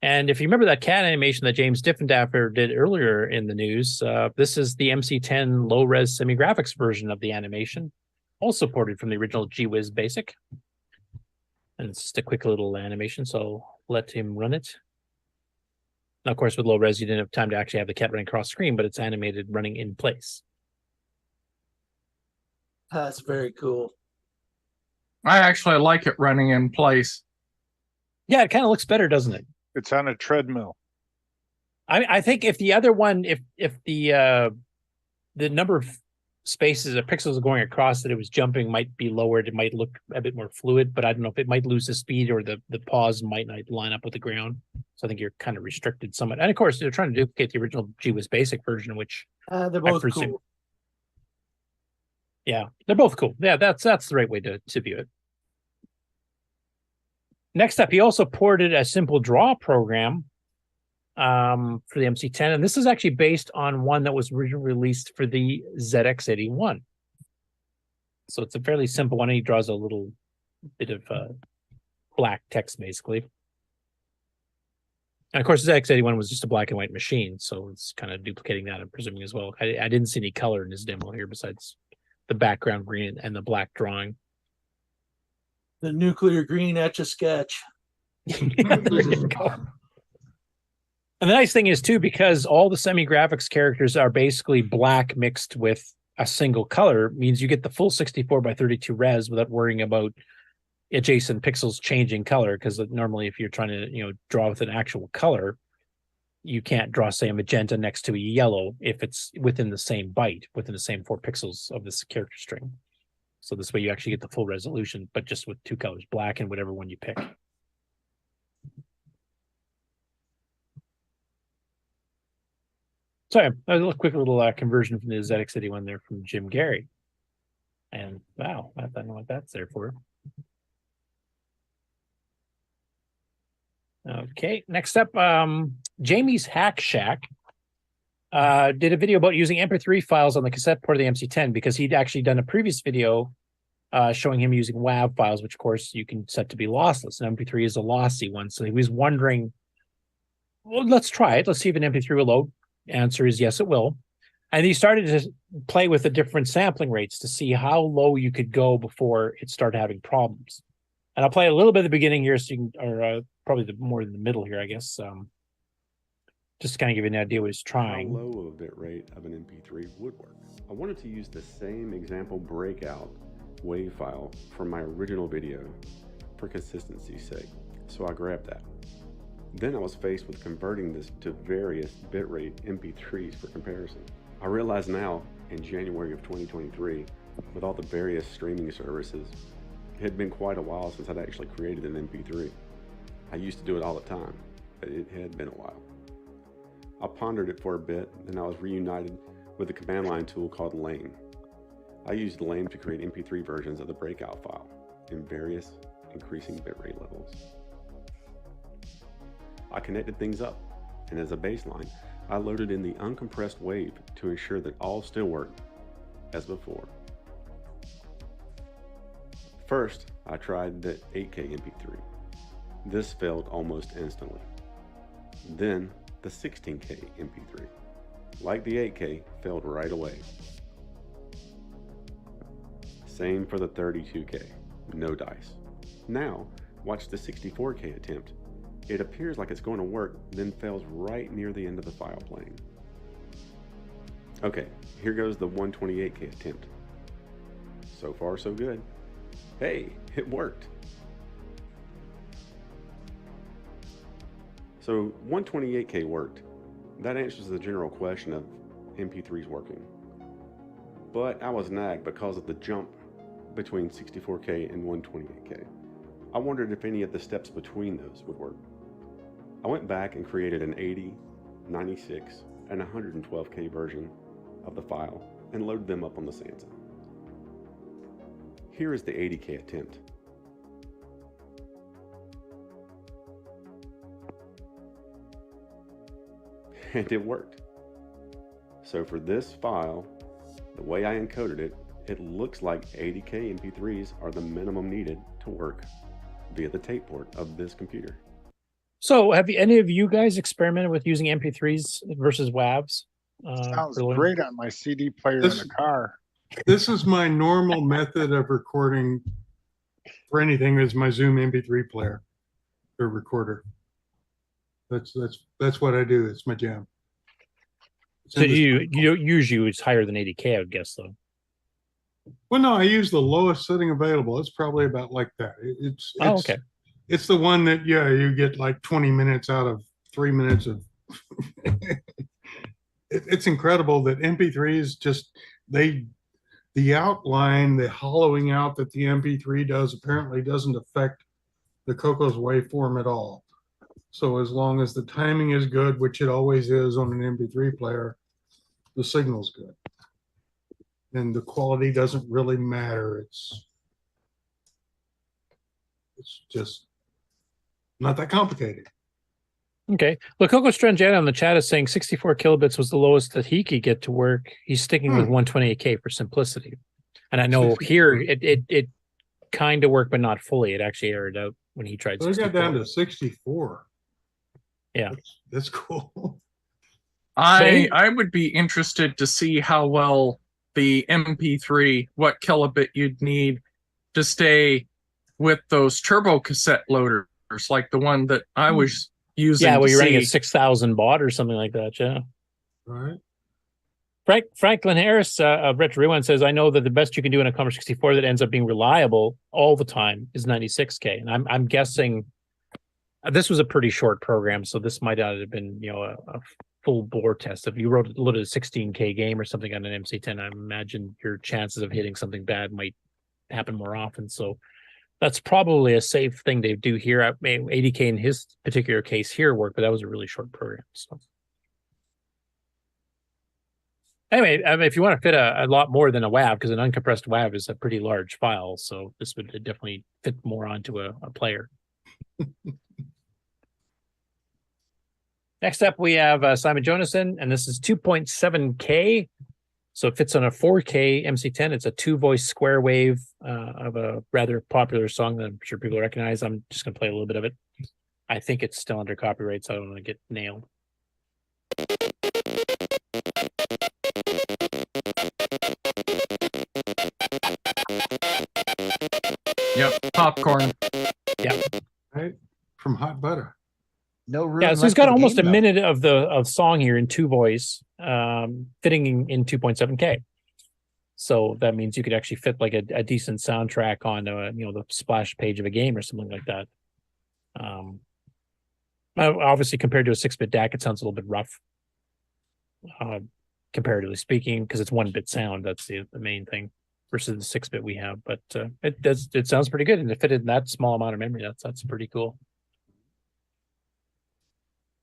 And if you remember that cat animation that James Diffendafer did earlier in the news, this is the MC10 low-res semi-graphics version of the animation, also ported from the original GWiz Basic. And it's just a quick little animation, so I'll let him run it. Now, of course, with low-res, you didn't have time to actually have the cat running across screen, but it's animated running in place. That's very cool. I actually like it running in place. Yeah, it kind of looks better, doesn't it? It's on a treadmill. I think if the other one, if the number of spaces or pixels going across that it was jumping might be lowered, it might look a bit more fluid, but I don't know if it might lose the speed or the pause might not line up with the ground. So I think you're kind of restricted somewhat. And of course, they're trying to duplicate the original GWiz Basic version, which they're both cool. Yeah, they're both cool. Yeah, that's the right way to view it. Next up, he also ported a simple draw program for the MC10, and this is actually based on one that was originally released for the ZX81. So it's a fairly simple one. He draws a little bit of black text, basically. And of course, the ZX81 was just a black and white machine, so it's kind of duplicating that, I'm presuming, as well. I didn't see any color in his demo here besides the background green and the black drawing. The nuclear green Etch-a-Sketch. There you go. And the nice thing is, too, because all the semi-graphics characters are basically black mixed with a single color, means you get the full 64x32 res without worrying about adjacent pixels changing color, because normally if you're trying to draw with an actual color, you can't draw, say, a magenta next to a yellow if it's within the same byte, within the same 4 pixels of this character string. So this way you actually get the full resolution, but just with 2 colors, black and whatever one you pick. So a quick little conversion from the ZX81 there from Jim Gary. And wow, I don't know what that's there for. Okay, next up, Jamie's Hack Shack did a video about using MP3 files on the cassette port of the MC10, because he'd actually done a previous video showing him using WAV files, which of course you can set to be lossless. And MP3 is a lossy one. So he was wondering, well, let's try it. Let's see if an MP3 will load. Answer is yes, it will. And he started to play with the different sampling rates to see how low you could go before it started having problems. And I'll play a little bit at the beginning here, so you can, or probably more in the middle here, I guess. Just to kind of give you an idea what he's trying. How low of a bit rate of an MP3 would work. I wanted to use the same example breakout WAV file from my original video for consistency's sake, so I grabbed that. Then I was faced with converting this to various bitrate MP3s for comparison. I realize now, in January of 2023, with all the various streaming services, it had been quite a while since I'd actually created an MP3. I used to do it all the time, but it had been a while. I pondered it for a bit, and I was reunited with a command line tool called Lame. I used Lame to create MP3 versions of the breakout file in various increasing bitrate levels. I connected things up, and as a baseline, I loaded in the uncompressed wave to ensure that all still worked as before. First, I tried the 8K MP3. This failed almost instantly. Then, the 16K MP3. Like the 8K, failed right away. Same for the 32K, no dice. Now, watch the 64K attempt. It appears like it's going to work, then fails right near the end of the file playing. Okay, here goes the 128K attempt. So far, so good. Hey, it worked. So 128K worked. That answers the general question of MP3s working. But I was nagged because of the jump between 64K and 128K. I wondered if any of the steps between those would work. I went back and created an 80, 96, and 112K version of the file and loaded them up on the Sansa. Here is the 80K attempt. and it worked. So for this file, the way I encoded it, it looks like 80K MP3s are the minimum needed to work via the tape port of this computer. So have any of you guys experimented with using MP3s versus WAVs? Sounds great on my CD player in the car. This is my normal method of recording for anything, is my Zoom MP3 player or recorder. That's what I do. It's my jam. So you usually it's higher than 80K, I would guess, though. Well, no, I use the lowest setting available. It's probably about like that. It's okay. It's the one that, yeah, you get like 20 minutes out of 3 minutes of. It's incredible that MP3s just, the outline, the hollowing out that the MP3 does apparently doesn't affect the CoCo's waveform at all. So as long as the timing is good, which it always is on an MP3 player, the signal's good. And the quality doesn't really matter. It's just not that complicated. Okay. Look, Coco Strangiana on the chat is saying 64 kilobits was the lowest that he could get to work. He's sticking with 128K for simplicity. And I know here it kind of worked, but not fully. It actually aired out when he tried. So it got down to 64. Yeah, that's cool. I would be interested to see how well the MP3, what kilobit you'd need to stay with those turbo cassette loaders, like the one that I was using. Yeah, well, you're running at 6,000 baud or something like that. Yeah. All right. Franklin Harris of Retro Rewind says, I know that the best you can do in a Commodore 64 that ends up being reliable all the time is 96K. And I'm guessing this was a pretty short program, so this might not have been, a full bore test. If you loaded a 16K game or something on an MC10, I imagine your chances of hitting something bad might happen more often. So that's probably a safe thing to do here. 80K in his particular case here worked, but that was a really short program. So anyway, if you want to fit a lot more than a WAV, because an uncompressed WAV is a pretty large file, so this would definitely fit more onto a player. Next up, we have Simon Jonason, and this is 2.7K. So it fits on a 4K MC10. It's a 2-voice square wave of a rather popular song that I'm sure people recognize. I'm just going to play a little bit of it. I think it's still under copyright, so I don't want to get nailed. Yep, popcorn. Yeah. Right? From Hot Butter. No room. Yeah, so he's got almost a minute of song here in 2-voice, fitting in 2.7K. So that means you could actually fit like a decent soundtrack on the splash page of a game or something like that. Obviously, compared to a 6-bit DAC, it sounds a little bit rough, comparatively speaking, because it's 1-bit sound. That's the main thing versus the 6-bit we have. But it sounds pretty good, and to fit in that small amount of memory, that's pretty cool.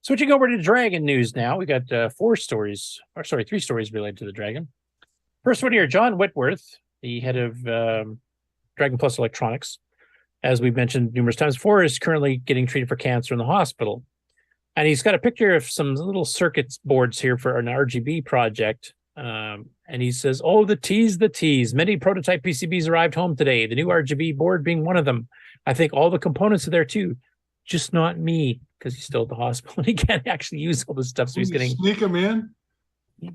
Switching over to Dragon news now, we got 3 stories related to the Dragon. First one here, John Whitworth, the head of Dragon Plus Electronics, as we've mentioned numerous times before, is currently getting treated for cancer in the hospital. And he's got a picture of some little circuit boards here for an RGB project. And he says, oh, the tease. Many prototype PCBs arrived home today, the new RGB board being one of them. I think all the components are there too, just not me, because he's still at the hospital and he can't actually use all this stuff. So he's getting sneak him in.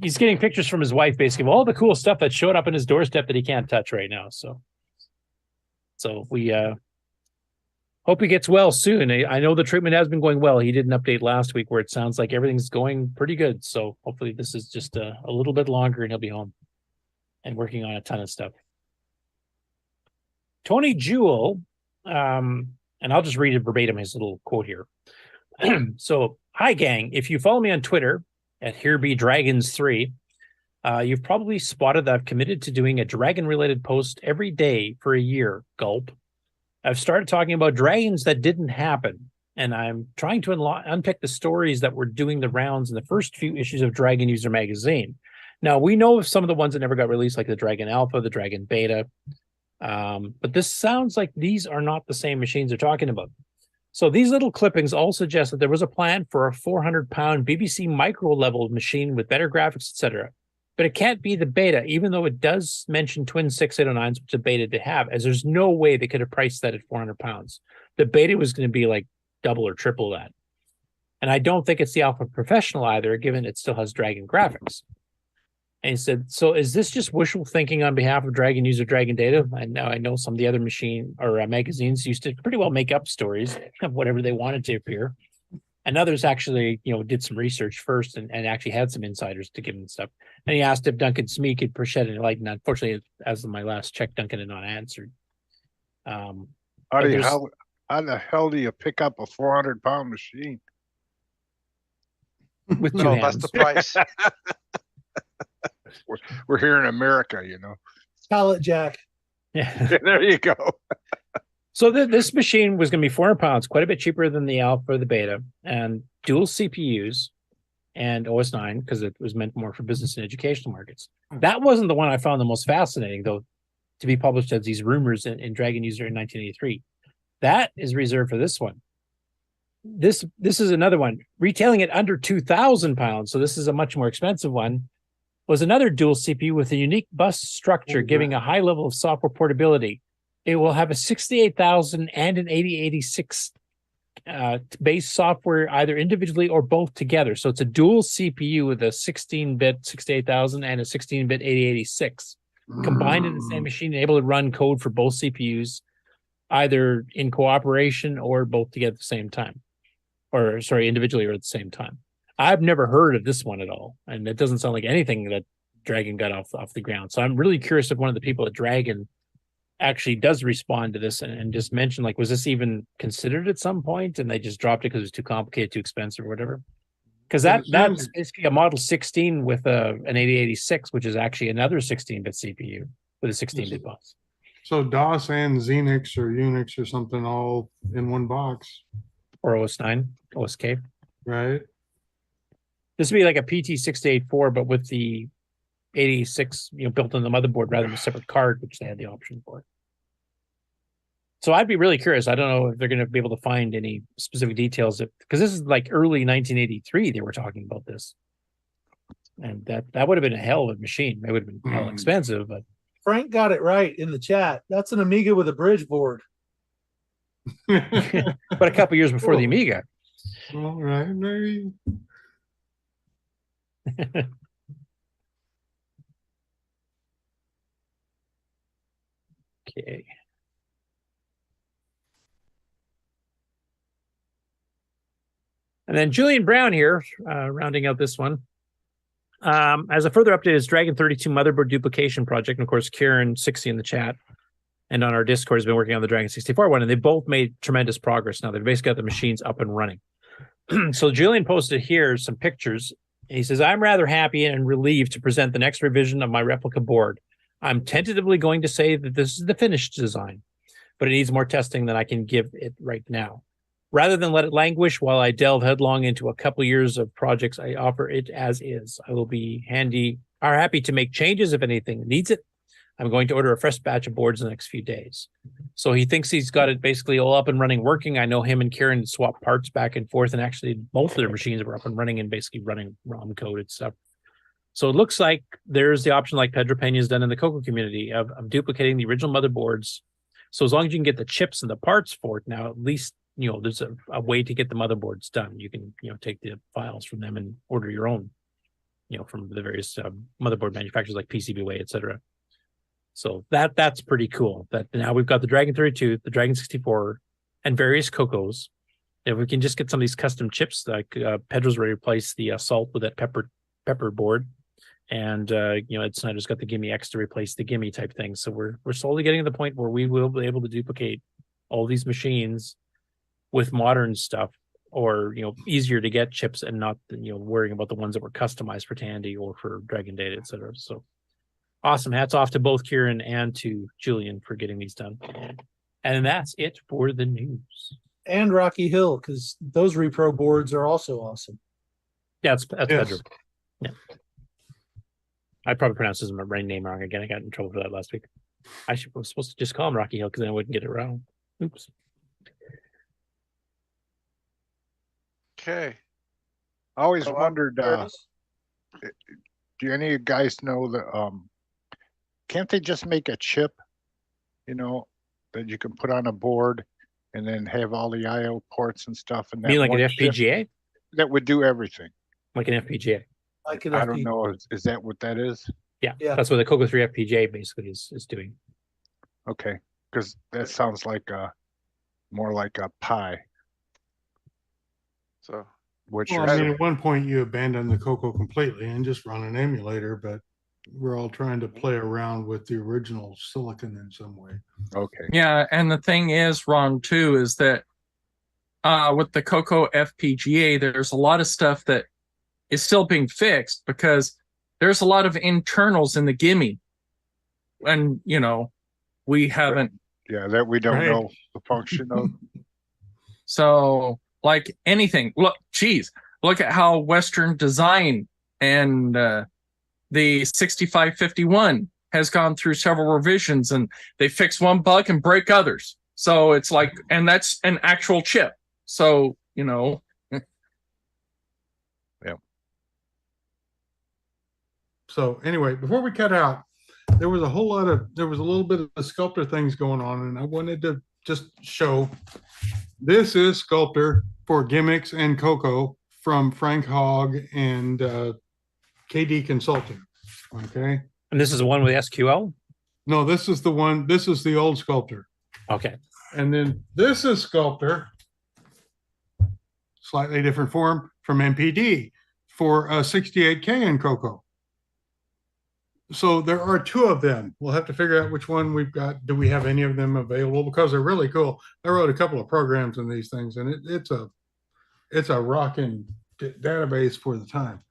He's getting pictures from his wife, basically, of all the cool stuff that showed up in his doorstep that he can't touch right now. So we hope he gets well soon. I know the treatment has been going well. He did an update last week where it sounds like everything's going pretty good. So hopefully this is just a little bit longer and he'll be home and working on a ton of stuff. Tony Jewell, and I'll just read it verbatim, his little quote here. So, hi gang, if you follow me on Twitter at HereBeDragons3, you've probably spotted that I've committed to doing a dragon-related post every day for a year. Gulp. I've started talking about dragons that didn't happen, and I'm trying to unpick the stories that were doing the rounds in the first few issues of Dragon User Magazine. Now, we know of some of the ones that never got released, like the Dragon Alpha, the Dragon Beta, but this sounds like these are not the same machines they're talking about. So these little clippings all suggest that there was a plan for a 400-pound BBC micro level machine with better graphics, etc. But it can't be the beta, even though it does mention twin 6809s, which the beta did have, as there's no way they could have priced that at 400 pounds. The beta was going to be like double or triple that. And I don't think it's the Alpha Professional either, given it still has Dragon graphics. And he said, so is this just wishful thinking on behalf of Dragon user Dragon Data? I know some of the other machine or magazines used to pretty well make up stories of whatever they wanted to appear. And others actually, did some research first and actually had some insiders to give them stuff. And he asked if Duncan Smee could shed any light. And unfortunately, as of my last check, Duncan had not answered. How the hell do you pick up a 400-pound machine? With two hands. That's the price. We're here in America, Pallet jack. Yeah. There you go. So this machine was going to be 400 pounds, quite a bit cheaper than the Alpha or the Beta, and dual CPUs and OS 9 because it was meant more for business and educational markets. That wasn't the one I found the most fascinating, though, to be published as these rumors in Dragon User in 1983. That is reserved for this one. This is another one. Retailing at under 2,000 pounds, so this is a much more expensive one, was another dual CPU with a unique bus structure, giving a high level of software portability. It will have a 68,000 and an 8086 base software, either individually or both together. So it's a dual CPU with a 16-bit 68,000 and a 16-bit 8086 combined in the same machine, and able to run code for both CPUs, either in cooperation or both together at the same time. Or, sorry, individually or at the same time. I've never heard of this one at all, and it doesn't sound like anything that Dragon got off the ground. So I'm really curious if one of the people at Dragon actually does respond to this and just mention, like, was this even considered at some point and they just dropped it because it was too complicated, too expensive, or whatever? Because that's basically a Model 16 with an 8086, which is actually another 16-bit CPU with a 16-bit bus. So DOS and Xenix or Unix or something all in one box. Or OS 9, OSK. Right. This would be like a PT684, but with the 86, built on the motherboard rather than a separate card, which they had the option for. So I'd be really curious. I don't know if they're going to be able to find any specific details, because this is like early 1983. They were talking about this, and that would have been a hell of a machine. It would have been hell expensive, but Frank got it right in the chat. That's an Amiga with a bridge board. but a couple years before the Amiga. All right, maybe. Okay. And then Julian Brown here, rounding out this one. As a further update, is Dragon 32 motherboard duplication project. And of course, Kieran 60 in the chat and on our Discord has been working on the Dragon 64 one, and they both made tremendous progress. Now they've basically got the machines up and running. So Julian posted here some pictures. He says, I'm rather happy and relieved to present the next revision of my replica board. I'm tentatively going to say that this is the finished design, but it needs more testing than I can give it right now. Rather than let it languish while I delve headlong into a couple years of projects, I offer it as is. I will be happy to make changes if anything needs it. I'm going to order a fresh batch of boards in the next few days. So he thinks he's got it basically all up and running, working. I know him and Kieran swap parts back and forth, and actually both of their machines were up and running and basically running ROM coded stuff. So it looks like there's the option, like Pedro Pena's done in the CoCo community, of duplicating the original motherboards. So as long as you can get the chips and the parts for it now, at least, there's a way to get the motherboards done. You can, take the files from them and order your own, from the various motherboard manufacturers like PCBWay, etc. So that's pretty cool. That now we've got the Dragon 32, the Dragon 64, and various CoCos. If we can just get some of these custom chips, like Pedro's ready to replace the Salt with that pepper board, and Ed Snyder's got the Gimme X to replace the Gimme type thing. So we're slowly getting to the point where we will be able to duplicate all these machines with modern stuff, or easier to get chips and not worrying about the ones that were customized for Tandy or for Dragon Data, etc. So awesome. Hats off to both Kieran and to Julian for getting these done. And that's it for the news. And Rocky Hill, because those repro boards are also awesome. Yeah, that's Pedro. Yeah. I probably pronounced his name wrong again. I got in trouble for that last week. I was supposed to just call him Rocky Hill because then I wouldn't get it wrong. Oops. Okay. I always wondered, do any of you guys know that can't they just make a chip, that you can put on a board and then have all the I/O ports and stuff? And You mean like an one chip FPGA? that would do everything. Like an FPGA. Like an I don't know. Is that what that is? Yeah, that's what the CoCo 3 FPGA basically is doing. Okay, because that sounds like more like a Pi. So, Well, I mean, at one point you abandoned the CoCo completely and just run an emulator, but we're all trying to play around with the original silicon in some way. Okay. Yeah, and the thing is, Ron, too, is that with the CoCo FPGA, there's a lot of stuff that is still being fixed because there's a lot of internals in the gimme. And, we haven't. Yeah, that we don't know the function of. So, like anything, look at how Western design and the 6551 has gone through several revisions, and they fix one bug and break others. So it's like, and that's an actual chip. So, Yeah. So anyway, before we cut out, there was a little bit of Sculptor things going on, and I wanted to just show. This is Sculptor for Gimmicks and CoCo from Frank Hogg and KD Consulting. Okay. And this is the one with SQL? No, this is the one. This is the old Sculptor. Okay. And then this is Sculptor, slightly different form from MPD for 68K in CoCo. So there are two of them. We'll have to figure out which one we've got. Do we have any of them available? Because they're really cool. I wrote a couple of programs in these things, and it's a rocking database for the time.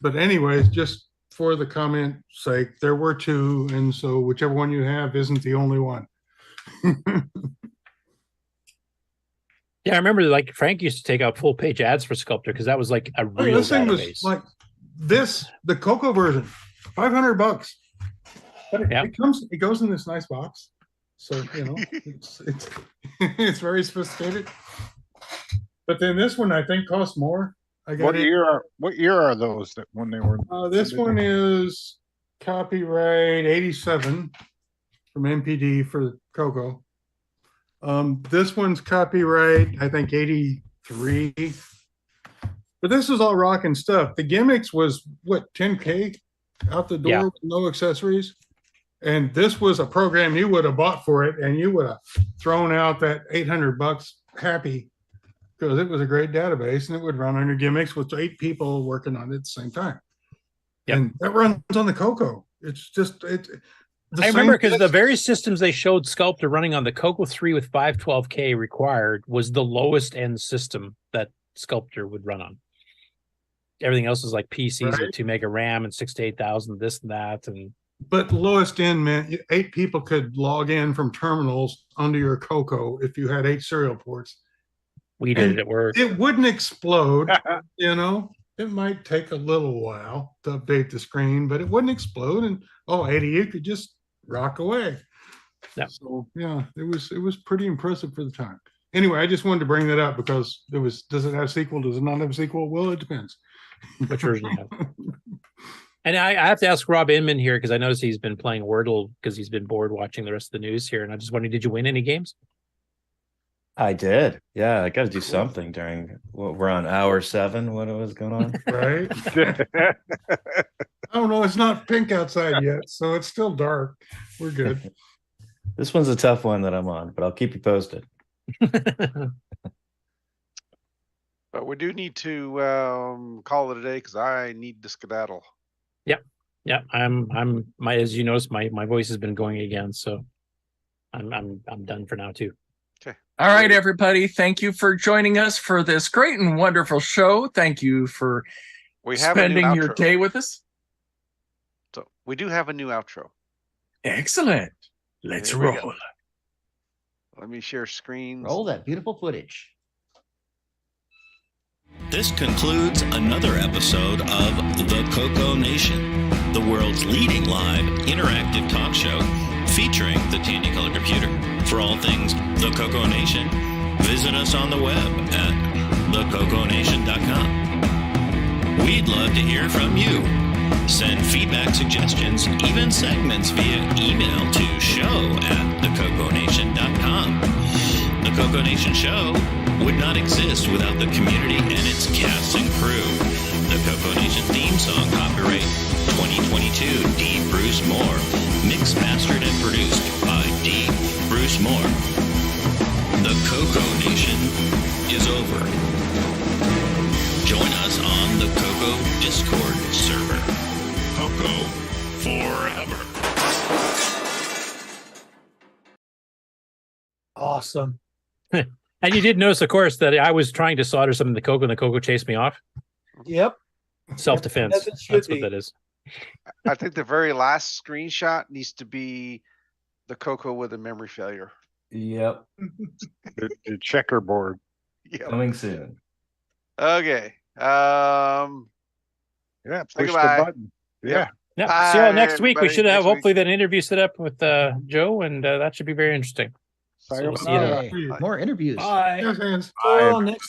But anyways, just for the comment sake, there were two, and so whichever one you have isn't the only one. Yeah, I remember like Frank used to take out full page ads for Sculptor because that was like a real this thing database. was like this, the CoCo version, $500. But it goes in this nice box. So it's very sophisticated. But then this one I think costs more. What year are those that when they were? This one is copyright 87 from MPD for CoCo. This one's copyright, I think 83. But this is all rocking stuff. The gimmicks was what, 10K out the door with no accessories. And this was a program you would have bought for it, and you would have thrown out that $800 happy, because it was a great database and it would run on your gimmicks with 8 people working on it at the same time. And that runs on the CoCo. It's just I remember because the various systems they showed Sculptor running on the CoCo 3 with 512K required was the lowest end system that Sculptor would run on. Everything else was like PCs with 2 mega RAM and 6 to 8,000, this and that. But lowest end meant 8 people could log in from terminals onto your CoCo if you had 8 serial ports. We did it at work. It wouldn't explode, It might take a little while to update the screen, but it wouldn't explode, and 8 of you could just rock away. Yeah. So it was pretty impressive for the time. Anyway, I just wanted to bring that up because does it have sequel? Does it not have sequel? Well, it depends. Which version you have? And I have to ask Rob Inman here because I noticed he's been playing Wordle because he's been bored watching the rest of the news here, and I just wondered, did you win any games? I did. Yeah, I got to do something during we're on hour 7. What was going on? Right. I don't know. It's not pink outside yet, so it's still dark. We're good. This one's a tough one that I'm on, but I'll keep you posted. But we do need to call it a day because I need to skedaddle. Yeah. I'm as you notice, my voice has been going again, so I'm done for now too. Okay. All right, everybody. Thank you for joining us for this great and wonderful show. Thank you for spending your day with us. So we do have a new outro. Excellent. Let's roll. Let me share screens. Roll that beautiful footage. This concludes another episode of the CoCo Nation, the world's leading live interactive talk show featuring the Candy Color Computer. For all things the CoCo Nation, visit us on the web at thecoconation.com. We'd love to hear from you. Send feedback, suggestions, even segments via email to show@thecoconation.com. The CoCo Nation Show would not exist without the community and its cast and crew. The CoCo Nation theme song, copyright 2022, D. Bruce Moore. Mixed, mastered, and produced by D. Bruce Moore. The CoCo Nation is over. Join us on the CoCo Discord server. CoCo forever. Awesome. And you did notice, of course, that I was trying to solder something in the CoCo, and the CoCo chased me off. Yep. Self-defense. As it should That's be. what that is. I think the very last screenshot needs to be the CoCo with a memory failure. Yep. The checkerboard. Yep. Coming soon. Okay. Yeah, push the goodbye. button. Yeah. Yeah. See you all Bye, next week. We everybody. should have Next week. hopefully that interview set up with Joe, and that should be very interesting. So we'll see you then. Yay. More interviews. Bye. Yes, hands. So, next